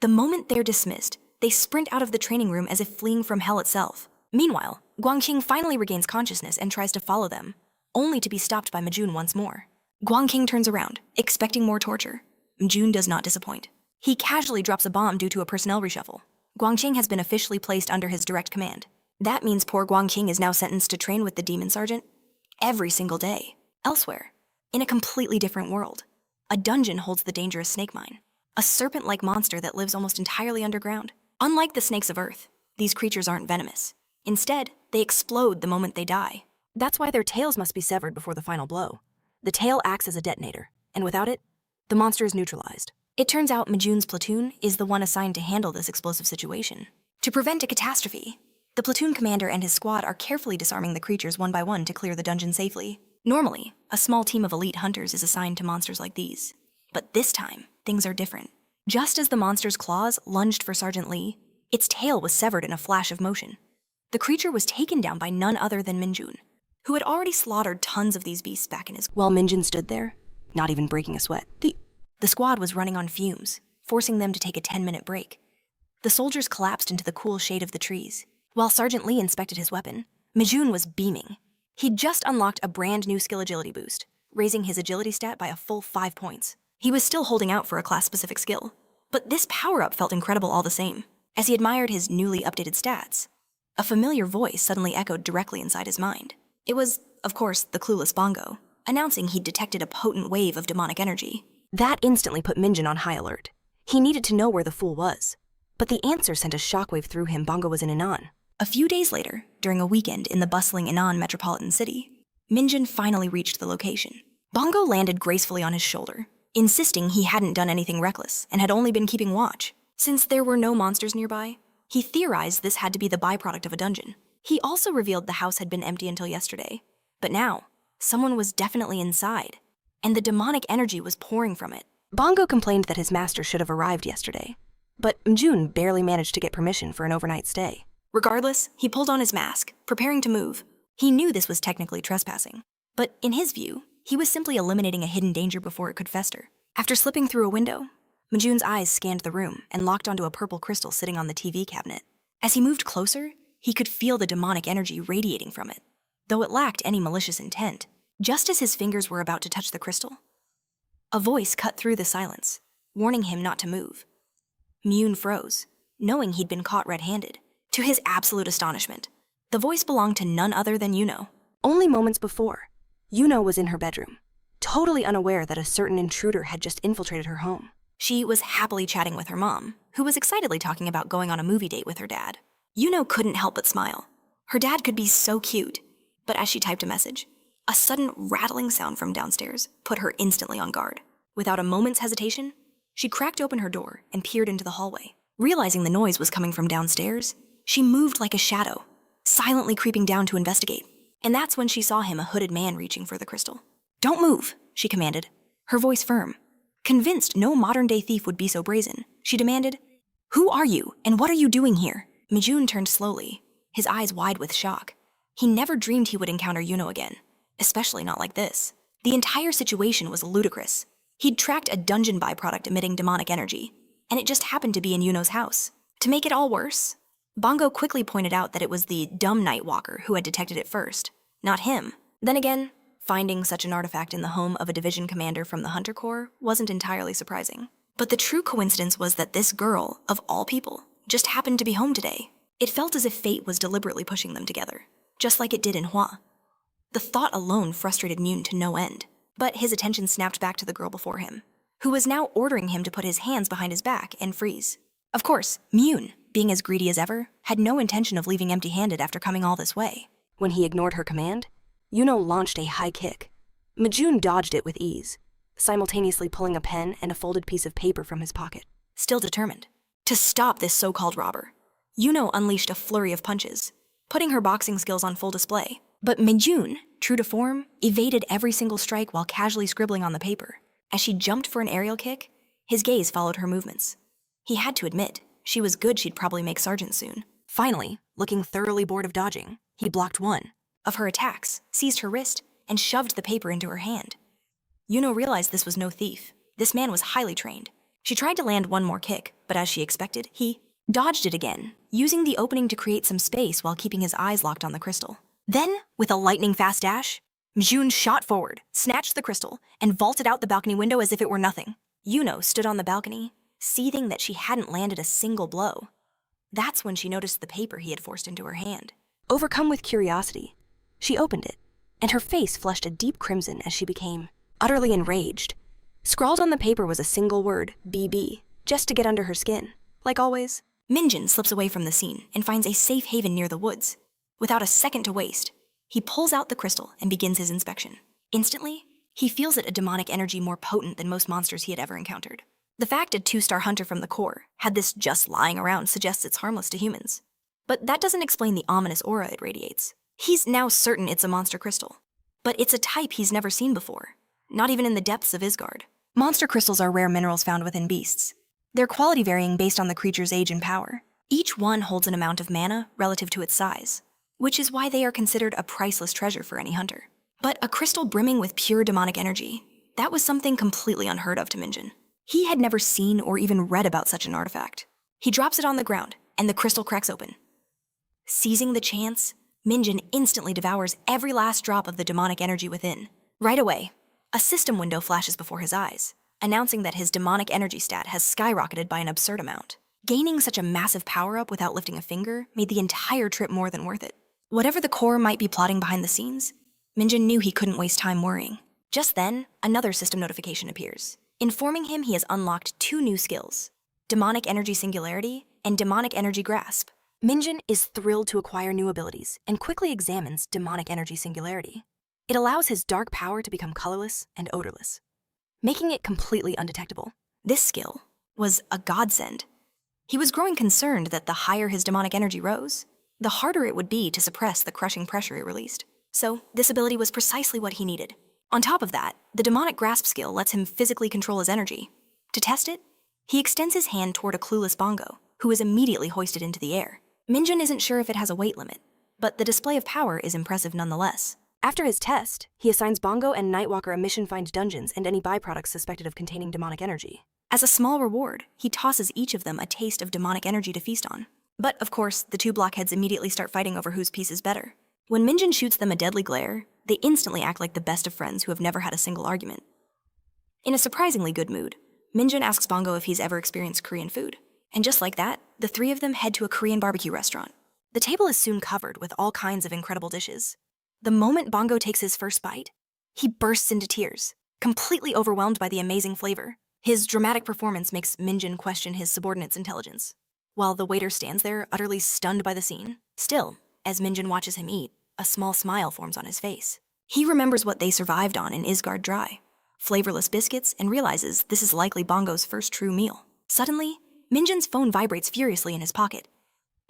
The moment they're dismissed, they sprint out of the training room as if fleeing from hell itself. Meanwhile, Guangqing finally regains consciousness and tries to follow them, only to be stopped by Mjun once more. Guangqing turns around, expecting more torture. Mjun does not disappoint. He casually drops a bomb due to a personnel reshuffle. Guangqing has been officially placed under his direct command. That means poor Guangqing is now sentenced to train with the demon sergeant every single day. Elsewhere, in a completely different world, a dungeon holds the dangerous snake mine, a serpent-like monster that lives almost entirely underground. Unlike the snakes of Earth, these creatures aren't venomous. Instead, they explode the moment they die. That's why their tails must be severed before the final blow. The tail acts as a detonator, and without it, the monster is neutralized. It turns out Mjun's platoon is the one assigned to handle this explosive situation. To prevent a catastrophe, the platoon commander and his squad are carefully disarming the creatures one by one to clear the dungeon safely. Normally, a small team of elite hunters is assigned to monsters like these. But this time, things are different. Just as the monster's claws lunged for Sergeant Lee, its tail was severed in a flash of motion. The creature was taken down by none other than Mjun, who had already slaughtered tons of these beasts back in his... While Mjun stood there, not even breaking a sweat. The squad was running on fumes, forcing them to take a 10-minute break. The soldiers collapsed into the cool shade of the trees. While Sergeant Lee inspected his weapon, Mjun was beaming. He'd just unlocked a brand new skill agility boost, raising his agility stat by a full 5 points. He was still holding out for a class-specific skill, but this power-up felt incredible all the same. As he admired his newly updated stats, a familiar voice suddenly echoed directly inside his mind. It was, of course, the clueless Bongo, announcing he'd detected a potent wave of demonic energy. That instantly put Mjun on high alert. He needed to know where the fool was. But the answer sent a shockwave through him. Bongo was in Anan. A few days later, during a weekend in the bustling Inan metropolitan city, Mjun finally reached the location. Bongo landed gracefully on his shoulder, insisting he hadn't done anything reckless and had only been keeping watch. Since there were no monsters nearby, he theorized this had to be the byproduct of a dungeon. He also revealed the house had been empty until yesterday, but now, someone was definitely inside, and the demonic energy was pouring from it. Bongo complained that his master should have arrived yesterday, but Mjun barely managed to get permission for an overnight stay. Regardless, he pulled on his mask, preparing to move. He knew this was technically trespassing, but in his view, he was simply eliminating a hidden danger before it could fester. After slipping through a window, Mjun's eyes scanned the room and locked onto a purple crystal sitting on the TV cabinet. As he moved closer, he could feel the demonic energy radiating from it, though it lacked any malicious intent. Just as his fingers were about to touch the crystal, a voice cut through the silence, warning him not to move. Mjun froze, knowing he'd been caught red-handed. To his absolute astonishment, the voice belonged to none other than Yuno. Only moments before, Yuno was in her bedroom, totally unaware that a certain intruder had just infiltrated her home. She was happily chatting with her mom, who was excitedly talking about going on a movie date with her dad. Yuno couldn't help but smile. Her dad could be so cute. But as she typed a message, a sudden rattling sound from downstairs put her instantly on guard. Without a moment's hesitation, she cracked open her door and peered into the hallway. Realizing the noise was coming from downstairs, she moved like a shadow, silently creeping down to investigate. And that's when she saw him, a hooded man reaching for the crystal. "Don't move," she commanded, her voice firm. Convinced no modern-day thief would be so brazen, she demanded, "Who are you, and what are you doing here?" Mjun turned slowly, his eyes wide with shock. He never dreamed he would encounter Yuno again, especially not like this. The entire situation was ludicrous. He'd tracked a dungeon byproduct emitting demonic energy, and it just happened to be in Yuno's house. To make it all worse, Bongo quickly pointed out that it was the dumb night walker who had detected it first, not him. Then again, finding such an artifact in the home of a division commander from the Hunter Corps wasn't entirely surprising. But the true coincidence was that this girl, of all people, just happened to be home today. It felt as if fate was deliberately pushing them together, just like it did in Hua. The thought alone frustrated Mjun to no end, but his attention snapped back to the girl before him, who was now ordering him to put his hands behind his back and freeze. Of course, Mjun, being as greedy as ever, had no intention of leaving empty-handed after coming all this way. When he ignored her command, Yuno launched a high kick. Mjun dodged it with ease, simultaneously pulling a pen and a folded piece of paper from his pocket. Still determined to stop this so-called robber, Yuno unleashed a flurry of punches, putting her boxing skills on full display. But Mjun, true to form, evaded every single strike while casually scribbling on the paper. As she jumped for an aerial kick, his gaze followed her movements. He had to admit, she was good she'd probably make sergeant soon. Finally, looking thoroughly bored of dodging, he blocked one of her attacks, seized her wrist, and shoved the paper into her hand. Yuno realized this was no thief. This man was highly trained. She tried to land one more kick, but as she expected, he dodged it again, using the opening to create some space while keeping his eyes locked on the crystal. Then, with a lightning-fast dash, Mjun shot forward, snatched the crystal, and vaulted out the balcony window as if it were nothing. Yuno stood on the balcony, seething that she hadn't landed a single blow. That's when she noticed the paper he had forced into her hand. Overcome with curiosity, she opened it, and her face flushed a deep crimson as she became utterly enraged. Scrawled on the paper was a single word, BB, just to get under her skin. Like always, Mjun slips away from the scene and finds a safe haven near the woods. Without a second to waste, he pulls out the crystal and begins his inspection. Instantly, he feels it a demonic energy more potent than most monsters he had ever encountered. The fact a 2-star hunter from the Corps had this just lying around suggests it's harmless to humans. But that doesn't explain the ominous aura it radiates. He's now certain it's a monster crystal. But it's a type he's never seen before, not even in the depths of Isgard. Monster crystals are rare minerals found within beasts, their quality varying based on the creature's age and power. Each one holds an amount of mana relative to its size, which is why they are considered a priceless treasure for any hunter. But a crystal brimming with pure demonic energy, that was something completely unheard of to Mjun. He had never seen or even read about such an artifact. He drops it on the ground, and the crystal cracks open. Seizing the chance, Mjun instantly devours every last drop of the demonic energy within. Right away, a system window flashes before his eyes, announcing that his demonic energy stat has skyrocketed by an absurd amount. Gaining such a massive power-up without lifting a finger made the entire trip more than worth it. Whatever the Corps might be plotting behind the scenes, Mjun knew he couldn't waste time worrying. Just then, another system notification appears, informing him he has unlocked 2 new skills, Demonic Energy Singularity and Demonic Energy Grasp. Mjun is thrilled to acquire new abilities and quickly examines demonic energy singularity. It allows his dark power to become colorless and odorless, making it completely undetectable. This skill was a godsend. He was growing concerned that the higher his demonic energy rose, the harder it would be to suppress the crushing pressure it released. So this ability was precisely what he needed. On top of that, the demonic grasp skill lets him physically control his energy. To test it, he extends his hand toward a clueless Bongo, who is immediately hoisted into the air. Mjun isn't sure if it has a weight limit, but the display of power is impressive nonetheless. After his test, he assigns Bongo and Nightwalker a mission-find dungeons and any byproducts suspected of containing demonic energy. As a small reward, he tosses each of them a taste of demonic energy to feast on. But of course, the two blockheads immediately start fighting over whose piece is better. When Mjun shoots them a deadly glare, they instantly act like the best of friends who have never had a single argument. In a surprisingly good mood, Mjun asks Bongo if he's ever experienced Korean food. And just like that, the three of them head to a Korean barbecue restaurant. The table is soon covered with all kinds of incredible dishes. The moment Bongo takes his first bite, he bursts into tears, completely overwhelmed by the amazing flavor. His dramatic performance makes Mjun question his subordinate's intelligence, while the waiter stands there utterly stunned by the scene. Still, as Mjun watches him eat, a small smile forms on his face. He remembers what they survived on in Isgard Dry, flavorless biscuits, and realizes this is likely Bongo's first true meal. Suddenly, Minjun's phone vibrates furiously in his pocket.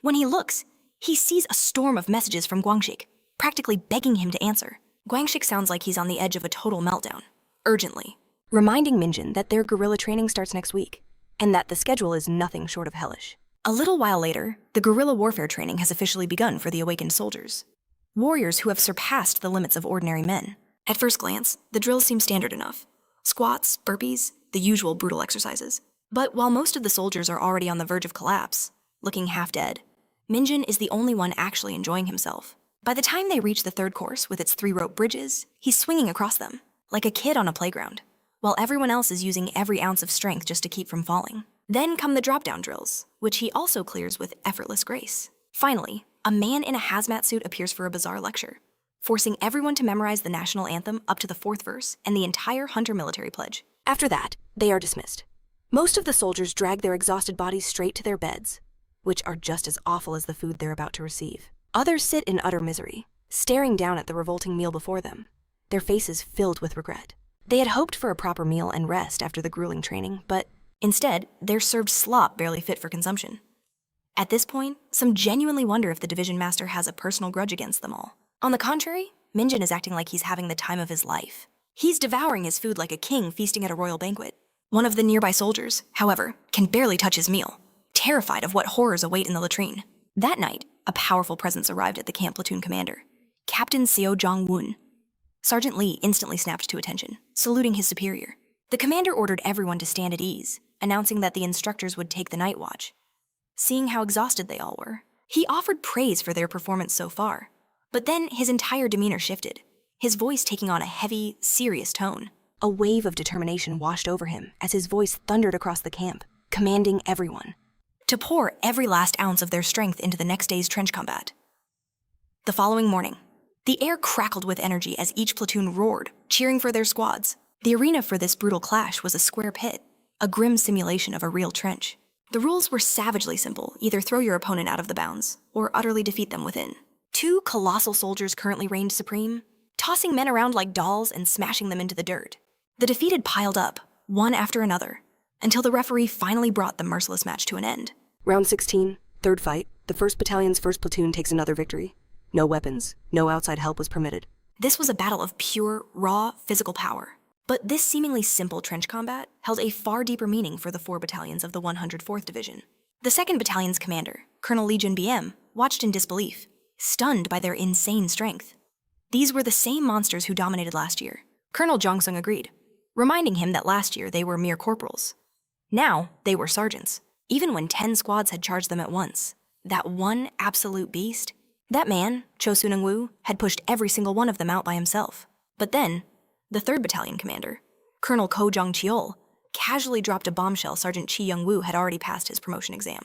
When he looks, he sees a storm of messages from Guangxik, practically begging him to answer. Guangxik sounds like he's on the edge of a total meltdown. Urgently. Reminding Mjun that their guerrilla training starts next week, and that the schedule is nothing short of hellish. A little while later, the guerrilla warfare training has officially begun for the awakened soldiers. Warriors who have surpassed the limits of ordinary men. At first glance, the drills seem standard enough. Squats, burpees, the usual brutal exercises. But while most of the soldiers are already on the verge of collapse, looking half dead, Mjun is the only one actually enjoying himself. By the time they reach the third course with its 3-rope bridges, he's swinging across them, like a kid on a playground, while everyone else is using every ounce of strength just to keep from falling. Then come the drop-down drills, which he also clears with effortless grace. Finally, a man in a hazmat suit appears for a bizarre lecture, forcing everyone to memorize the national anthem up to the 4th verse and the entire Hunter military pledge. After that, they are dismissed. Most of the soldiers drag their exhausted bodies straight to their beds, which are just as awful as the food they're about to receive. Others sit in utter misery, staring down at the revolting meal before them, their faces filled with regret. They had hoped for a proper meal and rest after the grueling training, but instead, they're served slop barely fit for consumption. At this point, some genuinely wonder if the division master has a personal grudge against them all. On the contrary, Mjun is acting like he's having the time of his life. He's devouring his food like a king feasting at a royal banquet. One of the nearby soldiers, however, can barely touch his meal, terrified of what horrors await in the latrine. That night, a powerful presence arrived at the camp platoon commander, Captain Seo Jong-woon. Sergeant Lee instantly snapped to attention, saluting his superior. The commander ordered everyone to stand at ease, announcing that the instructors would take the night watch. Seeing how exhausted they all were, he offered praise for their performance so far. But then his entire demeanor shifted, his voice taking on a heavy, serious tone. A wave of determination washed over him as his voice thundered across the camp, commanding everyone to pour every last ounce of their strength into the next day's trench combat. The following morning, the air crackled with energy as each platoon roared, cheering for their squads. The arena for this brutal clash was a square pit, a grim simulation of a real trench. The rules were savagely simple: either throw your opponent out of the bounds, or utterly defeat them within. 2 colossal soldiers currently reigned supreme, tossing men around like dolls and smashing them into the dirt. The defeated piled up, one after another, until the referee finally brought the merciless match to an end. Round 16, third fight. The 1st Battalion's 1st platoon takes another victory. No weapons, no outside help was permitted. This was a battle of pure, raw, physical power. But this seemingly simple trench combat held a far deeper meaning for the 4 battalions of the 104th Division. The 2nd Battalion's commander, Colonel Lee Jun-BM, watched in disbelief, stunned by their insane strength. These were the same monsters who dominated last year. Colonel Jong-sung agreed, reminding him that last year they were mere corporals. Now, they were sergeants, even when 10 squads had charged them at once. That one absolute beast, that man, Cho Sunung-woo, had pushed every single one of them out by himself. But then, the 3rd Battalion commander, Colonel Ko Jong-cheol, casually dropped a bombshell Sergeant Chi Young-woo had already passed his promotion exam.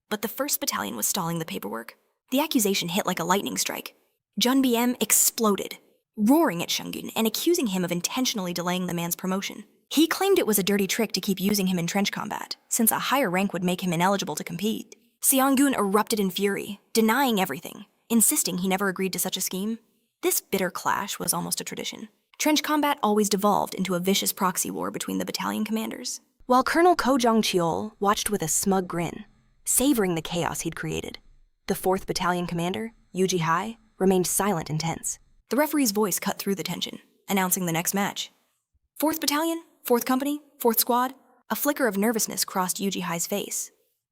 But the 1st Battalion was stalling the paperwork. The accusation hit like a lightning strike. Jun-BM exploded, roaring at Shungun and accusing him of intentionally delaying the man's promotion. He claimed it was a dirty trick to keep using him in trench combat, since a higher rank would make him ineligible to compete. Seong-gun erupted in fury, denying everything, insisting he never agreed to such a scheme. This bitter clash was almost a tradition. Trench combat always devolved into a vicious proxy war between the battalion commanders. While Colonel Ko Jong-cheol watched with a smug grin, savoring the chaos he'd created, the 4th Battalion commander, Yoo Ji-hae, remained silent and tense. The referee's voice cut through the tension, announcing the next match. 4th Battalion, 4th Company, 4th Squad. A flicker of nervousness crossed Yoo Ji-hae's face.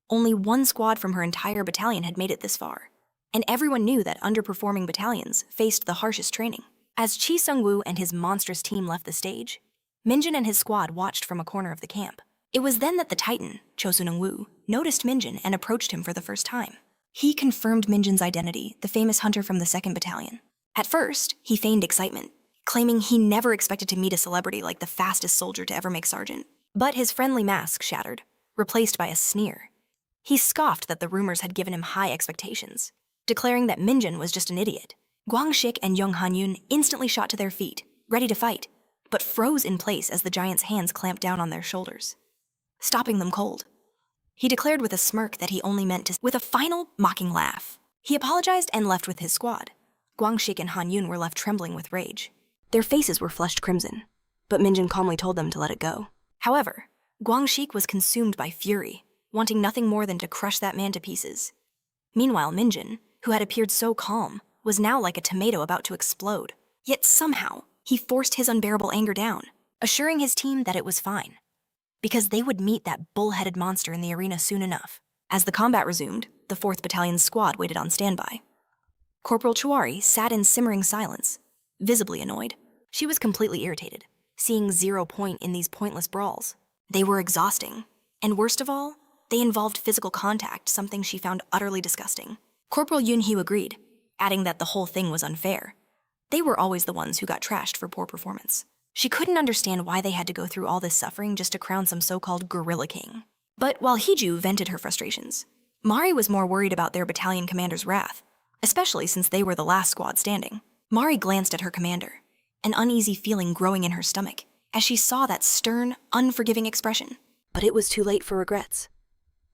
Only one squad from her entire battalion had made it this far, and everyone knew that underperforming battalions faced the harshest training. As Chi Sung-woo and his monstrous team left the stage, Minjun and his squad watched from a corner of the camp. It was then that the Titan, Cho Sun-woo, noticed Minjun and approached him for the first time. He confirmed Minjun's identity, the famous hunter from the 2nd Battalion. At first, he feigned excitement, claiming he never expected to meet a celebrity like the fastest soldier to ever make sergeant. But his friendly mask shattered, replaced by a sneer. He scoffed that the rumors had given him high expectations, declaring that Minjun was just an idiot. Gwang Shik and Young Han-yoon instantly shot to their feet, ready to fight, but froze in place as the giant's hands clamped down on their shoulders, stopping them cold. He declared with a smirk that he only meant to, with a final mocking laugh. He apologized and left with his squad. Gwang Shik and Han-yoon were left trembling with rage. Their faces were flushed crimson, but Minjun calmly told them to let it go. However, Gwang Shik was consumed by fury, wanting nothing more than to crush that man to pieces. Meanwhile, Minjun, who had appeared so calm, was now like a tomato about to explode. Yet somehow, he forced his unbearable anger down, assuring his team that it was fine, because they would meet that bull-headed monster in the arena soon enough. As the combat resumed, the 4th Battalion's squad waited on standby. Corporal Chouari sat in simmering silence, visibly annoyed. She was completely irritated, seeing zero point in these pointless brawls. They were exhausting, and worst of all, they involved physical contact, something she found utterly disgusting. Corporal Yoon-hee agreed, adding that the whole thing was unfair. They were always the ones who got trashed for poor performance. She couldn't understand why they had to go through all this suffering just to crown some so-called gorilla king. But while Hee-ju vented her frustrations, Mari was more worried about their battalion commander's wrath, especially since they were the last squad standing. Mari glanced at her commander, an uneasy feeling growing in her stomach, as she saw that stern, unforgiving expression. But it was too late for regrets.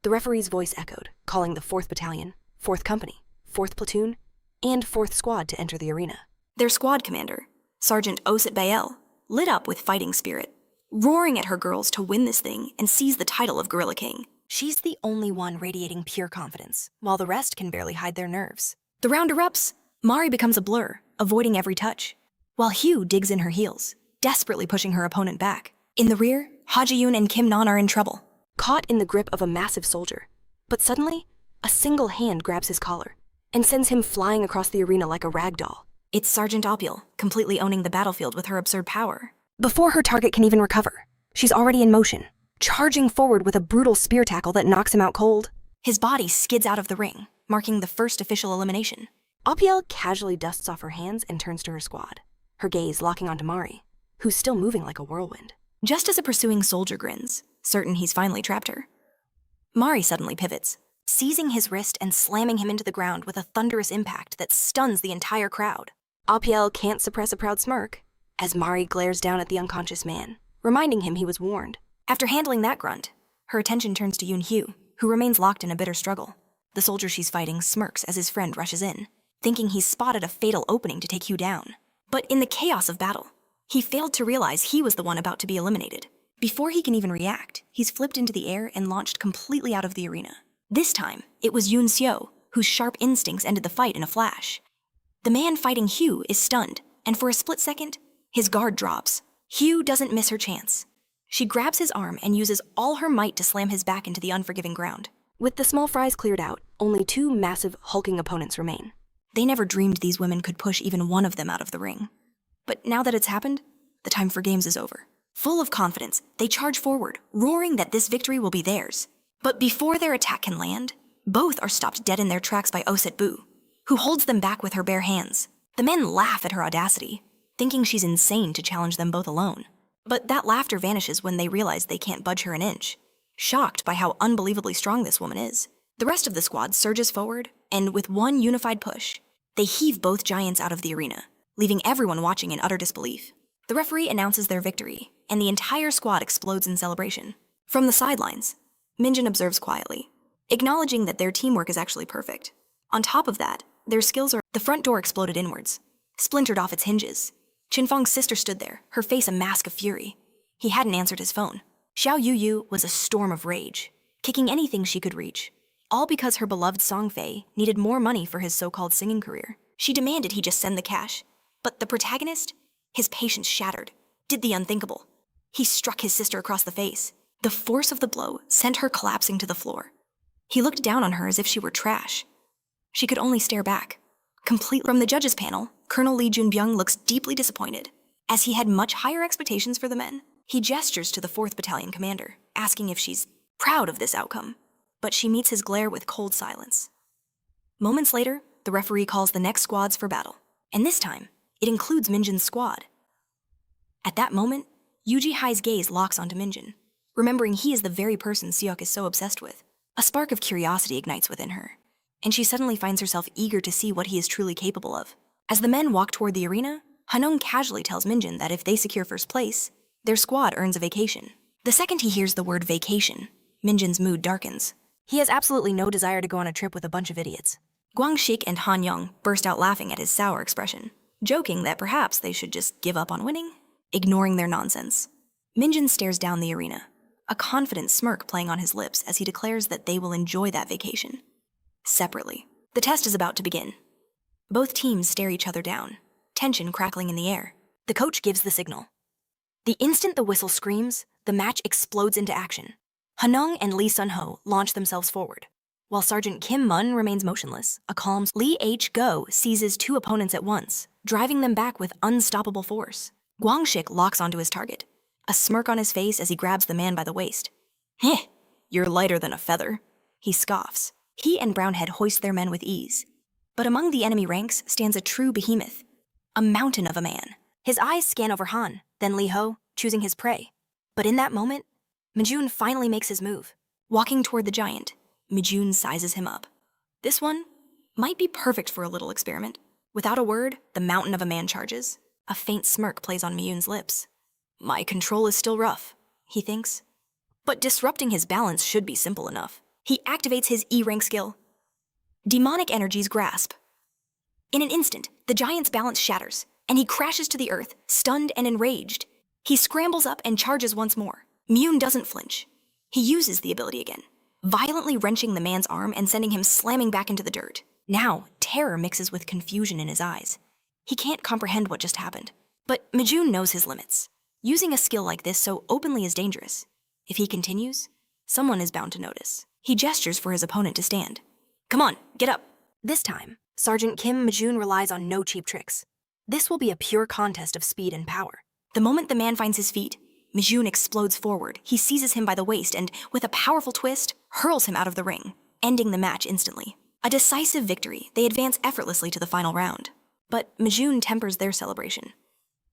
The referee's voice echoed, calling the 4th Battalion, 4th Company, 4th Platoon, and 4th Squad to enter the arena. Their squad commander, Sergeant Osit Bael, lit up with fighting spirit, roaring at her girls to win this thing and seize the title of Gorilla King. She's the only one radiating pure confidence, while the rest can barely hide their nerves. The round erupts. Mari becomes a blur, avoiding every touch, while Hugh digs in her heels, desperately pushing her opponent back. In the rear, Ha Ji-yoon and Kim Non are in trouble, caught in the grip of a massive soldier. But suddenly, a single hand grabs his collar and sends him flying across the arena like a rag doll. It's Sergeant Opil, completely owning the battlefield with her absurd power. Before her target can even recover, she's already in motion, charging forward with a brutal spear tackle that knocks him out cold. His body skids out of the ring, marking the first official elimination. Apiel casually dusts off her hands and turns to her squad, her gaze locking onto Mari, who's still moving like a whirlwind. Just as a pursuing soldier grins, certain he's finally trapped her, Mari suddenly pivots, seizing his wrist and slamming him into the ground with a thunderous impact that stuns the entire crowd. Apiel can't suppress a proud smirk as Mari glares down at the unconscious man, reminding him he was warned. After handling that grunt, her attention turns to Yoon-hee, who remains locked in a bitter struggle. The soldier she's fighting smirks as his friend rushes in, thinking he's spotted a fatal opening to take Hugh down. But in the chaos of battle, he failed to realize he was the one about to be eliminated. Before he can even react, he's flipped into the air and launched completely out of the arena. This time, it was Yoon Seo, whose sharp instincts ended the fight in a flash. The man fighting Hugh is stunned, and for a split second, his guard drops. Hugh doesn't miss her chance. She grabs his arm and uses all her might to slam his back into the unforgiving ground. With the small fries cleared out, only two massive, hulking opponents remain. They never dreamed these women could push even one of them out of the ring. But now that it's happened, the time for games is over. Full of confidence, they charge forward, roaring that this victory will be theirs. But before their attack can land, both are stopped dead in their tracks by Oset Bu, who holds them back with her bare hands. The men laugh at her audacity, thinking she's insane to challenge them both alone. But that laughter vanishes when they realize they can't budge her an inch, shocked by how unbelievably strong this woman is. The rest of the squad surges forward, and with one unified push, they heave both giants out of the arena, leaving everyone watching in utter disbelief. The referee announces their victory, and the entire squad explodes in celebration. From the sidelines, Minjun observes quietly, acknowledging that their teamwork is actually perfect. On top of that, their skills are. The front door exploded inwards, splintered off its hinges. Qinfeng's sister stood there, her face a mask of fury. He hadn't answered his phone. Xiao Yuyu was a storm of rage, kicking anything she could reach. All because her beloved Songfei needed more money for his so-called singing career. She demanded he just send the cash. But the protagonist, his patience shattered, did the unthinkable. He struck his sister across the face. The force of the blow sent her collapsing to the floor. He looked down on her as if she were trash. She could only stare back. Completely. From the judges' panel, Colonel Lee Junbyung looks deeply disappointed. As he had much higher expectations for the men, he gestures to the 4th Battalion commander, asking if she's proud of this outcome. But she meets his glare with cold silence. Moments later, the referee calls the next squads for battle. And this time, it includes Minjin's squad. At that moment, Yuji Hai's gaze locks onto Minjin, remembering he is the very person Seok is so obsessed with. A spark of curiosity ignites within her, and she suddenly finds herself eager to see what he is truly capable of. As the men walk toward the arena, Hanong casually tells Minjin that if they secure first place, their squad earns a vacation. The second he hears the word vacation, Minjin's mood darkens. He has absolutely no desire to go on a trip with a bunch of idiots. Guangxik and Han Yong burst out laughing at his sour expression, joking that perhaps they should just give up on winning, ignoring their nonsense. Minjin stares down the arena, a confident smirk playing on his lips as he declares that they will enjoy that vacation. Separately, the test is about to begin. Both teams stare each other down, tension crackling in the air. The coach gives the signal. The instant the whistle screams, the match explodes into action. Hanong and Lee Sun-ho launch themselves forward, while Sergeant Kim Mun remains motionless. A calm Lee H. Go seizes 2 opponents at once, driving them back with unstoppable force. Guangxik locks onto his target, a smirk on his face as he grabs the man by the waist. Heh, you're lighter than a feather, he scoffs. He and Brownhead hoist their men with ease. But among the enemy ranks stands a true behemoth, a mountain of a man. His eyes scan over Han, then Lee Ho, choosing his prey. But in that moment, Mjun finally makes his move. Walking toward the giant, Mjun sizes him up. This one might be perfect for a little experiment. Without a word, the mountain of a man charges. A faint smirk plays on Mjun's lips. My control is still rough, he thinks. But disrupting his balance should be simple enough. He activates his E-rank skill. Demonic energies grasp. In an instant, the giant's balance shatters, and he crashes to the earth, stunned and enraged. He scrambles up and charges once more. Mjun doesn't flinch. He uses the ability again, violently wrenching the man's arm and sending him slamming back into the dirt. Now, terror mixes with confusion in his eyes. He can't comprehend what just happened. But Mjun knows his limits. Using a skill like this so openly is dangerous. If he continues, someone is bound to notice. He gestures for his opponent to stand. Come on, get up. This time, Sergeant Kim Mjun relies on no cheap tricks. This will be a pure contest of speed and power. The moment the man finds his feet, Mjun explodes forward. He seizes him by the waist and, with a powerful twist, hurls him out of the ring, ending the match instantly. A decisive victory, they advance effortlessly to the final round. But Mjun tempers their celebration.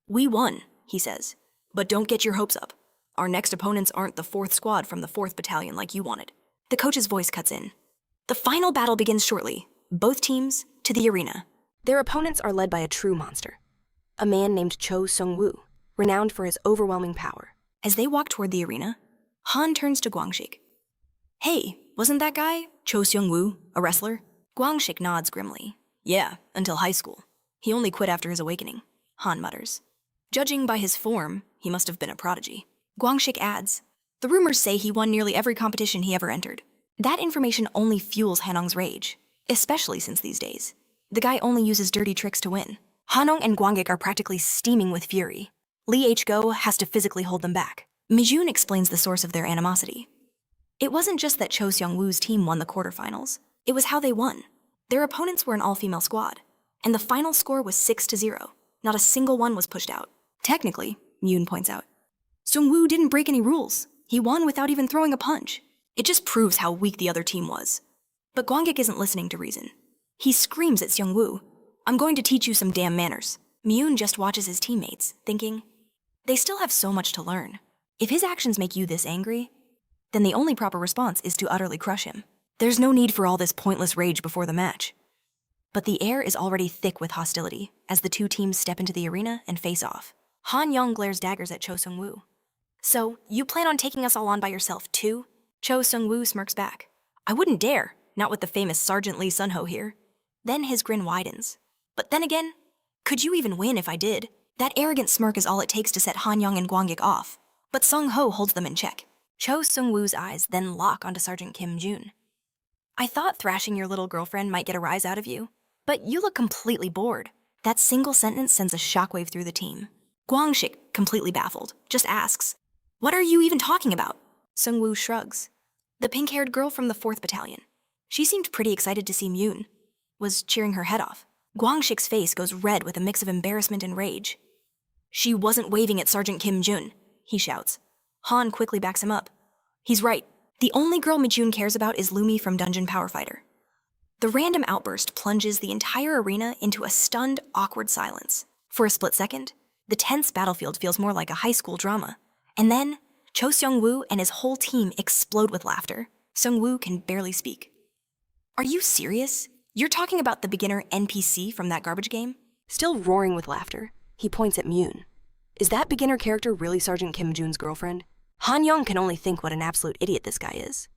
We won, he says. But don't get your hopes up. Our next opponents aren't the 4th squad from the 4th Battalion like you wanted. The coach's voice cuts in. The final battle begins shortly. Both teams to the arena. Their opponents are led by a true monster, a man named Cho Sung-woo, renowned for his overwhelming power. As they walk toward the arena, Han turns to Guangxik. Hey, wasn't that guy Cho Seung-woo a wrestler? Guangxik nods grimly. Yeah, until high school. He only quit after his awakening, Han mutters. Judging by his form, he must have been a prodigy. Guangxik adds, the rumors say he won nearly every competition he ever entered. That information only fuels Hanong's rage, especially since these days. The guy only uses dirty tricks to win. Hanong and Guangxik are practically steaming with fury. Lee H. Go has to physically hold them back. Mjun explains the source of their animosity. It wasn't just that Cho Seung-woo's team won the quarterfinals. It was how they won. Their opponents were an all-female squad, and the final score was 6-0. Not a single one was pushed out. Technically, Mjun points out, Seung-woo didn't break any rules. He won without even throwing a punch. It just proves how weak the other team was. But Guangxik isn't listening to reason. He screams at Seung-woo, I'm going to teach you some damn manners. Mjun just watches his teammates, thinking, they still have so much to learn. If his actions make you this angry, then the only proper response is to utterly crush him. There's no need for all this pointless rage before the match. But the air is already thick with hostility as the two teams step into the arena and face off. Han Yong glares daggers at Cho Sung-woo. So, you plan on taking us all on by yourself too? Cho Sung-woo smirks back. I wouldn't dare, not with the famous Sergeant Lee Sunho here. Then his grin widens. But then again, could you even win if I did? That arrogant smirk is all it takes to set Han-young and Gwanggik off. But Sung-ho holds them in check. Cho Sung-woo's eyes then lock onto Sergeant Kim Mjun. I thought thrashing your little girlfriend might get a rise out of you, but you look completely bored. That single sentence sends a shockwave through the team. Gwanggik, completely baffled, just asks, "What are you even talking about?" Sung-woo shrugs. The pink-haired girl from the 4th Battalion. She seemed pretty excited to see Mjun. Was cheering her head off. Gwanggik's face goes red with a mix of embarrassment and rage. "She wasn't waving at Sergeant Kim Mjun," he shouts. Han quickly backs him up. He's right. The only girl Mjun cares about is Lumi from Dungeon Power Fighter. The random outburst plunges the entire arena into a stunned, awkward silence. For a split second, the tense battlefield feels more like a high school drama. And then, Cho Seung-woo and his whole team explode with laughter. Seung-woo can barely speak. "Are you serious? You're talking about the beginner NPC from that garbage game?" Still roaring with laughter, he points at Mjun. Is that beginner character really Sergeant Kim Jun's girlfriend? Han-young can only think what an absolute idiot this guy is.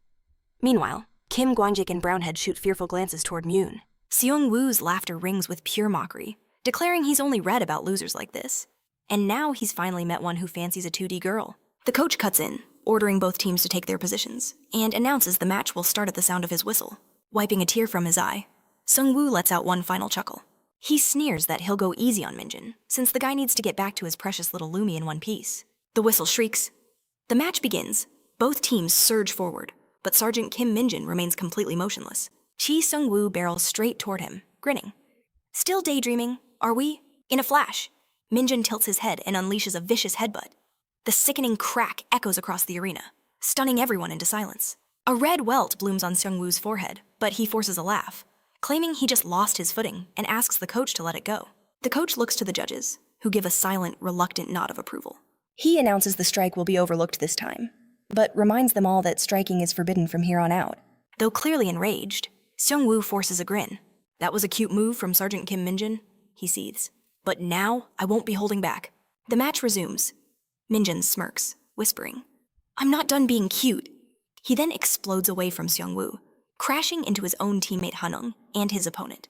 Meanwhile, Kim, Gwanggik, and Brownhead shoot fearful glances toward Mjun. Seung-woo's laughter rings with pure mockery, declaring he's only read about losers like this. And now he's finally met one who fancies a 2D girl. The coach cuts in, ordering both teams to take their positions, and announces the match will start at the sound of his whistle. Wiping a tear from his eye, Sung-woo lets out one final chuckle. He sneers that he'll go easy on Mjun, since the guy needs to get back to his precious little Lumi in one piece. The whistle shrieks. The match begins. Both teams surge forward, but Sergeant Kim Mjun remains completely motionless. Chi Sung-woo barrels straight toward him, grinning. Still daydreaming, are we? In a flash, Mjun tilts his head and unleashes a vicious headbutt. The sickening crack echoes across the arena, stunning everyone into silence. A red welt blooms on Seung-woo's forehead, but he forces a laugh, claiming he just lost his footing and asks the coach to let it go. The coach looks to the judges, who give a silent, reluctant nod of approval. He announces the strike will be overlooked this time, but reminds them all that striking is forbidden from here on out. Though clearly enraged, Seung-woo forces a grin. "That was a cute move from Sergeant Kim Mjun," he seethes. "But now, I won't be holding back." The match resumes. Mjun smirks, whispering, "I'm not done being cute." He then explodes away from Seung-woo, crashing into his own teammate Hanung and his opponent,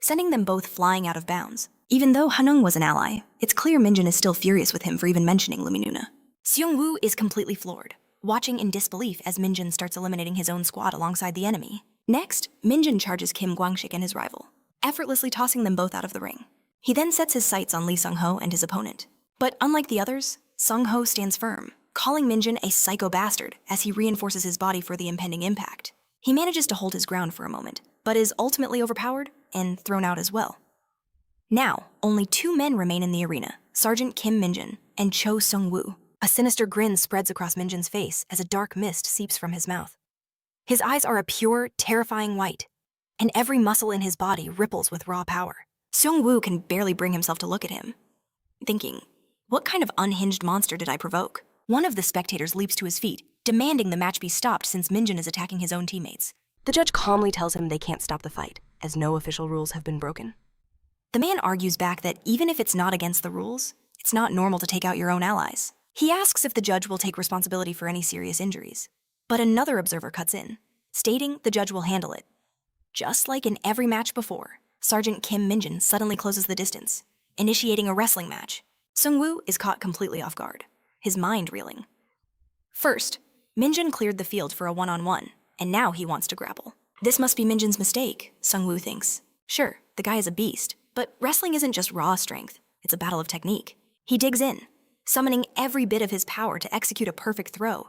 sending them both flying out of bounds. Even though Hanung was an ally, it's clear Mjun is still furious with him for even mentioning Luminuna. Seung-woo is completely floored, watching in disbelief as Mjun starts eliminating his own squad alongside the enemy. Next, Mjun charges Kim Gwanggik and his rival, effortlessly tossing them both out of the ring. He then sets his sights on Lee Sung-ho and his opponent. But unlike the others, Sung-ho stands firm, calling Mjun a psycho bastard as he reinforces his body for the impending impact. He manages to hold his ground for a moment, but is ultimately overpowered and thrown out as well. Now, only 2 men remain in the arena, Sergeant Kim Mjun and Cho Sung-woo. A sinister grin spreads across Minjun's face as a dark mist seeps from his mouth. His eyes are a pure, terrifying white, and every muscle in his body ripples with raw power. Seung-woo can barely bring himself to look at him, thinking, what kind of unhinged monster did I provoke? One of the spectators leaps to his feet, demanding the match be stopped since Mjun is attacking his own teammates. The judge calmly tells him they can't stop the fight, as no official rules have been broken. The man argues back that even if it's not against the rules, it's not normal to take out your own allies. He asks if the judge will take responsibility for any serious injuries. But another observer cuts in, stating the judge will handle it. Just like in every match before, Sergeant Kim Mjun suddenly closes the distance, initiating a wrestling match. Sung-woo is caught completely off guard, his mind reeling. First, Mjun cleared the field for a one-on-one, and now he wants to grapple. This must be Minjun's mistake, Sung-woo thinks. Sure, the guy is a beast, but wrestling isn't just raw strength, it's a battle of technique. He digs in, summoning every bit of his power to execute a perfect throw.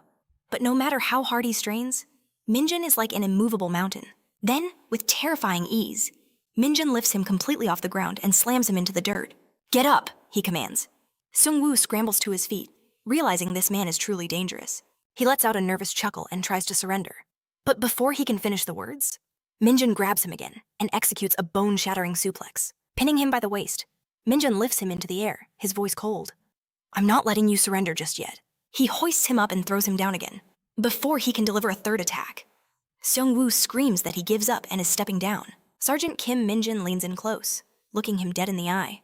But no matter how hard he strains, Mjun is like an immovable mountain. Then, with terrifying ease, Mjun lifts him completely off the ground and slams him into the dirt. "Get up," he commands. Sung-woo scrambles to his feet, realizing this man is truly dangerous. He lets out a nervous chuckle and tries to surrender. But before he can finish the words, Mjun grabs him again and executes a bone-shattering suplex, pinning him by the waist. Mjun lifts him into the air, his voice cold. "I'm not letting you surrender just yet." He hoists him up and throws him down again, before he can deliver a third attack. Seung-woo screams that he gives up and is stepping down. Sergeant Kim Mjun leans in close, looking him dead in the eye.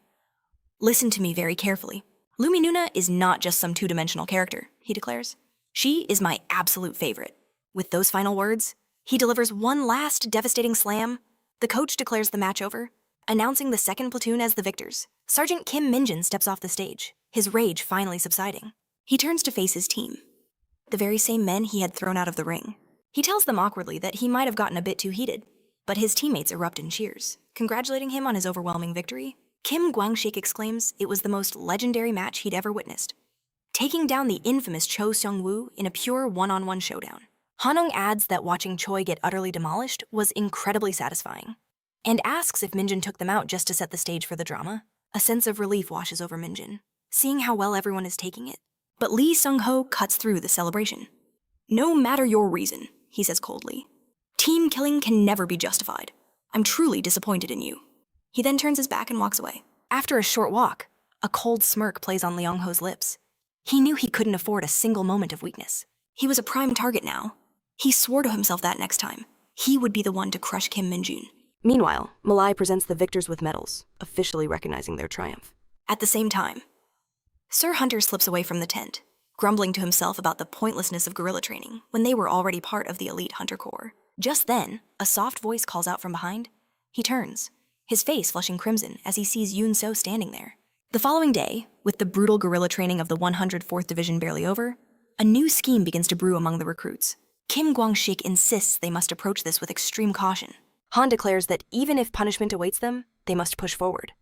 "Listen to me very carefully. Luminuna is not just some two-dimensional character," he declares. "She is my absolute favorite." With those final words, He delivers one last devastating slam. The coach declares the match over, announcing the second platoon as the victors. Sergeant Kim Minjin steps off the stage, his rage finally subsiding. He turns to face his team, the very same men he had thrown out of the ring. He tells them awkwardly that he might have gotten a bit too heated, but his teammates erupt in cheers, congratulating him on his overwhelming victory. Kim Gwang-shik exclaims it was the most legendary match he'd ever witnessed, taking down the infamous Cho Seung-woo in a pure one-on-one showdown. Hanong adds that watching Choi get utterly demolished was incredibly satisfying, and asks if Minjin took them out just to set the stage for the drama. A sense of relief washes over Minjin, seeing how well everyone is taking it. But Lee Sung-ho cuts through the celebration. "No matter your reason," he says coldly, "team killing can never be justified. I'm truly disappointed in you." He then turns his back and walks away. After a short walk, a cold smirk plays on Leong Ho's lips. He knew he couldn't afford a single moment of weakness. He was a prime target now. He swore to himself that next time, he would be the one to crush Kim Min-jun. Meanwhile, Malai presents the victors with medals, officially recognizing their triumph. At the same time, Sir Hunter slips away from the tent, grumbling to himself about the pointlessness of guerrilla training when they were already part of the elite hunter corps. Just then, a soft voice calls out from behind. He turns, his face flushing crimson as he sees Yoon So standing there. The following day, with the brutal guerrilla training of the 104th Division barely over, a new scheme begins to brew among the recruits. Kim Gwang-shik insists they must approach this with extreme caution. Han declares that even if punishment awaits them, they must push forward.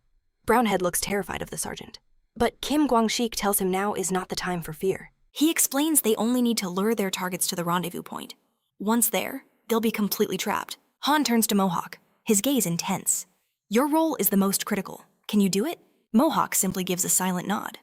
Brownhead looks terrified of the sergeant. But Kim Gwang-shik tells him now is not the time for fear. He explains they only need to lure their targets to the rendezvous point. Once there, they'll be completely trapped. Han turns to Mohawk, his gaze intense. "Your role is the most critical. Can you do it?" Mohawk simply gives a silent nod.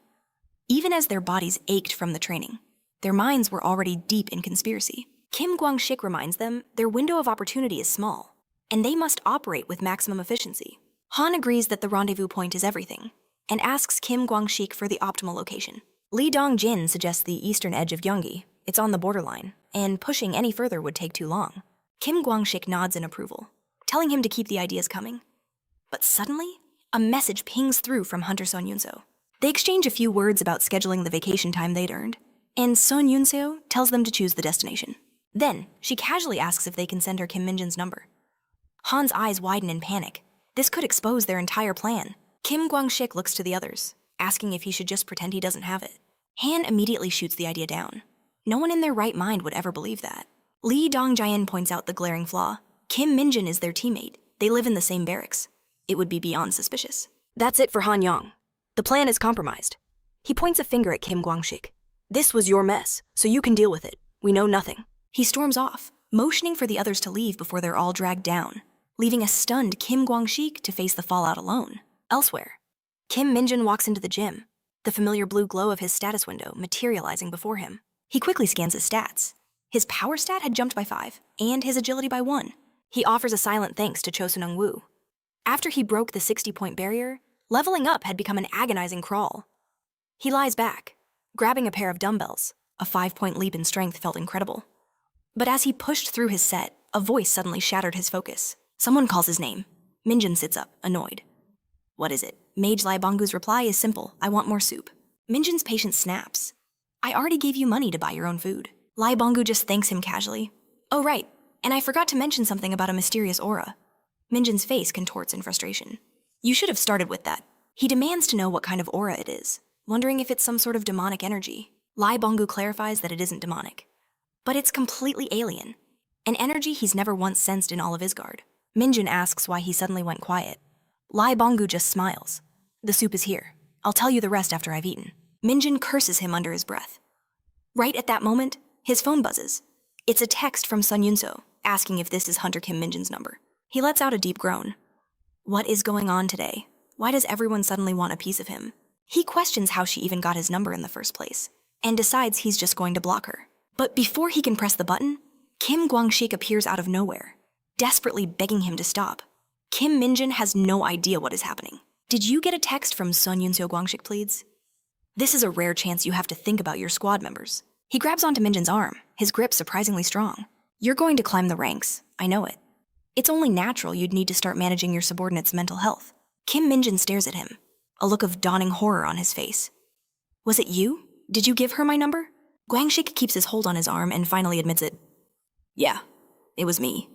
Even as their bodies ached from the training, their minds were already deep in conspiracy. Kim Gwang-shik reminds them their window of opportunity is small, and they must operate with maximum efficiency. Han agrees that the rendezvous point is everything, and asks Kim Gwang-shik for the optimal location. Lee Dong-jin suggests the eastern edge of Gyeonggi. It's on the borderline, and pushing any further would take too long. Kim Gwang-shik nods in approval, telling him to keep the ideas coming. But suddenly, a message pings through from Hunter Son Yun-seo. They exchange a few words about scheduling the vacation time they'd earned, and Son Yun-seo tells them to choose the destination. Then, she casually asks if they can send her Kim Min-jin's number. Han's eyes widen in panic. This could expose their entire plan. Kim Gwang-shik looks to the others, asking if he should just pretend he doesn't have it. Han immediately shoots the idea down. No one in their right mind would ever believe that. Lee Dong-jae points out the glaring flaw. Kim Min-jin is their teammate. They live in the same barracks. It would be beyond suspicious. That's it for Han Yong. The plan is compromised. He points a finger at Kim Gwang-shik. "This was your mess, so you can deal with it. We know nothing." He storms off, motioning for the others to leave before they're all dragged down, leaving a stunned Kim Gwang-shik to face the fallout alone. Elsewhere, Kim Min-jin walks into the gym, the familiar blue glow of his status window materializing before him. He quickly scans his stats. His power stat had jumped by 5, and his agility by 1. He offers a silent thanks to Cho Seung-woo. After he broke the 60-point barrier, leveling up had become an agonizing crawl. He lies back, grabbing a pair of dumbbells. A 5-point leap in strength felt incredible. But as he pushed through his set, a voice suddenly shattered his focus. Someone calls his name. Minjin sits up, annoyed. "What is it?" Mage Lai Bongu's reply is simple: "I want more soup." Minjin's patience snaps. "I already gave you money to buy your own food." Lai Bongu just thanks him casually. "Oh right, and I forgot to mention something about a mysterious aura." Minjin's face contorts in frustration. "You should have started with that." He demands to know what kind of aura it is, wondering if it's some sort of demonic energy. Lai Bongu clarifies that it isn't demonic, but it's completely alien, an energy he's never once sensed in all of Isgard. Minjin asks why he suddenly went quiet. Lai Bongu just smiles. "The soup is here. I'll tell you the rest after I've eaten." Minjin curses him under his breath. Right at that moment, his phone buzzes. It's a text from Sun Yun-seo, asking if this is Hunter Kim Min-jin's number. He lets out a deep groan. What is going on today? Why does everyone suddenly want a piece of him? He questions how she even got his number in the first place, and decides he's just going to block her. But before he can press the button, Kim Gwang-shik appears out of nowhere, desperately begging him to stop. Kim Min-jin has no idea what is happening. "Did you get a text from Sun Yun-seo?" Gwang-shik pleads. This is a rare chance you have to think about your squad members. He grabs onto Min-jin's arm, his grip surprisingly strong. "You're going to climb the ranks, I know it. It's only natural you'd need to start managing your subordinates' mental health." Kim Min-jin stares at him, a look of dawning horror on his face. "Was it you? Did you give her my number?" Gwang-shik keeps his hold on his arm and finally admits it. "Yeah, It was me.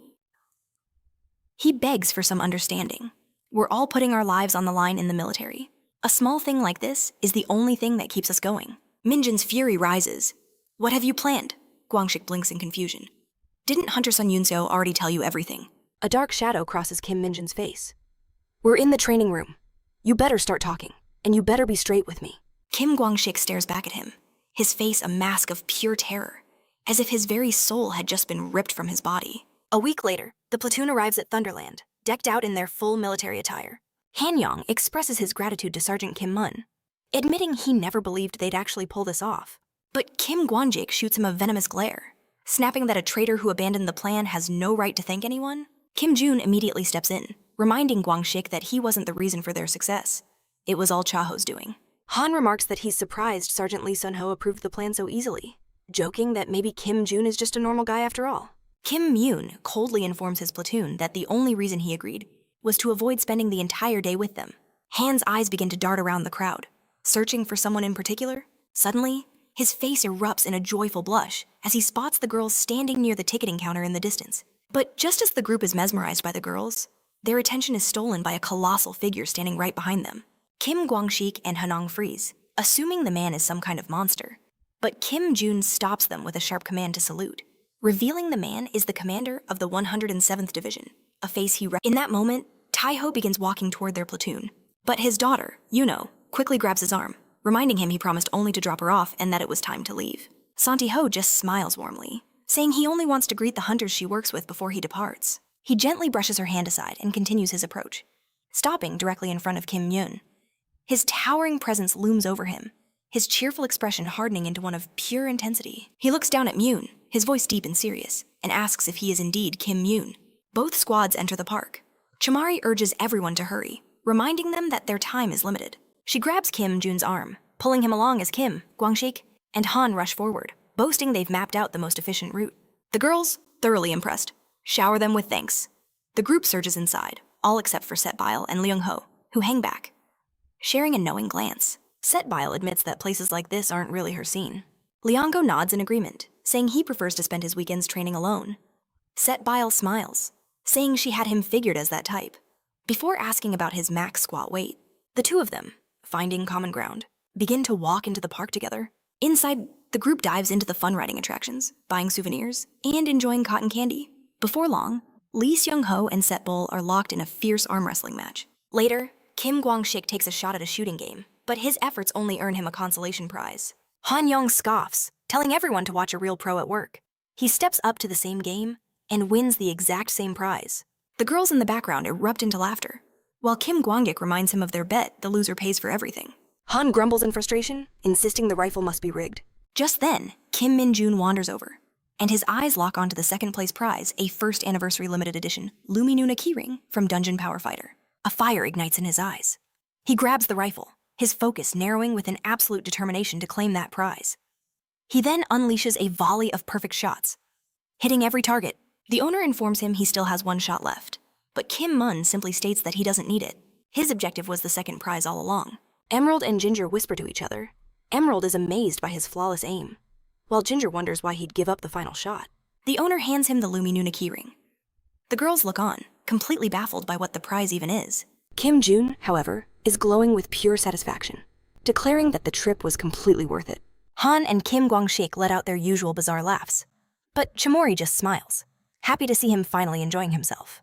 He begs for some understanding. We're all putting our lives on the line in the military. A small thing like this is the only thing that keeps us going. Minjin's fury rises. What have you planned? Guangxik blinks in confusion. Didn't Hunter Sun Yunseo already tell you everything? A dark shadow crosses Kim Minjin's face. We're in the training room. You better start talking, and you better be straight with me. Kim Guangxik stares back at him, his face a mask of pure terror, as if his very soul had just been ripped from his body. A week later, the platoon arrives at Thunderland, decked out in their full military attire. Han-yong expresses his gratitude to Sergeant Kim Mun, admitting he never believed they'd actually pull this off. But Kim Guangxik shoots him a venomous glare, snapping that a traitor who abandoned the plan has no right to thank anyone. Kim Mjun immediately steps in, reminding Guangxik that he wasn't the reason for their success. It was all Chaho's doing. Han remarks that he's surprised Sergeant Lee Sun-ho approved the plan so easily, joking that maybe Kim Mjun is just a normal guy after all. Kim Mjun coldly informs his platoon that the only reason he agreed was to avoid spending the entire day with them. Han's eyes begin to dart around the crowd, searching for someone in particular. Suddenly, his face erupts in a joyful blush as he spots the girls standing near the ticketing counter in the distance. But just as the group is mesmerized by the girls, their attention is stolen by a colossal figure standing right behind them. Kim Guangxik and Hanong freeze, assuming the man is some kind of monster. But Kim Mjun stops them with a sharp command to salute, revealing the man is the commander of the 107th Division, a face he In that moment, Taiho begins walking toward their platoon. But his daughter, Yuno, quickly grabs his arm, reminding him he promised only to drop her off and that it was time to leave. Santi-ho just smiles warmly, saying he only wants to greet the hunters she works with before he departs. He gently brushes her hand aside and continues his approach, stopping directly in front of Kim Mjun. His towering presence looms over him, his cheerful expression hardening into one of pure intensity. He looks down at Mjun, his voice deep and serious, and asks if he is indeed Kim Mjun. Both squads enter the park. Chamari urges everyone to hurry, reminding them that their time is limited. She grabs Kim Mjun's arm, pulling him along as Kim, Guangxik, and Han rush forward, boasting they've mapped out the most efficient route. The girls, thoroughly impressed, shower them with thanks. The group surges inside, all except for Setbile and Leung-ho, who hang back, sharing a knowing glance. Setbile admits that places like this aren't really her scene. Liango nods in agreement, saying he prefers to spend his weekends training alone. Setbile smiles, saying she had him figured as that type. Before asking about his max squat weight, the two of them, finding common ground, begin to walk into the park together. Inside, the group dives into the fun riding attractions, buying souvenirs, and enjoying cotton candy. Before long, Lee Seung-ho and Setbol are locked in a fierce arm wrestling match. Later, Kim Guangxik takes a shot at a shooting game, but his efforts only earn him a consolation prize. Han Yong scoffs, telling everyone to watch a real pro at work. He steps up to the same game and wins the exact same prize. The girls in the background erupt into laughter, while Kim Guangxik reminds him of their bet the loser pays for everything. Han grumbles in frustration, insisting the rifle must be rigged. Just then, Kim Min-jun wanders over, and his eyes lock onto the second-place prize, a first anniversary limited edition Luminuna keyring from Dungeon Power Fighter. A fire ignites in his eyes. He grabs the rifle, his focus narrowing with an absolute determination to claim that prize. He then unleashes a volley of perfect shots, hitting every target. The owner informs him he still has one shot left, but Kim Mun simply states that he doesn't need it. His objective was the second prize all along. Emerald and Ginger whisper to each other. Emerald is amazed by his flawless aim, while Ginger wonders why he'd give up the final shot. The owner hands him the Luminuna keyring. The girls look on, completely baffled by what the prize even is. Kim Jun, however, is glowing with pure satisfaction, declaring that the trip was completely worth it. Han and Kim Guangxik let out their usual bizarre laughs, but Chimori just smiles, happy to see him finally enjoying himself.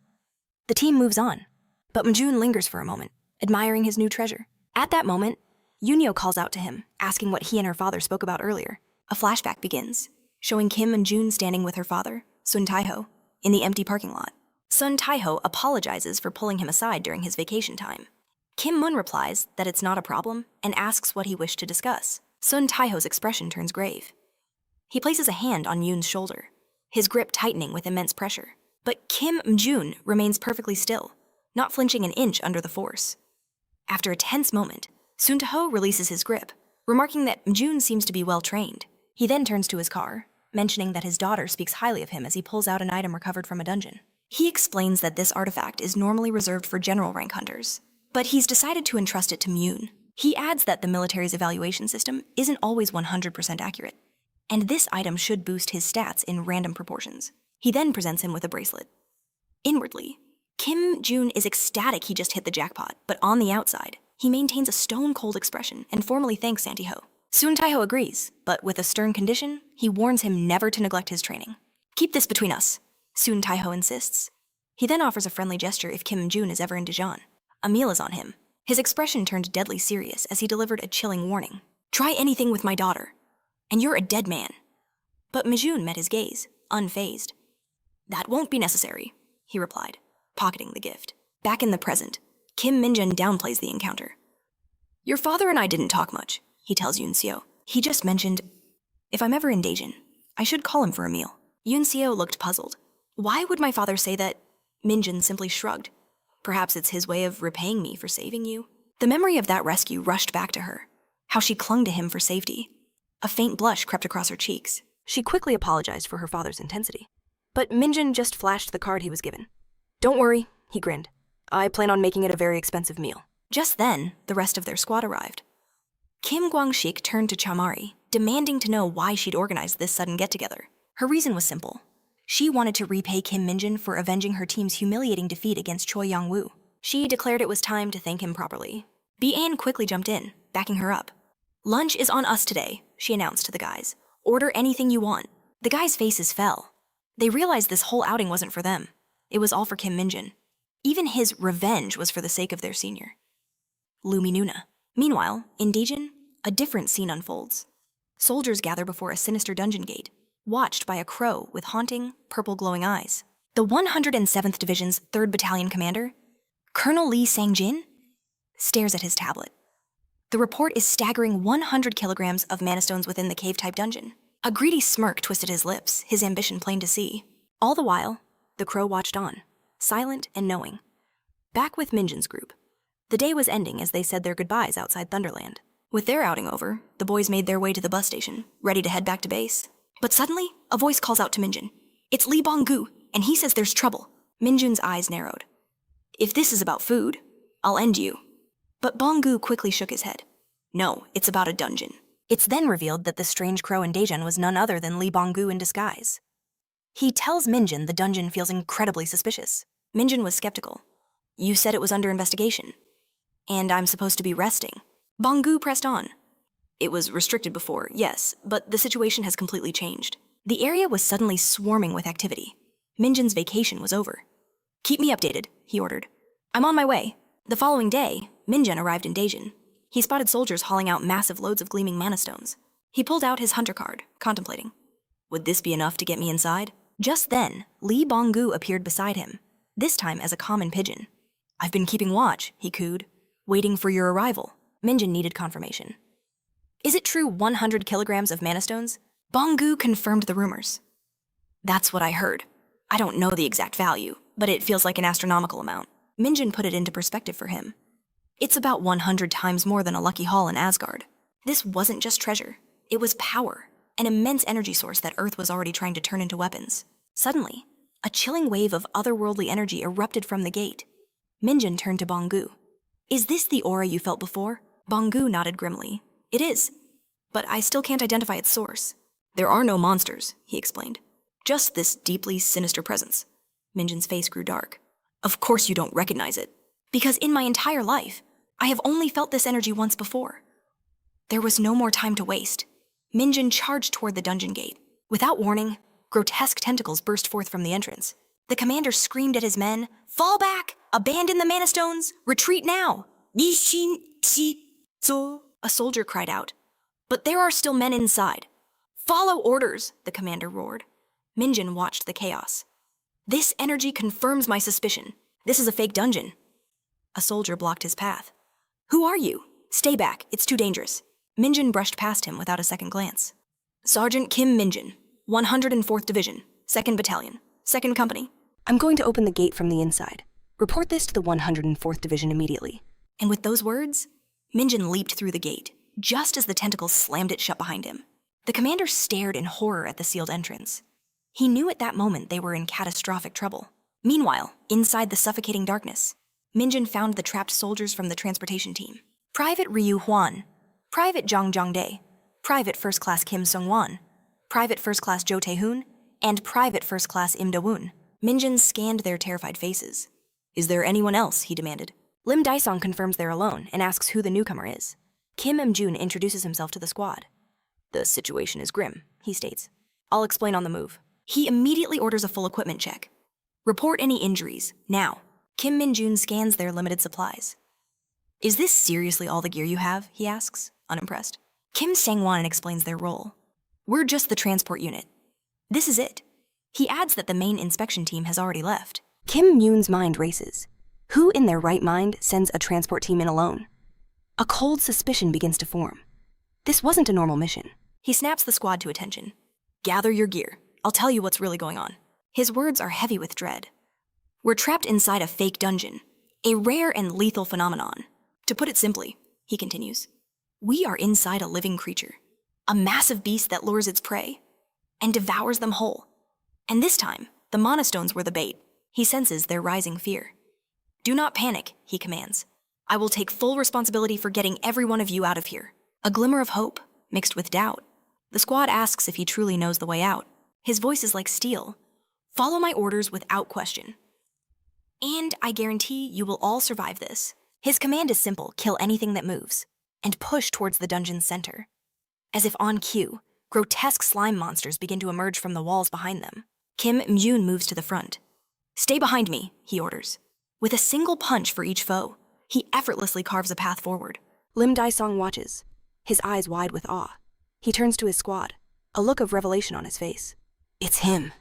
The team moves on, but Mjun lingers for a moment, admiring his new treasure. At that moment, Yunyo calls out to him, asking what he and her father spoke about earlier. A flashback begins, showing Kim and Jun standing with her father, Sun Taiho, in the empty parking lot. Sun Taiho apologizes for pulling him aside during his vacation time. Kim Mun replies that it's not a problem and asks what he wished to discuss. Sun Taiho's expression turns grave. He places a hand on Yoon's shoulder, his grip tightening with immense pressure. But Kim Mjun remains perfectly still, not flinching an inch under the force. After a tense moment, Sun Taho releases his grip, remarking that Mjun seems to be well trained. He then turns to his car, mentioning that his daughter speaks highly of him as he pulls out an item recovered from a dungeon. He explains that this artifact is normally reserved for general rank hunters, but he's decided to entrust it to Mjun. He adds that the military's evaluation system isn't always 100% accurate, and this item should boost his stats in random proportions. He then presents him with a bracelet. Inwardly, Kim Mjun is ecstatic he just hit the jackpot, but on the outside, he maintains a stone-cold expression and formally thanks Santi-ho. Soon Tai-ho agrees, but with a stern condition, he warns him never to neglect his training. Keep this between us, Soon Tai-ho insists. He then offers a friendly gesture if Kim Mjun is ever in Dijon. A meal is on him. His expression turned deadly serious as he delivered a chilling warning. Try anything with my daughter, and you're a dead man. But Mjun met his gaze, unfazed. That won't be necessary, he replied, pocketing the gift. Back in the present, Kim Minjun downplays the encounter. Your father and I didn't talk much, he tells Yoon Seo. He just mentioned, if I'm ever in Daejeon, I should call him for a meal. Yoon Seo looked puzzled. Why would my father say that? Minjun simply shrugged. Perhaps it's his way of repaying me for saving you. The memory of that rescue rushed back to her, how she clung to him for safety. A faint blush crept across her cheeks. She quickly apologized for her father's intensity. But Minjun just flashed the card he was given. Don't worry, he grinned. I plan on making it a very expensive meal. Just then, the rest of their squad arrived. Kim Kwang-shik turned to Chamari, demanding to know why she'd organized this sudden get-together. Her reason was simple. She wanted to repay Kim Minjun for avenging her team's humiliating defeat against Choi Young-woo. She declared it was time to thank him properly. Bi-an quickly jumped in, backing her up. Lunch is on us today, she announced to the guys. Order anything you want. The guys' faces fell. They realized this whole outing wasn't for them. It was all for Kim Minjun. Even his revenge was for the sake of their senior. Lumi Nuna. Meanwhile, in Daejeon, a different scene unfolds. Soldiers gather before a sinister dungeon gate, watched by a crow with haunting, purple-glowing eyes. The 107th Division's 3rd Battalion commander, Colonel Lee Sang-jin, stares at his tablet. The report is staggering 100 kilograms of mana stones within the cave-type dungeon. A greedy smirk twisted his lips, his ambition plain to see. All the while, the crow watched on, silent and knowing. Back with Minjun's group. The day was ending as they said their goodbyes outside Thunderland. With their outing over, the boys made their way to the bus station, ready to head back to base. But suddenly, a voice calls out to Minjun. It's Lee Bong-gu, and he says there's trouble. Minjun's eyes narrowed. If this is about food, I'll end you. But Bong-gu quickly shook his head. No, it's about a dungeon. It's then revealed that the strange crow in Daejeon was none other than Lee Bong-gu in disguise. He tells Minjun the dungeon feels incredibly suspicious. Minjun was skeptical. You said it was under investigation. And I'm supposed to be resting. Bong-gu pressed on. It was restricted before, yes, but the situation has completely changed. The area was suddenly swarming with activity. Minjun's vacation was over. Keep me updated, he ordered. I'm on my way. The following day, Minjun arrived in Daejeon. He spotted soldiers hauling out massive loads of gleaming mana stones. He pulled out his hunter card, contemplating. Would this be enough to get me inside? Just then, Lee Bong-gu appeared beside him, this time as a common pigeon. I've been keeping watch, he cooed, waiting for your arrival. Minjun needed confirmation. Is it true 100 kilograms of mana stones? Bong-gu confirmed the rumors. That's what I heard. I don't know the exact value, but it feels like an astronomical amount. Minjun put it into perspective for him. It's about 100 times more than a lucky haul in Asgard. This wasn't just treasure. It was power, an immense energy source that Earth was already trying to turn into weapons. Suddenly, a chilling wave of otherworldly energy erupted from the gate. Minjun turned to Bong-gu. Is this the aura you felt before? Bong-gu nodded grimly. It is, but I still can't identify its source. There are no monsters, he explained. Just this deeply sinister presence. Minjun's face grew dark. Of course you don't recognize it. Because in my entire life, I have only felt this energy once before. There was no more time to waste. Minjun charged toward the dungeon gate. Without warning, grotesque tentacles burst forth from the entrance. The commander screamed at his men, "Fall back! Abandon the mana stones! Retreat now!" A soldier cried out. But there are still men inside. Follow orders, the commander roared. Minjun watched the chaos. This energy confirms my suspicion. This is a fake dungeon. A soldier blocked his path. Who are you? Stay back, it's too dangerous. Minjun brushed past him without a second glance. Sergeant Kim Minjun, 104th Division, 2nd Battalion, 2nd Company. I'm going to open the gate from the inside. Report this to the 104th Division immediately. And with those words, Minjun leaped through the gate, just as the tentacles slammed it shut behind him. The commander stared in horror at the sealed entrance. He knew at that moment they were in catastrophic trouble. Meanwhile, inside the suffocating darkness, Minjun found the trapped soldiers from the transportation team. Private Ryu Hwan, Private Zhang Zhangdae, Private First Class Kim Sung-won, Private First Class Jo Tae-hoon, and Private First Class Im Da-woon. Minjun scanned their terrified faces. Is there anyone else? He demanded. Lim Daesong confirms they're alone and asks who the newcomer is. Kim Mjun introduces himself to the squad. The situation is grim, he states. I'll explain on the move. He immediately orders a full equipment check. Report any injuries, now. Kim Min-jun scans their limited supplies. Is this seriously all the gear you have? He asks, unimpressed. Kim Sang-won explains their role. We're just the transport unit. This is it. He adds that the main inspection team has already left. Kim Myun's mind races. Who in their right mind sends a transport team in alone? A cold suspicion begins to form. This wasn't a normal mission. He snaps the squad to attention. Gather your gear. I'll tell you what's really going on. His words are heavy with dread. We're trapped inside a fake dungeon, a rare and lethal phenomenon. To put it simply, he continues, we are inside a living creature, a massive beast that lures its prey and devours them whole. And this time, the monastones were the bait. He senses their rising fear. Do not panic, he commands. I will take full responsibility for getting every one of you out of here. A glimmer of hope, mixed with doubt. The squad asks if he truly knows the way out. His voice is like steel. Follow my orders without question. And I guarantee you will all survive this. His command is simple, kill anything that moves, and push towards the dungeon's center. As if on cue, grotesque slime monsters begin to emerge from the walls behind them. Kim Mjun moves to the front. Stay behind me, he orders. With a single punch for each foe, he effortlessly carves a path forward. Lim Daesong watches, his eyes wide with awe. He turns to his squad, a look of revelation on his face. It's him.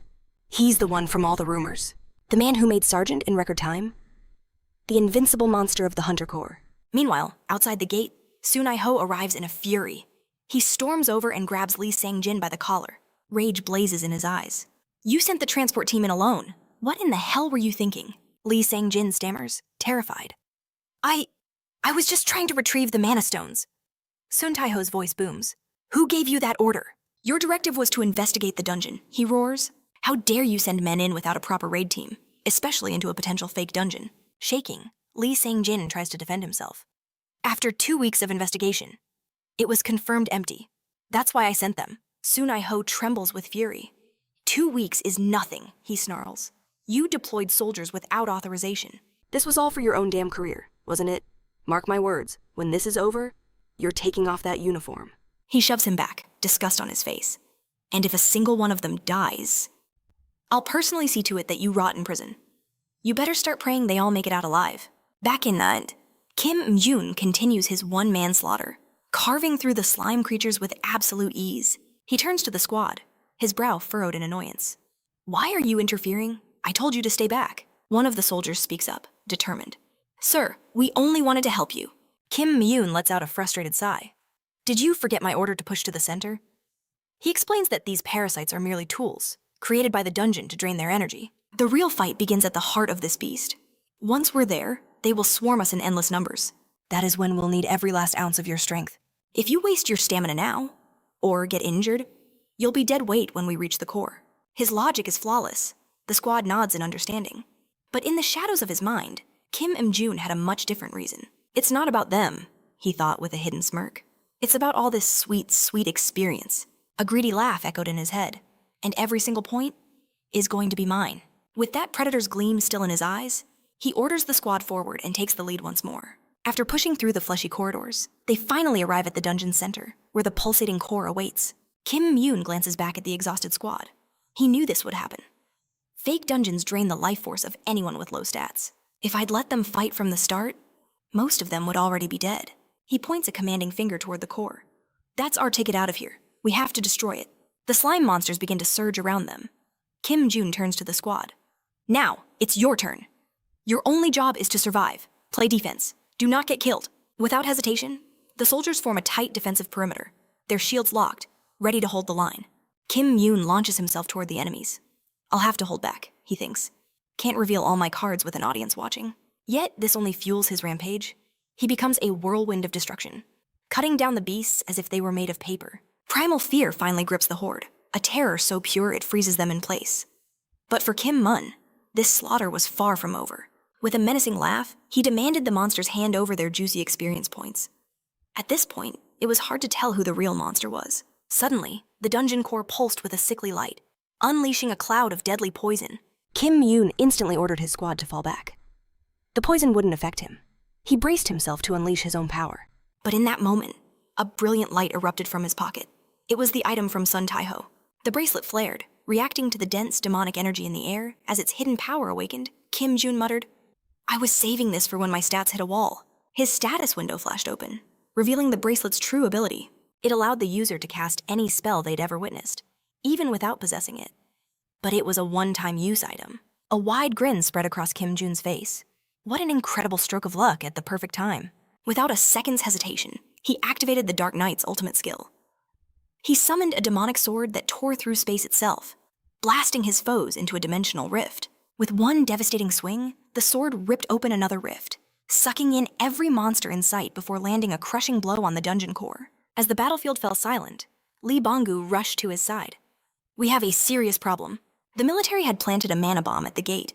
He's the one from all the rumors. The man who made Sergeant in record time? The invincible monster of the Hunter Corps. Meanwhile, outside the gate, Sunai-ho arrives in a fury. He storms over and grabs Lee Sang-jin by the collar. Rage blazes in his eyes. You sent the transport team in alone. What in the hell were you thinking? Lee Sang-jin stammers, terrified. I was just trying to retrieve the mana stones. Sun Tai-ho's voice booms. Who gave you that order? Your directive was to investigate the dungeon, he roars. How dare you send men in without a proper raid team, especially into a potential fake dungeon? Shaking, Lee Sang-jin tries to defend himself. After 2 weeks of investigation, it was confirmed empty. That's why I sent them. Sunai-ho trembles with fury. 2 weeks is nothing, he snarls. You deployed soldiers without authorization. This was all for your own damn career, wasn't it? Mark my words, when this is over, you're taking off that uniform. He shoves him back, disgust on his face. And if a single one of them dies, I'll personally see to it that you rot in prison. You better start praying they all make it out alive. Back in that, Kim Mjun continues his one-man slaughter, carving through the slime creatures with absolute ease. He turns to the squad, his brow furrowed in annoyance. Why are you interfering? I told you to stay back. One of the soldiers speaks up, determined. Sir, we only wanted to help you. Kim Myun lets out a frustrated sigh. Did you forget my order to push to the center? He explains that these parasites are merely tools, created by the dungeon to drain their energy. The real fight begins at the heart of this beast. Once we're there, they will swarm us in endless numbers. That is when we'll need every last ounce of your strength. If you waste your stamina now, or get injured, you'll be dead weight when we reach the core. His logic is flawless. The squad nods in understanding. But in the shadows of his mind, Kim Mjun had a much different reason. It's not about them, he thought with a hidden smirk. It's about all this sweet, sweet experience. A greedy laugh echoed in his head. And every single point is going to be mine. With that predator's gleam still in his eyes, he orders the squad forward and takes the lead once more. After pushing through the fleshy corridors, they finally arrive at the dungeon's center, where the pulsating core awaits. Kim Myun glances back at the exhausted squad. He knew this would happen. Fake dungeons drain the life force of anyone with low stats. If I'd let them fight from the start, most of them would already be dead. He points a commanding finger toward the core. That's our ticket out of here. We have to destroy it. The slime monsters begin to surge around them. Kim Jun turns to the squad. Now, it's your turn. Your only job is to survive. Play defense. Do not get killed. Without hesitation, the soldiers form a tight defensive perimeter, their shields locked, ready to hold the line. Kim Myun launches himself toward the enemies. I'll have to hold back, he thinks. Can't reveal all my cards with an audience watching. Yet, this only fuels his rampage. He becomes a whirlwind of destruction, cutting down the beasts as if they were made of paper. Primal fear finally grips the horde, a terror so pure it freezes them in place. But for Kim Mun, this slaughter was far from over. With a menacing laugh, he demanded the monsters hand over their juicy experience points. At this point, it was hard to tell who the real monster was. Suddenly, the dungeon core pulsed with a sickly light. unleashing a cloud of deadly poison. Kim Mjun instantly ordered his squad to fall back. The poison wouldn't affect him. He braced himself to unleash his own power. But in that moment, a brilliant light erupted from his pocket. It was the item from Sun Taiho. The bracelet flared, reacting to the dense demonic energy in the air. As its hidden power awakened, Kim Mjun muttered, "I was saving this for when my stats hit a wall." His status window flashed open, revealing the bracelet's true ability. It allowed the user to cast any spell they'd ever witnessed, even without possessing it. But it was a one-time use item. A wide grin spread across Kim Jun's face. What an incredible stroke of luck at the perfect time. Without a second's hesitation, he activated the Dark Knight's ultimate skill. He summoned a demonic sword that tore through space itself, blasting his foes into a dimensional rift. With one devastating swing, the sword ripped open another rift, sucking in every monster in sight before landing a crushing blow on the dungeon core. As the battlefield fell silent, Lee Bonggu rushed to his side. "We have a serious problem." The military had planted a mana bomb at the gate.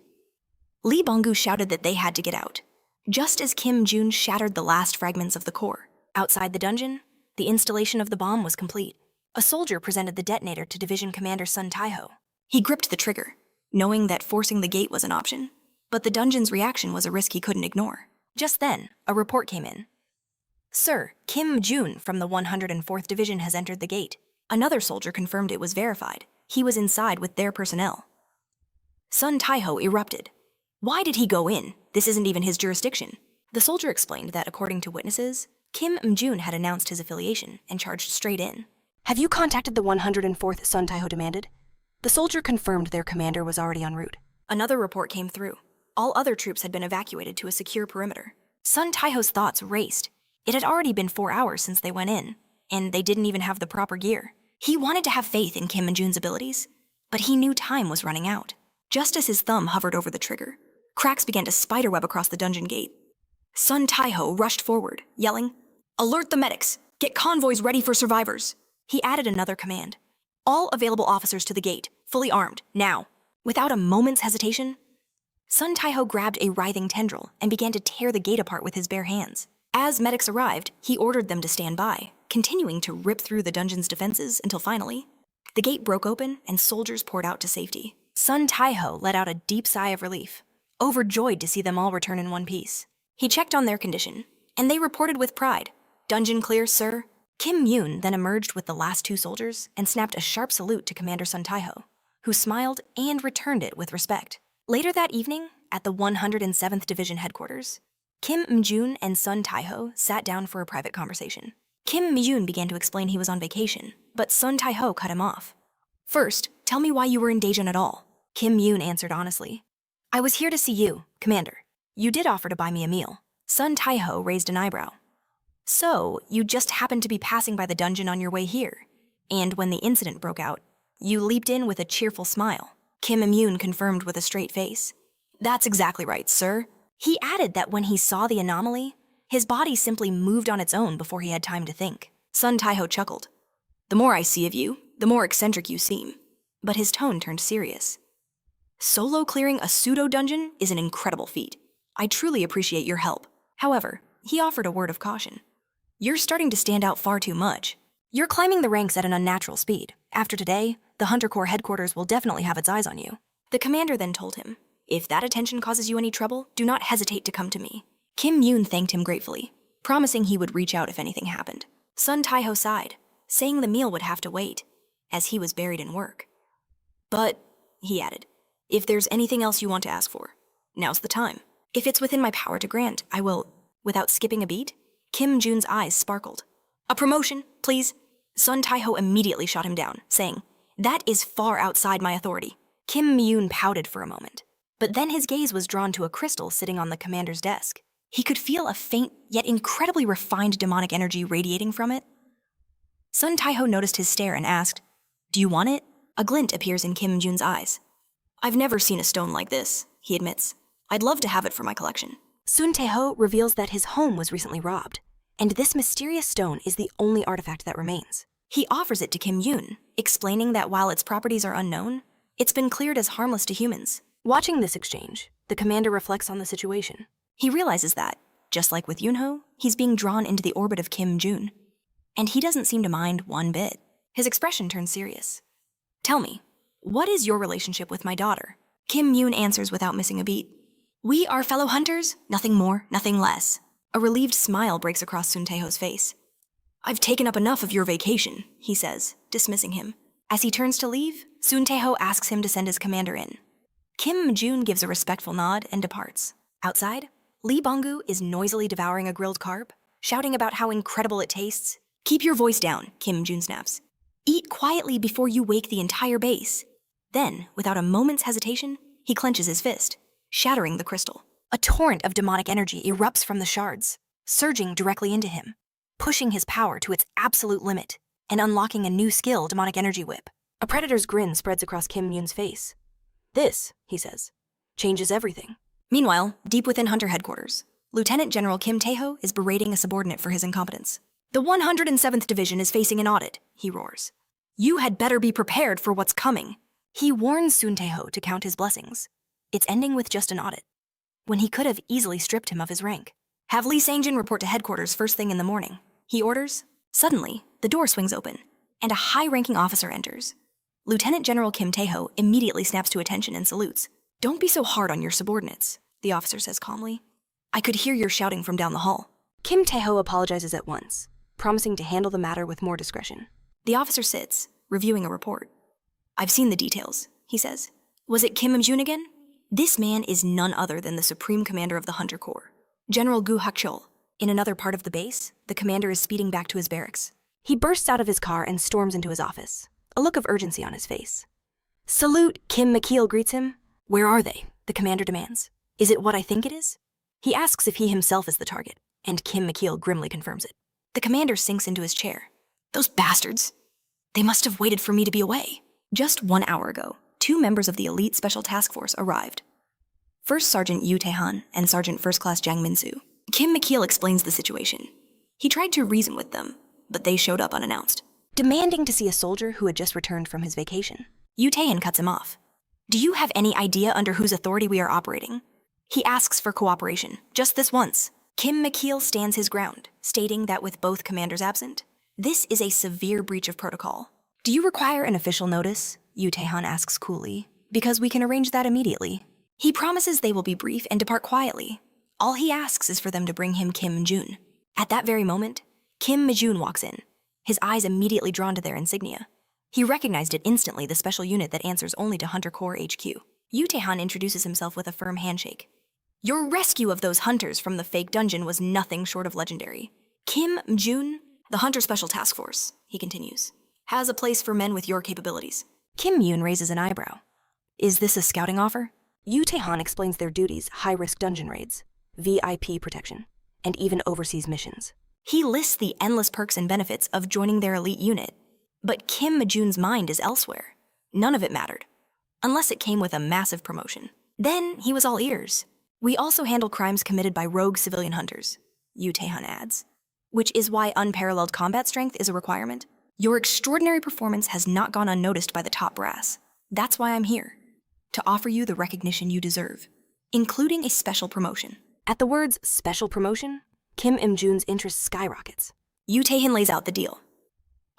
Lee Bonggu shouted that they had to get out, just as Kim Mjun shattered the last fragments of the core. Outside the dungeon, the installation of the bomb was complete. A soldier presented the detonator to Division Commander Sun Taiho. He gripped the trigger, knowing that forcing the gate was an option, but the dungeon's reaction was a risk he couldn't ignore. Just then, a report came in. "Sir, Kim Mjun from the 104th Division has entered the gate." Another soldier confirmed it was verified. He was inside with their personnel. Sun Taiho erupted. "Why did he go in? This isn't even his jurisdiction." The soldier explained that according to witnesses, Kim Mjun had announced his affiliation and charged straight in. "Have you contacted the 104th?" Sun Taiho demanded. The soldier confirmed their commander was already en route. Another report came through. All other troops had been evacuated to a secure perimeter. Sun Taiho's thoughts raced. It had already been 4 hours since they went in, and they didn't even have the proper gear. He wanted to have faith in Kim Mjun's abilities, but he knew time was running out. Just as his thumb hovered over the trigger, cracks began to spiderweb across the dungeon gate. Sun Taiho rushed forward, yelling, "Alert the medics! Get convoys ready for survivors!" He added another command. "All available officers to the gate, fully armed, now." Without a moment's hesitation, Sun Taiho grabbed a writhing tendril and began to tear the gate apart with his bare hands. As medics arrived, he ordered them to stand by, continuing to rip through the dungeon's defenses until finally, the gate broke open and soldiers poured out to safety. Sun Taiho let out a deep sigh of relief, overjoyed to see them all return in one piece. He checked on their condition, and they reported with pride, "Dungeon clear, sir." Kim Mjun then emerged with the last 2 soldiers and snapped a sharp salute to Commander Sun Taiho, who smiled and returned it with respect. Later that evening, at the 107th Division headquarters, Kim Mjun and Sun Taiho sat down for a private conversation. Kim Mjun began to explain he was on vacation, but Sun Taiho cut him off. "First, tell me why you were in Daejeon at all." Kim Mjun answered honestly. "I was here to see you, Commander. You did offer to buy me a meal." Sun Taiho raised an eyebrow. "So, you just happened to be passing by the dungeon on your way here, and when the incident broke out, you leaped in with a cheerful smile." Kim Mjun confirmed with a straight face. "That's exactly right, sir." He added that when he saw the anomaly, his body simply moved on its own before he had time to think. Sun Taiho chuckled. "The more I see of you, the more eccentric you seem." But his tone turned serious. "Solo clearing a pseudo-dungeon is an incredible feat. I truly appreciate your help." However, he offered a word of caution. "You're starting to stand out far too much. You're climbing the ranks at an unnatural speed. After today, the Hunter Corps headquarters will definitely have its eyes on you." The commander then told him, "If that attention causes you any trouble, do not hesitate to come to me." Kim Mjun thanked him gratefully, promising he would reach out if anything happened. Sun Taiho sighed, saying the meal would have to wait, as he was buried in work. "But," he added, "if there's anything else you want to ask for, now's the time. If it's within my power to grant, I will." Without skipping a beat, Kim Jun's eyes sparkled. "A promotion, please." Sun Taiho immediately shot him down, saying, "That is far outside my authority." Kim Mjun pouted for a moment, but then his gaze was drawn to a crystal sitting on the commander's desk. He could feel a faint, yet incredibly refined demonic energy radiating from it. Sun Taiho noticed his stare and asked, "Do you want it?" A glint appears in Kim Jun's eyes. "I've never seen a stone like this," he admits. "I'd love to have it for my collection." Sun Taiho reveals that his home was recently robbed, and this mysterious stone is the only artifact that remains. He offers it to Kim Mjun, explaining that while its properties are unknown, it's been cleared as harmless to humans. Watching this exchange, the commander reflects on the situation. He realizes that, just like with Yunho, he's being drawn into the orbit of Kim Mjun. And he doesn't seem to mind one bit. His expression turns serious. "Tell me, "What is your relationship with my daughter?" Kim Mjun answers without missing a beat. "We are fellow hunters, nothing more, nothing less." A relieved smile breaks across Sun Taeho's face. "I've taken up enough of your vacation," he says, dismissing him. As he turns to leave, Sun Taeho asks him to send his commander in. Kim Mjun gives a respectful nod and departs. Outside, Lee Bonggu is noisily devouring a grilled carp, shouting about how incredible it tastes. "Keep your voice down," Kim Mjun snaps. "Eat quietly before you wake the entire base." Then, without a moment's hesitation, he clenches his fist, shattering the crystal. A torrent of demonic energy erupts from the shards, surging directly into him, pushing his power to its absolute limit and unlocking a new skill, Demonic Energy Whip. A predator's grin spreads across Kim Myun's face. "This," he says, "changes everything." Meanwhile, deep within Hunter headquarters, Lieutenant General Kim Taeho is berating a subordinate for his incompetence. "The 107th Division is facing an audit," he roars. "You had better be prepared for what's coming." He warns Sun Taeho to count his blessings. It's ending with just an audit, when he could have easily stripped him of his rank. "Have Lee Sangjin report to headquarters first thing in the morning," he orders. Suddenly, the door swings open, and a high-ranking officer enters. Lieutenant General Kim Taeho immediately snaps to attention and salutes. "Don't be so hard on your subordinates," the officer says calmly. "I could hear your shouting from down the hall." Kim Taeho apologizes at once, promising to handle the matter with more discretion. The officer sits, reviewing a report. "I've seen the details," he says. "Was it Kim Mjun again?" This man is none other than the Supreme Commander of the Hunter Corps, General Gu Hakchol. In another part of the base, the commander is speeding back to his barracks. He bursts out of his car and storms into his office, a look of urgency on his face. "Salute," Kim McKeel greets him. "Where are they?" the commander demands. "Is it what I think it is?" He asks if he himself is the target, and Kim McKeel grimly confirms it. The commander sinks into his chair. "Those bastards! They must have waited for me to be away." Just 1 hour ago, 2 members of the Elite Special Task Force arrived. First Sergeant Yu Tae-han and Sergeant First Class Jang Min-soo. Kim McKeel explains the situation. He tried to reason with them, but they showed up unannounced, demanding to see a soldier who had just returned from his vacation. Yu Tae-han cuts him off. "Do you have any idea under whose authority we are operating?" He asks for cooperation, just this once. Kim McKeel stands his ground, stating that with both commanders absent, this is a severe breach of protocol. "Do you require an official notice?" Yu Tae-han asks coolly. "Because we can arrange that immediately." He promises they will be brief and depart quietly. All he asks is for them to bring him Kim Mjun. At that very moment, Kim Mjun walks in, his eyes immediately drawn to their insignia. He recognized it instantly, the special unit that answers only to Hunter Corps HQ. Yu Tae-han introduces himself with a firm handshake. "Your rescue of those hunters from the fake dungeon was nothing short of legendary. Kim Mjun, the Hunter Special Task Force," he continues, "has a place for men with your capabilities." Kim Myun raises an eyebrow. "Is this a scouting offer?" Yu Tae-han explains their duties: high-risk dungeon raids, VIP protection, and even overseas missions. He lists the endless perks and benefits of joining their elite unit. But Kim Mjun's mind is elsewhere. None of it mattered, unless it came with a massive promotion. Then he was all ears. "We also handle crimes committed by rogue civilian hunters," Yu Tae-han adds, "which is why unparalleled combat strength is a requirement. Your extraordinary performance has not gone unnoticed by the top brass. That's why I'm here, to offer you the recognition you deserve, including a special promotion." At the words special promotion, Kim Im-jun's interest skyrockets. Yu Tae-han lays out the deal.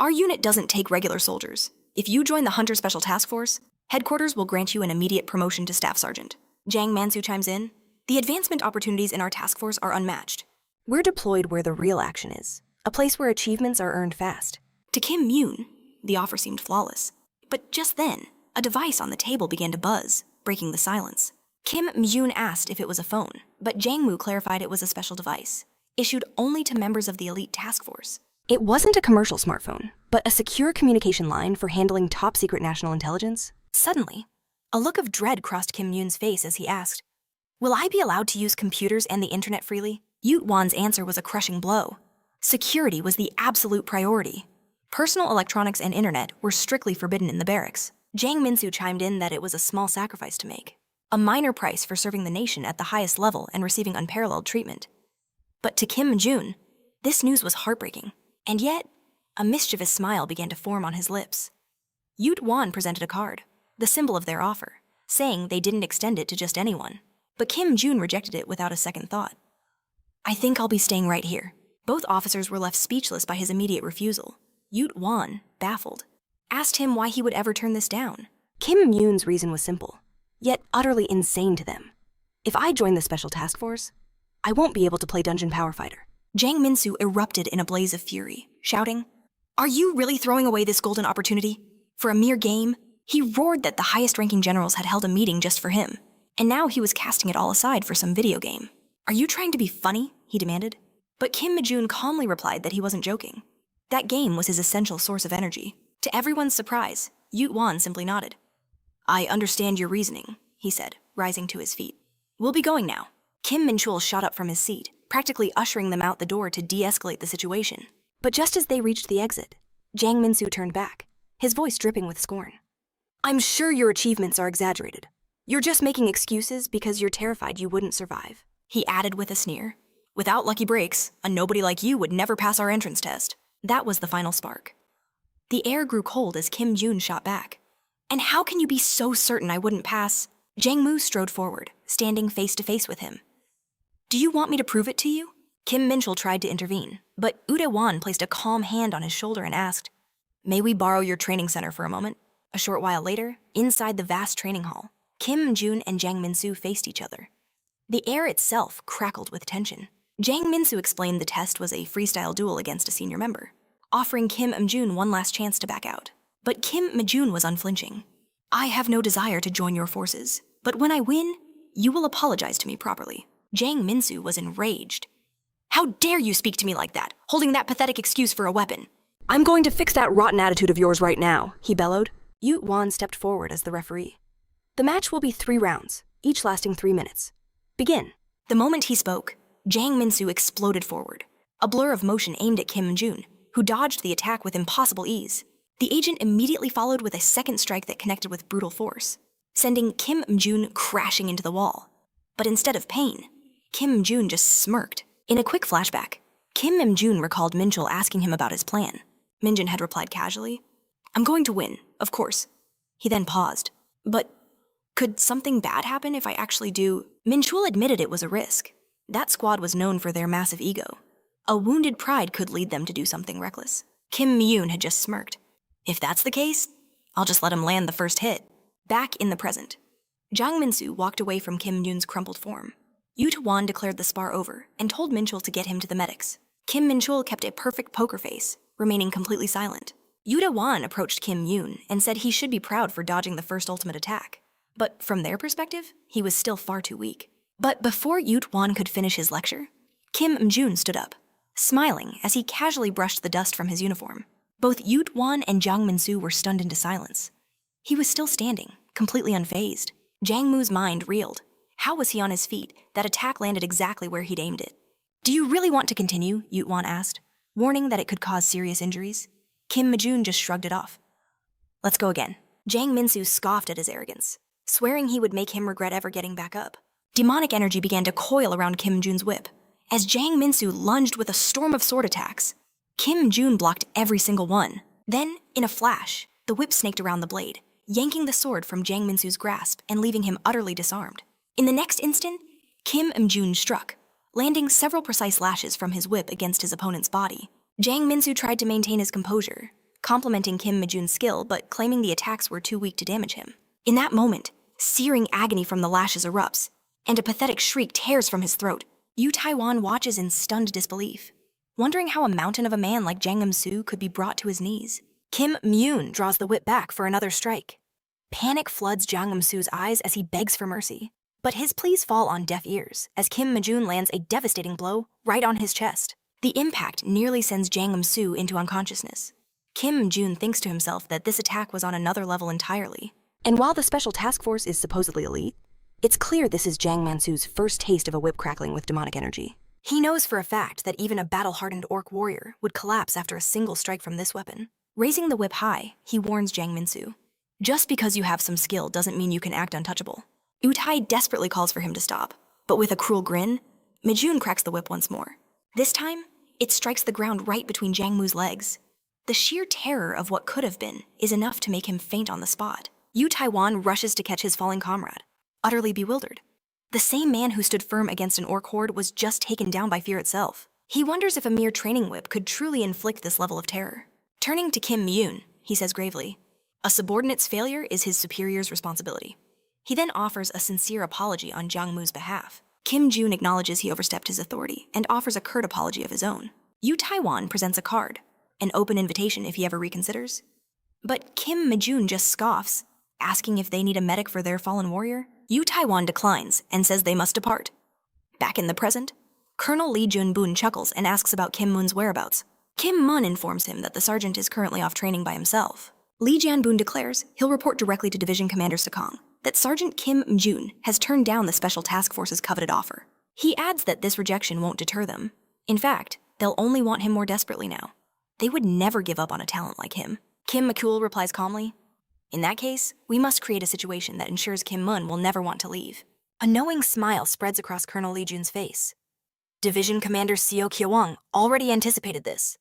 "Our unit doesn't take regular soldiers. If you join the Hunter Special Task Force, headquarters will grant you an immediate promotion to Staff Sergeant." Jang Mansu chimes in. "The advancement opportunities in our task force are unmatched. We're deployed where the real action is, a place where achievements are earned fast." To Kim Myun, the offer seemed flawless. But just then, a device on the table began to buzz, breaking the silence. Kim Mjun asked if it was a phone, but Jang Moo clarified it was a special device, issued only to members of the elite task force. It wasn't a commercial smartphone, but a secure communication line for handling top-secret national intelligence. Suddenly, a look of dread crossed Kim Myun's face as he asked, "Will I be allowed to use computers and the internet freely?" Yoot Wan's answer was a crushing blow. Security was the absolute priority. Personal electronics and internet were strictly forbidden in the barracks. Jang Minsu chimed in that it was a small sacrifice to make, a minor price for serving the nation at the highest level and receiving unparalleled treatment. But to Kim Mjun, this news was heartbreaking, and yet, a mischievous smile began to form on his lips. Yoot Wan presented a card, the symbol of their offer, saying they didn't extend it to just anyone. But Kim Mjun rejected it without a second thought. "I think I'll be staying right here." Both officers were left speechless by his immediate refusal. Yoot Wan, baffled, asked him why he would ever turn this down. Kim Mjun's reason was simple, yet utterly insane to them. If I join the special task force, I won't be able to play Dungeon Power Fighter. Jang Minsu erupted in a blaze of fury, shouting, "Are you really throwing away this golden opportunity? For a mere game?" He roared that the highest-ranking generals had held a meeting just for him, and now he was casting it all aside for some video game. "Are you trying to be funny?" he demanded. But Kim Mjun calmly replied that he wasn't joking. That game was his essential source of energy. To everyone's surprise, Yut-Wan simply nodded. "I understand your reasoning," he said, rising to his feet. "We'll be going now." Kim Minchul shot up from his seat, practically ushering them out the door to de-escalate the situation. But just as they reached the exit, Jang Minsu turned back, his voice dripping with scorn. "I'm sure your achievements are exaggerated. You're just making excuses because you're terrified you wouldn't survive," he added with a sneer. "Without lucky breaks, a nobody like you would never pass our entrance test." That was the final spark. The air grew cold as Kim Jun shot back. "And how can you be so certain I wouldn't pass?" Jang Mu strode forward, standing face to face with him. "Do you want me to prove it to you?" Kim Minchul tried to intervene, but Ude-Wan placed a calm hand on his shoulder and asked, "May we borrow your training center for a moment?" A short while later, inside the vast training hall, Kim Jun and Jang Minsu faced each other. The air itself crackled with tension. Jang Minsu explained the test was a freestyle duel against a senior member, offering Kim Mjun one last chance to back out. But Kim Mjun was unflinching. "I have no desire to join your forces, but when I win, you will apologize to me properly." Jang Minsu was enraged. "How dare you speak to me like that, holding that pathetic excuse for a weapon?" "I'm going to fix that rotten attitude of yours right now," he bellowed. Yut-Wan stepped forward as the referee. "The match will be 3 rounds, each lasting 3 minutes. Begin." The moment he spoke, Jang Minsu exploded forward, a blur of motion aimed at Kim Mjun, who dodged the attack with impossible ease. The agent immediately followed with a second strike that connected with brutal force, sending Kim Mjun crashing into the wall. But instead of pain, Kim Mjun just smirked. In a quick flashback, Kim Mjun recalled Minchul asking him about his plan. Minjun had replied casually, "I'm going to win, of course." He then paused. "But could something bad happen if I actually do?" Minchul admitted it was a risk. That squad was known for their massive ego. A wounded pride could lead them to do something reckless. Kim Myun had just smirked. "If that's the case, I'll just let him land the first hit." Back in the present, Jang Minsu walked away from Kim Myun's crumpled form. Yut-Wan declared the spar over and told Minchul to get him to the medics. Kim Minchul kept a perfect poker face, remaining completely silent. Yut-Wan approached Kim Myun and said he should be proud for dodging the first ultimate attack. But from their perspective, he was still far too weak. But before Yut-Wan could finish his lecture, Kim Mjun stood up, smiling as he casually brushed the dust from his uniform. Both Yut-Wan and Jang Minsu were stunned into silence. He was still standing, completely unfazed. Jang Mu's mind reeled. How was he on his feet? That attack landed exactly where he'd aimed it. "Do you really want to continue?" Yut-Wan asked, warning that it could cause serious injuries. Kim Mjun just shrugged it off. "Let's go again." Jang Minsu scoffed at his arrogance, swearing he would make him regret ever getting back up. Demonic energy began to coil around Kim Jun's whip, as Jang Minsu lunged with a storm of sword attacks. Kim Jun blocked every single one. Then, in a flash, the whip snaked around the blade, yanking the sword from Jang Minsu's grasp and leaving him utterly disarmed. In the next instant, Kim Mjun struck, landing several precise lashes from his whip against his opponent's body. Jang Minsu tried to maintain his composure, complimenting Kim Mjun's skill but claiming the attacks were too weak to damage him. In that moment, searing agony from the lashes erupts, and a pathetic shriek tears from his throat. Yu Taiwan watches in stunned disbelief, wondering how a mountain of a man like Jang Minsu could be brought to his knees. Kim Myun draws the whip back for another strike. Panic floods Jang Minsu's eyes as he begs for mercy. But his pleas fall on deaf ears as Kim Mjun lands a devastating blow right on his chest. The impact nearly sends Jang Minsu into unconsciousness. Kim Mjun thinks to himself that this attack was on another level entirely. And while the Special Task Force is supposedly elite, it's clear this is Jang Mansu's first taste of a whip crackling with demonic energy. He knows for a fact that even a battle-hardened orc warrior would collapse after a single strike from this weapon. Raising the whip high, he warns Jang Minsu. "Just because you have some skill doesn't mean you can act untouchable." Utai desperately calls for him to stop, but with a cruel grin, Mjun cracks the whip once more. This time, it strikes the ground right between Jang Mu's legs. The sheer terror of what could have been is enough to make him faint on the spot. Yu Taiwan rushes to catch his falling comrade, utterly bewildered. The same man who stood firm against an orc horde was just taken down by fear itself. He wonders if a mere training whip could truly inflict this level of terror. Turning to Kim Myun, he says gravely, A subordinate's failure is his superior's responsibility. He then offers a sincere apology on Jang-moo's behalf. Kim Mjun acknowledges he overstepped his authority and offers a curt apology of his own. Yu Taiwan presents a card, an open invitation if he ever reconsiders. But Kim Mjun just scoffs, asking if they need a medic for their fallen warrior. Yu Taiwan declines and says they must depart. Back in the present, Colonel Lee Jun-boon chuckles and asks about Kim Moon's whereabouts. Kim Mun informs him that the sergeant is currently off training by himself. Lee Jan-boon declares he'll report directly to Division Commander Sakong that Sergeant Kim Mjun has turned down the Special Task Force's coveted offer. He adds that this rejection won't deter them. In fact, they'll only want him more desperately now. They would never give up on a talent like him. Kim McCool replies calmly, "In that case, we must create a situation that ensures Kim Mun will never want to leave." A knowing smile spreads across Colonel Lee Jun's face. Division Commander Seo Kyo-wong already anticipated this.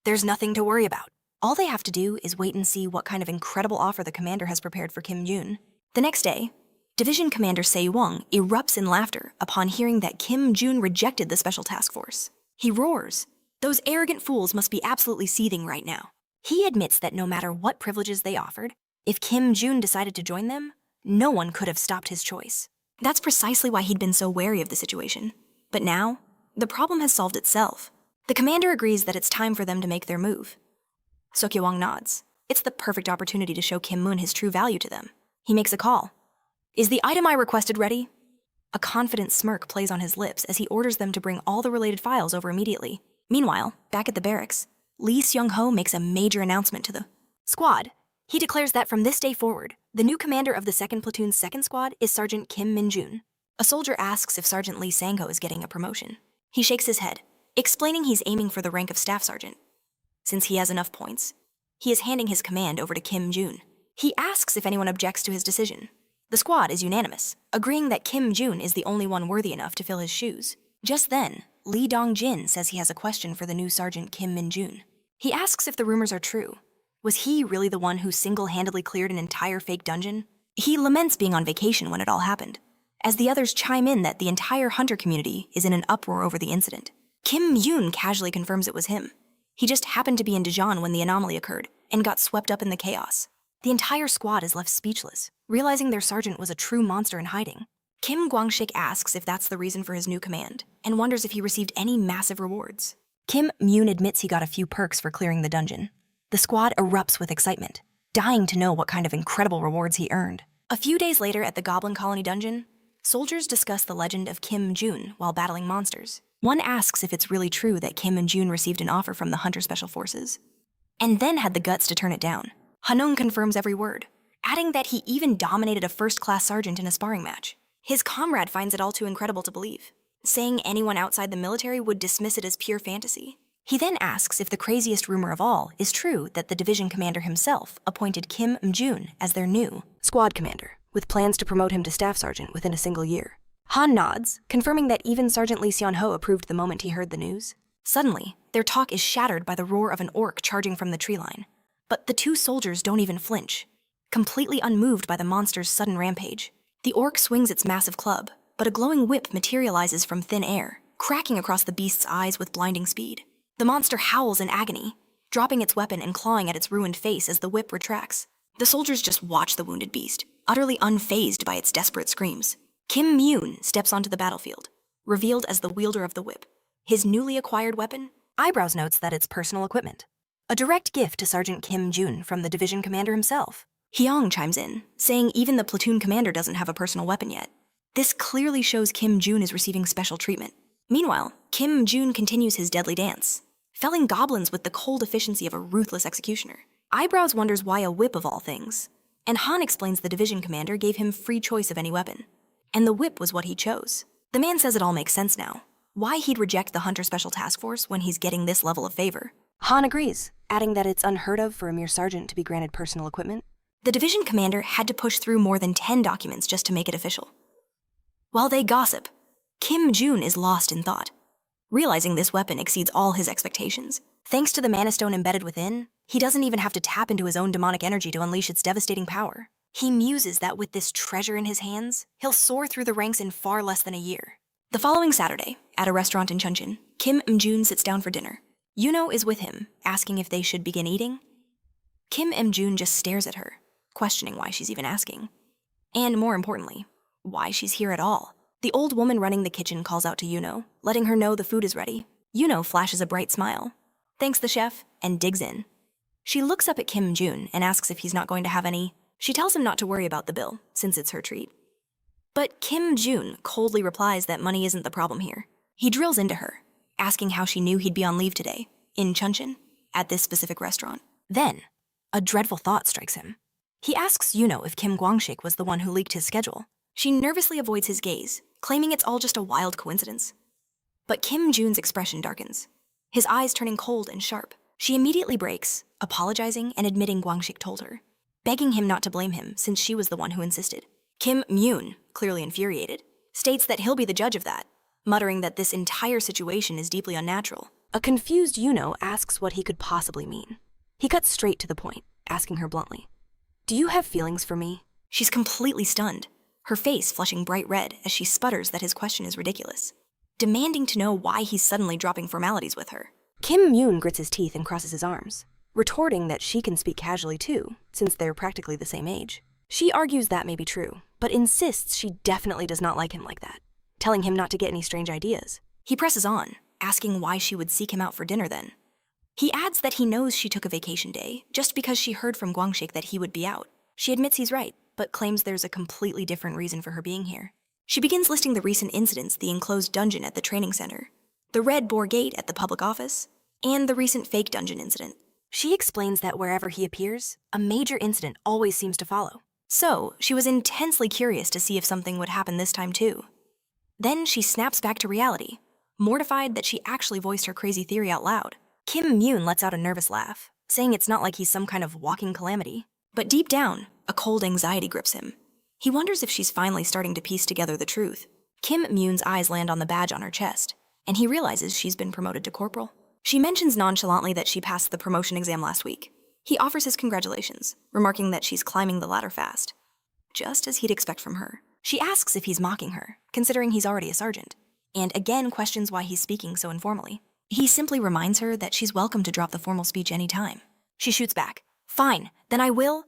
There's nothing to worry about. All they have to do is wait and see what kind of incredible offer the commander has prepared for Kim Mjun. The next day, Division Commander Se-wong erupts in laughter upon hearing that Kim Mjun rejected the Special Task Force. He roars. Those arrogant fools must be absolutely seething right now. He admits that no matter what privileges they offered, if Kim Mjun decided to join them, no one could have stopped his choice. That's precisely why he'd been so wary of the situation. But now, the problem has solved itself. The commander agrees that it's time for them to make their move. Seok-wong nods. It's the perfect opportunity to show Kim Moon his true value to them. He makes a call. "Is the item I requested ready?" A confident smirk plays on his lips as he orders them to bring all the related files over immediately. Meanwhile, back at the barracks, Lee Seung-ho makes a major announcement to the squad. He declares that from this day forward, the new commander of the 2nd Platoon's 2nd Squad is Sergeant Kim Min-jun. A soldier asks if Sergeant Lee Sang-ho is getting a promotion. He shakes his head, explaining he's aiming for the rank of Staff Sergeant. Since he has enough points, he is handing his command over to Kim Mjun. He asks if anyone objects to his decision. The squad is unanimous, agreeing that Kim Mjun is the only one worthy enough to fill his shoes. Just then, Lee Dong-jin says he has a question for the new Sergeant Kim Min-jun. He asks if the rumors are true. Was he really the one who single-handedly cleared an entire fake dungeon? He laments being on vacation when it all happened, as the others chime in that the entire hunter community is in an uproar over the incident. Kim Mjun casually confirms it was him. He just happened to be in Dijon when the anomaly occurred and got swept up in the chaos. The entire squad is left speechless, realizing their sergeant was a true monster in hiding. Kim Gwang-shik asks if that's the reason for his new command and wonders if he received any massive rewards. Kim Mjun admits he got a few perks for clearing the dungeon. The squad erupts with excitement, dying to know what kind of incredible rewards he earned. A few days later at the Goblin Colony dungeon, soldiers discuss the legend of Kim Mjun while battling monsters. One asks if it's really true that Kim Mjun received an offer from the Hunter Special Forces, and then had the guts to turn it down. Hanung confirms every word, adding that he even dominated a first-class sergeant in a sparring match. His comrade finds it all too incredible to believe, saying anyone outside the military would dismiss it as pure fantasy. He then asks if the craziest rumor of all is true that the division commander himself appointed Kim Mjun as their new squad commander, with plans to promote him to staff sergeant within a single year. Han nods, confirming that even Sergeant Lee Seon-ho approved the moment he heard the news. Suddenly, their talk is shattered by the roar of an orc charging from the tree line. But the two soldiers don't even flinch, completely unmoved by the monster's sudden rampage. The orc swings its massive club, but a glowing whip materializes from thin air, cracking across the beast's eyes with blinding speed. The monster howls in agony, dropping its weapon and clawing at its ruined face as the whip retracts. The soldiers just watch the wounded beast, utterly unfazed by its desperate screams. Kim Mjun steps onto the battlefield, revealed as the wielder of the whip. His newly acquired weapon? Eyebrows notes that it's personal equipment. A direct gift to Sergeant Kim Mjun from the division commander himself. Hyung chimes in, saying even the platoon commander doesn't have a personal weapon yet. This clearly shows Kim Mjun is receiving special treatment. Meanwhile, Kim Mjun continues his deadly dance, felling goblins with the cold efficiency of a ruthless executioner. Eyebrows wonders why a whip of all things, and Han explains the division commander gave him free choice of any weapon, and the whip was what he chose. The man says it all makes sense now. Why he'd reject the Hunter Special Task Force when he's getting this level of favor. Han agrees, adding that it's unheard of for a mere sergeant to be granted personal equipment. The division commander had to push through more than 10 documents just to make it official. While they gossip, Kim Mjun is lost in thought, realizing this weapon exceeds all his expectations. Thanks to the Mana Stone embedded within, he doesn't even have to tap into his own demonic energy to unleash its devastating power. He muses that with this treasure in his hands, he'll soar through the ranks in far less than a year. The following Saturday, at a restaurant in Chuncheon, Kim Mjun sits down for dinner. Yuno is with him, asking if they should begin eating. Kim Mjun just stares at her, questioning why she's even asking. And more importantly, why she's here at all. The old woman running the kitchen calls out to Yuno, letting her know the food is ready. Yuno flashes a bright smile, thanks the chef, and digs in. She looks up at Kim Mjun and asks if he's not going to have any. She tells him not to worry about the bill, since it's her treat. But Kim Mjun coldly replies that money isn't the problem here. He drills into her, asking how she knew he'd be on leave today, in Chuncheon, at this specific restaurant. Then, a dreadful thought strikes him. He asks Yuno if Kim Gwangshik was the one who leaked his schedule. She nervously avoids his gaze, claiming it's all just a wild coincidence. But Kim Jun's expression darkens, his eyes turning cold and sharp. She immediately breaks, apologizing and admitting Gwangshik told her, begging him not to blame him since she was the one who insisted. Kim Mjun, clearly infuriated, states that he'll be the judge of that, muttering that this entire situation is deeply unnatural. A confused Yuno asks what he could possibly mean. He cuts straight to the point, asking her bluntly, "Do you have feelings for me?" She's completely stunned, her face flushing bright red as she sputters that his question is ridiculous, demanding to know why he's suddenly dropping formalities with her. Kim Mjun grits his teeth and crosses his arms, retorting that she can speak casually too, since they're practically the same age. She argues that may be true, but insists she definitely does not like him like that, telling him not to get any strange ideas. He presses on, asking why she would seek him out for dinner then. He adds that he knows she took a vacation day just because she heard from Gwangshik that he would be out. She admits he's right, but claims there's a completely different reason for her being here. She begins listing the recent incidents: the enclosed dungeon at the training center, the red boar gate at the public office, and the recent fake dungeon incident. She explains that wherever he appears, a major incident always seems to follow. So, she was intensely curious to see if something would happen this time too. Then she snaps back to reality, mortified that she actually voiced her crazy theory out loud. Kim Mjun lets out a nervous laugh, saying it's not like he's some kind of walking calamity. But deep down, a cold anxiety grips him. He wonders if she's finally starting to piece together the truth. Kim Mjun's eyes land on the badge on her chest, and he realizes she's been promoted to corporal. She mentions nonchalantly that she passed the promotion exam last week. He offers his congratulations, remarking that she's climbing the ladder fast, just as he'd expect from her. She asks if he's mocking her, considering he's already a sergeant, and again questions why he's speaking so informally. He simply reminds her that she's welcome to drop the formal speech anytime. She shoots back, "Fine, then I will."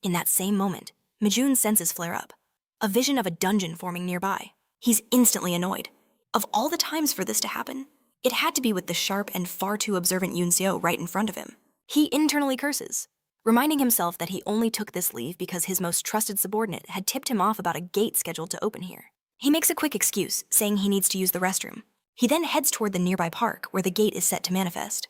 In that same moment, Mjun's senses flare up, a vision of a dungeon forming nearby. He's instantly annoyed. Of all the times for this to happen, it had to be with the sharp and far too observant Yoon Seo right in front of him. He internally curses, reminding himself that he only took this leave because his most trusted subordinate had tipped him off about a gate scheduled to open here. He makes a quick excuse, saying he needs to use the restroom. He then heads toward the nearby park where the gate is set to manifest.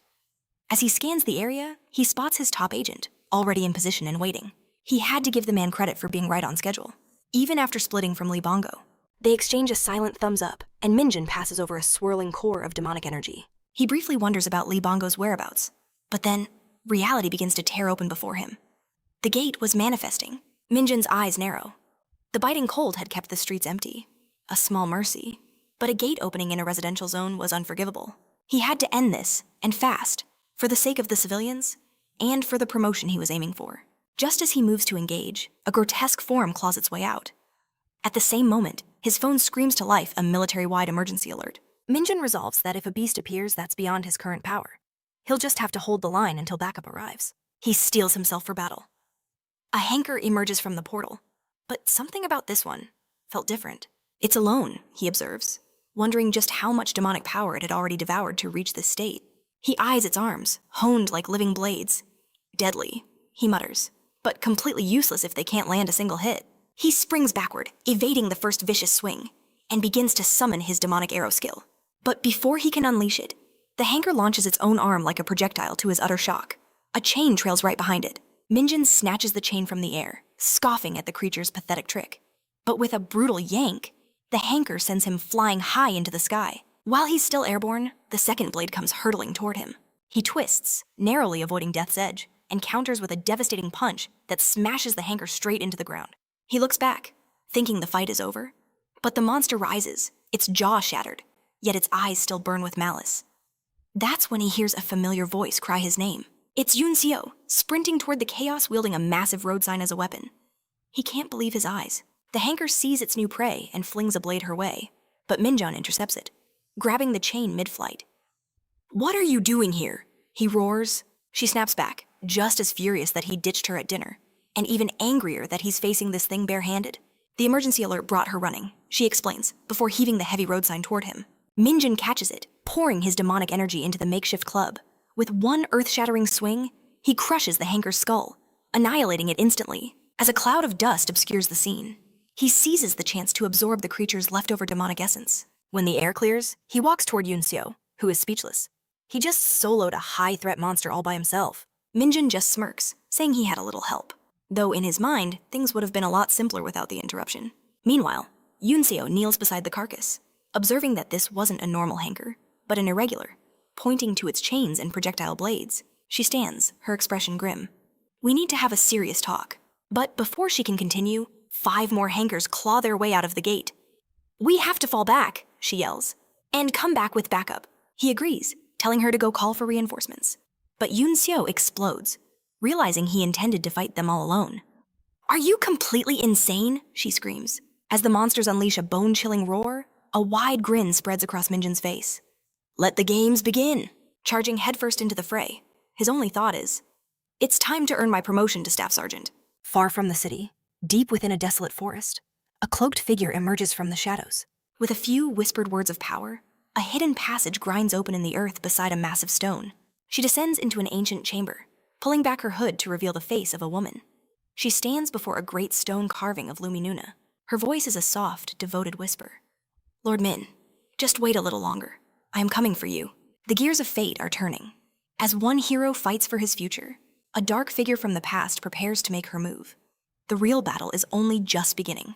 As he scans the area, he spots his top agent, already in position and waiting. He had to give the man credit for being right on schedule, even after splitting from Lee Bongo. They exchange a silent thumbs up, and Minjun passes over a swirling core of demonic energy. He briefly wonders about Lee Bongo's whereabouts, but then reality begins to tear open before him. The gate was manifesting. Minjun's eyes narrow. The biting cold had kept the streets empty. A small mercy, but a gate opening in a residential zone was unforgivable. He had to end this, and fast, for the sake of the civilians, and for the promotion he was aiming for. Just as he moves to engage, a grotesque form claws its way out. At the same moment, his phone screams to life a military-wide emergency alert. Minjun resolves that if a beast appears that's beyond his current power, he'll just have to hold the line until backup arrives. He steels himself for battle. A hanker emerges from the portal, but something about this one felt different. It's alone, he observes, wondering just how much demonic power it had already devoured to reach this state. He eyes its arms, honed like living blades. Deadly, he mutters, but completely useless if they can't land a single hit. He springs backward, evading the first vicious swing, and begins to summon his demonic arrow skill. But before he can unleash it, the hanker launches its own arm like a projectile to his utter shock. A chain trails right behind it. Minjun snatches the chain from the air, scoffing at the creature's pathetic trick. But with a brutal yank, the hanker sends him flying high into the sky. While he's still airborne, the second blade comes hurtling toward him. He twists, narrowly avoiding death's edge, and counters with a devastating punch that smashes the hanker straight into the ground. He looks back, thinking the fight is over. But the monster rises, its jaw shattered, yet its eyes still burn with malice. That's when he hears a familiar voice cry his name. It's Yoon Seo, sprinting toward the chaos wielding a massive road sign as a weapon. He can't believe his eyes. The hanker sees its new prey and flings a blade her way, but Minjun intercepts it, grabbing the chain mid-flight. "What are you doing here?" he roars. She snaps back, just as furious that he ditched her at dinner. and even angrier that he's facing this thing barehanded. The emergency alert brought her running, she explains, before heaving the heavy road sign toward him. Mjun catches it, pouring his demonic energy into the makeshift club. With one earth-shattering swing, he crushes the hanker's skull, annihilating it instantly, as a cloud of dust obscures the scene. He seizes the chance to absorb the creature's leftover demonic essence. When the air clears, he walks toward Yunseo, who is speechless. He just soloed a high-threat monster all by himself. Mjun just smirks, saying he had a little help. Though in his mind, things would have been a lot simpler without the interruption. Meanwhile, Yunseo kneels beside the carcass, observing that this wasn't a normal hanker, but an irregular, pointing to its chains and projectile blades. She stands, her expression grim. We need to have a serious talk. But before she can continue, 5 more hankers claw their way out of the gate. We have to fall back, she yells, and come back with backup. He agrees, telling her to go call for reinforcements. But Yunseo explodes, realizing he intended to fight them all alone. Are you completely insane? She screams. As the monsters unleash a bone-chilling roar, a wide grin spreads across Minjun's face. Let the games begin. Charging headfirst into the fray, his only thought is, it's time to earn my promotion to staff sergeant. Far from the city, deep within a desolate forest, a cloaked figure emerges from the shadows. With a few whispered words of power, a hidden passage grinds open in the earth beside a massive stone. She descends into an ancient chamber, pulling back her hood to reveal the face of a woman. She stands before a great stone carving of Luminuna. Her voice is a soft, devoted whisper. Lord Min, just wait a little longer. I am coming for you. The gears of fate are turning. As one hero fights for his future, a dark figure from the past prepares to make her move. The real battle is only just beginning.